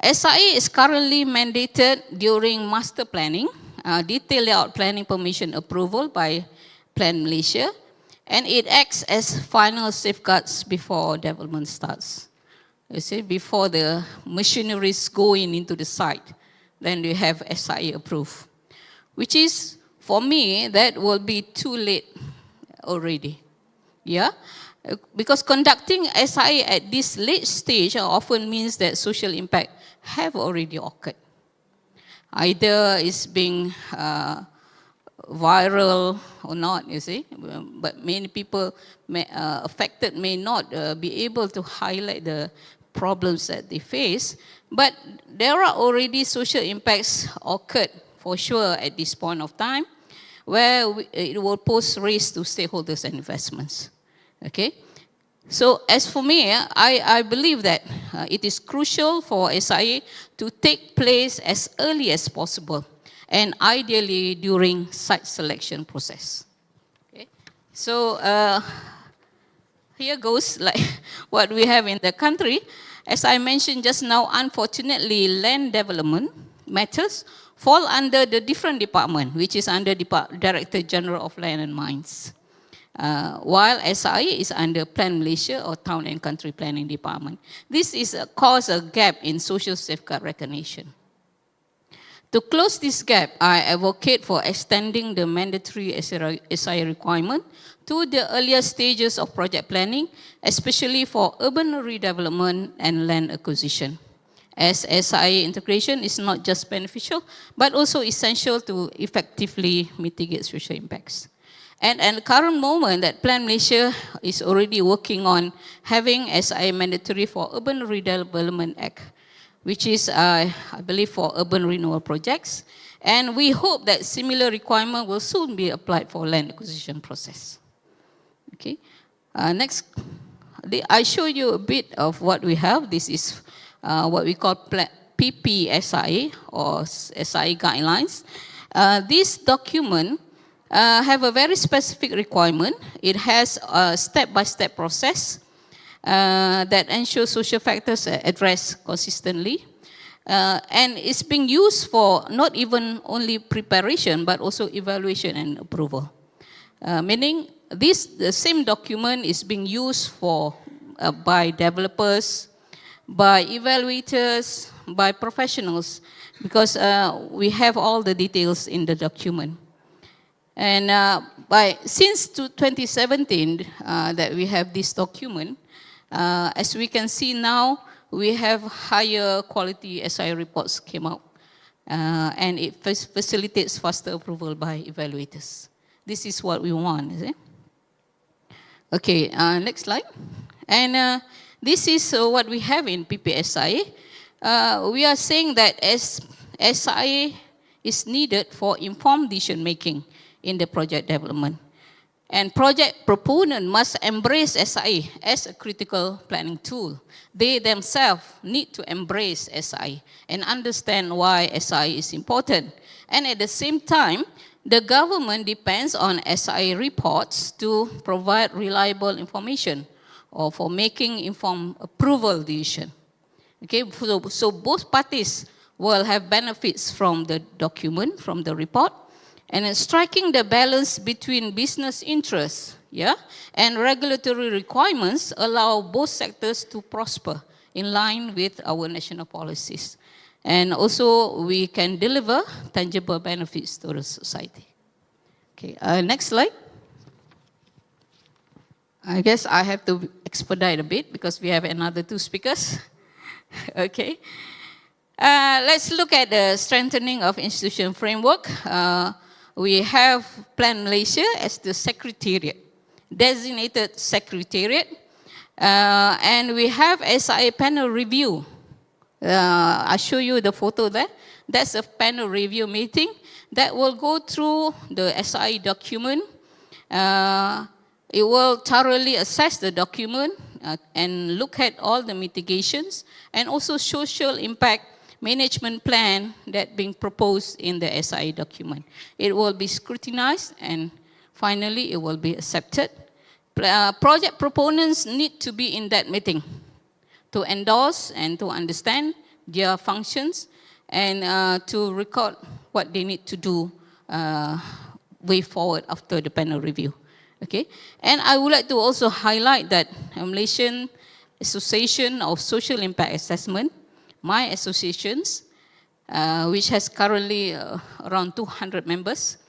SIA is currently mandated during master planning, detailed layout planning permission approval by Plan Malaysia, and it acts as final safeguards before development starts. You see, before the machineries go into the site, then we have SIA approved, which is, for me, that will be too late already. Yeah, because conducting SIA at this late stage often means that social impact have already occurred. Either it's being viral or not, you see, but many people affected may not be able to highlight the problems that they face, but there are already social impacts occurred for sure at this point of time, where it will pose risk to stakeholders and investments. Okay, so as for me, I believe that it is crucial for SIA to take place as early as possible, and ideally during site selection process. Okay, so here goes like what we have in the country. As I mentioned just now, unfortunately, land development matters fall under the different department, which is under Director General of Land and Mines, while SIA is under Plan Malaysia or Town and Country Planning Department. This is cause a gap in social safeguard recognition. To close this gap, I advocate for extending the mandatory SIA requirement to the earlier stages of project planning, especially for urban redevelopment and land acquisition, as SIA integration is not just beneficial, but also essential to effectively mitigate social impacts. And at the current moment that Plan Malaysia is already working on having SIA mandatory for Urban Redevelopment Act, which is, I believe, for urban renewal projects. And we hope that similar requirement will soon be applied for land acquisition process. Okay, next, I show you a bit of what we have. This is what we call PPSIA or SIA guidelines. This document have a very specific requirement. It has a step-by-step process that ensures social factors are addressed consistently. And it's being used for not even only preparation, but also evaluation and approval. Meaning the same document is being used for by developers, by evaluators, by professionals, because we have all the details in the document. And since 2017 that we have this document, as we can see now, we have higher quality SI reports came out, and it facilitates faster approval by evaluators. This is what we want, is it? Okay, next slide. And this is what we have in PPSI. We are saying that SI is needed for informed decision making in the project development. And project proponent must embrace SI as a critical planning tool. They themselves need to embrace SI and understand why SI is important. And at the same time, the government depends on SI reports to provide reliable information or for making informed approval decision. Okay, so both parties will have benefits from the document, from the report, and striking the balance between business interests, and regulatory requirements allow both sectors to prosper in line with our national policies. And also we can deliver tangible benefits to the society. Okay, next slide. I guess I have to expedite a bit because we have another 2 speakers. Okay. Let's look at the strengthening of institution framework. We have Plan Malaysia as the secretariat, designated secretariat, and we have SIA panel review. I'll show you the photo there. That's a panel review meeting that will go through the SI document. It will thoroughly assess the document and look at all the mitigations and also social impact management plan that being proposed in the SI document. It will be scrutinized and finally it will be accepted. Project proponents need to be in that meeting to endorse and to understand their functions and to record what they need to do way forward after the panel review. Okay, and I would like to also highlight that Malaysian Association of Social Impact Assessment, my associations, which has currently around 200 members,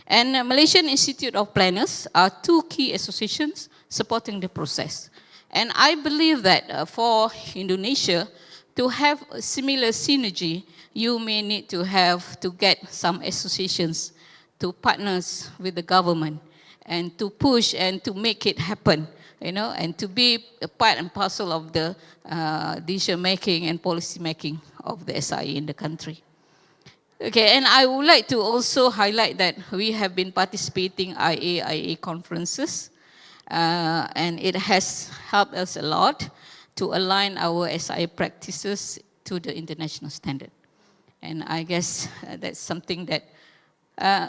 and Malaysian Institute of Planners are 2 key associations supporting the process. And I believe that for Indonesia to have a similar synergy, you may need to have to get some associations to partners with the government and to push and to make it happen, and to be a part and parcel of the decision making and policy making of the SI in the country. Okay, and I would like to also highlight that we have been participating IA conferences, and it has helped us a lot to align our SI practices to the international standard. And I guess that's something that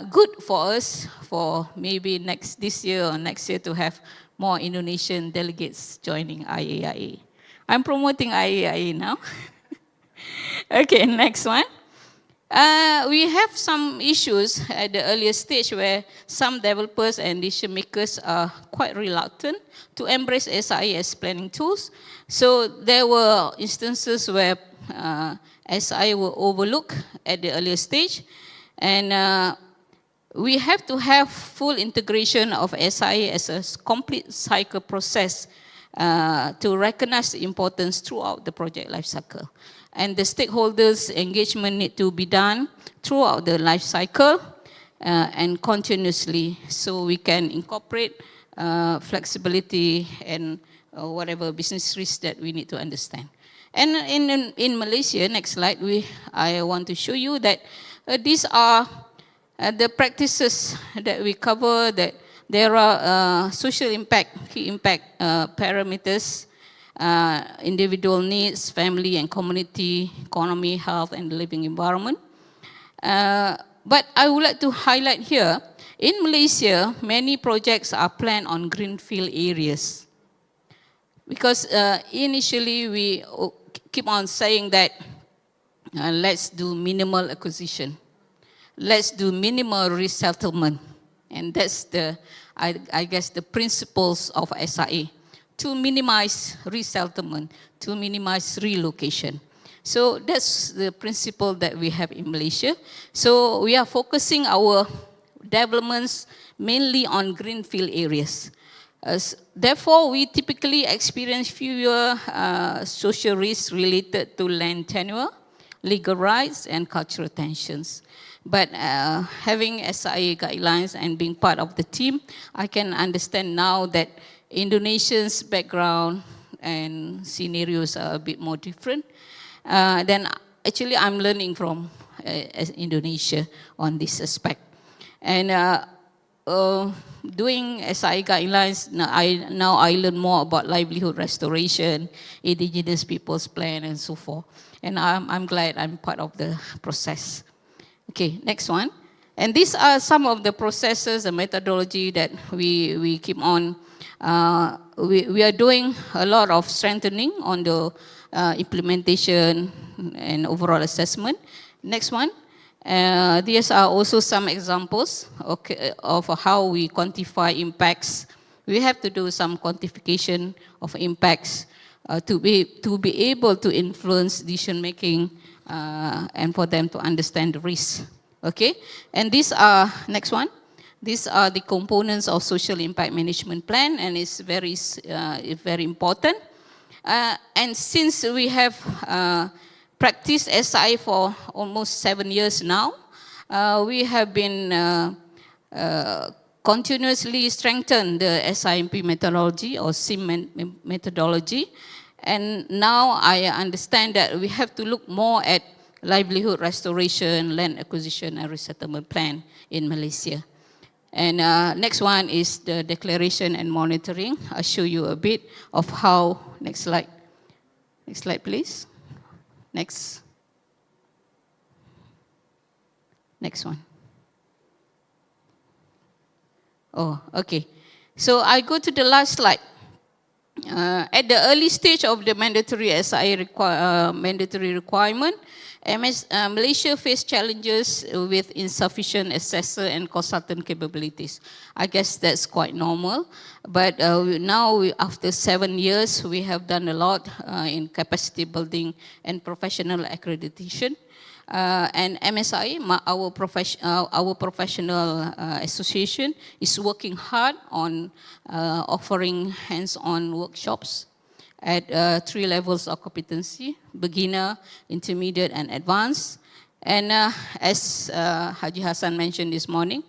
good for us for maybe this year or next year to have more Indonesian delegates joining IAIA. I'm promoting IAIA now. Okay, next one. We have some issues at the earlier stage where some developers and decision makers are quite reluctant to embrace SI as planning tools. So there were instances where SI were overlooked at the earlier stage. And we have to have full integration of SI as a complete cycle process to recognize the importance throughout the project life cycle. And the stakeholders' engagement need to be done throughout the life cycle and continuously, so we can incorporate flexibility and whatever business risks that we need to understand. And in Malaysia, next slide, I want to show you that these are the practices that we cover, that there are social impact, key impact parameters, individual needs, family and community, economy, health and living environment. But I would like to highlight here, in Malaysia, many projects are planned on greenfield areas. Because initially we keep on saying that let's do minimal acquisition. Let's do minimal resettlement. And that's I guess, the principles of SIA, to minimize resettlement, to minimize relocation. So that's the principle that we have in Malaysia. So we are focusing our developments mainly on greenfield areas. Therefore, we typically experience fewer social risks related to land tenure, legal rights, and cultural tensions. But having SIA guidelines and being part of the team, I can understand now that Indonesians' background and scenarios are a bit more different. Then actually I'm learning from Indonesia on this aspect. And doing SIA guidelines, now I learn more about livelihood restoration, indigenous people's plan, and so forth. And I'm glad I'm part of the process. Okay, next one. And these are some of the processes and methodology that we keep on. We are doing a lot of strengthening on the implementation and overall assessment. Next one. These are also some examples of how we quantify impacts. We have to do some quantification of impacts to be able to influence decision making and for them to understand the risks. Okay, and these are, next one. These are the components of social impact management plan, and it's very important. And since we have practiced SI for almost 7 years now, we have been continuously strengthened the SIMP methodology or SIM methodology. And now I understand that we have to look more at livelihood restoration, land acquisition, and resettlement plan in Malaysia. And next one is the declaration and monitoring. I'll show you a bit of how, next slide. Next slide, please. Next. Next one. Oh, okay. So I go to the last slide. At the early stage of the mandatory SIA mandatory requirement, Malaysia faced challenges with insufficient assessor and consultant capabilities. I guess that's quite normal. But now, after 7 years, we have done a lot in capacity building and professional accreditation. And MSI, our professional association, is working hard on offering hands-on workshops at 3 levels of competency: beginner, intermediate, and advanced. And as Haji Hassan mentioned this morning,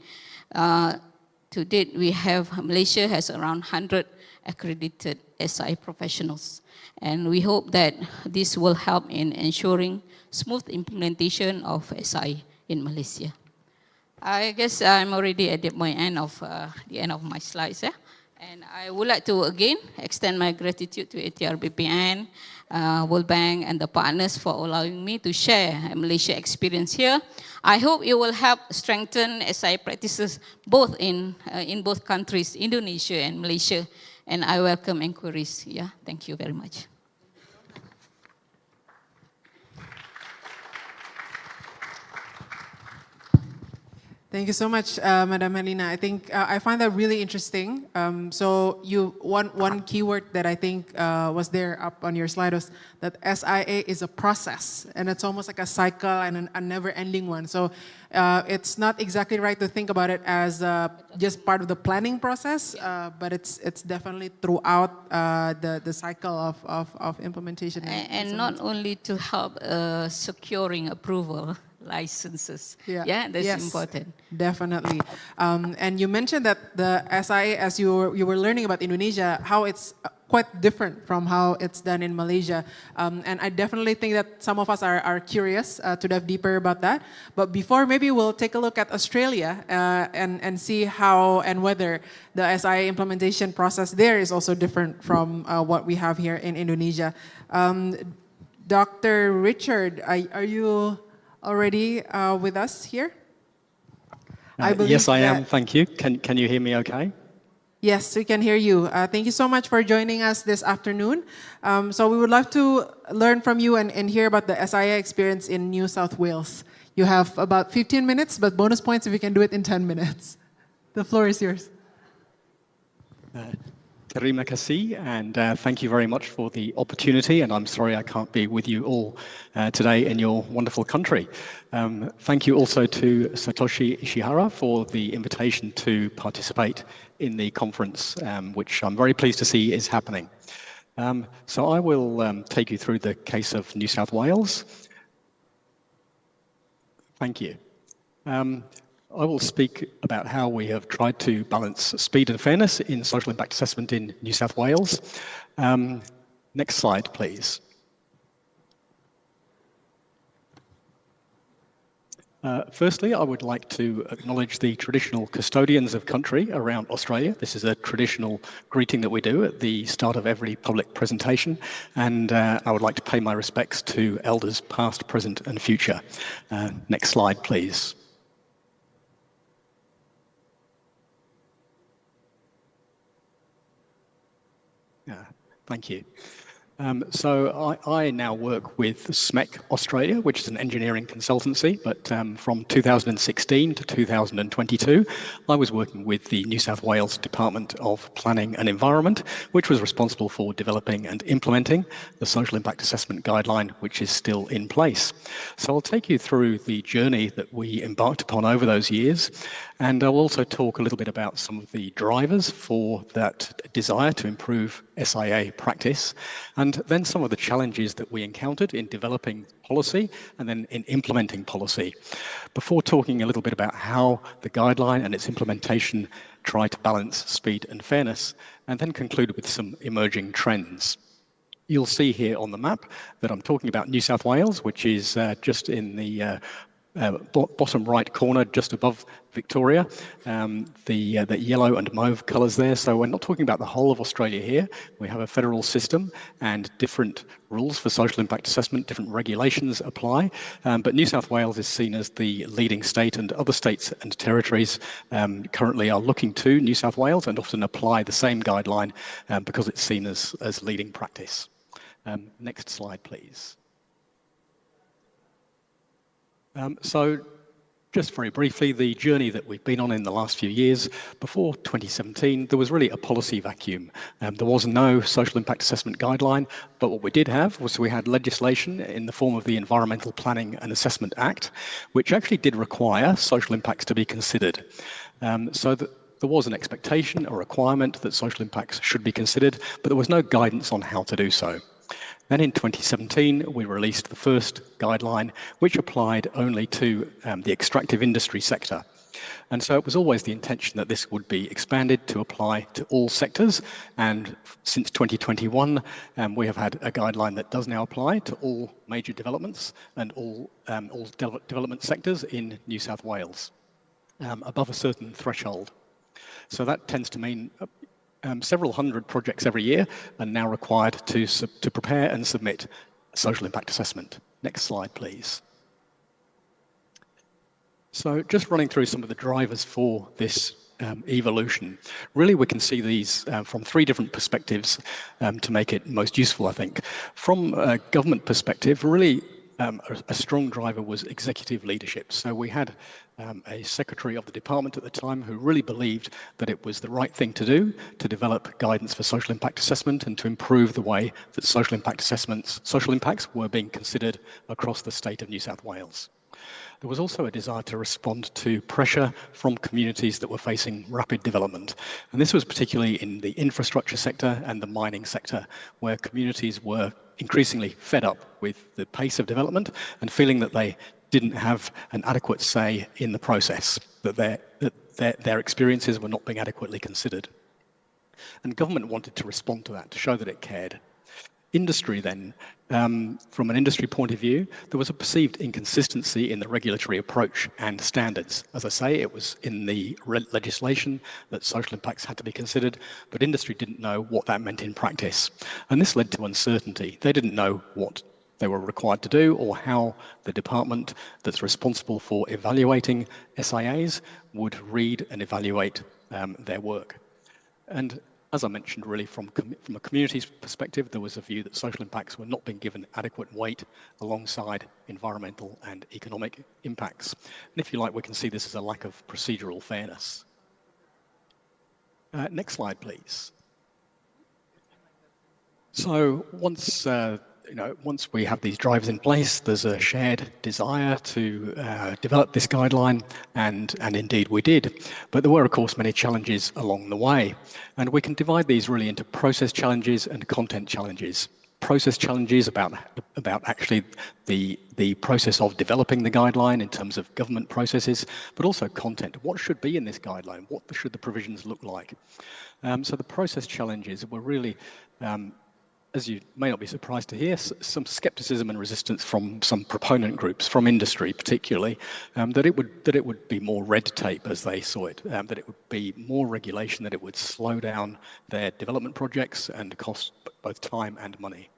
to date Malaysia has around 100 accredited SI professionals. And we hope that this will help in ensuring smooth implementation of SI in Malaysia. I guess I'm already at the end of my slides. And I would like to again extend my gratitude to SobATRBPN, World Bank, and the partners for allowing me to share Malaysia experience here. I hope it will help strengthen SI practices both in both countries, Indonesia and Malaysia. And I welcome inquiries. Yeah, thank you very much. Thank you so much, Madam Helena. I think I find that really interesting. So one keyword that I think was there up on your slide was that SIA is a process, and it's almost like a cycle and a never-ending one. So it's not exactly right to think about it as just part of the planning process, but it's definitely throughout the cycle of implementation. And not only to help securing approval. Licenses. Yeah, that's important. Definitely. And you mentioned that the SIA, as you were learning about Indonesia, how it's quite different from how it's done in Malaysia. And I definitely think that some of us are curious to dive deeper about that. But before, maybe we'll take a look at Australia and see how and whether the SIA implementation process there is also different from what we have here in Indonesia. Dr. Richard, are you already with us here? Yes, I am. Thank you. Can you hear me okay? Yes, we can hear you. Thank you so much for joining us this afternoon. So we would love to learn from you and hear about the SIA experience in New South Wales. You have about 15 minutes, but bonus points if you can do it in 10 minutes. The floor is yours. Terima kasih, and thank you very much for the opportunity, and I'm sorry I can't be with you all today in your wonderful country. Thank you also to Satoshi Ishihara for the invitation to participate in the conference, which I'm very pleased to see is happening. So I will take you through the case of New South Wales. Thank you. I will speak about how we have tried to balance speed and fairness in social impact assessment in New South Wales. Next slide, please. Firstly, I would like to acknowledge the traditional custodians of country around Australia. This is a traditional greeting that we do at the start of every public presentation, and I would like to pay my respects to elders past, present and future. Next slide, please. Thank you. So I now work with SMEC Australia, which is an engineering consultancy, but from 2016 to 2022, I was working with the New South Wales Department of Planning and Environment, which was responsible for developing and implementing the social impact assessment guideline, which is still in place. So I'll take you through the journey that we embarked upon over those years, and I'll also talk a little bit about some of the drivers for that desire to improve SIA practice, and then some of the challenges that we encountered in developing policy and then in implementing policy, before talking a little bit about how the guideline and its implementation try to balance speed and fairness, and then conclude with some emerging trends. You'll see here on the map that I'm talking about New South Wales, which is just in the bottom right corner, just above Victoria, the yellow and mauve colours there. So we're not talking about the whole of Australia here. We have a federal system and different rules for social impact assessment, different regulations apply. But New South Wales is seen as the leading state, and other states and territories currently are looking to New South Wales and often apply the same guideline because it's seen as leading practice. Next slide, please. So just very briefly, the journey that we've been on in the last few years, before 2017, there was really a policy vacuum. There was no social impact assessment guideline, but what we did have was we had legislation in the form of the Environmental Planning and Assessment Act, which actually did require social impacts to be considered. So that there was an expectation, a requirement that social impacts should be considered, but there was no guidance on how to do so. Then in 2017, we released the first guideline, which applied only to the extractive industry sector. And so it was always the intention that this would be expanded to apply to all sectors. And since 2021, we have had a guideline that does now apply to all major developments and all development sectors in New South Wales, above a certain threshold. So that tends to mean several hundred projects every year are now required to prepare and submit a social impact assessment. Next slide, please. So just running through some of the drivers for this evolution. Really, we can see these from three different perspectives to make it most useful, I think. From a government perspective, really a strong driver was executive leadership. So we had a secretary of the department at the time who really believed that it was the right thing to do to develop guidance for social impact assessment and to improve the way that social impact assessments, social impacts were being considered across the state of New South Wales. There was also a desire to respond to pressure from communities that were facing rapid development. And this was particularly in the infrastructure sector and the mining sector, where communities were increasingly fed up with the pace of development and feeling that they didn't have an adequate say in the process, that their experiences were not being adequately considered. And government wanted to respond to that, to show that it cared. Industry then, from an industry point of view, there was a perceived inconsistency in the regulatory approach and standards. As I say, it was in the legislation that social impacts had to be considered, but industry didn't know what that meant in practice. And this led to uncertainty. They didn't know what they were required to do or how the department that's responsible for evaluating SIAs would read and evaluate their work. And as I mentioned, really from a community's perspective, there was a view that social impacts were not being given adequate weight alongside environmental and economic impacts. And if you like, we can see this as a lack of procedural fairness. Next slide, please. So once once we have these drivers in place, there's a shared desire to develop this guideline, and indeed we did. But there were, of course, many challenges along the way. And we can divide these really into process challenges and content challenges. Process challenges about actually the process of developing the guideline in terms of government processes, but also content. What should be in this guideline? What should the provisions look like? So the process challenges were really, as you may not be surprised to hear, some skepticism and resistance from some proponent groups, from industry particularly, that it would be more red tape as they saw it, that it would be more regulation, that it would slow down their development projects and cost both time and money.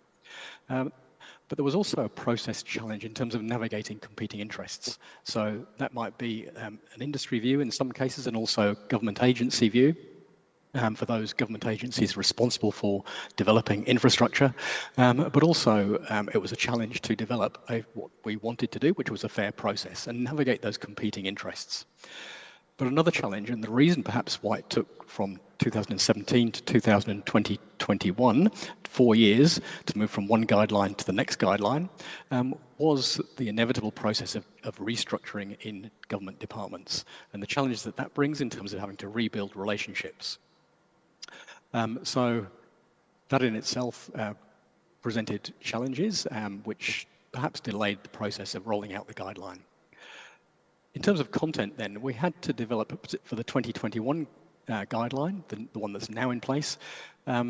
But there was also a process challenge in terms of navigating competing interests. So that might be an industry view in some cases, and also government agency view. For those government agencies responsible for developing infrastructure, but also it was a challenge to develop what we wanted to do, which was a fair process, and navigate those competing interests. But another challenge, and the reason perhaps why it took from 2017 to 2021, 4 years, to move from one guideline to the next guideline, was the inevitable process of restructuring in government departments, and the challenges that that brings in terms of having to rebuild relationships. So that in itself presented challenges which perhaps delayed the process of rolling out the guideline. In terms of content then, we had to develop for the 2021 guideline, the one that's now in place, a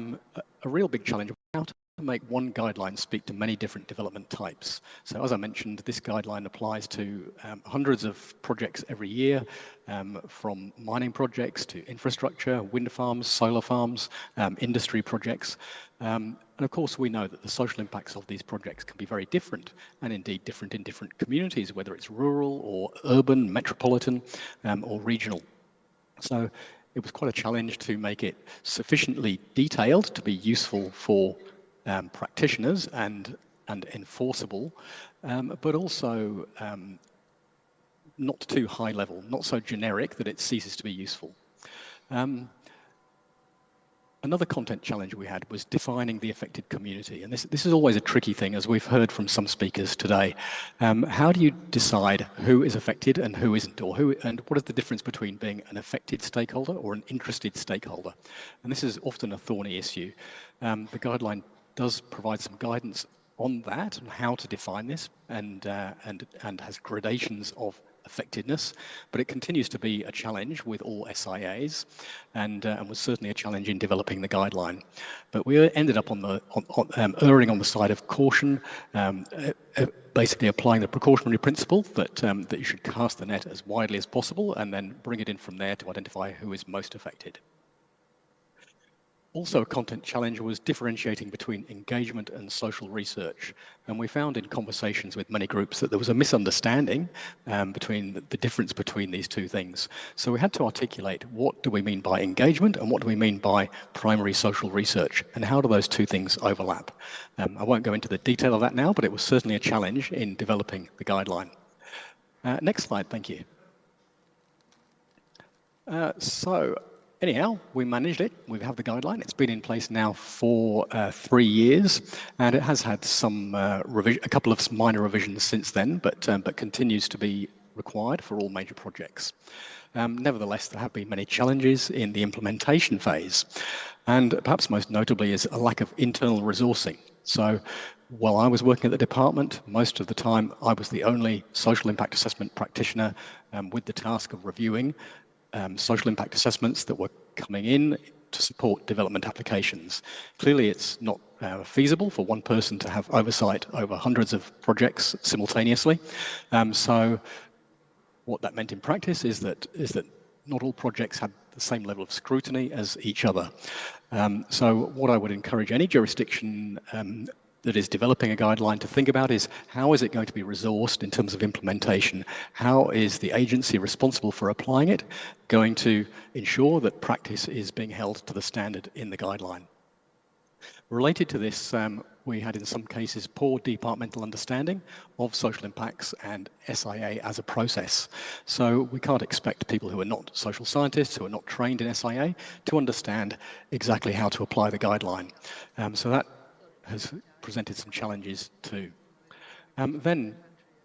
real big challenge, how to make one guideline speak to many different development types. So as I mentioned, this guideline applies to hundreds of projects every year, from mining projects to infrastructure, wind farms, solar farms, industry projects. And of course, we know that the social impacts of these projects can be very different, and indeed different in different communities, whether it's rural or urban, metropolitan, or regional. So it was quite a challenge to make it sufficiently detailed to be useful for practitioners and enforceable, but also not too high level, not so generic that it ceases to be useful. Another content challenge we had was defining the affected community, and this is always a tricky thing, as we've heard from some speakers today. How do you decide who is affected and who isn't, and what is the difference between being an affected stakeholder or an interested stakeholder? And this is often a thorny issue. The guideline does provide some guidance on that and how to define this, and has gradations of effectiveness, but it continues to be a challenge with all SIAs, and was certainly a challenge in developing the guideline. But we ended up erring on the side of caution, basically applying the precautionary principle that you should cast the net as widely as possible and then bring it in from there to identify who is most affected. Also, a content challenge was differentiating between engagement and social research. And we found in conversations with many groups that there was a misunderstanding between the difference between these two things. So we had to articulate, what do we mean by engagement and what do we mean by primary social research, and how do those two things overlap? I won't go into the detail of that now, but it was certainly a challenge in developing the guideline. Next slide, thank you. Anyhow, we managed it. We have the guideline. It's been in place now for 3 years, and it has had a couple of minor revisions since then, but continues to be required for all major projects. Nevertheless, there have been many challenges in the implementation phase, and perhaps most notably is a lack of internal resourcing. So while I was working at the department, most of the time I was the only social impact assessment practitioner with the task of reviewing social impact assessments that were coming in to support development applications. Clearly, it's not feasible for one person to have oversight over hundreds of projects simultaneously. So what that meant in practice is that not all projects had the same level of scrutiny as each other. So what I would encourage any jurisdiction that is developing a guideline to think about is how is it going to be resourced in terms of implementation? How is the agency responsible for applying it going to ensure that practice is being held to the standard in the guideline? Related to this, we had in some cases poor departmental understanding of social impacts and SIA as a process. So we can't expect people who are not social scientists, who are not trained in SIA, to understand exactly how to apply the guideline. So that has presented some challenges too. Then,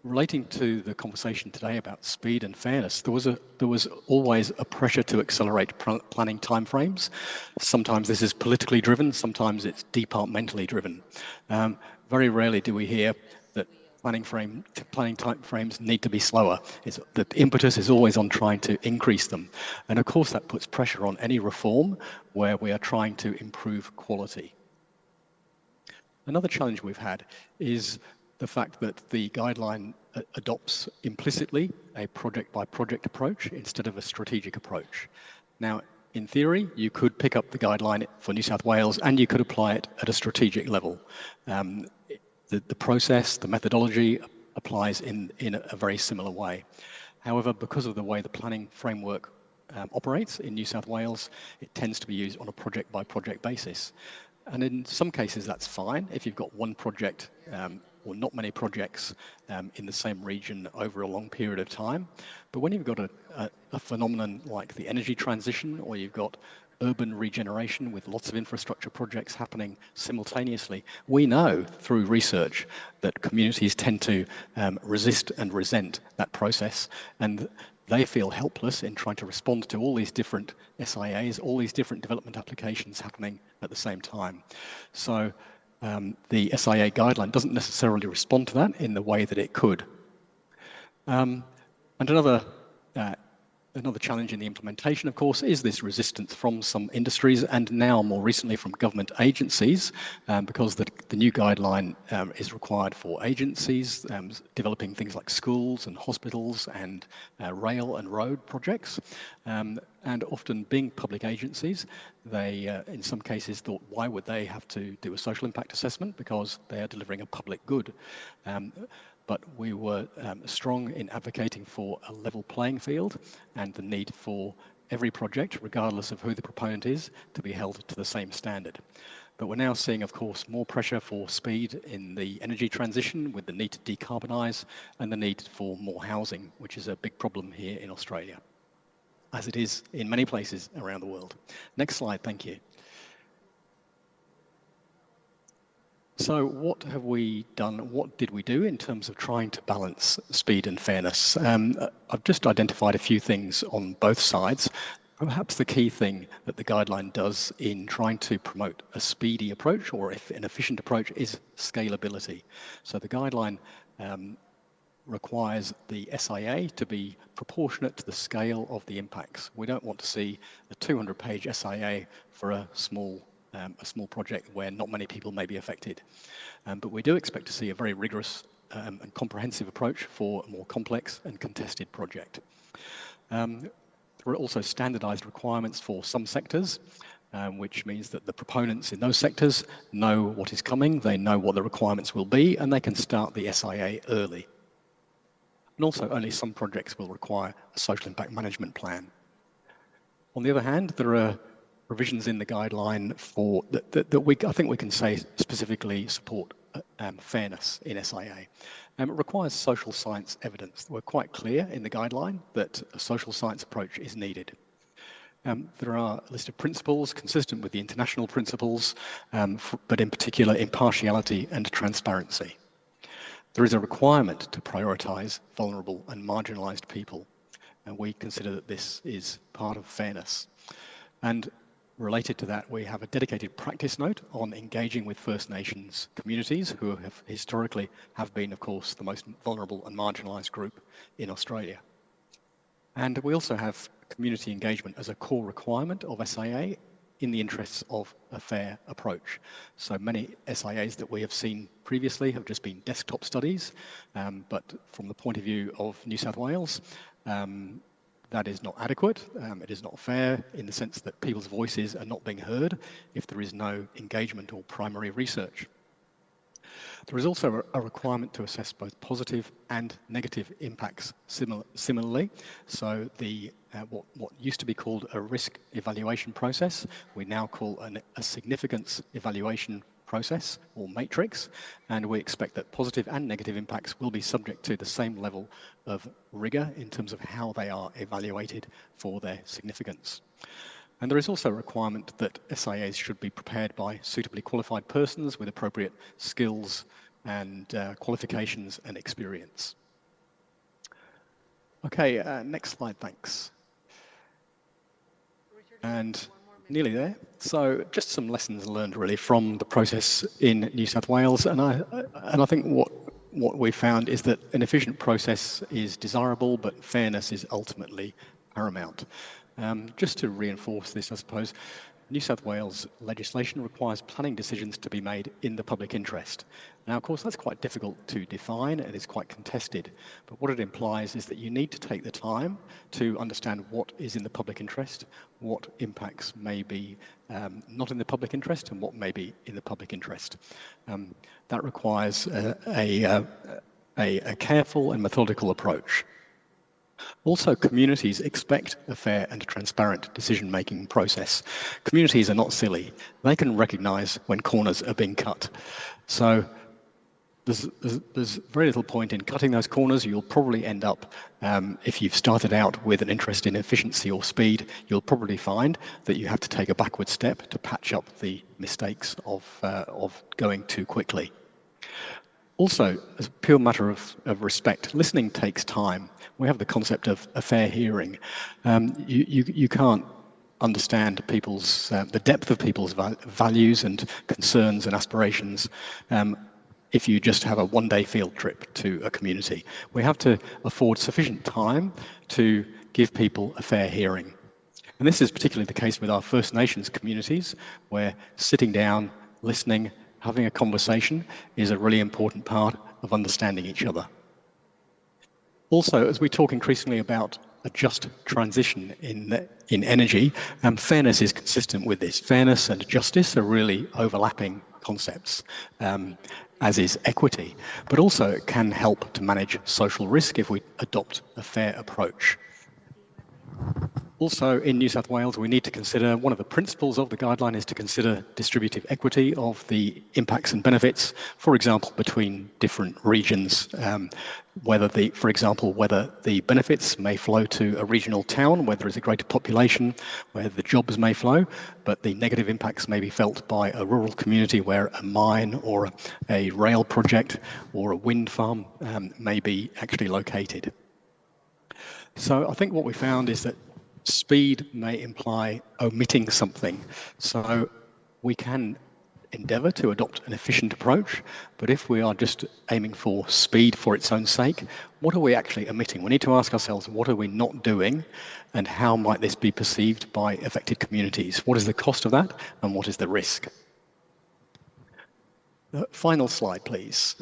relating to the conversation today about speed and fairness, there was always a pressure to accelerate planning timeframes. Sometimes this is politically driven, sometimes it's departmentally driven. Very rarely do we hear that planning timeframes need to be slower. The impetus is always on trying to increase them. And of course that puts pressure on any reform where we are trying to improve quality. Another challenge we've had is the fact that the guideline adopts implicitly a project-by-project approach instead of a strategic approach. Now, in theory, you could pick up the guideline for New South Wales and you could apply it at a strategic level. The process, the methodology applies in a very similar way. However, because of the way the planning framework operates in New South Wales, it tends to be used on a project-by-project basis. And in some cases, that's fine if you've got one project or not many projects in the same region over a long period of time. But when you've got a phenomenon like the energy transition, or you've got urban regeneration with lots of infrastructure projects happening simultaneously, we know through research that communities tend to resist and resent that process, and they feel helpless in trying to respond to all these different SIAs, all these different development applications happening at the same time. So the SIA guideline doesn't necessarily respond to that in the way that it could. And another challenge in the implementation, of course, is this resistance from some industries and now more recently from government agencies, because the new guideline is required for agencies developing things like schools and hospitals and rail and road projects. And often being public agencies, they in some cases thought, why would they have to do a social impact assessment? Because they are delivering a public good. But we were strong in advocating for a level playing field and the need for every project, regardless of who the proponent is, to be held to the same standard. But we're now seeing, of course, more pressure for speed in the energy transition with the need to decarbonise and the need for more housing, which is a big problem here in Australia, as it is in many places around the world. Next slide, thank you. So what have we done? What did we do in terms of trying to balance speed and fairness? I've just identified a few things on both sides. Perhaps the key thing that the guideline does in trying to promote a speedy approach or an efficient approach is scalability. So the guideline requires the SIA to be proportionate to the scale of the impacts. We don't want to see a 200-page SIA for a small project where not many people may be affected. But we do expect to see a very rigorous and comprehensive approach for a more complex and contested project. There are also standardized requirements for some sectors, which means that the proponents in those sectors know what is coming, they know what the requirements will be, and they can start the SIA early. And also only some projects will require a social impact management plan. On the other hand, there are provisions in the guideline for that I think we can say specifically support fairness in SIA. It requires social science evidence. We're quite clear in the guideline that a social science approach is needed. There are a list of principles consistent with the international principles, but in particular impartiality and transparency. There is a requirement to prioritise vulnerable and marginalised people, and we consider that this is part of fairness. And related to that, we have a dedicated practice note on engaging with First Nations communities who have historically been, of course, the most vulnerable and marginalised group in Australia. And we also have community engagement as a core requirement of SIA in the interests of a fair approach. So many SIAs that we have seen previously have just been desktop studies, but from the point of view of New South Wales, that is not adequate. It is not fair in the sense that people's voices are not being heard if there is no engagement or primary research. There is also a requirement to assess both positive and negative impacts similarly. So the what used to be called a risk evaluation process, we now call a significance evaluation process or matrix, and we expect that positive and negative impacts will be subject to the same level of rigor in terms of how they are evaluated for their significance. And there is also a requirement that SIAs should be prepared by suitably qualified persons with appropriate skills and qualifications and experience. Okay, next slide, thanks. And nearly there. So just some lessons learned really from the process in New South Wales, and I think what we found is that an efficient process is desirable, but fairness is ultimately paramount. Just to reinforce this, I suppose, New South Wales legislation requires planning decisions to be made in the public interest. Now, of course, that's quite difficult to define and it's quite contested, but what it implies is that you need to take the time to understand what is in the public interest, what impacts may be not in the public interest, and what may be in the public interest. That requires a careful and methodical approach. Also, communities expect a fair and transparent decision-making process. Communities are not silly. They can recognise when corners are being cut. So there's very little point in cutting those corners. You'll probably end up, if you've started out with an interest in efficiency or speed, you'll probably find that you have to take a backward step to patch up the mistakes of going too quickly. Also, as a pure matter of respect, listening takes time. We have the concept of a fair hearing. You can't understand people's the depth of people's values and concerns and aspirations if you just have a one-day field trip to a community. We have to afford sufficient time to give people a fair hearing. And this is particularly the case with our First Nations communities, where sitting down, listening, having a conversation is a really important part of understanding each other. Also, as we talk increasingly about a just transition in energy, fairness is consistent with this. Fairness and justice are really overlapping concepts, as is equity, but also it can help to manage social risk if we adopt a fair approach. Also, in New South Wales, we need to consider, one of the principles of the guideline is to consider distributive equity of the impacts and benefits, for example, between different regions, for example, whether the benefits may flow to a regional town where there is a greater population, where the jobs may flow, but the negative impacts may be felt by a rural community where a mine or a rail project or a wind farm may be actually located. So I think what we found is that speed may imply omitting something. So we can endeavour to adopt an efficient approach, but if we are just aiming for speed for its own sake, what are we actually omitting? We need to ask ourselves, what are we not doing, and how might this be perceived by affected communities? What is the cost of that, and what is the risk? The final slide, please.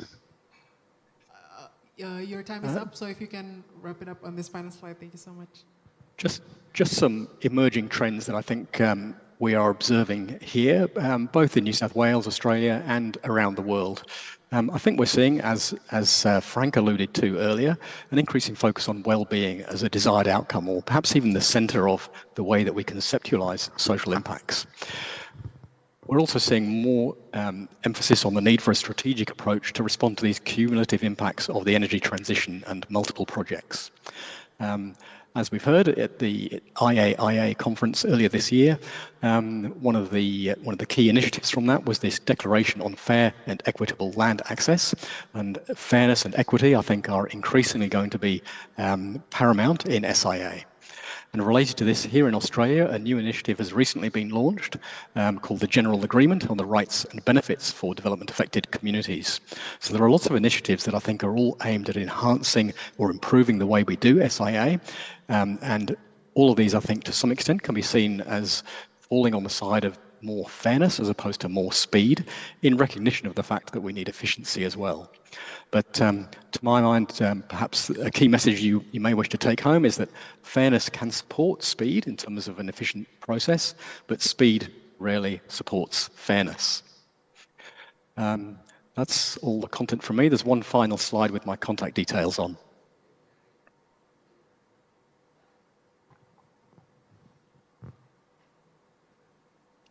Your time is up, so if you can wrap it up on this final slide, thank you so much. Just some emerging trends that I think we are observing here, both in New South Wales, Australia, and around the world. I think we're seeing, as Frank alluded to earlier, an increasing focus on well-being as a desired outcome, or perhaps even the centre of the way that we conceptualise social impacts. We're also seeing more emphasis on the need for a strategic approach to respond to these cumulative impacts of the energy transition and multiple projects. As we've heard at the IAIA conference earlier this year, one of the key initiatives from that was this declaration on fair and equitable land access. And fairness and equity, I think, are increasingly going to be paramount in SIA. And related to this, here in Australia, a new initiative has recently been launched called the General Agreement on the Rights and Benefits for Development-Affected Communities. So there are lots of initiatives that I think are all aimed at enhancing or improving the way we do SIA. And all of these, I think, to some extent can be seen as falling on the side of more fairness as opposed to more speed, in recognition of the fact that we need efficiency as well. But to my mind, perhaps a key message you may wish to take home is that fairness can support speed in terms of an efficient process, but speed rarely supports fairness. that's all the content from me. There's one final slide with my contact details on.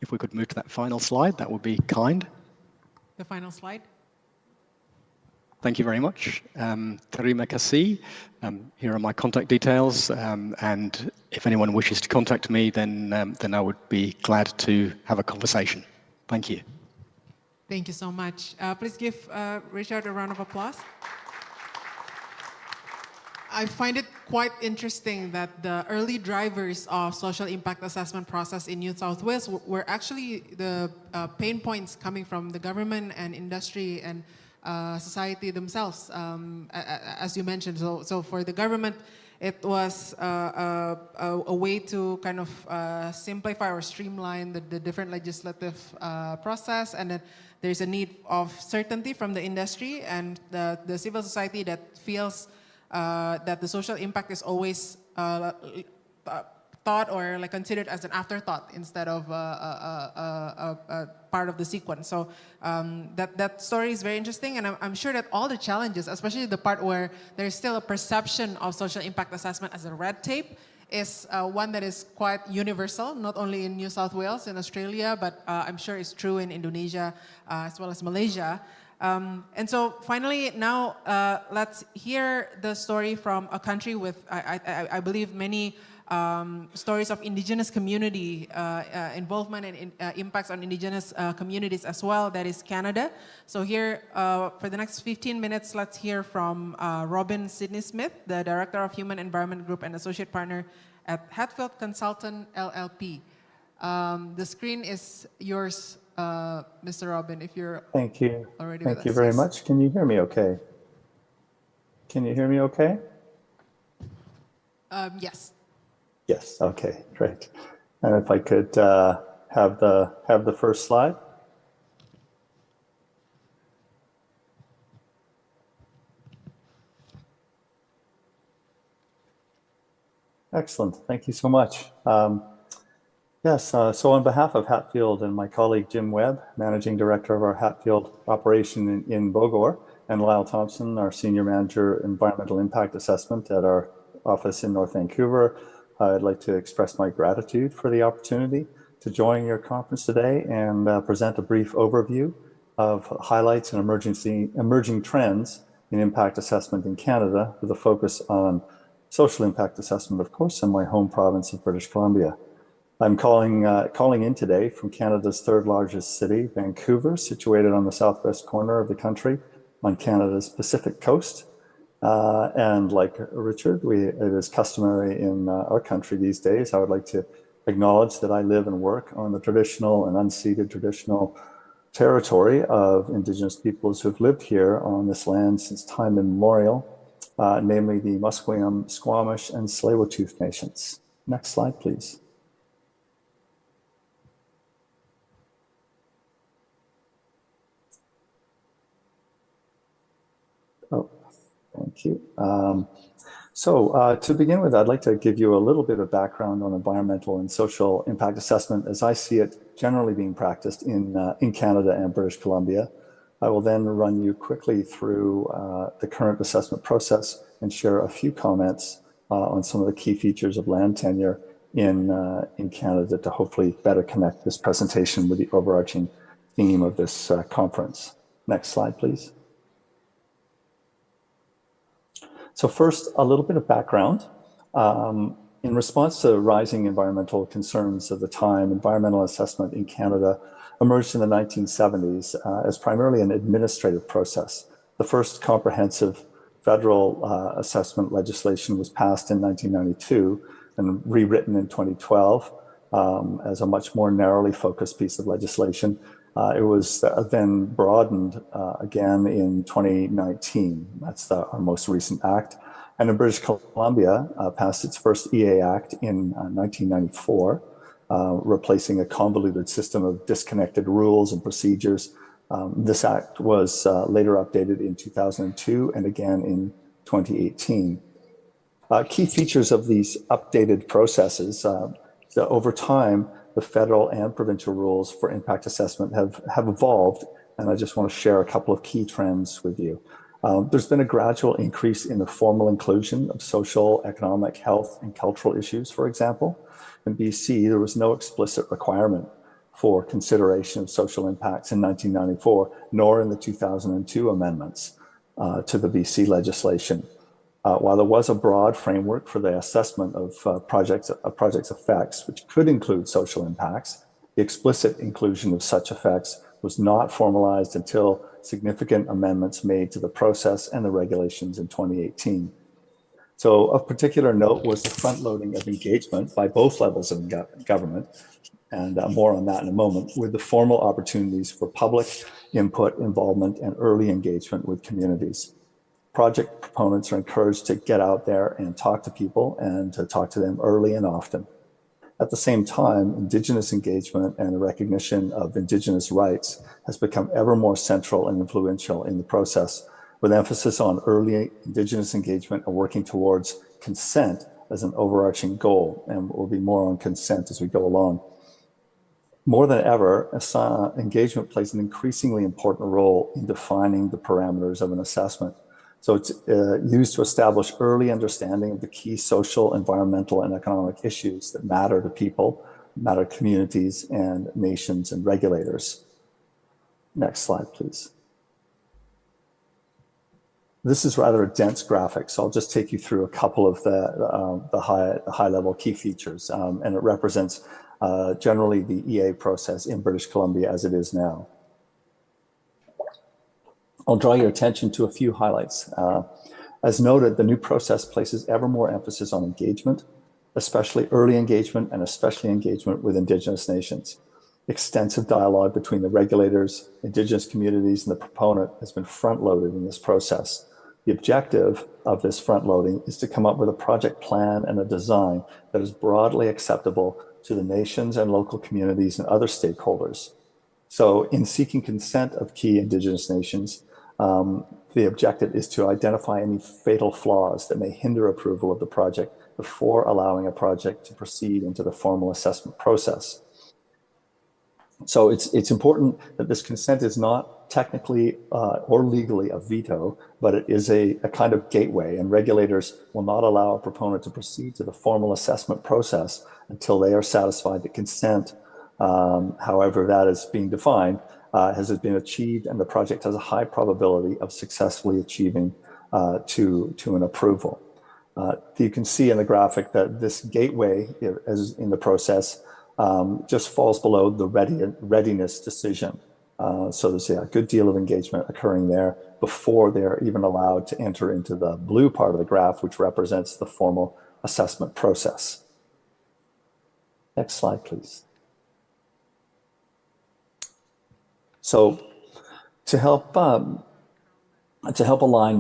If we could move to that final slide, that would be kind. The final slide. Thank you very much. Terima kasih. Here are my contact details, and if anyone wishes to contact me, then I would be glad to have a conversation. Thank you. Thank you so much. Please give Richard a round of applause. I find it quite interesting that the early drivers of social impact assessment process in New South Wales were actually the pain points coming from the government and industry and society themselves, as you mentioned. So for the government, it was a way to kind of simplify or streamline the different legislative process, and then there's a need of certainty from the industry and the civil society that feels that the social impact is always thought or like considered as an afterthought instead of a part of the sequence. So that story is very interesting, and I'm sure that all the challenges, especially the part where there's still a perception of social impact assessment as a red tape, is one that is quite universal, not only in New South Wales and Australia, but I'm sure it's true in Indonesia as well as Malaysia. And so finally, now let's hear the story from a country with, I believe, many stories of indigenous community involvement and impacts on indigenous communities as well, that is Canada. So here, for the next 15 minutes, let's hear from Robin Sidney-Smith, the Director of Human Environment Group and Associate Partner at Hatfield Consultant LLP. The screen is yours, Mr. Robin, if you're Thank you. already Thank with you us. very Yes. much. Can you hear me okay? Can you hear me okay? Yes. Yes, okay, great. And if I could have the first slide. Excellent, thank you so much. Yes, so on behalf of Hatfield and my colleague Jim Webb, Managing Director of our Hatfield operation in Bogor, and Lyle Thompson, our Senior Manager, Environmental Impact Assessment at our office in North Vancouver, I'd like to express my gratitude for the opportunity to join your conference today and present a brief overview of highlights and emerging trends in impact assessment in Canada, with a focus on social impact assessment, of course, in my home province of British Columbia. I'm calling in today from Canada's third largest city, Vancouver, situated on the southwest corner of the country on Canada's Pacific coast. And like Richard, it is customary in our country these days. I would like to acknowledge that I live and work on the traditional and unceded traditional territory of Indigenous peoples who have lived here on this land since time immemorial, namely the Musqueam, Squamish, and Tsleil-Waututh nations. Next slide, please. Oh, thank you. So to begin with, I'd like to give you a little bit of background on environmental and social impact assessment as I see it generally being practiced in Canada and British Columbia. I will then run you quickly through the current assessment process and share a few comments on some of the key features of land tenure in Canada to hopefully better connect this presentation with the overarching theme of this conference. Next slide, please. So first, a little bit of background. In response to rising environmental concerns of the time, environmental assessment in Canada emerged in the 1970s as primarily an administrative process. The first comprehensive federal assessment legislation was passed in 1992 and rewritten in 2012 as a much more narrowly focused piece of legislation. It was then broadened again in 2019. That's our most recent act. And in British Columbia, passed its first EA Act in 1994, replacing a convoluted system of disconnected rules and procedures. This act was later updated in 2002 and again in 2018. Key features of these updated processes, so over time, the federal and provincial rules for impact assessment have evolved and I just want to share a couple of key trends with you. There's been a gradual increase in the formal inclusion of social, economic, health, and cultural issues, for example. In BC, there was no explicit requirement for consideration of social impacts in 1994, nor in the 2002 amendments to the BC legislation. While there was a broad framework for the assessment of projects' effects, which could include social impacts, the explicit inclusion of such effects was not formalized until significant amendments made to the process and the regulations in 2018. So of particular note was the front-loading of engagement by both levels of government, and more on that in a moment, with the formal opportunities for public input, involvement, and early engagement with communities. Project proponents are encouraged to get out there and talk to people and to talk to them early and often. At the same time, Indigenous engagement and the recognition of Indigenous rights has become ever more central and influential in the process, with emphasis on early Indigenous engagement and working towards consent as an overarching goal. And we'll be more on consent as we go along. More than ever, engagement plays an increasingly important role in defining the parameters of an assessment. So it's used to establish early understanding of the key social, environmental, and economic issues that matter to people, matter to communities, and nations and regulators. Next slide, please. This is rather a dense graphic, so I'll just take you through a couple of the high-level key features, and it represents generally the EA process in British Columbia as it is now. I'll draw your attention to a few highlights. As noted, the new process places ever more emphasis on engagement, especially early engagement and especially engagement with Indigenous nations. Extensive dialogue between the regulators, Indigenous communities, and the proponent has been front-loaded in this process. The objective of this front-loading is to come up with a project plan and a design that is broadly acceptable to the nations and local communities and other stakeholders. So in seeking consent of key Indigenous nations, the objective is to identify any fatal flaws that may hinder approval of the project before allowing a project to proceed into the formal assessment process. So it's important that this consent is not technically or legally a veto, but it is a kind of gateway, and regulators will not allow a proponent to proceed to the formal assessment process until they are satisfied that consent, however that is being defined, has been achieved and the project has a high probability of successfully achieving to an approval. You can see in the graphic that this gateway as in the process just falls below the readiness decision. So there's a good deal of engagement occurring there before they're even allowed to enter into the blue part of the graph, which represents the formal assessment process. Next slide, please. So to help align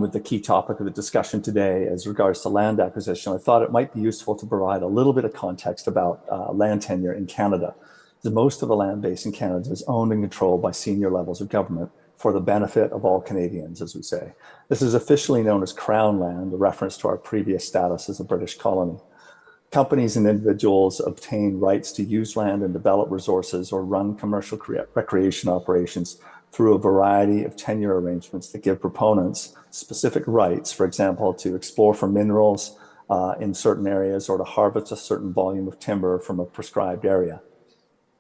with the key topic of the discussion today as regards to land acquisition, I thought it might be useful to provide a little bit of context about land tenure in Canada. Most of the land base in Canada is owned and controlled by senior levels of government for the benefit of all Canadians, as we say. This is officially known as Crown land, a reference to our previous status as a British colony. Companies and individuals obtain rights to use land and develop resources or run commercial recreation operations through a variety of tenure arrangements that give proponents specific rights, for example, to explore for minerals in certain areas or to harvest a certain volume of timber from a prescribed area.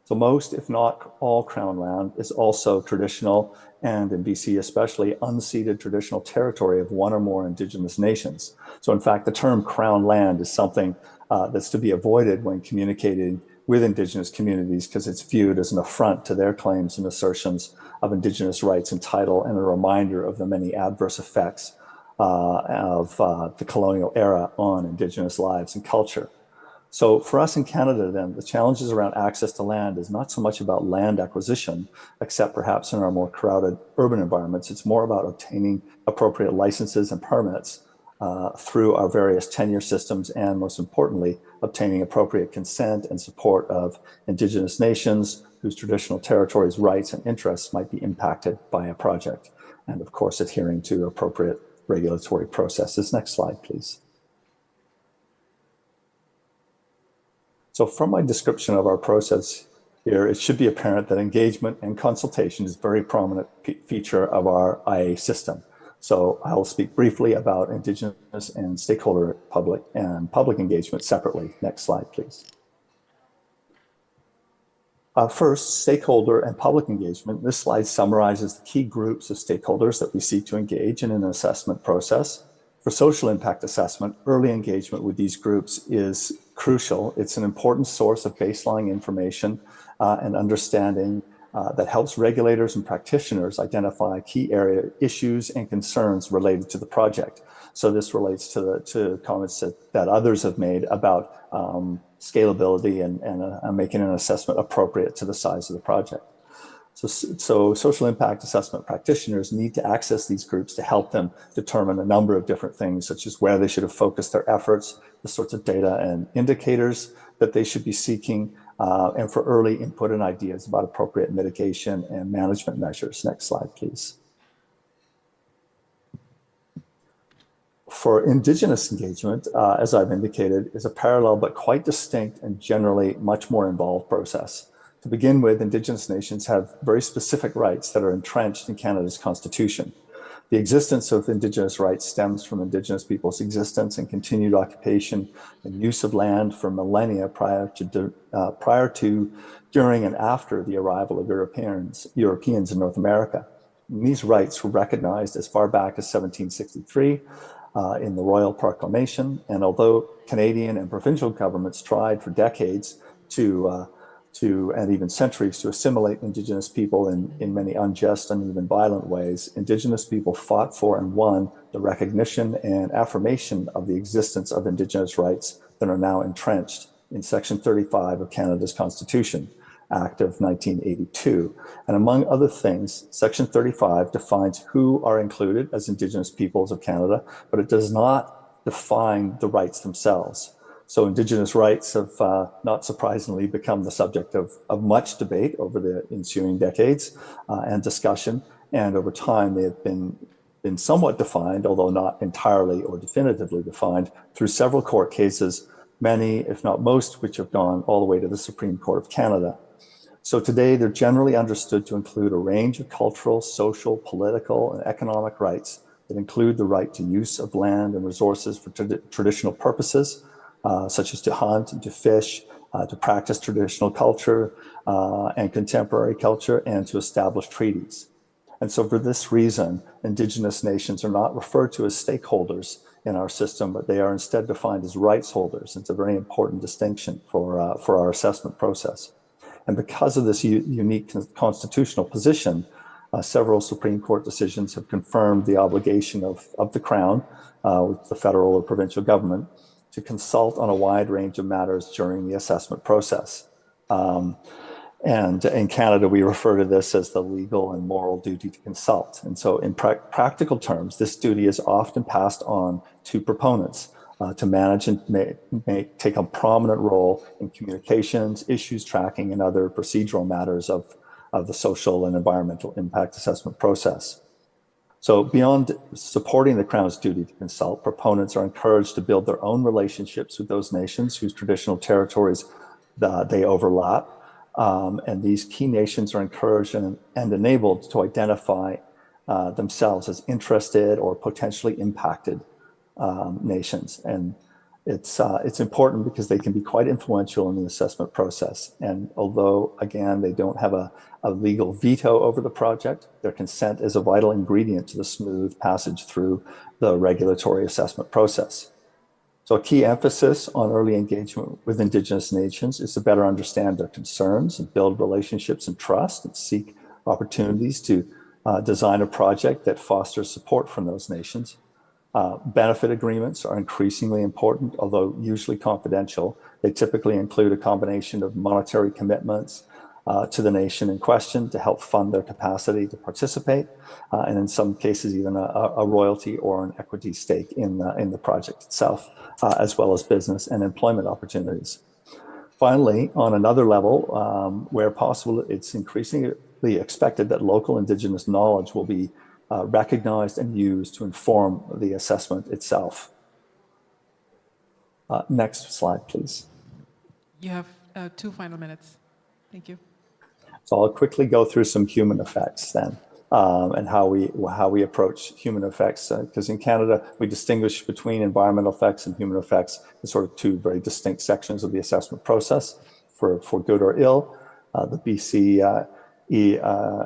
So most, if not all, Crown land is also traditional, and in BC especially, unceded traditional territory of one or more Indigenous nations. So in fact, the term Crown land is something that's to be avoided when communicating with Indigenous communities because it's viewed as an affront to their claims and assertions of Indigenous rights and title, and a reminder of the many adverse effects of the colonial era on Indigenous lives and culture. So for us in Canada then, the challenges around access to land is not so much about land acquisition, except perhaps in our more crowded urban environments. It's more about obtaining appropriate licenses and permits through our various tenure systems, and most importantly, obtaining appropriate consent and support of Indigenous nations whose traditional territories, rights, and interests might be impacted by a project. And of course, adhering to appropriate regulatory processes. Next slide, please. So from my description of our process Here, it should be apparent that engagement and consultation is a very prominent feature of our IA system. So I will speak briefly about Indigenous and stakeholder public engagement separately. Next slide, please. First, stakeholder and public engagement. This slide summarizes the key groups of stakeholders that we seek to engage in an assessment process. For social impact assessment, early engagement with these groups is crucial. It's an important source of baseline information and understanding that helps regulators and practitioners identify key area issues and concerns related to the project. So this relates to comments that others have made about scalability and making an assessment appropriate to the size of the project. So social impact assessment practitioners need to access these groups to help them determine a number of different things, such as where they should have focused their efforts, the sorts of data and indicators that they should be seeking, and for early input and ideas about appropriate mitigation and management measures. Next slide, please. For Indigenous engagement, as I've indicated, is a parallel but quite distinct and generally much more involved process. To begin with, Indigenous nations have very specific rights that are entrenched in Canada's Constitution. The existence of Indigenous rights stems from Indigenous people's existence and continued occupation and use of land for millennia prior to, during, and after the arrival of Europeans in North America. And these rights were recognized as far back as 1763 in the Royal Proclamation, and although Canadian and provincial governments tried for decades and even centuries to assimilate Indigenous people in many unjust and even violent ways, Indigenous people fought for and won the recognition and affirmation of the existence of Indigenous rights that are now entrenched in Section 35 of Canada's Constitution, Act of 1982. And among other things, Section 35 defines who are included as Indigenous peoples of Canada, but it does not define the rights themselves. So Indigenous rights have, not surprisingly, become the subject of much debate over the ensuing decades and discussion. And over time, they have been somewhat defined, although not entirely or definitively defined, through several court cases, many, if not most, which have gone all the way to the Supreme Court of Canada. So today, they're generally understood to include a range of cultural, social, political, and economic rights that include the right to use of land and resources for traditional purposes, such as to hunt and to fish, to practice traditional culture and contemporary culture, and to establish treaties. And so for this reason, Indigenous nations are not referred to as stakeholders in our system, but they are instead defined as rights holders. It's a very important distinction for our assessment process. And because of this unique constitutional position, several Supreme Court decisions have confirmed the obligation of the Crown, with the federal or provincial government, to consult on a wide range of matters during the assessment process. And in Canada, we refer to this as the legal and moral duty to consult. And so in practical terms, this duty is often passed on to proponents to manage and take a prominent role in communications, issues tracking, and other procedural matters of the social and environmental impact assessment process. So beyond supporting the Crown's duty to consult, proponents are encouraged to build their own relationships with those nations whose traditional territories they overlap. And these key nations are encouraged and enabled to identify themselves as interested or potentially impacted nations. And it's important because they can be quite influential in the assessment process. And although, again, they don't have a legal veto over the project, their consent is a vital ingredient to the smooth passage through the regulatory assessment process. So a key emphasis on early engagement with Indigenous nations is to better understand their concerns and build relationships and trust and seek opportunities to design a project that fosters support from those nations. Benefit agreements are increasingly important, although usually confidential. They typically include a combination of monetary commitments to the nation in question to help fund their capacity to participate, and in some cases even a royalty or an equity stake in the project itself, as well as business and employment opportunities. Finally, on another level, where possible, it's increasingly expected that local Indigenous knowledge will be recognized and used to inform the assessment itself. Next slide, please. You have 2 final minutes. Thank you. So I'll quickly go through some human effects then, and how we approach human effects. Because in Canada, we distinguish between environmental effects and human effects as sort of two very distinct sections of the assessment process for good or ill. The BC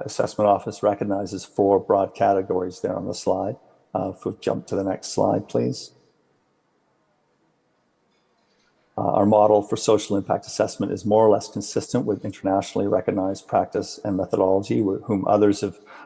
Assessment Office recognizes 4 broad categories there on the slide. If we jump to the next slide, please. Our model for social impact assessment is more or less consistent with internationally recognized practice and methodology, whom others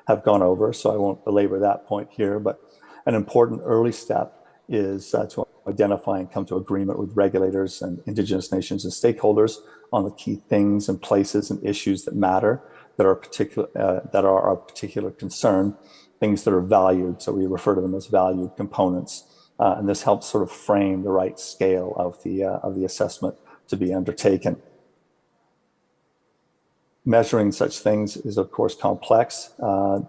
have gone over, so I won't belabor that point here. But an important early step is to identify and come to agreement with regulators and Indigenous nations and stakeholders on the key things and places and issues that matter, that are of particular concern, things that are valued. So we refer to them as valued components. And this helps sort of frame the right scale of the assessment to be undertaken. Measuring such things is, of course, complex.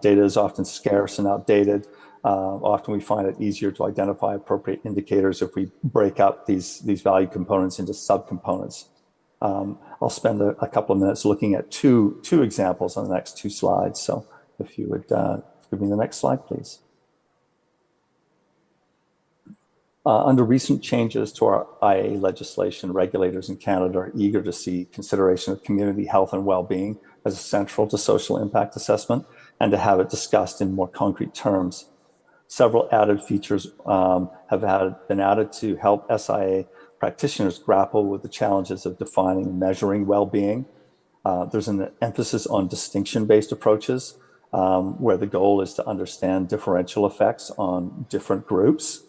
Data is often scarce and outdated. Often we find it easier to identify appropriate indicators if we break up these value components into subcomponents. I'll spend a couple of minutes looking at two examples on the next 2 slides. So if you would give me the next slide, please. Under recent changes to our IA legislation, regulators in Canada are eager to see consideration of community health and well-being as central to social impact assessment and to have it discussed in more concrete terms. Several added features have been added to help SIA practitioners grapple with the challenges of defining and measuring well-being. There's an emphasis on distinction-based approaches, where the goal is to understand differential effects on different groups.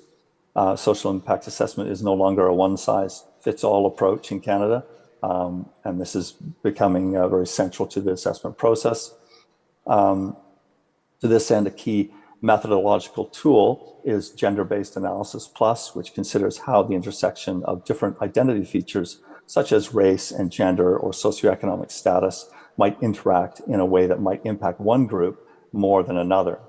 Social impact assessment is no longer a one-size-fits-all approach in Canada, and this is becoming very central to the assessment process. To this end, a key methodological tool is Gender-Based Analysis Plus, which considers how the intersection of different identity features, such as race and gender or socioeconomic status, might interact in a way that might impact one group more than another.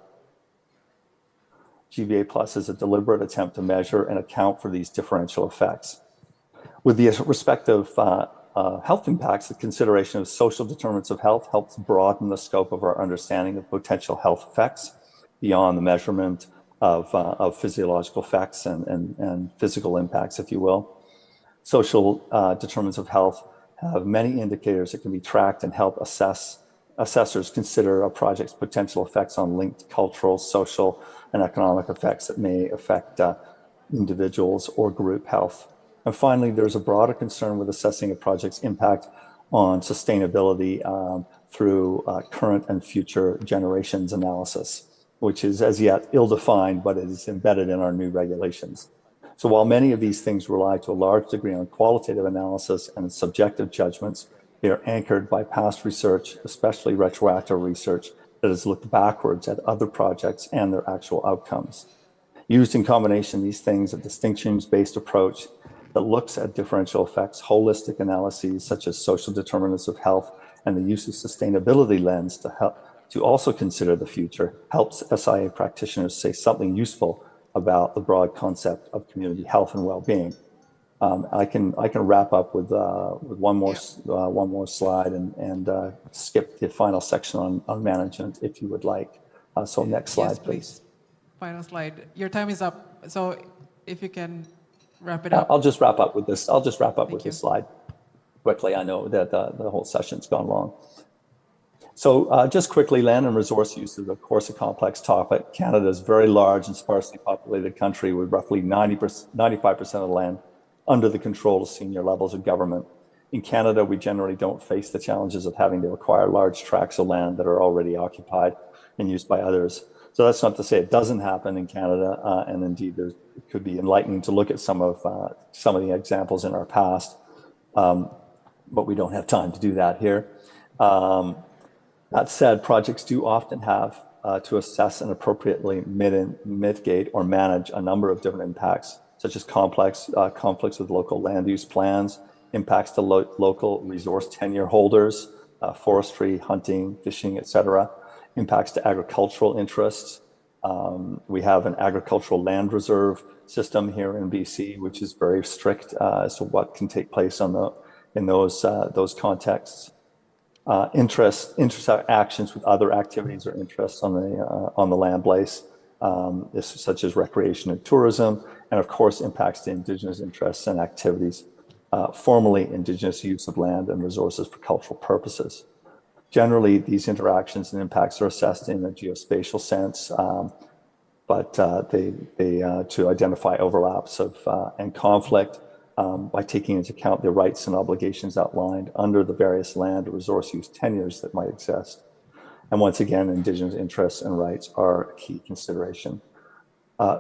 GBA Plus is a deliberate attempt to measure and account for these differential effects. With the respective health impacts, the consideration of social determinants of health helps broaden the scope of our understanding of potential health effects beyond the measurement of physiological effects and physical impacts, if you will. Social determinants of health have many indicators that can be tracked and help assessors consider a project's potential effects on linked cultural, social, and economic effects that may affect individuals or group health. And finally, there's a broader concern with assessing a project's impact on sustainability through current and future generations analysis, which is as yet ill-defined, but it is embedded in our new regulations. So while many of these things rely to a large degree on qualitative analysis and subjective judgments, they are anchored by past research, especially retroactive research, that has looked backwards at other projects and their actual outcomes. Used in combination, these things, a distinctions-based approach that looks at differential effects, holistic analyses such as social determinants of health, and the use of sustainability lens to also consider the future, helps SIA practitioners say something useful about the broad concept of community health and well-being. I can wrap up with one more slide and skip the final section on management if you would like. So next slide, yes, please. Final slide. Your time is up. So if you can wrap it up. I'll just wrap up with this. I'll just wrap up with this slide quickly. I know that the whole session's gone long. So just quickly, land and resource use is, of course, a complex topic. Canada is a very large and sparsely populated country with roughly 95% of the land under the control of senior levels of government. In Canada, we generally don't face the challenges of having to acquire large tracts of land that are already occupied and used by others. So that's not to say it doesn't happen in Canada, and indeed it could be enlightening to look at some of the examples in our past, but we don't have time to do that here. That said, projects do often have to assess and appropriately mitigate or manage a number of different impacts, such as conflicts with local land use plans, impacts to local resource tenure holders, forestry, hunting, fishing, etc., impacts to agricultural interests. We have an agricultural land reserve system here in BC, which is very strict as to what can take place in those contexts. interactions with other activities or interests on the land base, such as recreation and tourism, and of course impacts to Indigenous interests and activities, formerly Indigenous use of land and resources for cultural purposes. Generally, these interactions and impacts are assessed in a geospatial sense, but to identify overlaps and conflict by taking into account the rights and obligations outlined under the various land or resource use tenures that might exist. And once again, Indigenous interests and rights are a key consideration.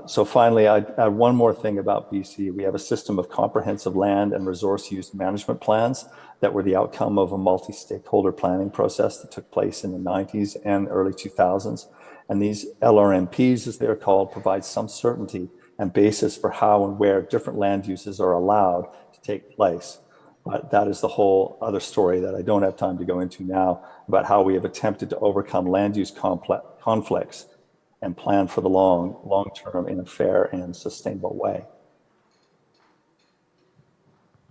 So finally, I'd add one more thing about BC. We have a system of comprehensive land and resource use management plans that were the outcome of a multi-stakeholder planning process that took place in the 90s and early 2000s. And these LRMPs, as they're called, provide some certainty and basis for how and where different land uses are allowed to take place. But that is the whole other story that I don't have time to go into now about how we have attempted to overcome land use conflicts and plan for the long term in a fair and sustainable way.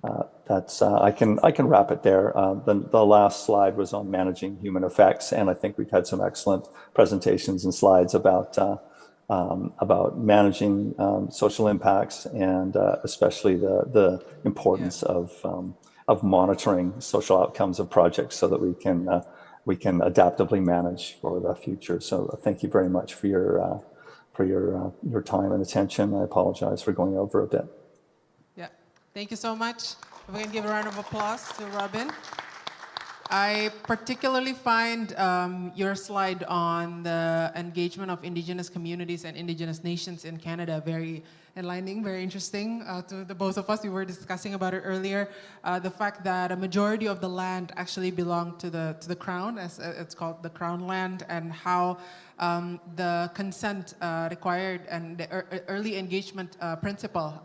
I can wrap it there. The last slide was on managing human effects, and I think we've had some excellent presentations and slides about managing social impacts and especially the importance of monitoring social outcomes of projects so that we can adaptively manage for the future. So thank you very much for your time and attention. I apologize for going over a bit. Yeah, thank you so much. We can give a round of applause to Robin. I particularly find your slide on the engagement of Indigenous communities and Indigenous nations in Canada very enlightening, very interesting to the both of us. We were discussing about it earlier. The fact that a majority of the land actually belonged to the Crown, as it's called the Crown land, and how the consent required and the early engagement principle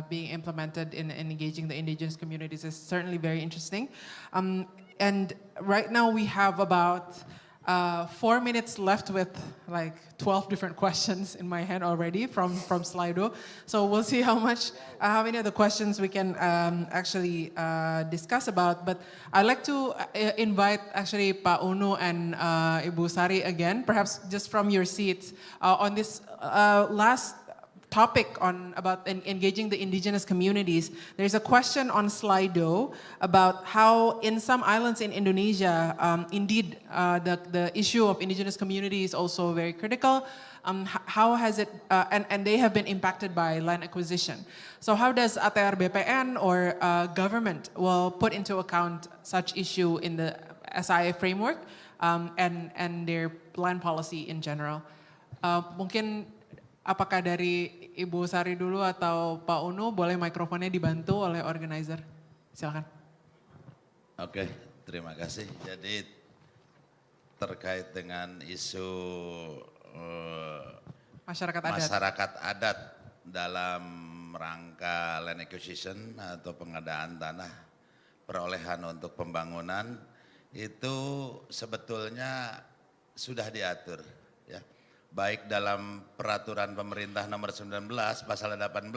being implemented in engaging the Indigenous communities is certainly very interesting. And right now we have about 4 minutes left with like 12 different questions in my head already from Slido. So we'll see how many of the questions we can actually discuss about. But I'd like to invite actually Pak Unu and Ibu Sari again, perhaps just from your seats on this last topic about engaging the Indigenous communities. There's a question on Slido about how in some islands in Indonesia, indeed the issue of Indigenous community is also very critical. How has it, and they have been impacted by land acquisition. So how does ATRBPN or government will put into account such issue in the SIA framework and their land policy in general? Mungkin apakah dari Ibu Sari dulu atau Pak Unu, boleh mikrofonnya dibantu oleh organizer. Silakan. Oke, terima kasih. Jadi terkait dengan isu masyarakat adat dalam rangka land acquisition atau pengadaan tanah perolehan untuk pembangunan itu sebetulnya sudah diatur, ya. Baik dalam peraturan pemerintah nomor 19 pasal 18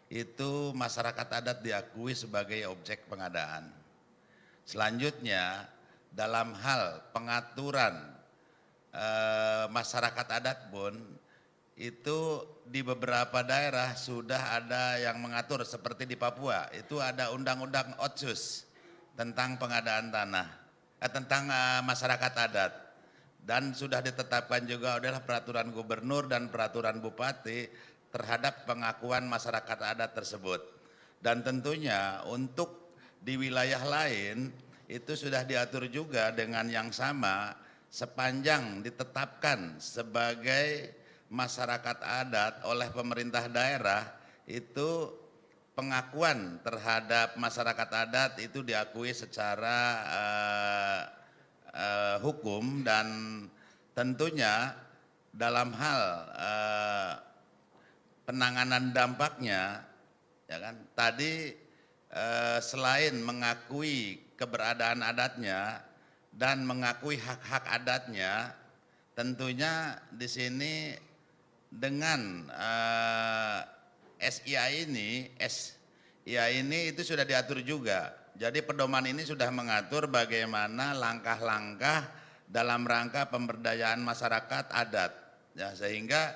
itu masyarakat adat diakui sebagai objek pengadaan. Selanjutnya dalam hal pengaturan masyarakat adat pun itu di beberapa daerah sudah ada yang mengatur seperti di Papua itu ada undang-undang Otsus tentang pengadaan tanah, tentang masyarakat adat. Dan sudah ditetapkan juga adalah peraturan gubernur dan peraturan bupati terhadap pengakuan masyarakat adat tersebut. Dan tentunya untuk di wilayah lain itu sudah diatur juga dengan yang sama sepanjang ditetapkan sebagai masyarakat adat oleh pemerintah daerah itu pengakuan terhadap masyarakat adat itu diakui secara hukum dan tentunya dalam hal penanganan dampaknya, ya kan? Tadi selain mengakui keberadaan adatnya dan mengakui hak-hak adatnya, tentunya di sini dengan SIA ini itu sudah diatur juga Jadi pedoman ini sudah mengatur bagaimana langkah-langkah dalam rangka pemberdayaan masyarakat adat, ya, sehingga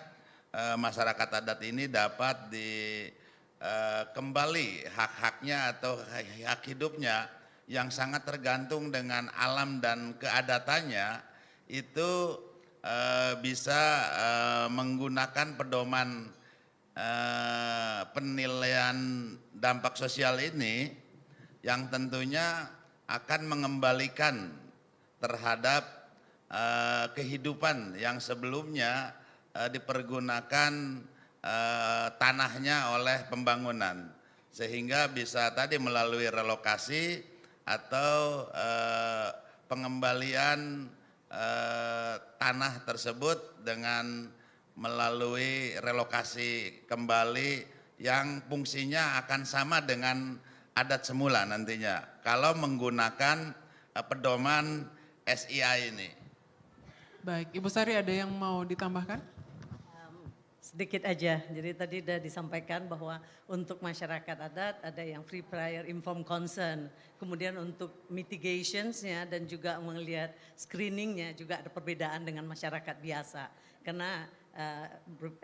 masyarakat adat ini dapat kembali hak-haknya atau hak hidupnya yang sangat tergantung dengan alam dan keadatannya itu bisa menggunakan pedoman penilaian dampak sosial ini yang tentunya akan mengembalikan terhadap kehidupan yang sebelumnya dipergunakan tanahnya oleh pembangunan, sehingga bisa tadi melalui relokasi atau pengembalian tanah tersebut dengan melalui relokasi kembali yang fungsinya akan sama dengan adat semula nantinya kalau menggunakan pedoman SIA ini. Baik, Ibu Sari ada yang mau ditambahkan? Sedikit aja, jadi tadi sudah disampaikan bahwa untuk masyarakat adat ada yang free prior informed consent, kemudian untuk mitigationsnya dan juga melihat screeningnya juga ada perbedaan dengan masyarakat biasa. Karena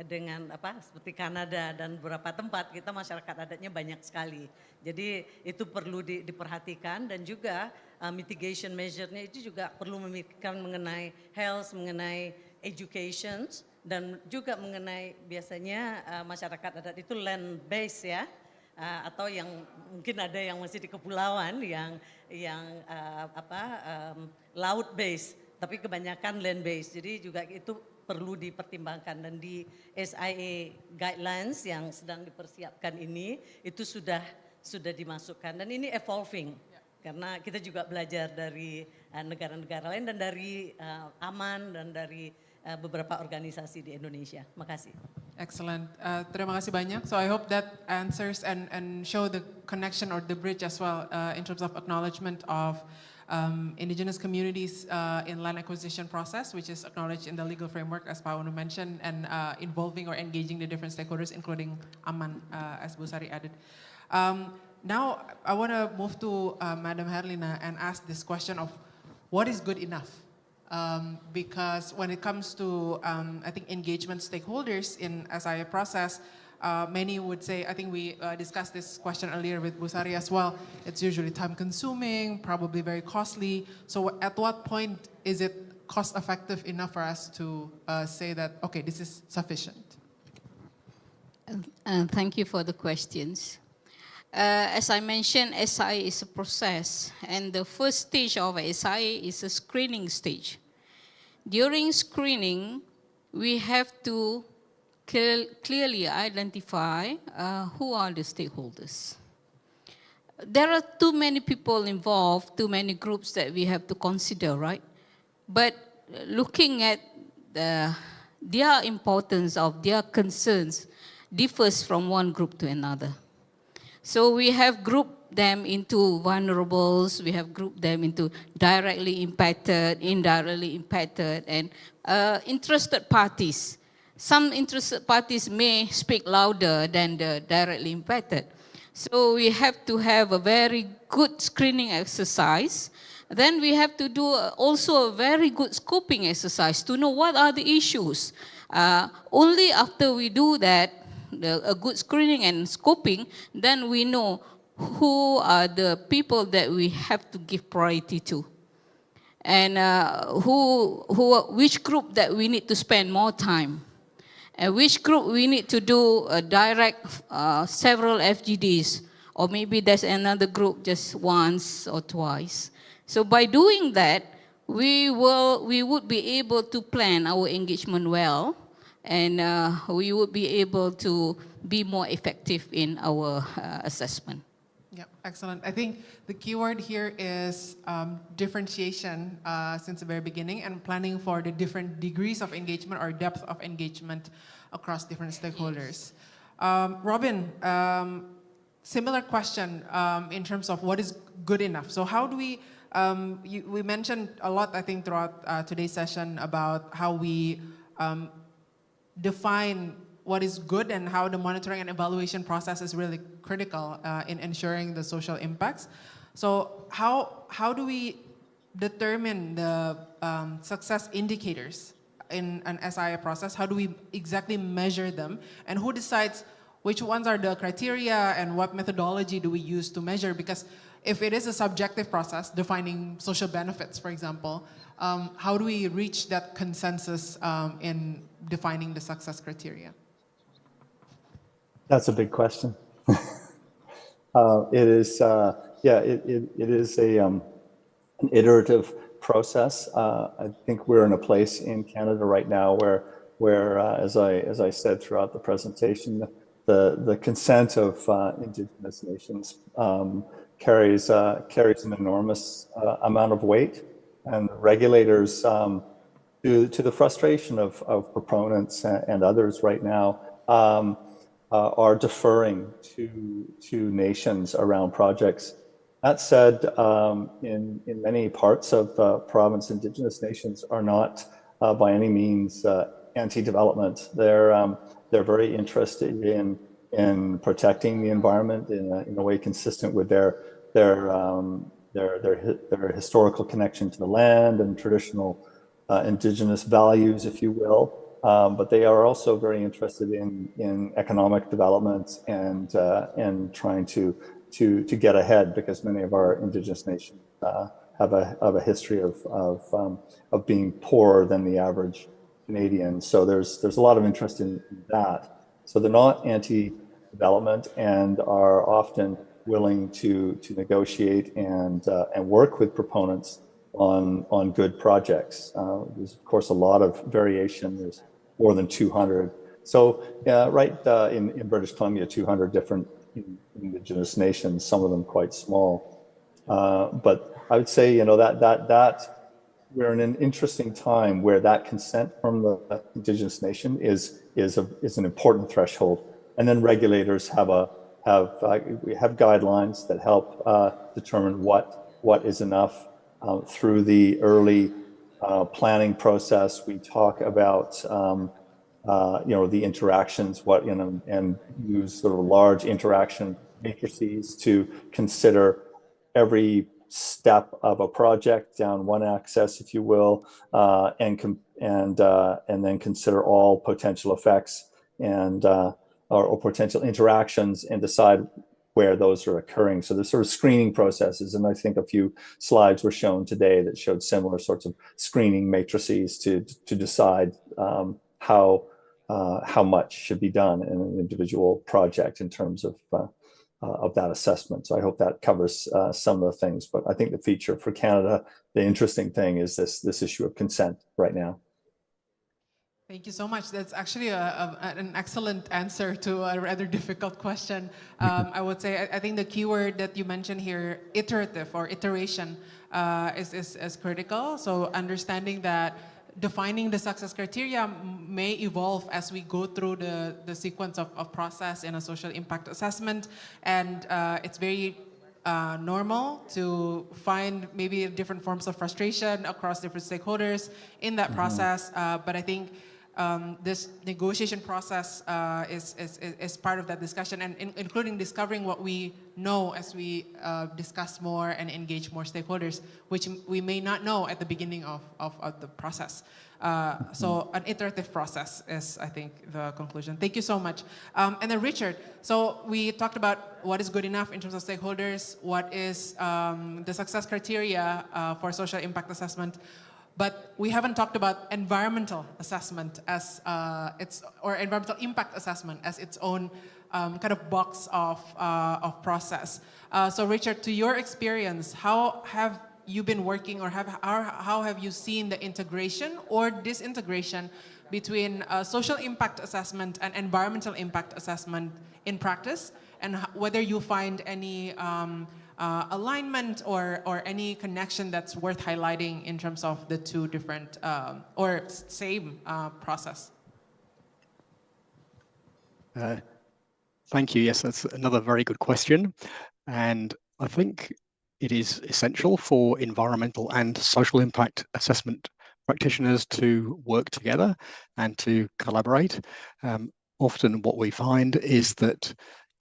dengan seperti Kanada dan beberapa tempat kita masyarakat adatnya banyak sekali. Jadi itu perlu diperhatikan dan juga mitigation measure-nya itu juga perlu memikirkan mengenai health, mengenai education dan juga mengenai biasanya masyarakat adat itu land base ya. Atau yang mungkin ada yang masih di kepulauan yang laut base, tapi kebanyakan land base. Jadi juga itu perlu dipertimbangkan dan di SIA guidelines yang sedang dipersiapkan ini itu sudah dimasukkan dan ini evolving karena kita juga belajar dari negara-negara lain dan dari AMAN dan dari beberapa organisasi di Indonesia. Makasih. Excellent. Terima kasih banyak. So I hope that answers and show the connection or the bridge as well in terms of acknowledgement of indigenous communities in land acquisition process, which is acknowledged in the legal framework as Pak Unu mentioned, and involving or engaging the different stakeholders, including AMAN, as Bu Sari added. Now I want to move to Madam Herlina and ask this question of what is good enough? Because when it comes to, I think, engagement stakeholders in SIA process, many would say, I think we discussed this question earlier with Bu Sari as well, it's usually time consuming, probably very costly. So at what point is it cost effective enough for us to say that, okay, this is sufficient? Thank you for the questions. As I mentioned, SIA is a process, and the first stage of SIA is a screening stage. During screening, we have to clearly identify who are the stakeholders. There are too many people involved, too many groups that we have to consider, right? But looking at their importance of their concerns differs from one group to another. So we have grouped them into vulnerables, we have grouped them into directly impacted, indirectly impacted, and interested parties. Some interested parties may speak louder than the directly impacted. So we have to have a very good screening exercise. Then we have to do also a very good scoping exercise to know what are the issues. Only after we do that, a good screening and scoping, then we know who are the people that we have to give priority to. And which group that we need to spend more time. And which group we need to do direct several FGDs, or maybe there's another group just once or twice. So by doing that, we would be able to plan our engagement well, and we would be able to be more effective in our assessment. Yeah, excellent. I think the keyword here is differentiation since the very beginning and planning for the different degrees of engagement or depth of engagement across different stakeholders. Robin, similar question in terms of what is good enough. So how do we, we mentioned a lot, I think, throughout today's session about how we define what is good and how the monitoring and evaluation process is really critical in ensuring the social impacts. So how do we determine the success indicators in an SIA process? How do we exactly measure them? And who decides which ones are the criteria and what methodology do we use to measure? Because if it is a subjective process, defining social benefits, for example, how do we reach that consensus in defining the success criteria? That's a big question. It is, it is an iterative process. I think we're in a place in Canada right now where as I said throughout the presentation, the consent of Indigenous nations carries an enormous amount of weight, and regulators, to the frustration of proponents and others right now, are deferring to nations around projects. That said, in many parts of province, Indigenous nations are not by any means anti-development. They're very interested in protecting the environment in a way consistent with their historical connection to the land and traditional Indigenous values, if you will. But they are also very interested in economic development and trying to get ahead, because many of our Indigenous nations have a history of being poorer than the average Canadian. So there's a lot of interest in that. So they're not anti-development and are often willing to negotiate and work with proponents on good projects. There's of course a lot of variation. There's more than 200. So right in British Columbia, 200 different Indigenous nations, some of them quite small. But I would say, that we're in an interesting time where that consent from the Indigenous nation is an important threshold. And then regulators have guidelines that help determine what is enough. Through the early planning process, we talk about the interactions, and use sort of large interaction matrices to consider every step of a project down one axis, if you will, and then consider all potential effects and or potential interactions and decide where those are occurring. So there's sort of screening processes, and I think a few slides were shown today that showed similar sorts of screening matrices to decide how much should be done in an individual project in terms of that assessment. So I hope that covers some of the things. But I think the feature for Canada, the interesting thing is this issue of consent right now. Thank you so much. That's actually an excellent answer to a rather difficult question. I would say, I think the keyword that you mentioned here, iterative or iteration, is critical. So understanding that defining the success criteria may evolve as we go through the sequence of process in a social impact assessment. And it's very normal to find maybe different forms of frustration across different stakeholders in that process. But I think this negotiation process is part of that discussion, and including discovering what we know as we discuss more and engage more stakeholders, which we may not know at the beginning of the process. So an iterative process is, I think, the conclusion. Thank you so much. And then Richard, so we talked about what is good enough in terms of stakeholders, what is the success criteria for social impact assessment. But we haven't talked about environmental assessment as or environmental impact assessment as its own kind of box of process. So Richard, to your experience, how have you been working, or how have you seen the integration or disintegration between social impact assessment and environmental impact assessment in practice, and whether you find any alignment or any connection that's worth highlighting in terms of the two different or same process? Thank you. Yes, that's another very good question. And I think it is essential for environmental and social impact assessment practitioners to work together and to collaborate. Often what we find is that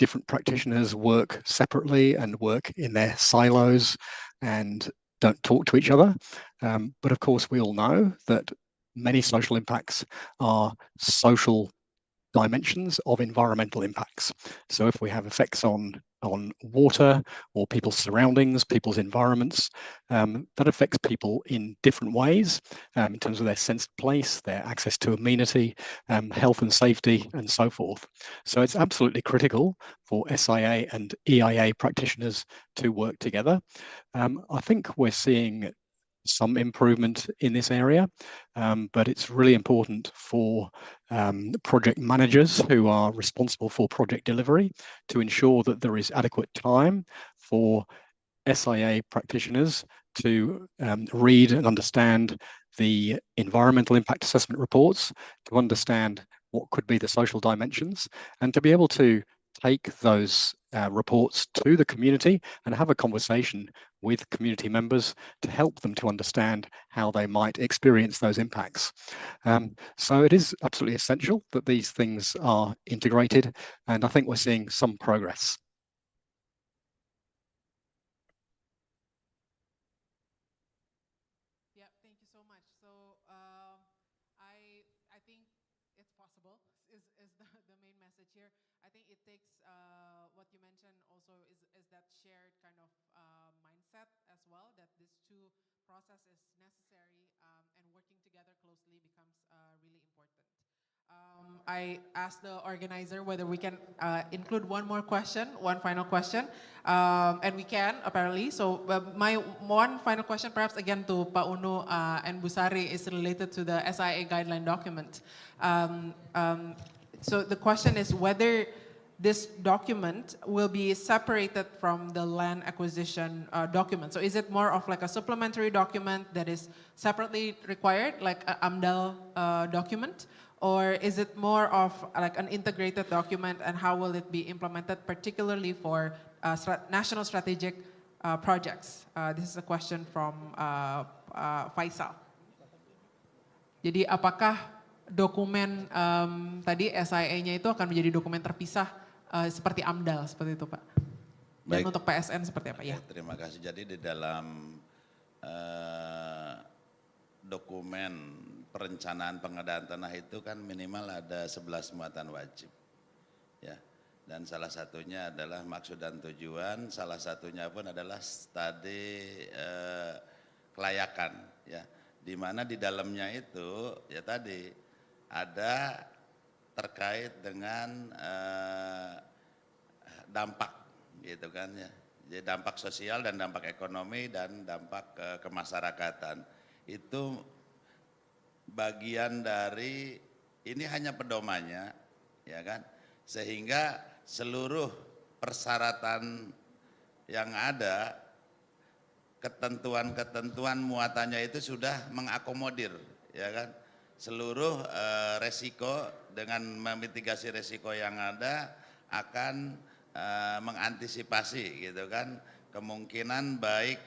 different practitioners work separately and work in their silos and don't talk to each other. But of course, we all know that many social impacts are social dimensions of environmental impacts. So if we have effects on water or people's surroundings, people's environments, that affects people in different ways in terms of their sense of place, their access to amenity, health and safety, and so forth. So it's absolutely critical for SIA and EIA practitioners to work together. I think we're seeing some improvement in this area, but it's really important for project managers who are responsible for project delivery to ensure that there is adequate time for SIA practitioners to read and understand the environmental impact assessment reports, to understand what could be the social dimensions, and to be able to take those reports to the community and have a conversation with community members to help them to understand how they might experience those impacts. So it is absolutely essential that these things are integrated, and I think we're seeing some progress. Yeah, thank you so much. So I think it's possible is the main message here. I think it takes what you mentioned also is that shared kind of mindset as well, that these two processes necessary and working together closely becomes really important. I asked the organizer whether we can include one more question, one final question, and we can apparently. So my one final question, perhaps again to Pak Unu and Busari, is related to the SIA guideline document. So the question is whether this document will be separated from the land acquisition document. So is it more of like a supplementary document that is separately required, like an AMDAL document? Or is it more of like an integrated document, and how will it be implemented, particularly for national strategic projects? This is a question from Faisal. Jadi apakah dokumen tadi SIA-nya itu akan menjadi dokumen terpisah seperti AMDAL, seperti itu Pak? Dan untuk PSN seperti apa? Ya. Terima kasih. Jadi di dalam dokumen perencanaan pengadaan tanah itu kan minimal ada 11 muatan wajib. Ya. Dan salah satunya adalah maksud dan tujuan, salah satunya pun adalah studi kelayakan, ya. Di mana di dalamnya itu ya tadi ada terkait dengan dampak gitu kan ya. Jadi dampak sosial dan dampak ekonomi dan dampak kemasyarakatan. Itu bagian dari, ini hanya pedomannya, ya kan, sehingga seluruh persyaratan yang ada, ketentuan-ketentuan muatannya itu sudah mengakomodir, ya kan, seluruh resiko dengan memitigasi resiko yang ada akan mengantisipasi, gitu kan, kemungkinan baik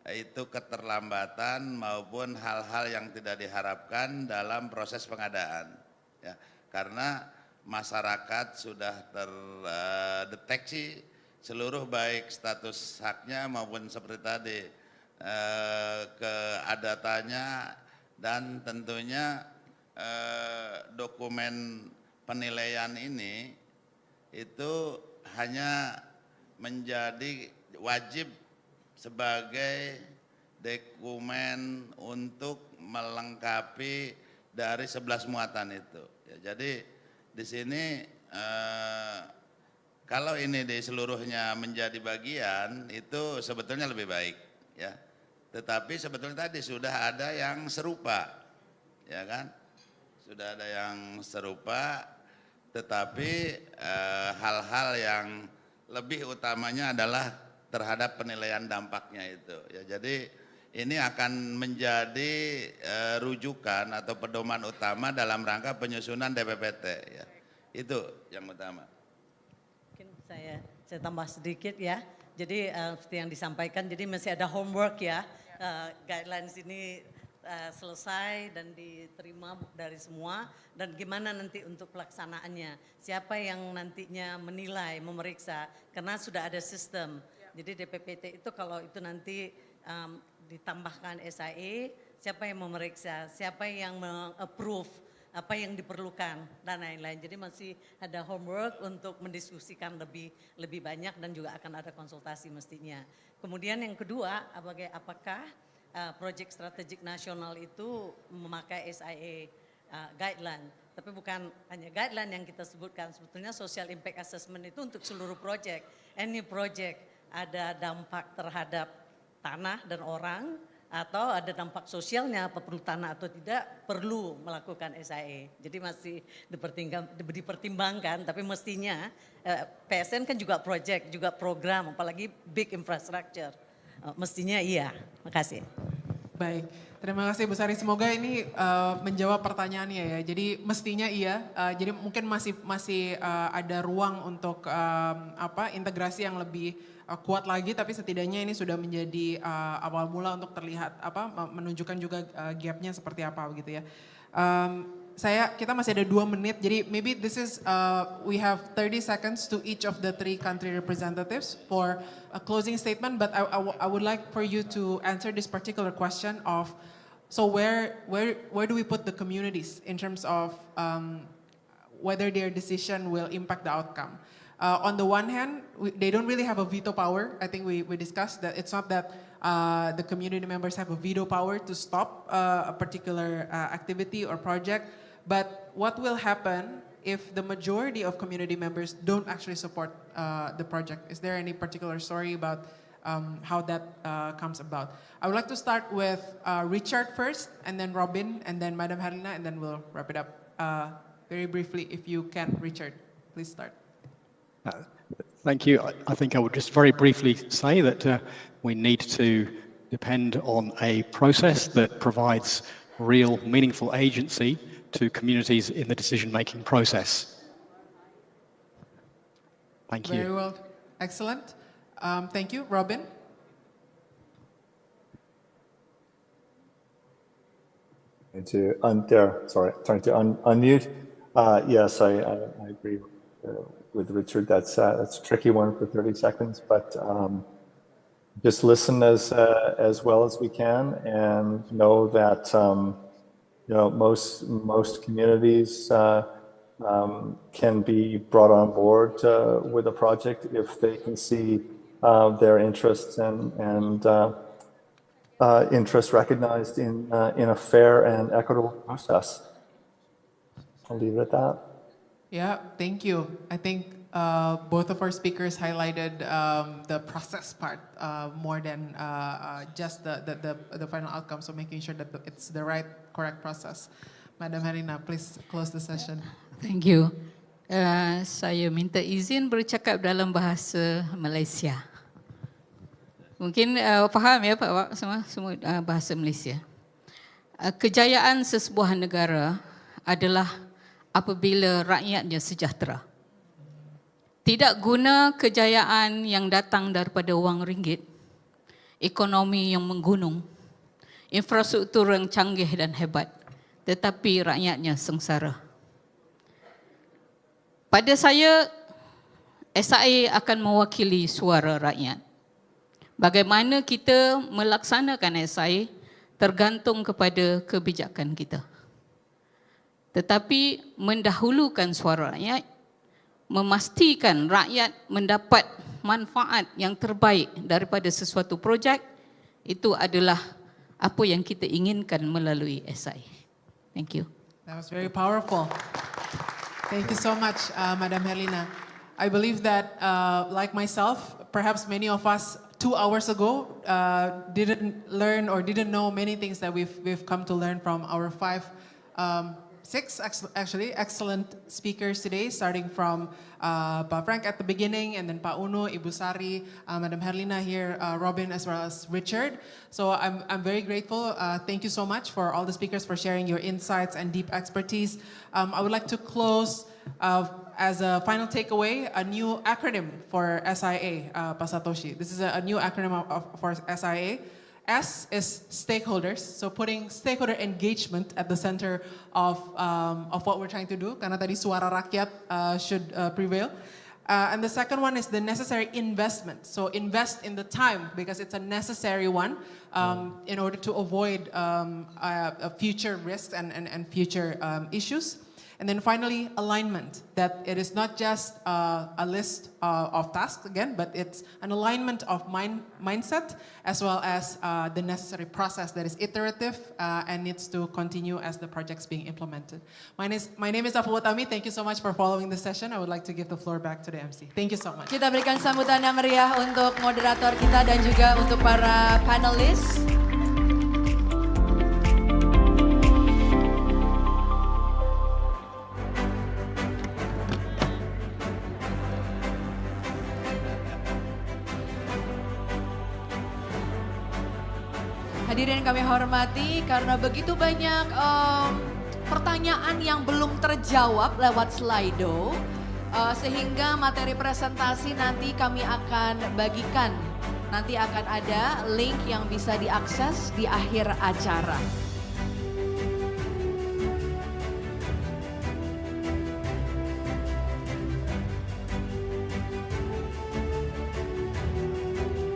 itu keterlambatan maupun hal-hal yang tidak diharapkan dalam proses pengadaan, ya. Karena masyarakat sudah terdeteksi seluruh baik status haknya maupun seperti tadi keadatannya, dan tentunya dokumen penilaian ini itu hanya menjadi wajib sebagai dokumen untuk melengkapi dari 11 muatan itu. Ya, jadi di sini kalau ini di seluruhnya menjadi bagian itu sebetulnya lebih baik, ya. Tetapi sebetulnya tadi sudah ada yang serupa, ya kan? Sudah ada yang serupa, tetapi hal-hal yang lebih utamanya adalah terhadap penilaian dampaknya itu, ya. Jadi ini akan menjadi rujukan atau pedoman utama dalam rangka penyusunan DPPT, ya. Itu yang utama. Mungkin saya tambah sedikit ya. Jadi seperti yang disampaikan, jadi masih ada homework ya. Guidelines ini selesai dan diterima dari semua, dan gimana nanti untuk pelaksanaannya, siapa yang nantinya menilai, memeriksa, karena sudah ada sistem. Jadi DPPT itu kalau itu nanti ditambahkan SIA, siapa yang memeriksa, siapa yang meng-approve, apa yang diperlukan dan lain-lain. Jadi masih ada homework untuk mendiskusikan lebih banyak dan juga akan ada konsultasi mestinya. Kemudian yang kedua, apakah proyek strategik nasional itu memakai SIA guideline, tapi bukan hanya guideline yang kita sebutkan. Sebetulnya social impact assessment itu untuk seluruh proyek. Any project ada dampak terhadap tanah dan orang, atau ada dampak sosialnya, apa perlu tanah atau tidak, perlu melakukan SIA. Jadi masih dipertimbangkan, tapi mestinya PSN kan juga project, juga program, apalagi big infrastructure. Mestinya iya. Makasih. Baik, terima kasih Bu Sari. Semoga ini menjawab pertanyaannya ya. Jadi mestinya iya. Jadi mungkin masih ada ruang untuk integrasi yang lebih kuat lagi. Tapi setidaknya ini sudah menjadi awal mula untuk terlihat menunjukkan juga gapnya seperti apa begitu ya. Kita masih ada 2 menit, jadi maybe this is, we have 30 seconds to each of the 3 country representatives for a closing statement, but I would like for you to answer this particular question of, so where do we put the communities in terms of whether their decision will impact the outcome? On the one hand, they don't really have a veto power. I think we discussed that it's not that the community members have a veto power to stop a particular activity or project. But what will happen if the majority of community members don't actually support the project? Is there any particular story about how that comes about? I would like to start with Richard first, and then Robin, and then Madam Herlina, and then we'll wrap it up. Very briefly, if you can, Richard, please start. Thank you. I think I would just very briefly say that we need to depend on a process that provides real, meaningful agency to communities in the decision-making process. Thank you. Very well. Excellent. Thank you. Robin? Trying to unmute. Yes, I agree with Richard. That's a tricky one for 30 seconds, but just listen as well as we can, and know that most communities can be brought on board with a project if they can see their interests and interests recognized in a fair and equitable process. I'll leave it at that. Yeah, thank you. I think both of our speakers highlighted the process part more than just the final outcome. So making sure that it's the right, correct process. Madam Herlina, please close the session. Thank you. Saya minta izin bercakap dalam bahasa Malaysia. Mungkin faham ya Pak semua bahasa Malaysia. Kejayaan sesebuah negara adalah apabila rakyatnya sejahtera. Tidak guna kejayaan yang datang daripada wang ringgit, ekonomi yang menggunung, infrastruktur yang canggih dan hebat, tetapi rakyatnya sengsara. Pada saya, SIA akan mewakili suara rakyat. Bagaimana kita melaksanakan SIA tergantung kepada kebijakan kita. Tetapi mendahulukan suara rakyat, memastikan rakyat mendapat manfaat yang terbaik daripada sesuatu projek, itu adalah apa yang kita inginkan melalui SIA. Thank you. That was very powerful. Thank you so much, Madam Herlina. I believe that, like myself, perhaps many of us 2 hours ago didn't learn or didn't know many things that we've come to learn from our 6 actually excellent speakers today, starting from Pak Frank at the beginning, and then Pak Uno, Ibu Sari, Madam Herlina here, Robin, as well as Richard. So I'm very grateful. Thank you so much for all the speakers for sharing your insights and deep expertise. I would like to close as a final takeaway, a new acronym for SIA, Pak Satoshi. This is a new acronym for SIA. S is stakeholders, so putting stakeholder engagement at the center of what we're trying to do, karena tadi suara rakyat should prevail. And the second one is the necessary investment. So invest in the time because it's a necessary one in order to avoid future risks and future issues. And then finally, alignment, that it is not just a list of tasks again, but it's an alignment of mindset as well as the necessary process that is iterative and needs to continue as the project's being implemented. My name is Afawatami. Thank you so much for following the session. I would like to give the floor back to the MC. Thank you so much. Kita berikan sambutan yang meriah untuk moderator kita dan juga untuk para panelis. Hadirin kami hormati, karena begitu banyak pertanyaan yang belum terjawab lewat Slido, sehingga materi presentasi nanti kami akan bagikan. Nanti akan ada link yang bisa diakses di akhir acara.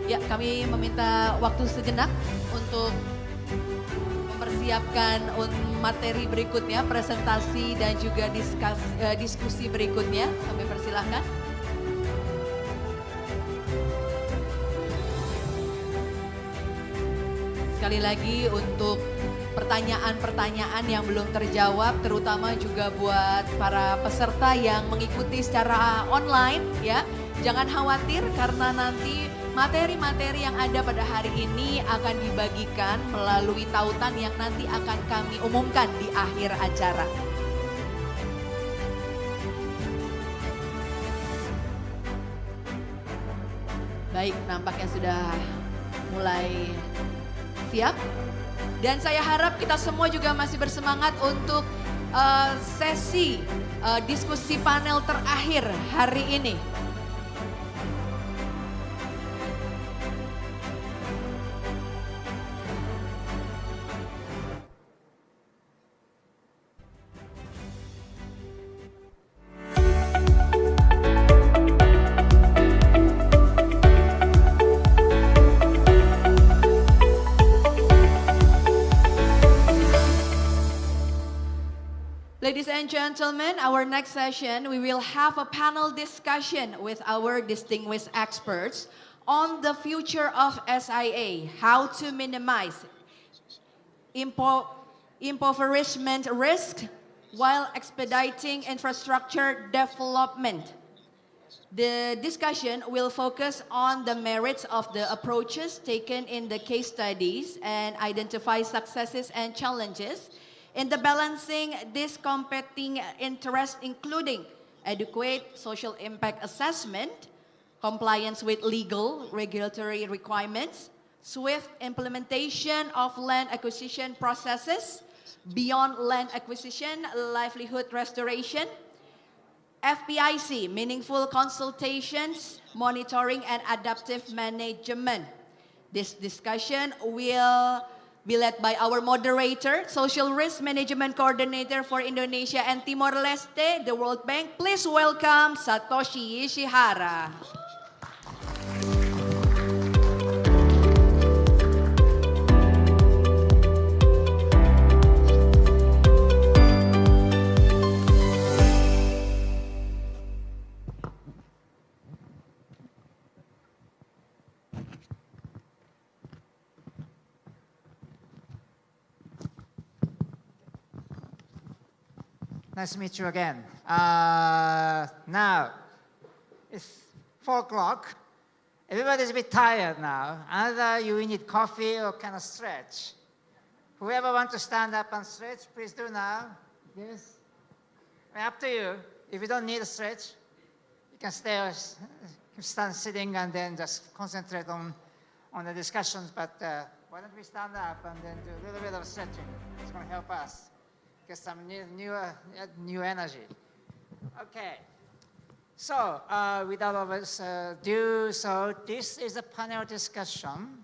Ya, kami meminta waktu sejenak untuk mempersiapkan materi berikutnya, presentasi dan juga diskusi berikutnya. Kami persilahkan. Sekali lagi untuk pertanyaan-pertanyaan yang belum terjawab, terutama juga buat para peserta yang mengikuti secara online ya. Jangan khawatir karena nanti materi-materi yang ada pada hari ini akan dibagikan melalui tautan yang nanti akan kami umumkan di akhir acara. Baik, nampaknya sudah mulai siap. Dan saya harap kita semua juga masih bersemangat untuk sesi diskusi panel terakhir hari ini. Ladies and gentlemen, our next session, we will have a panel discussion with our distinguished experts on the future of SIA, how to minimize impoverishment risk while expediting infrastructure development. The discussion will focus on the merits of the approaches taken in the case studies and identify successes and challenges in the balancing these competing interests, including adequate social impact assessment, compliance with legal regulatory requirements, swift implementation of land acquisition processes, beyond land acquisition, livelihood restoration, FPIC, meaningful consultations, monitoring and adaptive management. This discussion will be led by our moderator, Social Risk Management Coordinator for Indonesia and Timor-Leste, the World Bank. Please welcome Satoshi Ishihara. Nice to meet you again. Now, it's 4 o'clock. Everybody's a bit tired now. Either you need coffee or kind of stretch. Whoever wants to stand up and stretch, please do now. Yes. Up to you. If you don't need a stretch, you can stay, stand sitting and then just concentrate on the discussions. But why don't we stand up and then do a little bit of stretching? It's going to help us get some new energy. Okay. So, without ado, so this is a panel discussion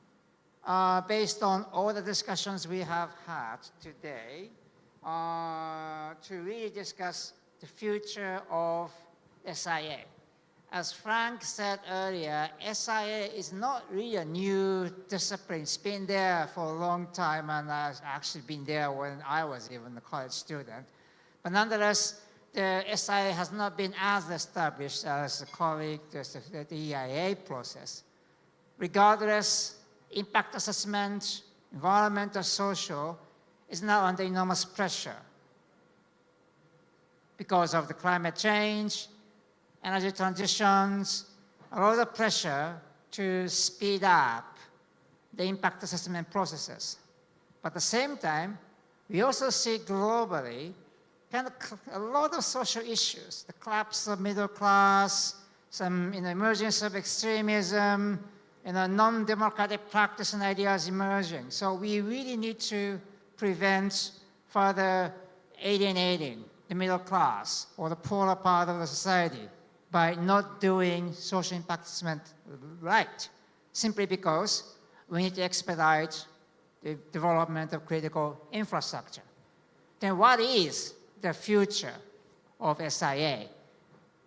based on all the discussions we have had today, to really discuss the future of SIA. As Frank said earlier, SIA is not really a new discipline. It's been there for a long time, and I've actually been there when I was even a college student. But nonetheless, the SIA has not been as established as the colleague, the EIA process. Regardless, impact assessment, environmental, social, is now under enormous pressure because of the climate change, energy transitions, a lot of pressure to speed up the impact assessment processes. But at the same time, we also see globally kind of a lot of social issues, the collapse of middle class, some emergence of extremism, non-democratic practice and ideas emerging. So we really need to prevent further alienating the middle class or the poorer part of the society by not doing social impact assessment right, simply because we need to expedite the development of critical infrastructure. Then what is the future of SIA?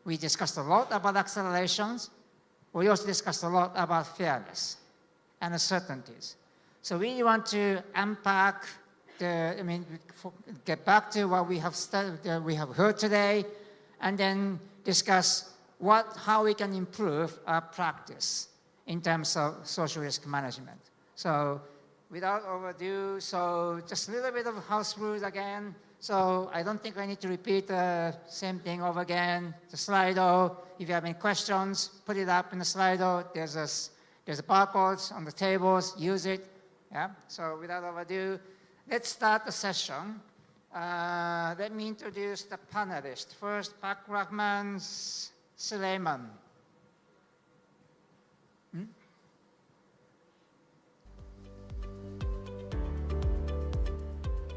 We discussed a lot about accelerations. We also discussed a lot about fairness and uncertainties. So we want to unpack get back to what we have heard today, and then discuss how we can improve our practice in terms of social risk management. So without overdue, just a little bit of house rules again. So I don't think I need to repeat the same thing over again. The Slido, if you have any questions, put it up in the Slido. There's a barcodes on the tables, use it. Yeah. So without overdue, let's start the session. Let me introduce the panelists. First, Pak Rahman Sulaiman.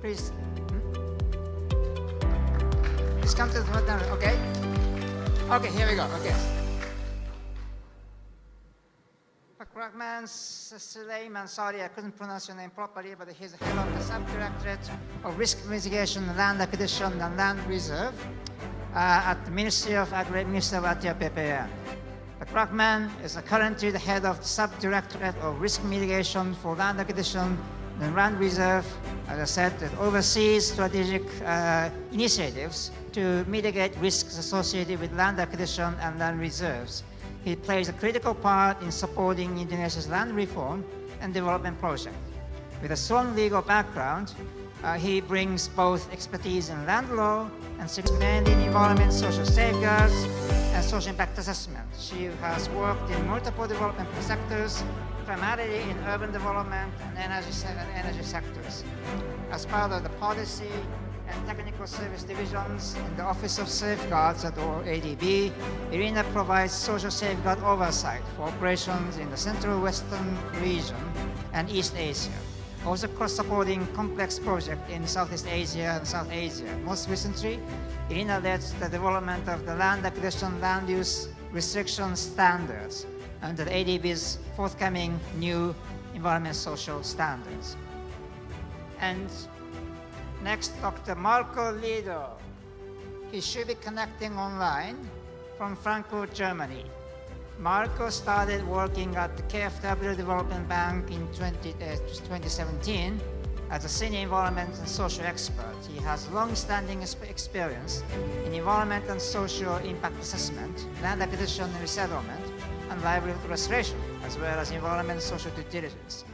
Please. Please come to the front. Okay? Okay, here we go. Okay. Pak Rahman Sulaiman, sorry, I couldn't pronounce your name properly, but he's head of the Subdirectorate of Risk Mitigation, Land Acquisition, and Land Reserve at the Ministry of SobATRBPN. Pak Rahman is currently the head of the Subdirectorate of Risk Mitigation for Land Acquisition and Land Reserve, as I said, that oversees strategic initiatives to mitigate risks associated with land acquisition and land reserves. He plays a critical part in supporting Indonesia's land reform and development project. With a strong legal background, he brings both expertise in land law and mainly in environment, social safeguards, and social impact assessment. She has worked in multiple development sectors, primarily in urban development and energy sectors. As part of the policy and technical service divisions in the Office of Safeguards at ADB, Irina provides social safeguard oversight for operations in the Central Western region and East Asia. Also supporting complex projects in Southeast Asia and South Asia. Most recently, Irina led the development of the land acquisition land use restriction standards under the ADB's forthcoming new environment social standards. And next, Dr. Marco Lido. He should be connecting online from Frankfurt, Germany. Marco started working at the KfW Development Bank in 2017 as a senior environment and social expert. He has long-standing experience in environment and social impact assessment, land acquisition and resettlement, and livelihood restoration, as well as environment and social due diligence.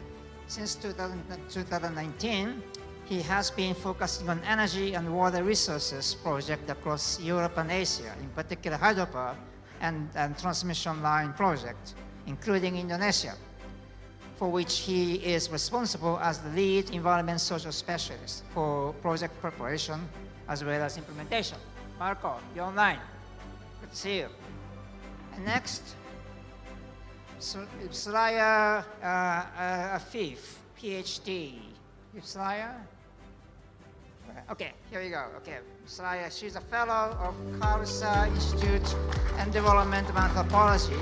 Since 2019, he has been focusing on energy and water resources projects across Europe and Asia, in particular hydropower and transmission line projects, including Indonesia, for which he is responsible as the lead environment social specialist for project preparation as well as implementation. Marco, you're online. Good to see you. And next, Raya Afif, PhD. Raya? Okay, here we go. Okay, Raya, she's a fellow of Khalsa Institute and Development of Anthropology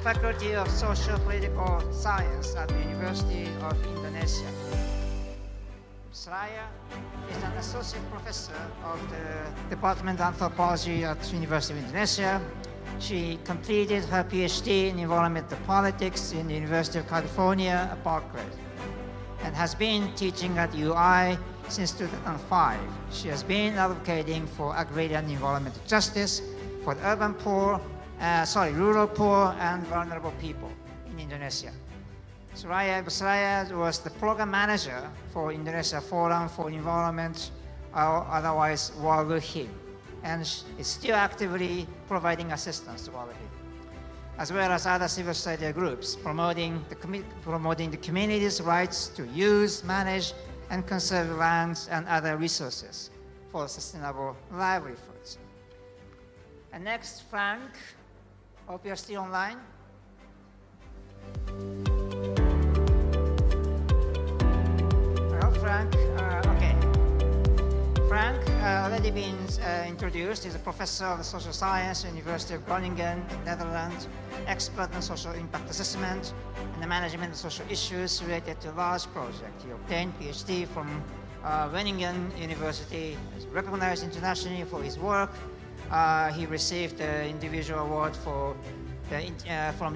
Faculty of Social Political Science at the University of Indonesia. Ms. Raya is an associate professor of the Department of Anthropology at the University of Indonesia. She completed her PhD in environmental politics in the University of California at Berkeley and has been teaching at UI since 2005. She has been advocating for agrarian environmental justice for the urban poor, rural poor and vulnerable people in Indonesia. Raya was the program manager for Indonesia Forum for Environment, otherwise WALHI, and is still actively providing assistance to WALHI, as well as other civil society groups, promoting the community's rights to use, manage, and conserve lands and other resources for sustainable livelihoods. And next, Frank. Hope you're still online. Well, Frank, okay. Frank, already been introduced. He's a professor of social science at the University of Groningen, Netherlands, expert in social impact assessment and the management of social issues related to large projects. He obtained PhD from Groningen University, is recognized internationally for his work. He received the individual award from the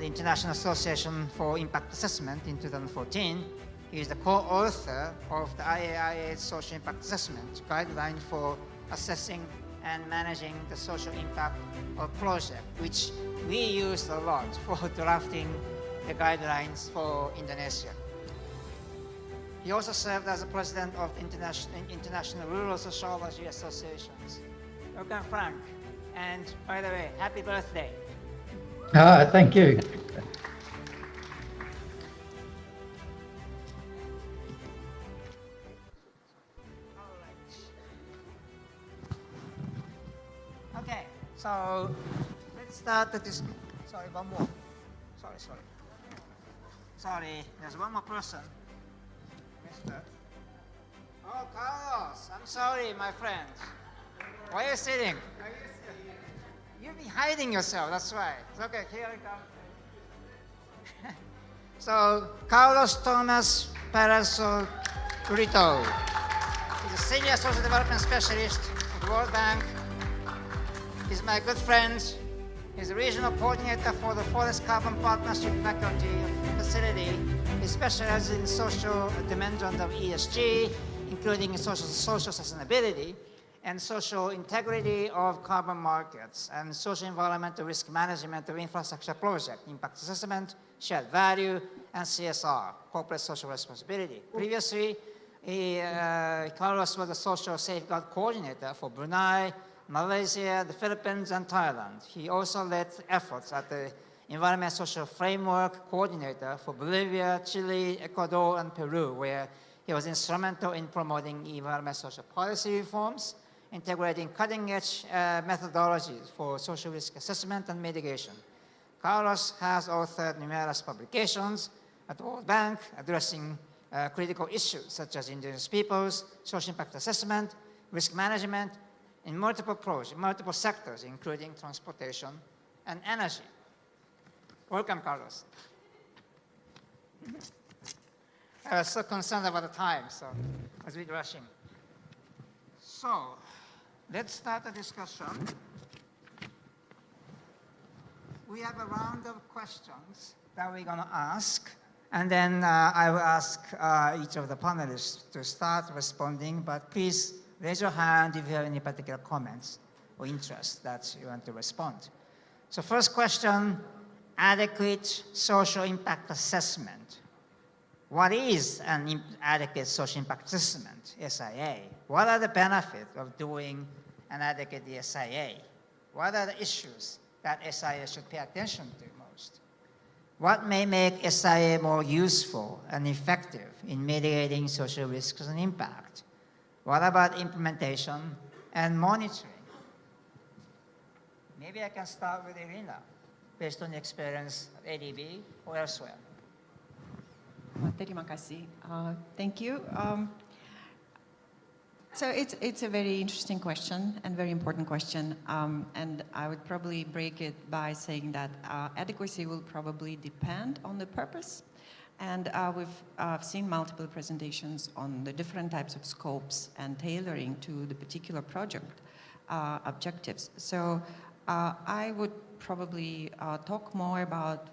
International Association for Impact Assessment in 2014. He is the co-author of the IAIA's Social Impact Assessment Guideline for assessing and managing the social impact of projects, which we used a lot for drafting the guidelines for Indonesia. He also served as the president of the International Rural Sociology Associations. Welcome, Frank. And by the way, happy birthday. Thank you. Okay, so let's start this. Sorry, one more. Sorry, there's one more person. Mister. Oh, Carlos, I'm sorry, my friend. Why are you sitting? You've been hiding yourself, that's right. Okay, here we come. So, Carlos Thomas Paraso Brito. He's a senior social development specialist at the World Bank. He's my good friend. He's a regional coordinator for the Forest Carbon Partnership Faculty Facility. He specializes in social dimensions of ESG, including social sustainability and social integrity of carbon markets and social environmental risk management of infrastructure project, impact assessment, shared value, and CSR, corporate social responsibility. Previously, Carlos was a social safeguard coordinator for Brunei, Malaysia, the Philippines, and Thailand. He also led efforts at the Environment Social Framework Coordinator for Bolivia, Chile, Ecuador, and Peru, where he was instrumental in promoting environment social policy reforms, integrating cutting-edge methodologies for social risk assessment and mitigation. Carlos has authored numerous publications at the World Bank addressing critical issues such as indigenous peoples, social impact assessment, risk management, in multiple sectors, including transportation and energy. Welcome, Carlos. I was so concerned about the time, so I was a bit rushing. So, let's start the discussion. We have a round of questions that we're going to ask, and then I will ask each of the panelists to start responding, but please raise your hand if you have any particular comments or interests that you want to respond. So first question, adequate social impact assessment. What is an adequate social impact assessment, SIA? What are the benefits of doing an adequate SIA? What are the issues that SIA should pay attention to most? What may make SIA more useful and effective in mitigating social risks and impact? What about implementation and monitoring? Maybe I can start with Irina, based on the experience of ADB or elsewhere. Terima kasih. Thank you. So it's a very interesting question and very important question, and I would probably break it by saying that adequacy will probably depend on the purpose, and we've seen multiple presentations on the different types of scopes and tailoring to the particular project objectives. So I would probably talk more about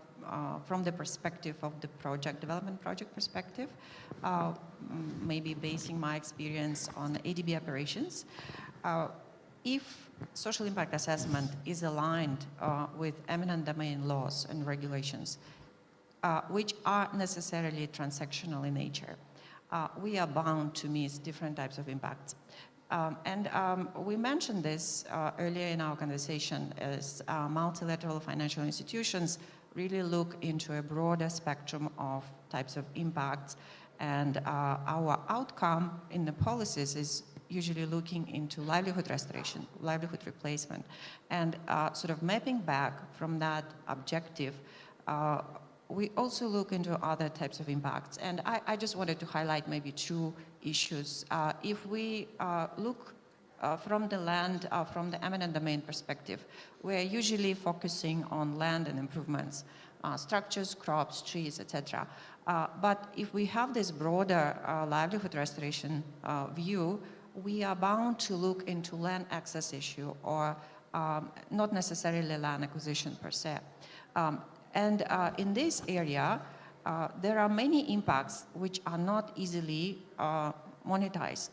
from the perspective of the development project perspective, maybe basing my experience on ADB operations. If social impact assessment is aligned with eminent domain laws and regulations, which are necessarily transactional in nature, we are bound to miss different types of impacts. We mentioned this earlier in our conversation as multilateral financial institutions really look into a broader spectrum of types of impacts, and our outcome in the policies is usually looking into livelihood restoration, livelihood replacement, and sort of mapping back from that objective. We also look into other types of impacts, and I just wanted to highlight maybe two issues. If we look from the land, from the eminent domain perspective, we're usually focusing on land and improvements, structures, crops, trees, etc. But if we have this broader livelihood restoration view, we are bound to look into land access issue or not necessarily land acquisition per se. And in this area, there are many impacts which are not easily monetized.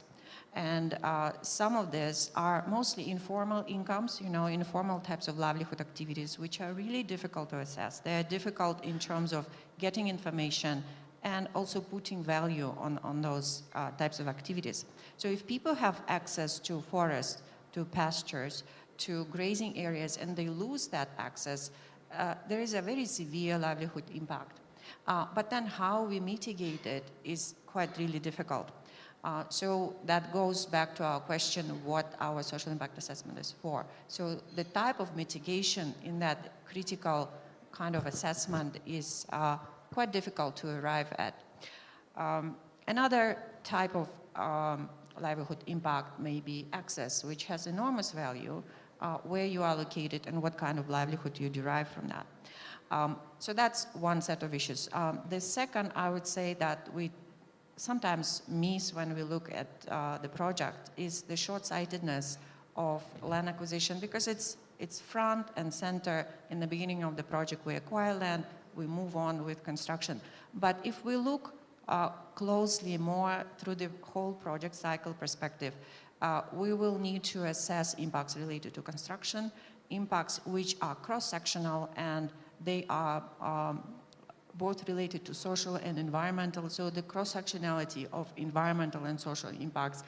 And some of these are mostly informal incomes, informal types of livelihood activities, which are really difficult to assess. They're difficult in terms of getting information and also putting value on those types of activities. So if people have access to forests, to pastures, to grazing areas, and they lose that access, there is a very severe livelihood impact. But then how we mitigate it is quite really difficult. So that goes back to our question of what our social impact assessment is for. So the type of mitigation in that critical kind of assessment is quite difficult to arrive at. Another type of livelihood impact may be access, which has enormous value, where you are located and what kind of livelihood you derive from that. So that's one set of issues. The second, I would say that we sometimes miss when we look at the project is the short-sightedness of land acquisition, because it's front and center in the beginning of the project. We acquire land, we move on with construction. But if we look closely more through the whole project cycle perspective, we will need to assess impacts related to construction, impacts which are cross-sectional, and they are both related to social and environmental. So the cross-sectionality of environmental and social impacts,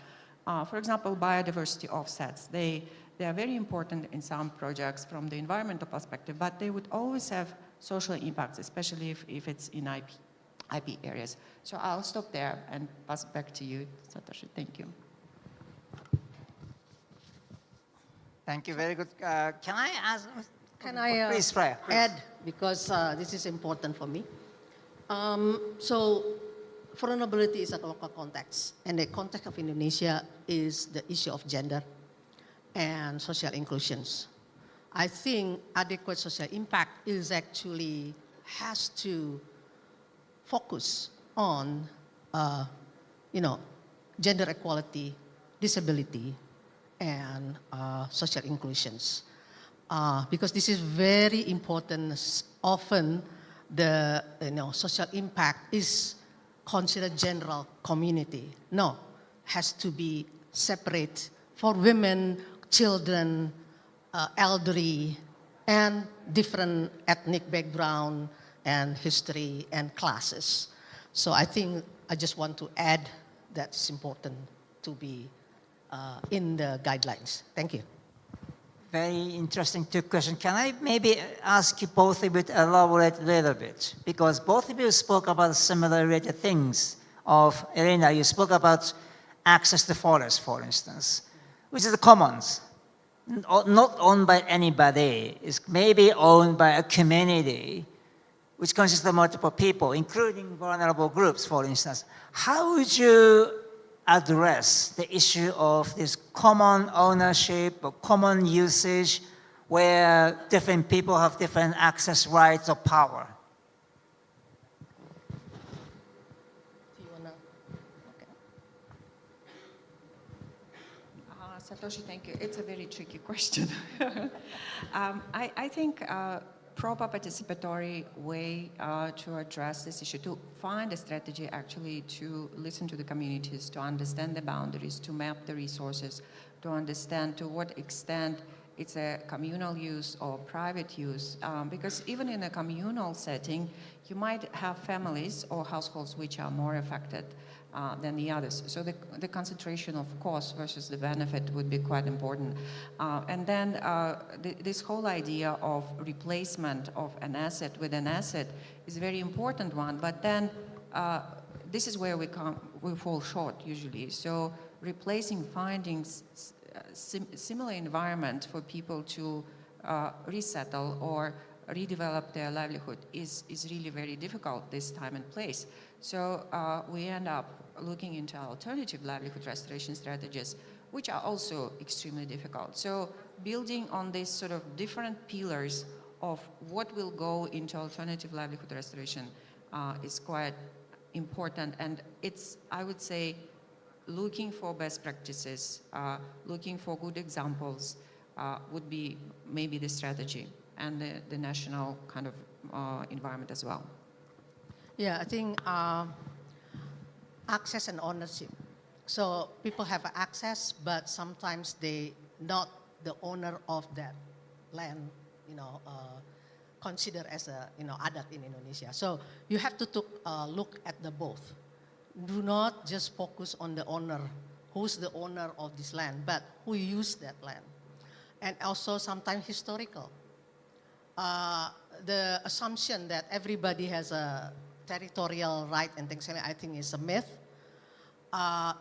for example, biodiversity offsets, they are very important in some projects from the environmental perspective, but they would always have social impacts, especially if it's in IP areas. So I'll stop there and pass it back to you, Satoshi. Thank you. Thank you, very good. Can I ask? Can I please, Raya, please. add, because this is important for me. So vulnerability is a local context, and the context of Indonesia is the issue of gender and social inclusions. I think adequate social impact is actually has to focus on, gender equality, disability, and social inclusions. Because this is very important. Often the social impact is considered general community. No, has to be separate for women, children, elderly, and different ethnic background and history and classes. So I think I just want to add that's important to be in the guidelines. Thank you. Very interesting two questions. Can I maybe ask you both of you to elaborate a little bit? Because both of you spoke about similar related things. Elena, you spoke about access to forests, for instance, which is the commons, not owned by anybody. It's maybe owned by a community, which consists of multiple people, including vulnerable groups, for instance. How would you address the issue of this common ownership or common usage where different people have different access rights or power? Satoshi, thank you. It's a very tricky question. I think proper participatory way to address this issue, to find a strategy actually to listen to the communities, to understand the boundaries, to map the resources, to understand to what extent it's a communal use or private use. Because even in a communal setting, you might have families or households which are more affected than the others. So the concentration of cost versus the benefit would be quite important. And then this whole idea of replacement of an asset with an asset is a very important one, but then this is where we fall short usually. So replacing findings similar environment for people to resettle or redevelop their livelihood is really very difficult this time and place. So we end up looking into alternative livelihood restoration strategies, which are also extremely difficult. So building on these sort of different pillars of what will go into alternative livelihood restoration is quite important. And it's, I would say, looking for best practices, looking for good examples would be maybe the strategy and the national kind of environment as well. Yeah, I think access and ownership. So people have access, but sometimes they not the owner of that land, considered as a adat in Indonesia. So you have to look at the both. Do not just focus on the owner, who's the owner of this land, but who used that land. And also sometimes historical. The assumption that everybody has a territorial right and things like that, I think is a myth.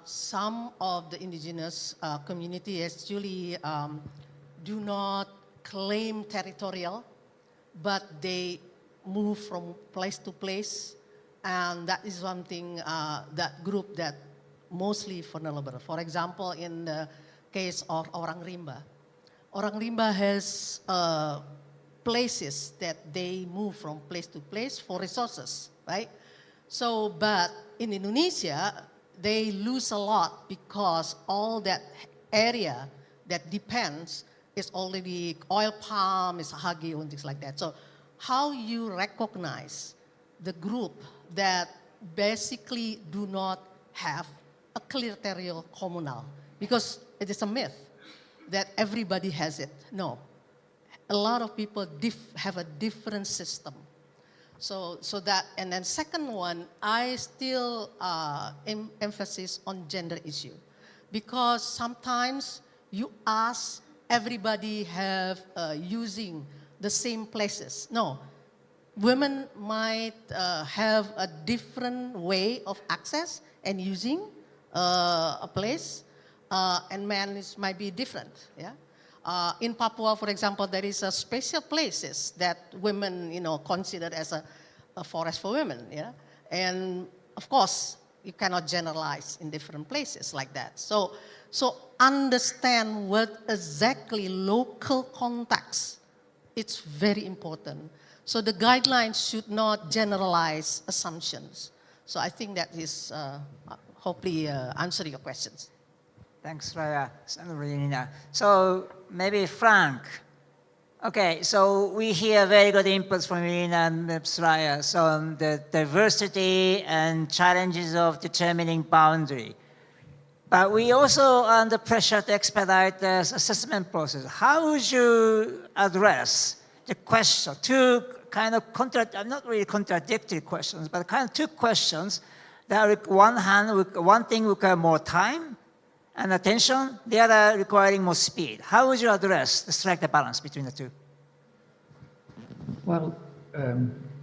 Some of the indigenous community actually do not claim territorial, but they move from place to place. And that is something, that group that mostly vulnerable. For example, in the case of Orang Rimba. Orang Rimba has places that they move from place to place for resources, right? So, but in Indonesia, they lose a lot because all that area that depends is already oil palm, is hagi and things like that. So how you recognize the group that basically do not have a clear territorial communal, because it is a myth that everybody has it. No, a lot of people have a different system. So that, and then second one, I still emphasis on gender issue, because sometimes you ask everybody have using the same places. No, women might have a different way of access and using a place, and men might be different. Yeah. In Papua, for example, there is a special places that women, consider as a forest for women. Yeah, and of course you cannot generalize in different places like that. So understand what exactly local context. It's very important. So the guidelines should not generalize assumptions. So I think that is hopefully answer your questions. Thanks, Raya. So maybe Frank. Okay, so we hear very good inputs from Irina and Raya. So the diversity and challenges of determining boundary. But we also are under pressure to expedite the assessment process. How would you address the question, two kind of not really contradictory questions, but kind of two questions that one thing require more time and attention, the other requiring more speed. How would you strike the balance between the two? Well,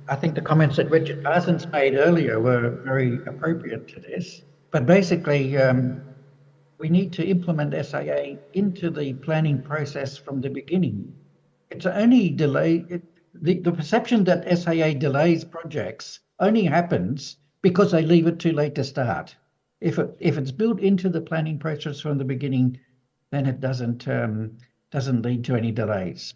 I think the comments that Richard Parsons made earlier were very appropriate to this. But basically, we need to implement SIA into the planning process from the beginning. It's only the perception that SIA delays projects only happens because they leave it too late to start. If it's built into the planning process from the beginning, then it doesn't lead to any delays.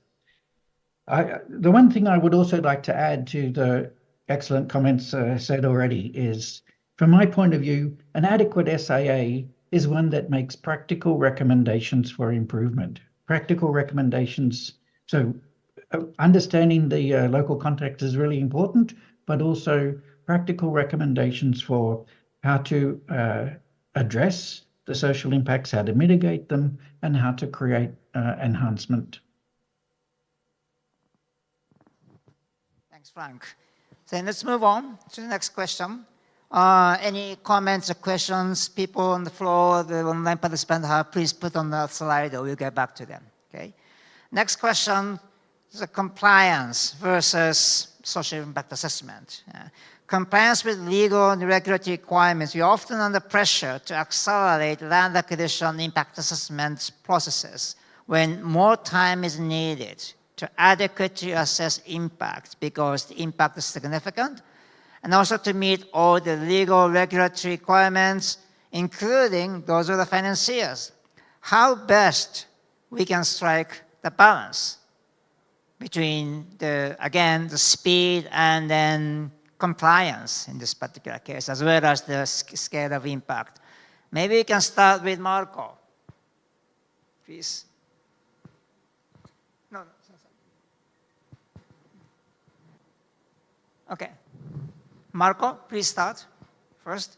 The one thing I would also like to add to the excellent comments said already is, from my point of view, an adequate SIA is one that makes practical recommendations for improvement. Practical recommendations. So understanding the local context is really important, but also practical recommendations for how to address the social impacts, how to mitigate them, and how to create enhancement. Thanks, Frank. So let's move on to the next question. Any comments or questions people on the floor, the online participants have, please put on the slide or we'll get back to them. Okay. Next question is a compliance versus social impact assessment. Compliance with legal and regulatory requirements, we're often under pressure to accelerate land acquisition impact assessment processes when more time is needed to adequately assess impact because the impact is significant, and also to meet all the legal regulatory requirements, including those of the financiers. How best we can strike the balance between again, the speed and then compliance in this particular case, as well as the scale of impact. Maybe we can start with Marco, please. No. Okay. Marco, please start first.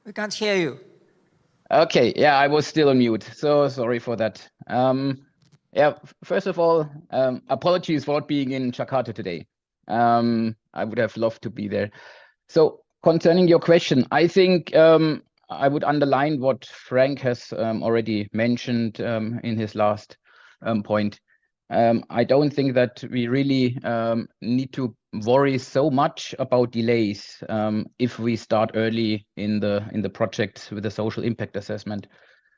We can't hear you. Okay, yeah, I was still on mute, so sorry for that. Yeah, first of all, apologies for not being in Jakarta today. I would have loved to be there. So concerning your question, I think I would underline what Frank has already mentioned in his last point. I don't think that we really need to worry so much about delays if we start early in the project with the social impact assessment.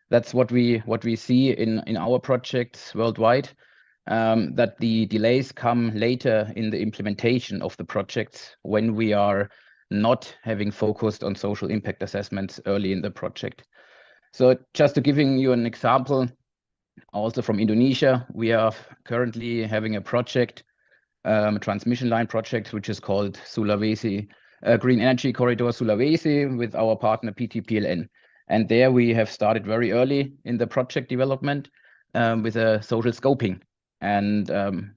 That's what we see in our projects worldwide, that the delays come later in the implementation of the projects when we are not having focused on social impact assessments early in the project. So just to giving you an example, also from Indonesia, we are currently having a project, a transmission line project, which is called Sulawesi Green Energy Corridor Sulawesi with our partner PT-PLN. And there we have started very early in the project development with a social scoping. And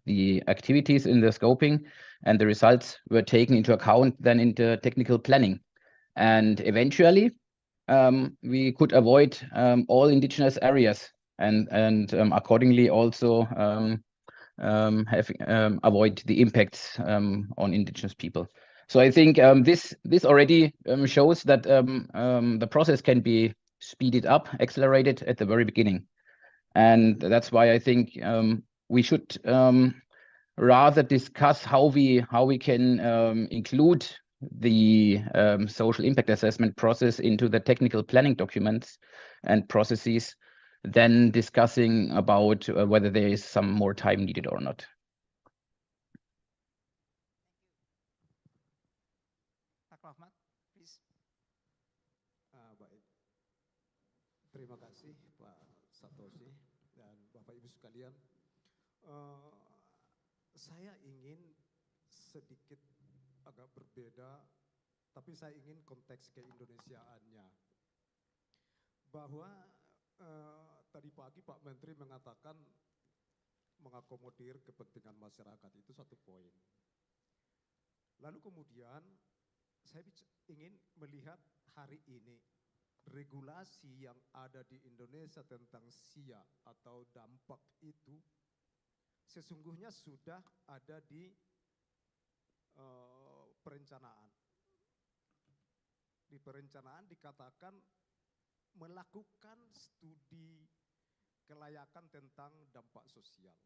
the activities in the scoping and the results were taken into account then into technical planning. And eventually, we could avoid all indigenous areas and accordingly also avoid the impacts on indigenous people. So I think this already shows that the process can be speeded up, accelerated at the very beginning. And that's why I think we should rather discuss how we can include the social impact assessment process into the technical planning documents and processes than discussing about whether there is some more time needed or not. Baik. Terima kasih Pak Satoshi dan Bapak Ibu sekalian. Saya ingin sedikit agak berbeda, tapi saya ingin konteks keindonesiaannya. Bahwa tadi pagi Pak Menteri mengatakan mengakomodir kepentingan masyarakat itu satu poin. Lalu kemudian saya ingin melihat hari ini regulasi yang ada di Indonesia tentang SIA atau dampak itu sesungguhnya sudah ada di perencanaan. Di perencanaan dikatakan melakukan studi kelayakan tentang dampak sosial.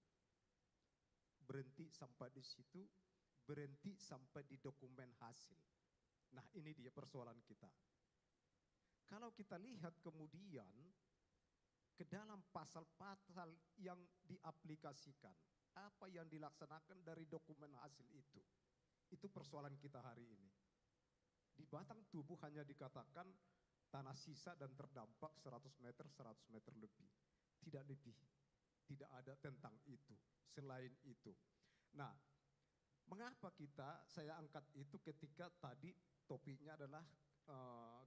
Berhenti sampai di situ, berhenti sampai di dokumen hasil. Nah, ini dia persoalan kita. Kalau kita lihat kemudian ke dalam pasal-pasal yang diaplikasikan, apa yang dilaksanakan dari dokumen hasil itu. Itu persoalan kita hari ini. Di batang tubuh hanya dikatakan tanah sisa dan terdampak 100 meter lebih. Tidak lebih. Tidak ada tentang itu. Selain itu. Nah, mengapa saya angkat itu ketika tadi topiknya adalah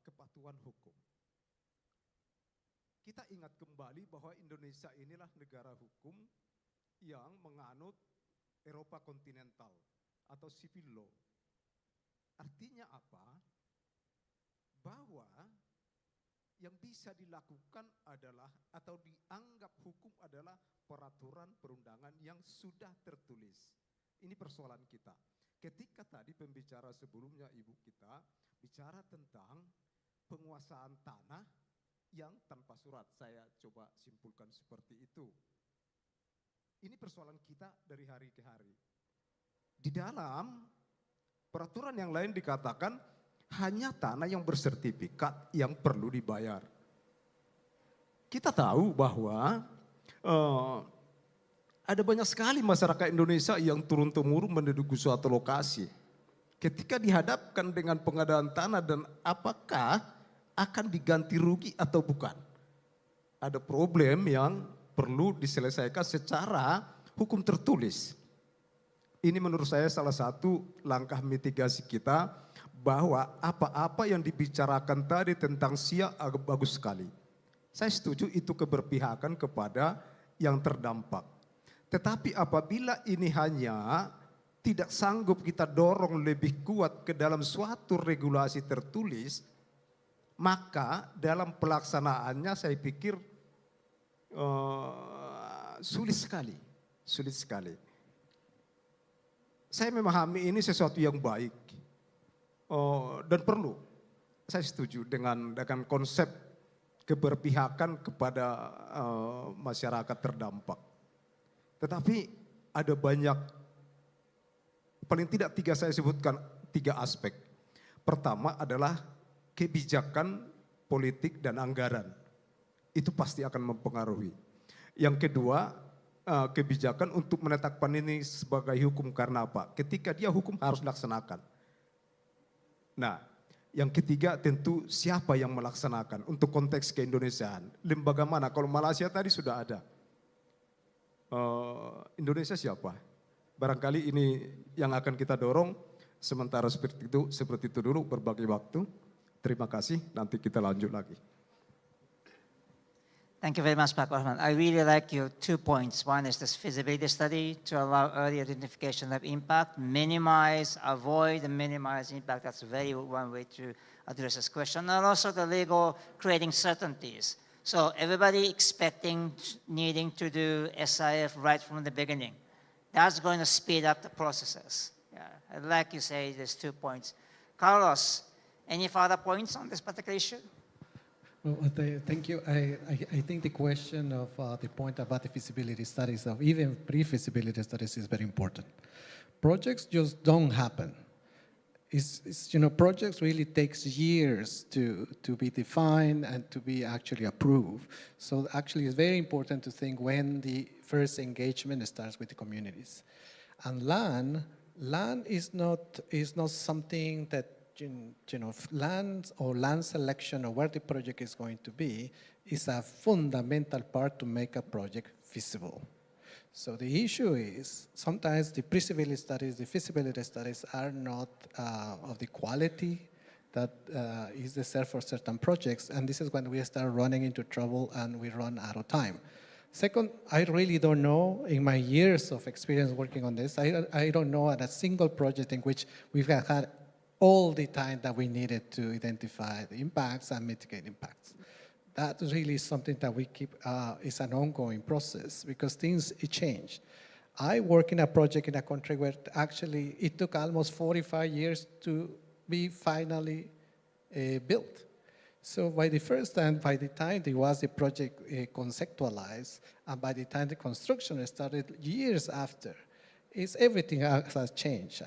kepatuhan hukum. Kita ingat kembali bahwa Indonesia inilah negara hukum yang menganut Eropa kontinental atau civil law. Artinya apa? Bahwa yang bisa dilakukan adalah atau dianggap hukum adalah peraturan perundangan yang sudah tertulis. Ini persoalan kita. Ketika tadi pembicara sebelumnya ibu kita bicara tentang penguasaan tanah yang tanpa surat, saya coba simpulkan seperti itu. Ini persoalan kita dari hari ke hari. Di dalam peraturan yang lain dikatakan hanya tanah yang bersertifikat yang perlu dibayar. Kita tahu bahwa ada banyak sekali masyarakat Indonesia yang turun-temurun menduduki suatu lokasi. Ketika dihadapkan dengan pengadaan tanah dan apakah akan diganti rugi atau bukan. Ada problem yang perlu diselesaikan secara hukum tertulis. Ini menurut saya salah satu langkah mitigasi kita bahwa apa-apa yang dibicarakan tadi tentang SIA agak bagus sekali. Saya setuju itu keberpihakan kepada yang terdampak. Tetapi apabila ini hanya tidak sanggup kita dorong lebih kuat ke dalam suatu regulasi tertulis, maka dalam pelaksanaannya saya pikir sulit sekali. Saya memahami ini sesuatu yang baik dan perlu. Saya setuju dengan konsep keberpihakan kepada masyarakat terdampak. Tetapi ada banyak, paling tidak saya sebutkan 3 aspek. Pertama adalah kebijakan politik dan anggaran. Itu pasti akan mempengaruhi. Yang kedua, kebijakan untuk menetapkan ini sebagai hukum karena apa? Ketika dia hukum harus dilaksanakan. Nah, yang ketiga tentu siapa yang melaksanakan untuk konteks keindonesiaan. Lembaga mana? Kalau Malaysia tadi sudah ada. Indonesia siapa? Barangkali ini yang akan kita dorong. Sementara seperti itu dulu berbagi waktu. Terima kasih, nanti kita lanjut lagi. Thank you very much, Pak Rahman. I really like your 2 points. One is this feasibility study to allow early identification of impact, avoid and minimize impact. That's one way to address this question. And also the legal creating certainties. So everybody needing to do SIF right from the beginning. That's going to speed up the processes. Yeah, I'd like you say there's 2 points. Carlos, any further points on this particular issue? Well, thank you. I think the question of the point about the feasibility studies, of even pre-feasibility studies, is very important. Projects just don't happen. Projects really takes years to be defined and to be actually approved. So actually it's very important to think when the first engagement starts with the communities. And land is not something that land selection or where the project is going to be is a fundamental part to make a project feasible. So the issue is sometimes the pre-feasibility studies, the feasibility studies are not of the quality that is deserved for certain projects, and this is when we start running into trouble and we run out of time. Second, I really don't know, in my years of experience working on this, I don't know at a single project in which we've had all the time that we needed to identify the impacts and mitigate impacts. That really is something that we keep, is an ongoing process because things change. I work in a project in a country where actually it took almost 45 years to be finally built. So by the time there was the project conceptualized, and by the time the construction started years after, everything has changed.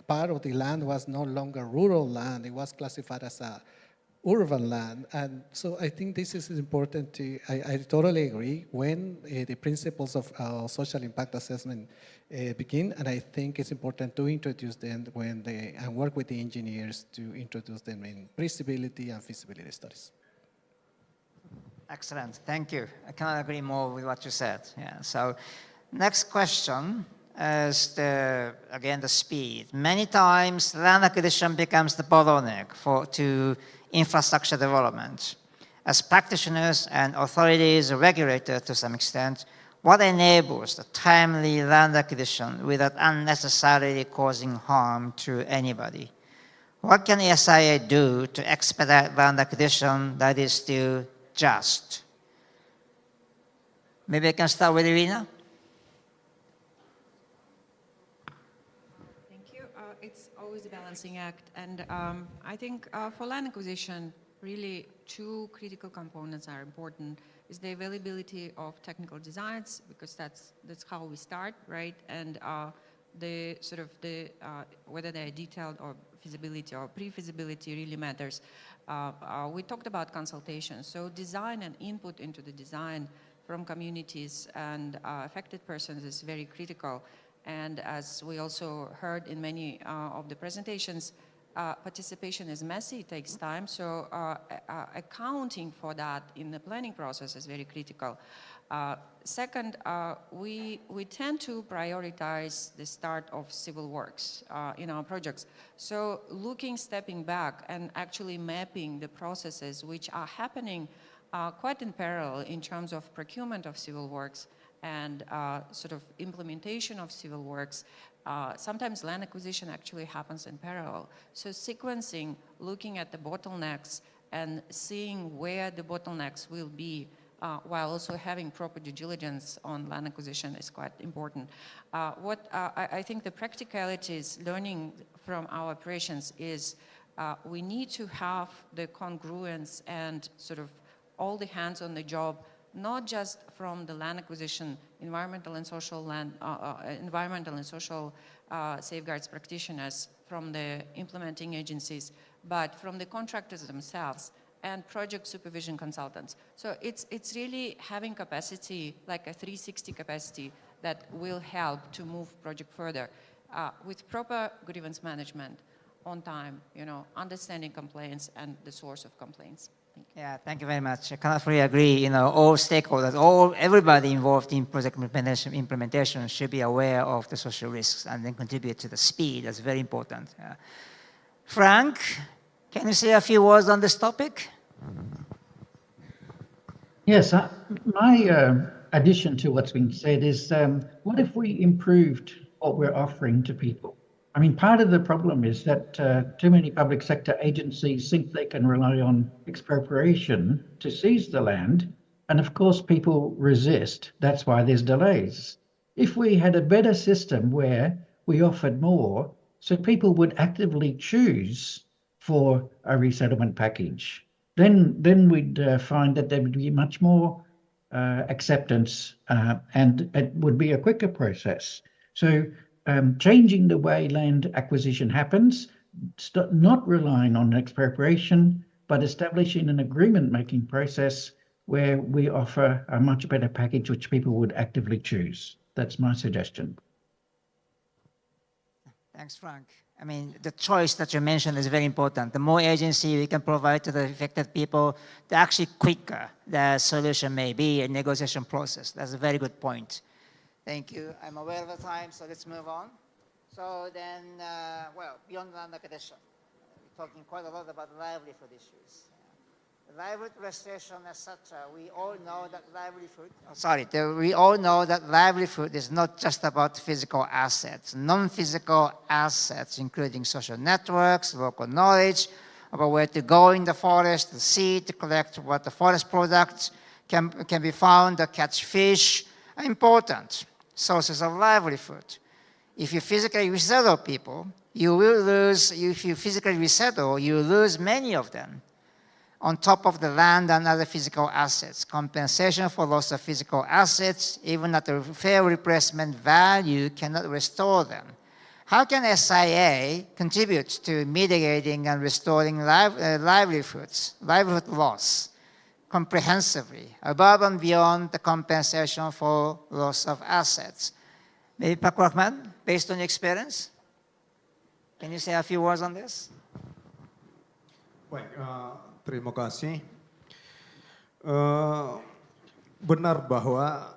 Part of the land was no longer rural land. It was classified as a urban land. And so I think this is important to, I totally agree when the principles of social impact assessment begin, and I think it's important to introduce them and work with the engineers to introduce them in feasibility and feasibility studies. Excellent, thank you. I cannot agree more with what you said. Yeah. So, next question is again the speed. Many times, land acquisition becomes the bottleneck to infrastructure development. As practitioners and authorities, regulators to some extent, what enables the timely land acquisition without unnecessarily causing harm to anybody? What can SIA do to expedite land acquisition that is still just? Maybe I can start with Irina. Thank you. It's always a balancing act, and I think for land acquisition, really two critical components are important. Is the availability of technical designs, because that's how we start, right? And the sort of whether they're detailed or feasibility or pre-feasibility really matters. We talked about consultation, so design and input into the design from communities and affected persons is very critical. And as we also heard in many of the presentations, participation is messy, it takes time, so accounting for that in the planning process is very critical. Second, we tend to prioritize the start of civil works in our projects. So stepping back and actually mapping the processes which are happening quite in parallel in terms of procurement of civil works and sort of implementation of civil works. Sometimes land acquisition actually happens in parallel. So sequencing, looking at the bottlenecks and seeing where the bottlenecks will be while also having proper due diligence on land acquisition is quite important. I think the practicalities learning from our operations is we need to have the congruence and sort of all the hands on the job, not just from the land acquisition, environmental and social safeguards practitioners, from the implementing agencies, but from the contractors themselves and project supervision consultants. So it's really having capacity, like a 360 capacity, that will help to move project further with proper grievance management on time, understanding complaints and the source of complaints. Yeah, thank you very much. I cannot fully agree. All stakeholders, everybody involved in project implementation should be aware of the social risks and then contribute to the speed. That's very important. Frank, can you say a few words on this topic? Yes, my addition to what's been said is, what if we improved what we're offering to people? I mean, part of the problem is that too many public sector agencies think they can rely on expropriation to seize the land, and of course people resist. That's why there's delays. If we had a better system where we offered more, so people would actively choose for a resettlement package, then we'd find that there would be much more acceptance and it would be a quicker process. So changing the way land acquisition happens, not relying on expropriation, but establishing an agreement-making process where we offer a much better package which people would actively choose. That's my suggestion. Thanks, Frank. I mean, the choice that you mentioned is very important. The more agency we can provide to the affected people, the actually quicker the solution may be, a negotiation process. That's a very good point. Thank you. I'm aware of the time, so let's move on. So then, beyond land acquisition, we're talking quite a lot about livelihood issues. Livelihood restoration, etc. We all know that livelihood is not just about physical assets. Non-physical assets, including social networks, local knowledge about where to go in the forest, the sea to collect what the forest products can be found, to catch fish, are important sources of livelihood. If you physically resettle people, you will lose. If you physically resettle, you lose many of them. On top of the land and other physical assets. Compensation for loss of physical assets, even at a fair replacement value, cannot restore them. how can SIA contribute to mitigating and restoring livelihood loss comprehensively, above and beyond the compensation for loss of assets? Maybe Pak Rahman, based on your experience, can you say a few words on this? Baik, terima kasih. Benar bahwa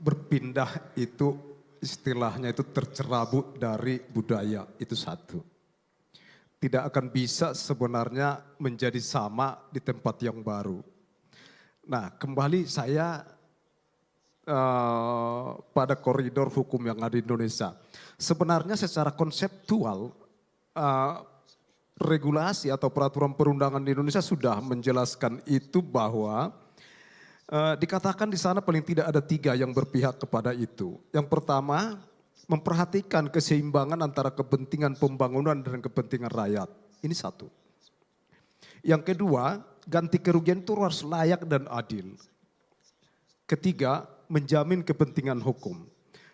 berpindah itu istilahnya itu tercerabut dari budaya, itu satu. Tidak akan bisa sebenarnya menjadi sama di tempat yang baru. Nah, kembali saya pada koridor hukum yang ada di Indonesia. Sebenarnya secara konseptual, regulasi atau peraturan perundangan di Indonesia sudah menjelaskan itu bahwa dikatakan di sana paling tidak ada 3 yang berpihak kepada itu. Yang pertama, memperhatikan keseimbangan antara kepentingan pembangunan dan kepentingan rakyat. Ini satu. Yang kedua, ganti kerugian itu harus layak dan adil. Ketiga, menjamin kepentingan hukum.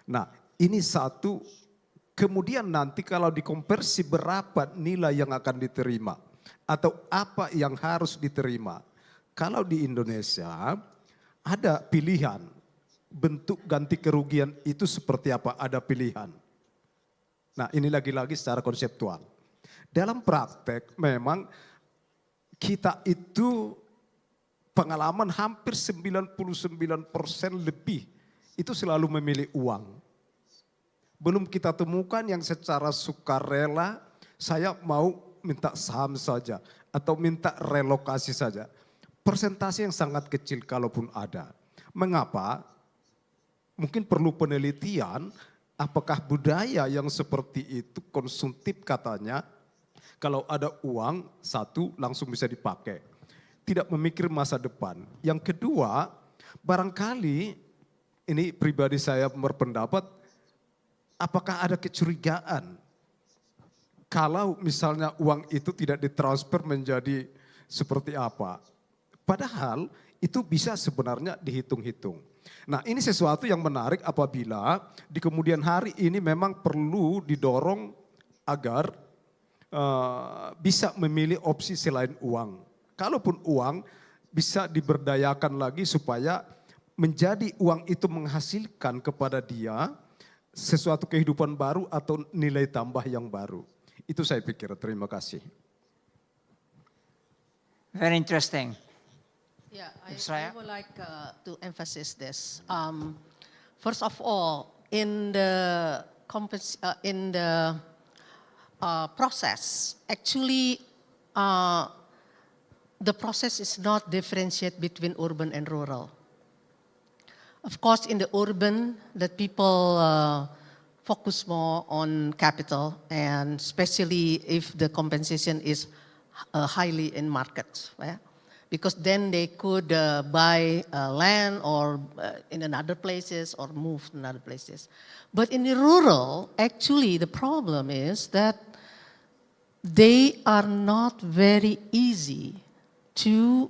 Nah, ini satu. Kemudian nanti kalau dikonversi berapa nilai yang akan diterima atau apa yang harus diterima. Kalau di Indonesia ada pilihan bentuk ganti kerugian itu seperti apa, ada pilihan. Nah, ini lagi-lagi secara konseptual. Dalam praktek memang kita itu pengalaman hampir 99% lebih itu selalu memilih uang. Belum kita temukan yang secara sukarela saya mau minta saham saja atau minta relokasi saja. Persentase yang sangat kecil kalaupun ada. Mengapa? Mungkin perlu penelitian apakah budaya yang seperti itu konsumtif katanya. Kalau ada uang satu langsung bisa dipakai. Tidak memikir masa depan. Yang kedua, barangkali ini pribadi saya berpendapat, apakah ada kecurigaan kalau misalnya uang itu tidak ditransfer menjadi seperti apa. Padahal itu bisa sebenarnya dihitung-hitung. Nah, ini sesuatu yang menarik apabila di kemudian hari ini memang perlu didorong agar bisa memilih opsi selain uang. Kalaupun uang bisa diberdayakan lagi supaya menjadi uang itu menghasilkan kepada dia sesuatu kehidupan baru atau nilai tambah yang baru. Itu saya pikir. Terima kasih. Very interesting. Yeah, I would like to emphasize this. First of all, in the process, actually, the process is not differentiate between urban and rural. Of course, in the urban, that people focus more on capital, and especially if the compensation is highly in markets, yeah? Because then they could buy land or in another places or move to another places. But in the rural, actually the problem is that they are not very easy to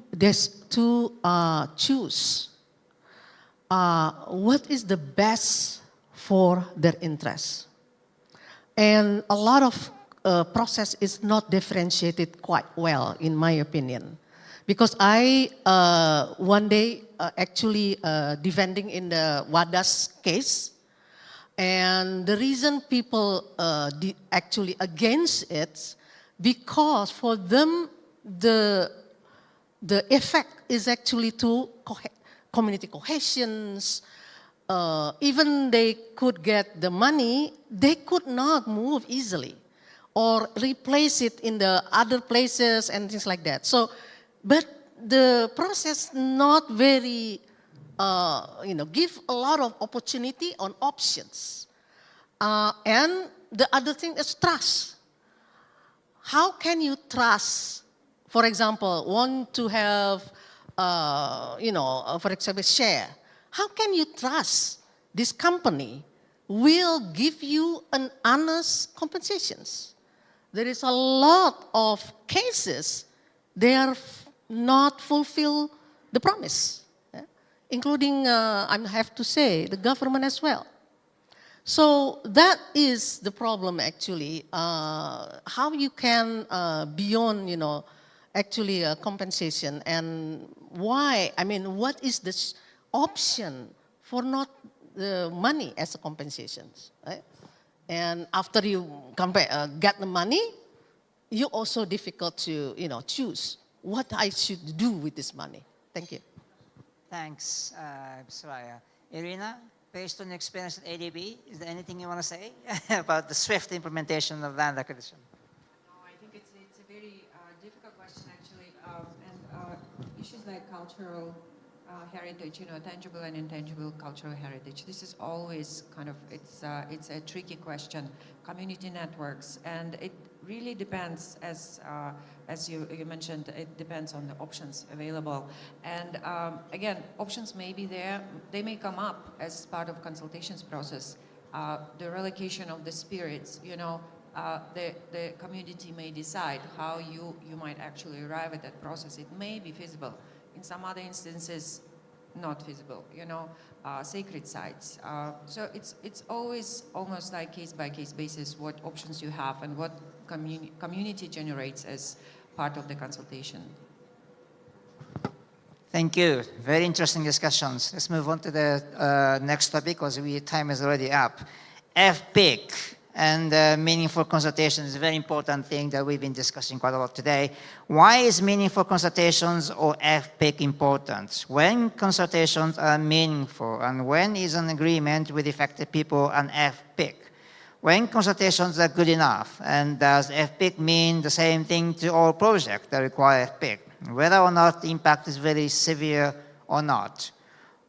choose what is the best for their interests. And a lot of process is not differentiated quite well, in my opinion. Because I, one day, actually defending in the Wadas case, and the reason people actually against it, because for them, the effect is actually to community cohesions. Even they could get the money, they could not move easily or replace it in the other places and things like that. So, but the process not very, give a lot of opportunity on options. And the other thing is trust. How can you trust, for example, want to have, for example, share. How can you trust this company will give you an honest compensations? There is a lot of cases they are not fulfill the promise, including, I have to say, the government as well. So that is the problem actually. How you can beyond, actually compensation, and why? I mean, what is the option for not the money as a compensation, right? And after you get the money, you also difficult to choose what I should do with this money. Thank you. Thanks, Ms. Raya. Irina, based on your experience at ADB, is there anything you want to say about the swift implementation of land acquisition? No, I think it's a very difficult question actually, and issues like cultural heritage, tangible and intangible cultural heritage. This is always kind of, it's a tricky question. Community networks, and it really depends, as you mentioned, it depends on the options available. And again, options may be there, they may come up as part of consultations process. The relocation of the spirits, the community may decide how you might actually arrive at that process. It may be feasible. In some other instances, not feasible, sacred sites. So it's always almost like case-by-case basis what options you have and what community generates as part of the consultation. Thank you. Very interesting discussions. Let's move on to the next topic because time is already up. FPIC and meaningful consultation is a very important thing that we've been discussing quite a lot today. Why is meaningful consultations or FPIC important? When consultations are meaningful, and when is an agreement with affected people an FPIC? When consultations are good enough, and does FPIC mean the same thing to all projects that require FPIC? Whether or not the impact is very severe or not.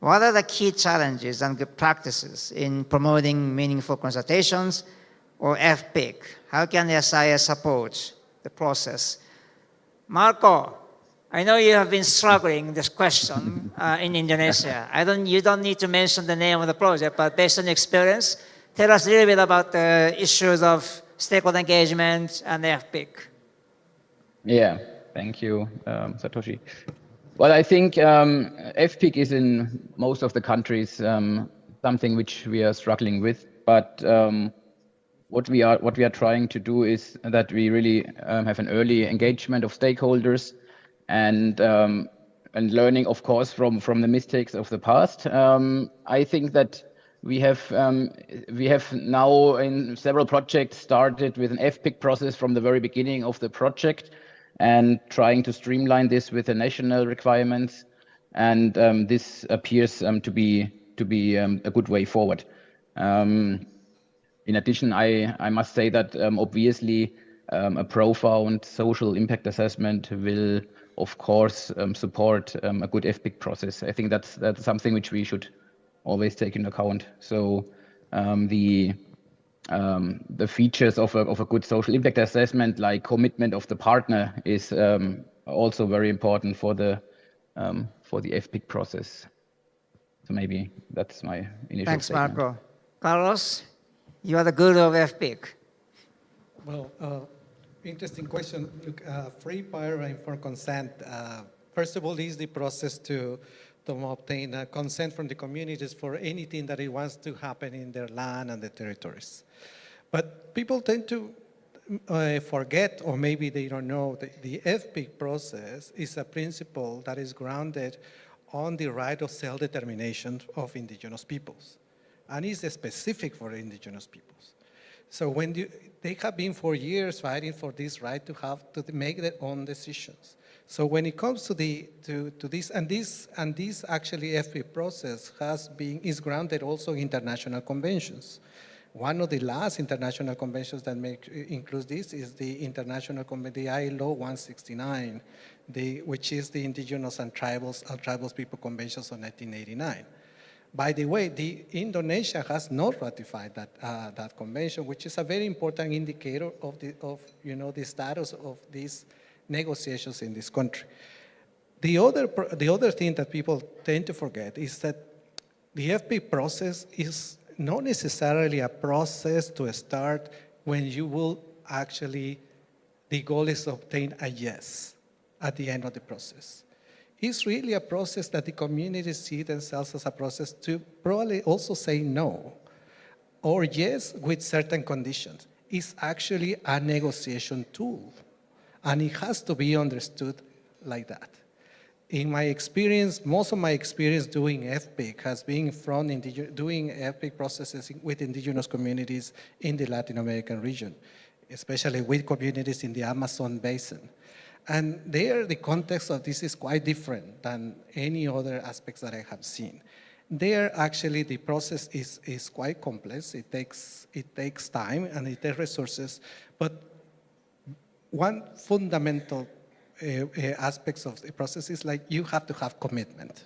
What are the key challenges and good practices in promoting meaningful consultations or FPIC? How can the SIS support the process? Marco, I know you have been struggling this question in Indonesia. You don't need to mention the name of the project, but based on experience, tell us a little bit about the issues of stakeholder engagement and FPIC. Yeah, thank you, Satoshi. Well, I think FPIC is in most of the countries something which we are struggling with, but what we are trying to do is that we really have an early engagement of stakeholders and learning, of course, from the mistakes of the past. I think that we have now in several projects started with an FPIC process from the very beginning of the project and trying to streamline this with the national requirements, and this appears to be a good way forward. In addition, I must say that obviously a profound social impact assessment will, of course, support a good FPIC process. I think that's something which we should always take into account. So the features of a good social impact assessment, like commitment of the partner, is also very important for the FPIC process. So maybe that's my initial Thanks, statement. Marco. Carlos, you are the guru of FPIC. Well, interesting question. Look, free, prior, and informed consent. First of all, is the process to obtain consent from the communities for anything that it wants to happen in their land and their territories. But people tend to forget, or maybe they don't know, that the FPIC process is a principle that is grounded on the right of self-determination of indigenous peoples, and is specific for indigenous peoples. So when they have been for years fighting for this right to make their own decisions. So when it comes to this actually FPIC process is grounded also in international conventions. One of the last international conventions that includes this is the international convention, the ILO 169, which is the Indigenous and Tribals People Conventions of 1989. By the way, Indonesia has not ratified that convention, which is a very important indicator of the status of these negotiations in this country. The other thing that people tend to forget is that the FPIC process is not necessarily a process to start when you will actually, the goal is to obtain a yes at the end of the process. It's really a process that the communities see themselves as a process to probably also say no. or yes with certain conditions. It's actually a negotiation tool, and it has to be understood like that. In my experience, most of my experience doing FPIC has been from doing FPIC processes with indigenous communities in the Latin American region, especially with communities in the Amazon basin. And there, the context of this is quite different than any other aspects that I have seen. There, actually, the process is quite complex. It takes time and it takes resources, but one fundamental aspects of the process is like you have to have commitment.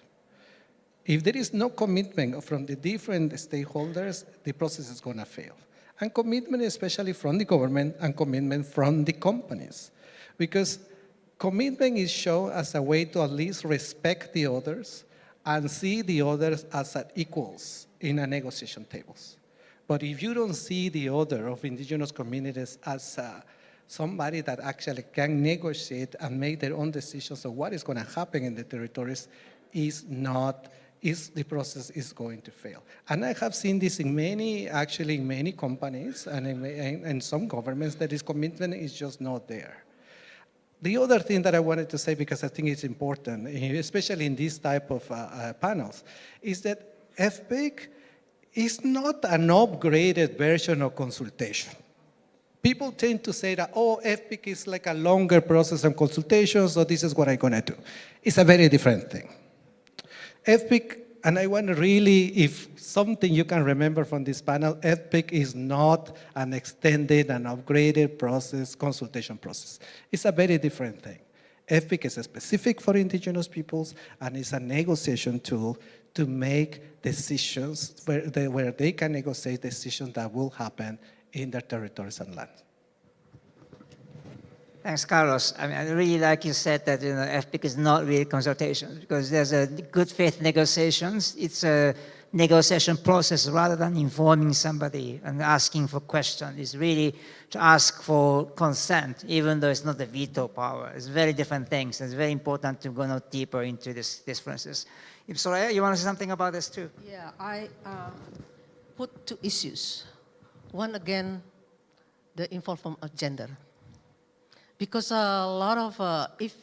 If there is no commitment from the different stakeholders, the process is going to fail. And commitment, especially from the government, and commitment from the companies, because commitment is shown as a way to at least respect the others and see the others as equals in a negotiation tables. But if you don't see the other of indigenous communities as somebody that actually can negotiate and make their own decisions of what is going to happen in the territories, the process is going to fail. And I have seen this in many companies and in some governments that this commitment is just not there. The other thing that I wanted to say, because I think it's important, especially in this type of panels, is that FPIC is not an upgraded version of consultation. People tend to say that, oh, FPIC is like a longer process of consultation, so this is what I'm going to do. It's a very different thing. FPIC, and I want to really, if something you can remember from this panel, FPIC is not an extended and upgraded process, consultation process. It's a very different thing. FPIC is specific for indigenous peoples, and it's a negotiation tool to make decisions where they can negotiate decisions that will happen in their territories and land. Thanks, Carlos. I mean, I really like you said that FPIC is not really consultation, because there's a good faith negotiations. It's a negotiation process rather than informing somebody and asking for questions. It's really to ask for consent, even though it's not the veto power. It's very different things. It's very important to go deeper into this differences. If Soraya, you want to say something about this too? Yeah, I put two issues. One, again, the involvement of gender. Because a lot of, if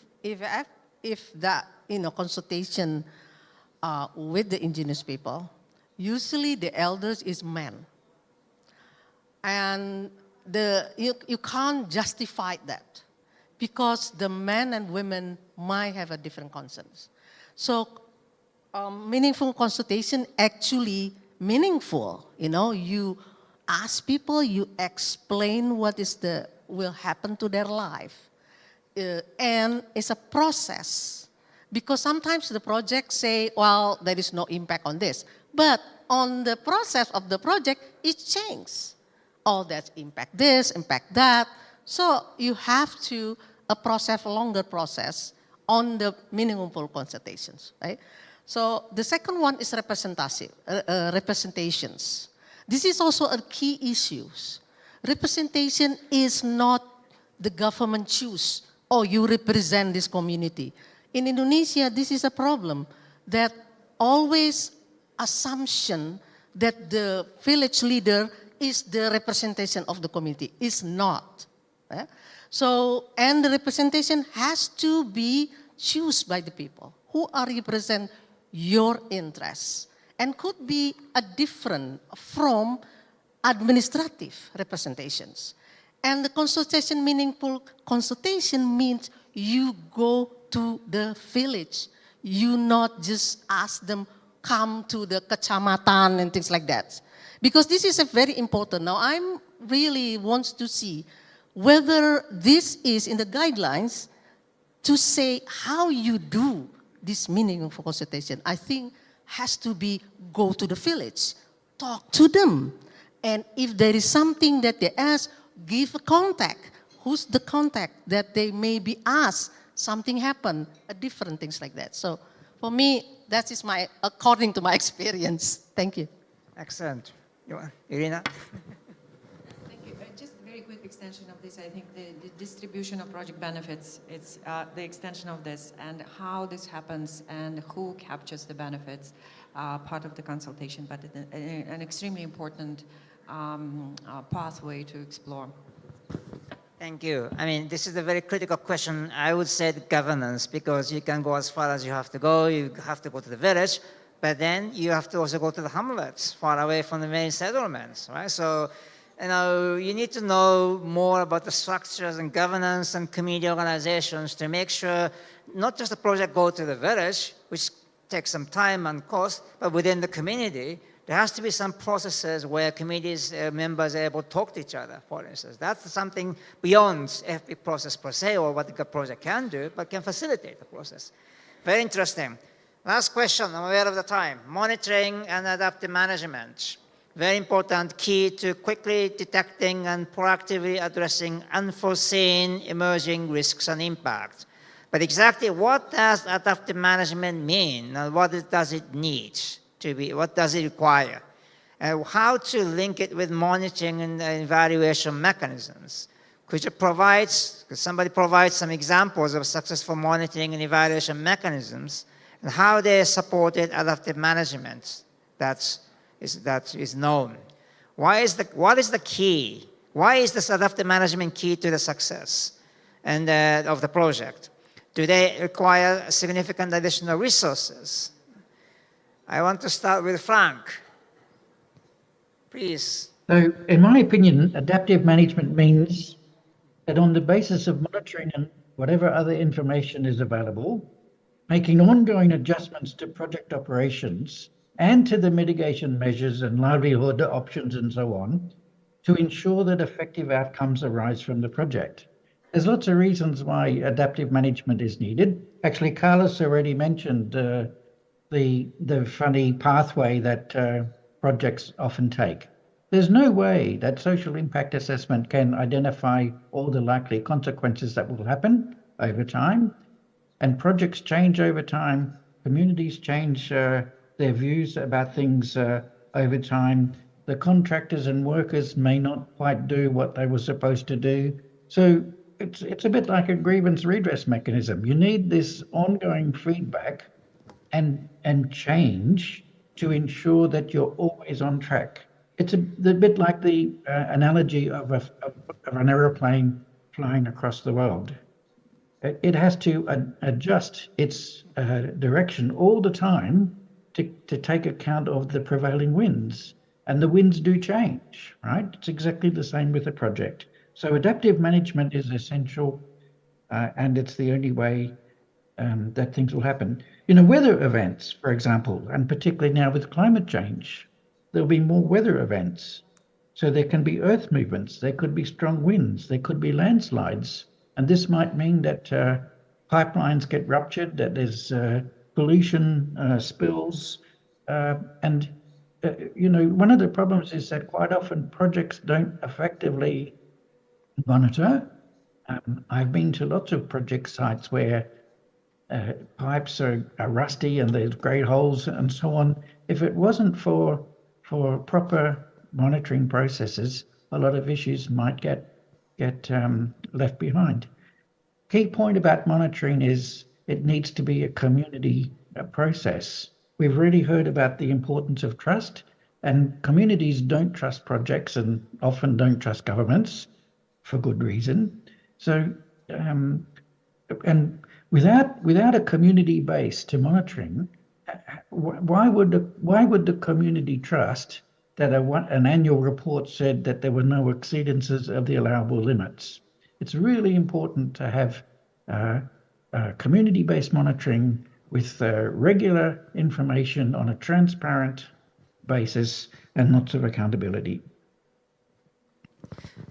that, consultation with the indigenous people, usually the elders is men. And you can't justify that because the men and women might have a different concerns. So meaningful consultation actually meaningful. You ask people, you explain what will happen to their life. And it's a process. Because sometimes the projects say, well, there is no impact on this. But on the process of the project, it changes. Oh, that impact this, impact that. So you have to a longer process on the meaningful consultations, right? So the second one is representations. This is also a key issue. Representation is not the government choose, oh, you represent this community. In Indonesia, this is a problem that always assumption that the village leader is the representation of the community. Is not. So, and the representation has to be chosen by the people who are represent your interests and could be a different from administrative representations. And the consultation, meaningful consultation means you go to the village. You not just ask them, come to the kecamatan and things like that. Because this is a very important. Now, I really wants to see whether this is in the guidelines to say how you do this meaningful consultation. I think has to be go to the village, talk to them. And if there is something that they ask, give a contact. Who's the contact that they maybe ask something happen, different things like that. So for me, that is according to my experience. Thank you. Excellent. Irina? Thank you. Just a very quick extension of this. I think the distribution of project benefits, it's the extension of this and how this happens and who captures the benefits, part of the consultation, but an extremely important pathway to explore. Thank you. I mean, this is a very critical question. I would say the governance, because you can go as far as you have to go. You have to go to the village, but then you have to also go to the hamlets, far away from the main settlements, right? So, you know, you need to know more about the structures and governance and community organizations to make sure not just the project go to the village, which takes some time and cost, but within the community, there has to be some processes where communities members are able to talk to each other, for instance. That's something beyond FP process per se, or what the project can do, but can facilitate the process. Very interesting. Last question, I'm aware of the time. Monitoring and adaptive management. Very important, key to quickly detecting and proactively addressing unforeseen emerging risks and impact. But exactly what does adaptive management mean, and what does it need to be, what does it require? And how to link it with monitoring and evaluation mechanisms? Could somebody provide some examples of successful monitoring and evaluation mechanisms, and how they supported adaptive management that is known? What is the key? Why is this adaptive management key to the success of the project? Do they require significant additional resources? I want to start with Frank. Please. So, in my opinion, adaptive management means that on the basis of monitoring and whatever other information is available, making ongoing adjustments to project operations and to the mitigation measures and livelihood options and so on, to ensure that effective outcomes arise from the project. There's lots of reasons why adaptive management is needed. Actually, Carlos already mentioned the funny pathway that projects often take. There's no way that social impact assessment can identify all the likely consequences that will happen over time, and projects change over time, communities change their views about things over time. The contractors and workers may not quite do what they were supposed to do. So it's a bit like a grievance redress mechanism. You need this ongoing feedback and change to ensure that you're always on track. It's a bit like the analogy of an aeroplane flying across the world. It has to adjust its direction all the time to take account of the prevailing winds. And the winds do change, right? It's exactly the same with the project. So adaptive management is essential, and it's the only way that things will happen. You know, weather events, for example, and particularly now with climate change, there'll be more weather events. So there can be earth movements, there could be strong winds, there could be landslides. And this might mean that pipelines get ruptured, that there's pollution spills. You know, one of the problems is that quite often projects don't effectively monitor. I've been to lots of project sites where pipes are rusty and there's great holes and so on. If it wasn't for proper monitoring processes, a lot of issues might get left behind. Key point about monitoring is it needs to be a community process. We've really heard about the importance of trust, and communities don't trust projects and often don't trust governments for good reason. So, and without a community base to monitoring, why would the community trust that an annual report said that there were no exceedances of the allowable limits? It's really important to have community-based monitoring with regular information on a transparent basis and lots of accountability.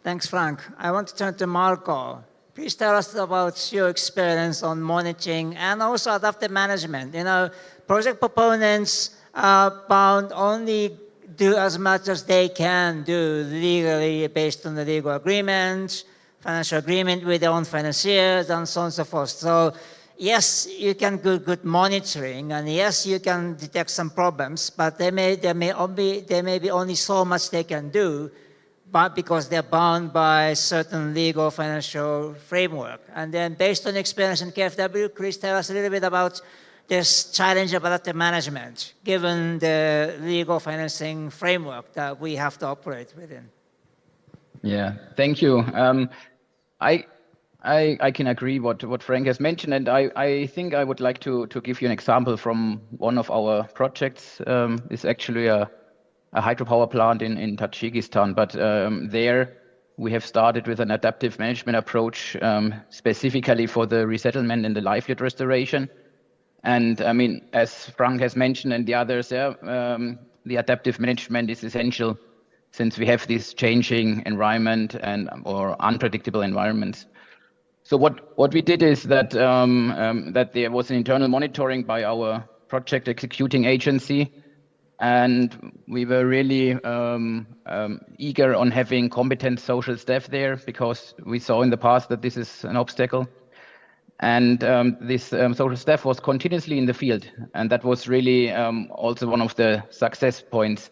Thanks, Frank. I want to turn to Marco. Please tell us about your experience on monitoring and also adaptive management. You know, project proponents are bound only do as much as they can do legally based on the legal agreement, financial agreement with their own financiers, and so on and so forth. So yes, you can do good monitoring, and yes, you can detect some problems, but there may be only so much they can do, but because they're bound by certain legal financial framework. And then based on experience in KFW, please tell us a little bit about this challenge about the management, given the legal financing framework that we have to operate within? Yeah, thank you. I can agree what Frank has mentioned, and I think I would like to give you an example from one of our projects. It's actually a hydropower plant in Tajikistan, but there we have started with an adaptive management approach specifically for the resettlement and the livelihood restoration. And I mean, as Frank has mentioned and the others, the adaptive management is essential since we have this changing environment or unpredictable environments. So what we did is that that there was an internal monitoring by our project executing agency, and we were really eager on having competent social staff there because we saw in the past that this is an obstacle. And this social staff was continuously in the field, and that was really also one of the success points.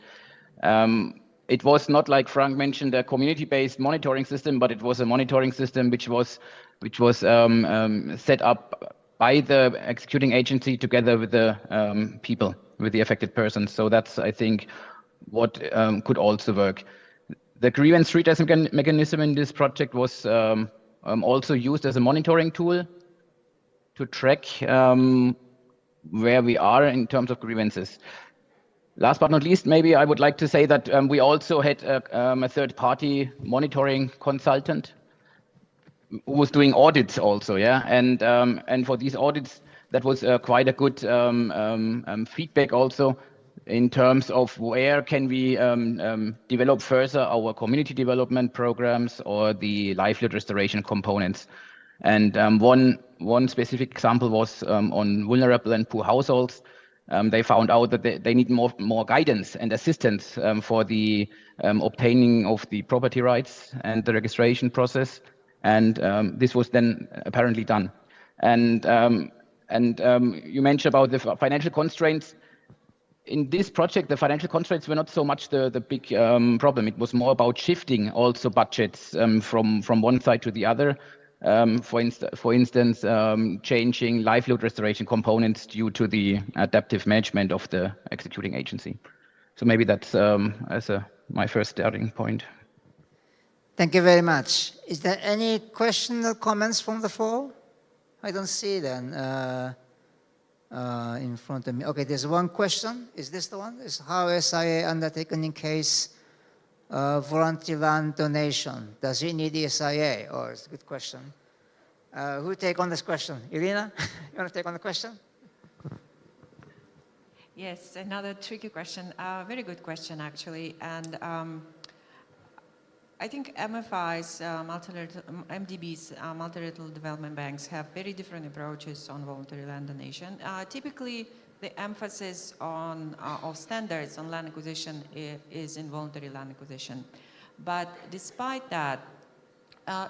It was not, like Frank mentioned, a community-based monitoring system, but it was a monitoring system which was set up by the executing agency together with the people, with the affected persons. So that's, I think, what could also work. The grievance redress mechanism in this project was also used as a monitoring tool to track where we are in terms of grievances. Last but not least, maybe I would like to say that we also had a third-party monitoring consultant who was doing audits also, yeah. And for these audits, that was quite a good feedback also in terms of where can we develop further our community development programs or the livelihood restoration components. And one specific example was on vulnerable and poor households. They found out that they need more guidance and assistance for the obtaining of the property rights and the registration process. And this was then apparently done. And you mentioned about the financial constraints. In this project, the financial constraints were not so much the big problem. It was more about shifting also budgets from one side to the other. For instance, changing livelihood restoration components due to the adaptive management of the executing agency. So maybe that's my first starting point. Thank you very much. Is there any question or comments from the floor? I don't see them in front of me. Okay, there's one question. Is this the one? Is how SIA undertaken in case voluntary land donation? Does it need the SIA? Oh, it's a good question. Who take on this question? Irina, you want to take on the question? Yes, another tricky question. Very good question, actually. And I think MFI's, MDB's, multilateral development banks have very different approaches on voluntary land donation. Typically, the emphasis on of standards on land acquisition is in voluntary land acquisition. But despite that,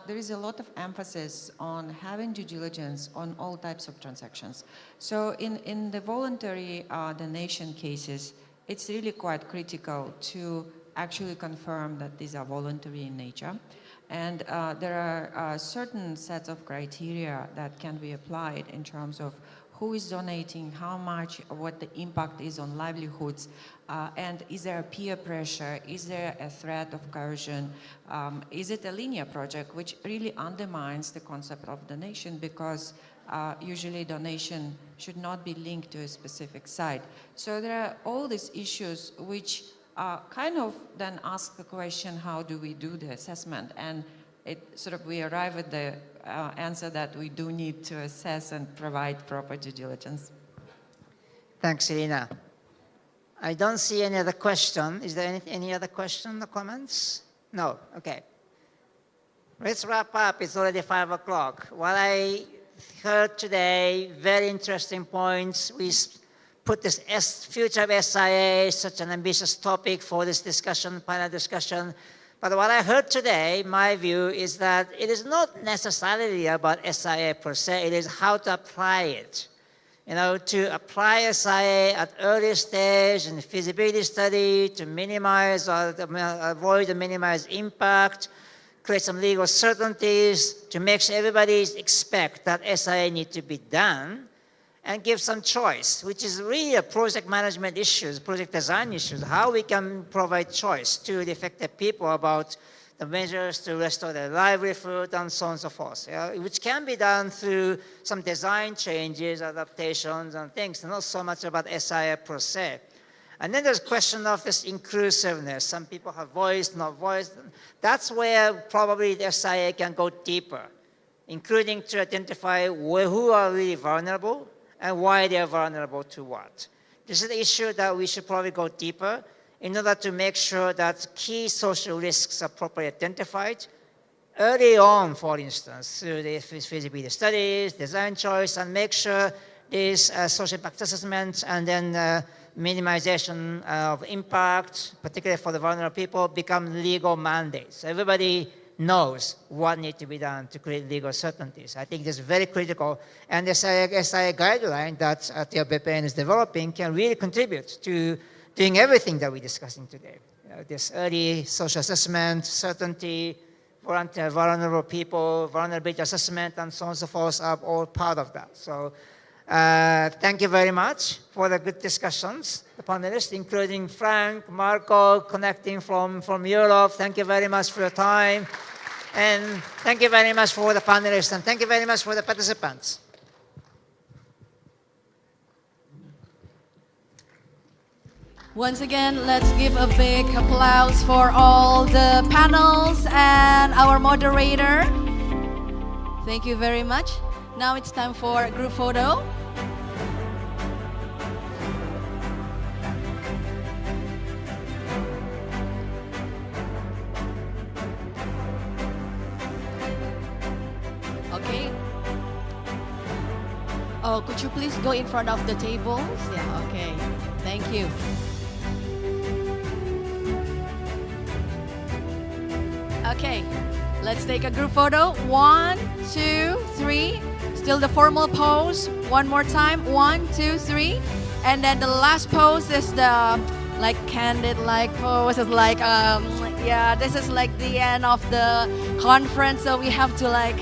there is a lot of emphasis on having due diligence on all types of transactions. So in the voluntary donation cases, it's really quite critical to actually confirm that these are voluntary in nature. And there are certain sets of criteria that can be applied in terms of who is donating, how much, what the impact is on livelihoods, and is there a peer pressure, is there a threat of coercion, is it a linear project, which really undermines the concept of donation because usually donation should not be linked to a specific site. So there are all these issues which kind of then ask the question, how do we do the assessment? And it sort of, we arrive at the answer that we do need to assess and provide proper due diligence. Thanks, Irina. I don't see any other question. Is there any other question or comments? No, okay. Let's wrap up, it's already 5 o'clock. What I heard today, very interesting points. We put this future of SIA, such an ambitious topic for this discussion, panel discussion. But what I heard today, my view, is that it is not necessarily about SIA per se, it is how to apply it. You know, to apply SIA at early stage in the feasibility study, to minimize or avoid or minimize impact, create some legal certainties, to make sure everybody expect that SIA needs to be done, and give some choice, which is really a project management issues, project design issues, how we can provide choice to the affected people about the measures to restore their livelihood and so on and so forth, which can be done through some design changes, adaptations and things, not so much about SIA per se. And then there's a question of this inclusiveness. Some people have voiced, not voiced. That's where probably the SIA can go deeper, including to identify who are really vulnerable and why they are vulnerable to what. This is the issue that we should probably go deeper in order to make sure that key social risks are properly identified early on, for instance, through the feasibility studies, design choice, and make sure these social impact assessments and then minimization of impact, particularly for the vulnerable people, become legal mandates. Everybody knows what needs to be done to create legal certainties. I think this is very critical, and the SIA guideline that SobATRBPN is developing can really contribute to doing everything that we're discussing today. This early social assessment, certainty, vulnerable people, vulnerability assessment, and so on and so forth are all part of that. So thank you very much for the good discussions, the panelists, including Frank, Marco, connecting from Europe. Thank you very much for your time. And thank you very much for the panelists, and thank you very much for the participants. Once again, let's give a big applause for all the panels and our moderator. Thank you very much. Now it's time for a group photo. Okay. Oh, could you please go in front of the tables? Yeah, okay. Thank you. Okay, let's take a group photo. 1, 2, 3. Still the formal pose. One more time. 1, 2, 3. And then the last pose is the like candid pose. It's like yeah, this is like the end of the conference, so we have to like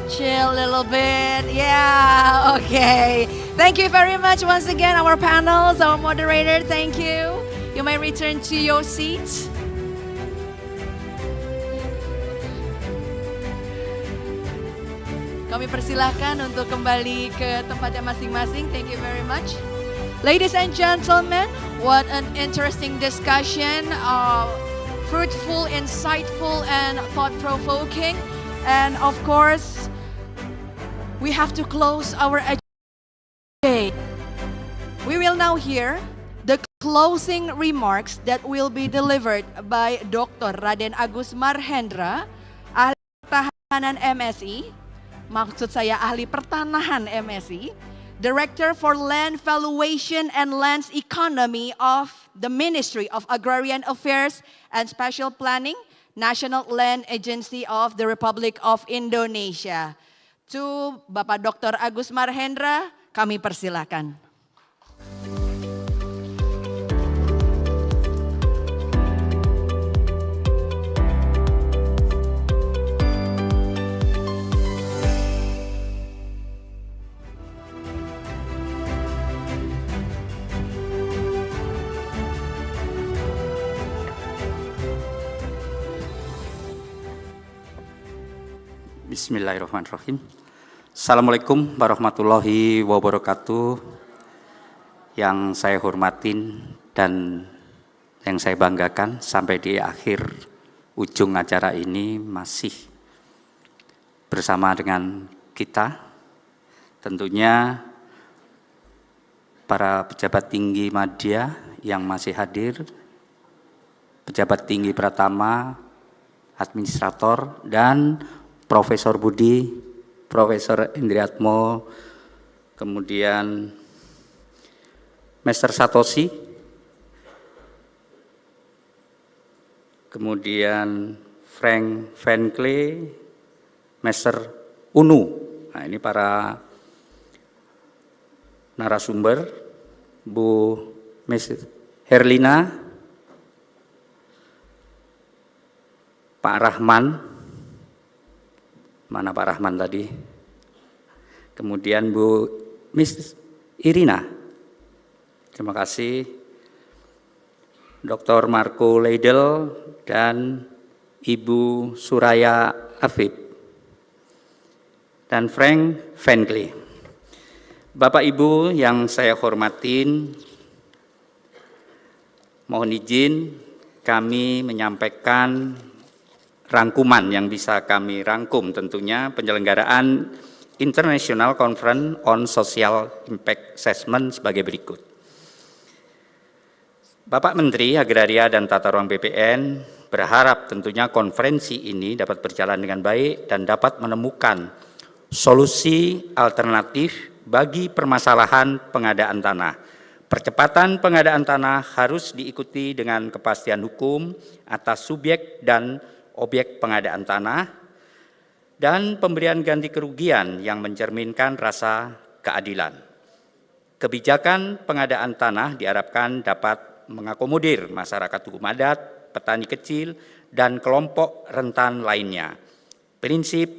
chill a little bit. Yeah, okay. Thank you very much once again, our panels, our moderator. Thank you. You may return to your seats. Kami persilahkan untuk kembali ke tempatnya masing-masing. Thank you very much. Ladies and gentlemen, what an interesting discussion. Fruitful, insightful, and thought-provoking. And of course, we have to close our agenda. We will now hear the closing remarks that will be delivered by Dr. Raden Agus Marhendra, ahli pertahanan MSI. Maksud saya ahli pertanahan MSI, Director for Land Valuation and Lands Economy of the Ministry of Agrarian Affairs and Spatial Planning, National Land Agency of the Republic of Indonesia. To Bapak Dr. Agus Marhendra, kami persilakan. Bismillahirrahmanirrahim. Assalamualaikum warahmatullahi wabarakatuh. Yang saya hormatin dan yang saya banggakan, sampai di akhir ujung acara ini masih bersama dengan kita. Tentunya para pejabat tinggi media yang masih hadir, pejabat tinggi Pratama, administrator, dan Profesor Budi, Profesor Indriatmo, kemudian Master Satoshi, kemudian Frank Van Klee, Master Unu. Nah, ini para narasumber, Bu Miss Herlina, Pak Rahman. Mana Pak Rahman tadi? Kemudian Bu Miss Irina. Terima kasih. Dr. Marco Leidel dan Ibu Suraya Afif dan Frank Fenkley. Bapak Ibu yang saya hormatin, mohon izin kami menyampaikan rangkuman yang bisa kami rangkum tentunya penyelenggaraan International Conference on Social Impact Assessment sebagai berikut. Bapak Menteri Agraria dan Tata Ruang BPN berharap tentunya konferensi ini dapat berjalan dengan baik dan dapat menemukan solusi alternatif bagi permasalahan pengadaan tanah. Percepatan pengadaan tanah harus diikuti dengan kepastian hukum atas subjek dan objek pengadaan tanah dan pemberian ganti kerugian yang mencerminkan rasa keadilan. Kebijakan pengadaan tanah diharapkan dapat mengakomodir masyarakat hukum adat, petani kecil, dan kelompok rentan lainnya. Prinsip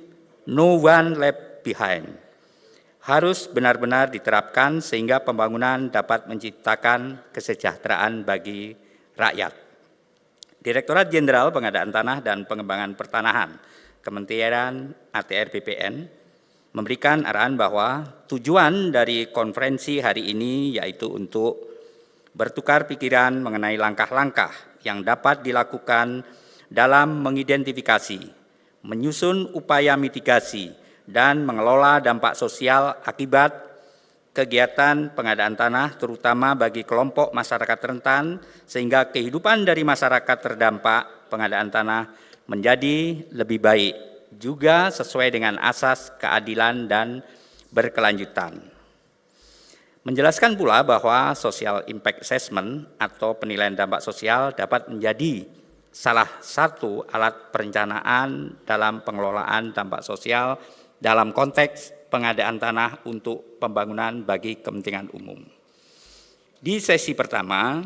no one left behind harus benar-benar diterapkan sehingga pembangunan dapat menciptakan kesejahteraan bagi rakyat. Direktorat Jenderal Pengadaan Tanah dan Pengembangan Pertanahan, Kementerian ATR/BPN, memberikan arahan bahwa tujuan dari konferensi hari ini yaitu untuk bertukar pikiran mengenai langkah-langkah yang dapat dilakukan dalam mengidentifikasi, menyusun upaya mitigasi, dan mengelola dampak sosial akibat kegiatan pengadaan tanah terutama bagi kelompok masyarakat rentan sehingga kehidupan dari masyarakat terdampak pengadaan tanah menjadi lebih baik juga sesuai dengan asas keadilan dan berkelanjutan. Menjelaskan pula bahwa social impact assessment atau penilaian dampak sosial dapat menjadi salah satu alat perencanaan dalam pengelolaan dampak sosial dalam konteks pengadaan tanah untuk pembangunan bagi kepentingan umum. Di sesi pertama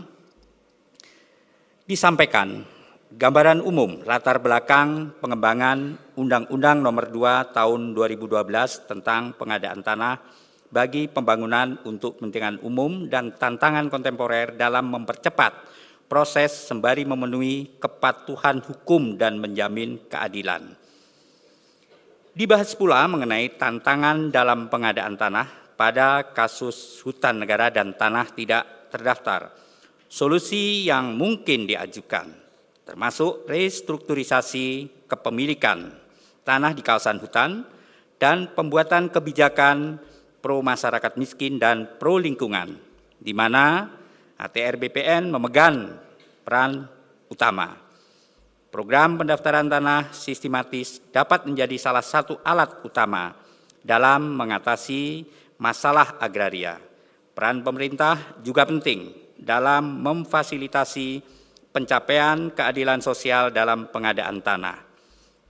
disampaikan gambaran umum latar belakang pengembangan Undang-Undang Nomor 2 Tahun 2012 tentang pengadaan tanah bagi pembangunan untuk kepentingan umum dan tantangan kontemporer dalam mempercepat proses sembari memenuhi kepatuhan hukum dan menjamin keadilan. Dibahas pula mengenai tantangan dalam pengadaan tanah pada kasus hutan negara dan tanah tidak terdaftar. Solusi yang mungkin diajukan, termasuk restrukturisasi kepemilikan tanah di kawasan hutan dan pembuatan kebijakan pro masyarakat miskin dan pro lingkungan, di mana ATR/BPN memegang peran utama. Program pendaftaran tanah sistematis dapat menjadi salah satu alat utama dalam mengatasi masalah agraria. Peran pemerintah juga penting dalam memfasilitasi pencapaian keadilan sosial dalam pengadaan tanah.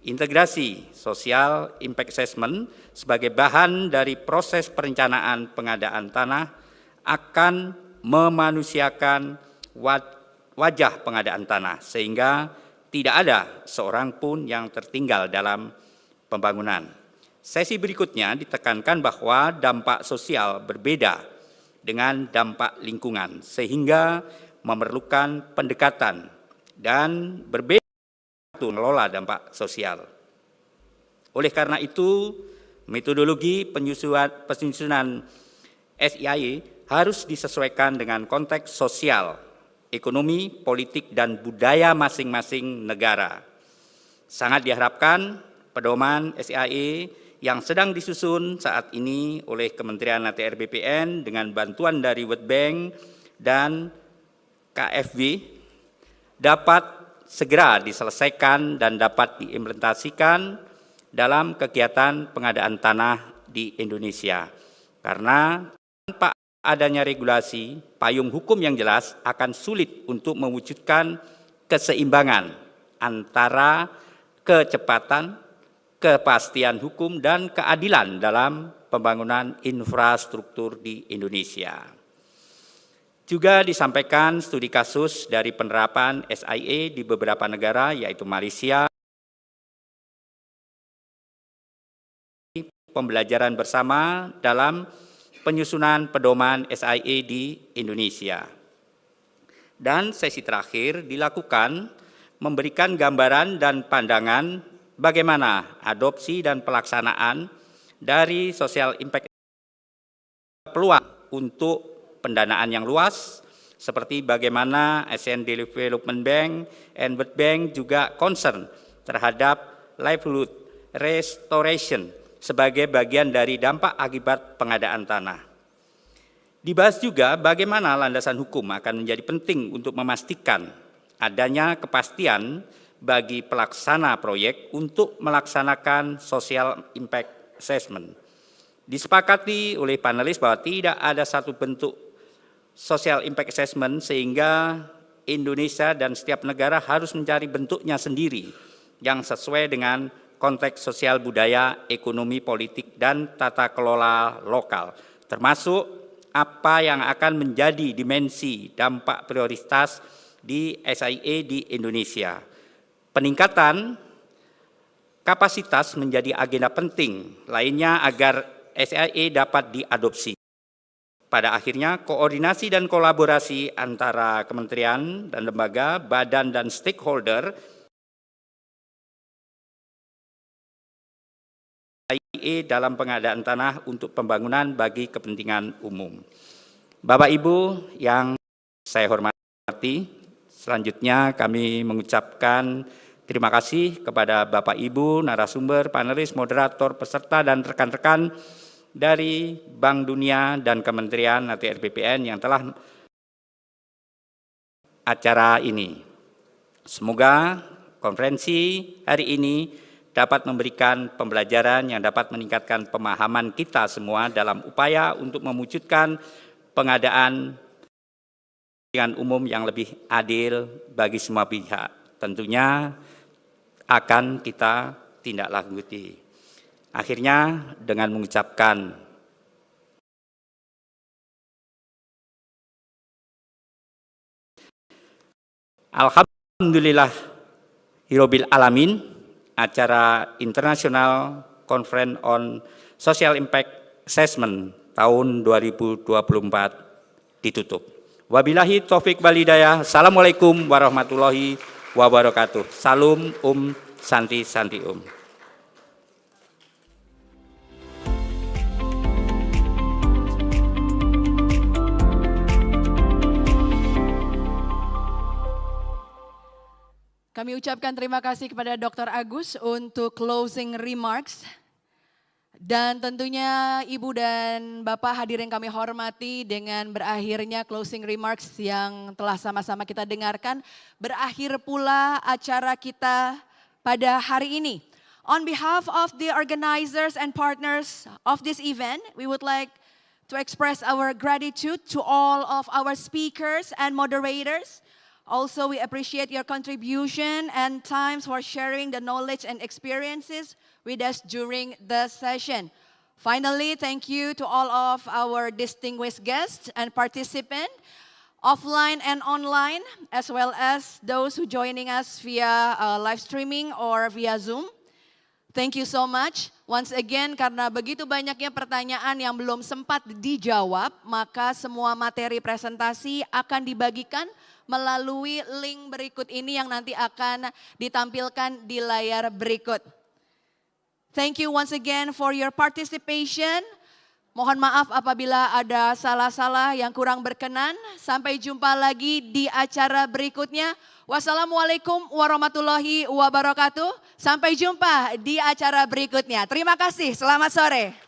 Integrasi social impact assessment sebagai bahan dari proses perencanaan pengadaan tanah akan memanusiakan wajah pengadaan tanah sehingga tidak ada seorang pun yang tertinggal dalam pembangunan. Sesi berikutnya ditekankan bahwa dampak sosial berbeda dengan dampak lingkungan, sehingga memerlukan pendekatan dan berbeda untuk mengelola dampak sosial. Oleh karena itu, metodologi penyusunan SIAE harus disesuaikan dengan konteks sosial, ekonomi, politik, dan budaya masing-masing negara. Sangat diharapkan pedoman SIAE yang sedang disusun saat ini oleh Kementerian ATR/BPN dengan bantuan dari World Bank dan KFW dapat segera diselesaikan dan dapat diimplementasikan dalam kegiatan pengadaan tanah di Indonesia. Karena tanpa adanya regulasi, payung hukum yang jelas akan sulit untuk mewujudkan keseimbangan antara kecepatan, kepastian hukum, dan keadilan dalam pembangunan infrastruktur di Indonesia. Juga disampaikan studi kasus dari penerapan SIA di beberapa negara, yaitu Malaysia, pembelajaran bersama dalam penyusunan pedoman SIA di Indonesia. Dan sesi terakhir dilakukan memberikan gambaran dan pandangan bagaimana adopsi dan pelaksanaan dari social impact peluang untuk pendanaan yang luas, seperti bagaimana ASEAN Development Bank and World Bank juga concern terhadap livelihood restoration sebagai bagian dari dampak akibat pengadaan tanah. Dibahas juga bagaimana landasan hukum akan menjadi penting untuk memastikan adanya kepastian bagi pelaksana proyek untuk melaksanakan social impact assessment. Disepakati oleh panelis bahwa tidak ada satu bentuk social impact assessment sehingga Indonesia dan setiap negara harus mencari bentuknya sendiri yang sesuai dengan konteks sosial budaya, ekonomi, politik, dan tata kelola lokal, termasuk apa yang akan menjadi dimensi dampak prioritas di SIA di Indonesia. Peningkatan kapasitas menjadi agenda penting lainnya agar SIA dapat diadopsi. Pada akhirnya, koordinasi dan kolaborasi antara kementerian dan lembaga, badan dan stakeholder SIA dalam pengadaan tanah untuk pembangunan bagi kepentingan umum. Bapak Ibu yang saya hormati, selanjutnya kami mengucapkan terima kasih kepada Bapak Ibu, narasumber, panelis, moderator, peserta, dan rekan-rekan dari Bank Dunia dan Kementerian SobATRBPN yang telah acara ini. Semoga konferensi hari ini dapat memberikan pembelajaran yang dapat meningkatkan pemahaman kita semua dalam upaya untuk mewujudkan pengadaan kepentingan umum yang lebih adil bagi semua pihak. Tentunya akan kita tindak lanjuti. Akhirnya dengan mengucapkan Alhamdulillahirabbil alamin, acara International Conference on Social Impact Assessment tahun 2024 ditutup. Wabillahi taufik wal hidayah. Assalamualaikum warahmatullahi wabarakatuh. Salam Santi Santi Kami ucapkan terima kasih kepada Dr. Agus untuk closing remarks. Dan tentunya Ibu dan Bapak hadirin kami hormati, dengan berakhirnya closing remarks yang telah sama-sama kita dengarkan, berakhir pula acara kita pada hari ini. On behalf of the organizers and partners of this event, we would like to express our gratitude to all of our speakers and moderators. Also, we appreciate your contribution and times for sharing the knowledge and experiences with us during the session. Finally, thank you to all of our distinguished guests and participants, offline and online, as well as those who joining us via live streaming or via Zoom. Thank you so much. Once again, karena begitu banyaknya pertanyaan yang belum sempat dijawab, maka semua materi presentasi akan dibagikan melalui link berikut ini yang nanti akan ditampilkan di layar berikut. Thank you once again for your participation. Mohon maaf apabila ada salah-salah yang kurang berkenan. Sampai jumpa lagi di acara berikutnya. Wassalamualaikum warahmatullahi wabarakatuh. Sampai jumpa di acara berikutnya. Terima kasih, selamat sore.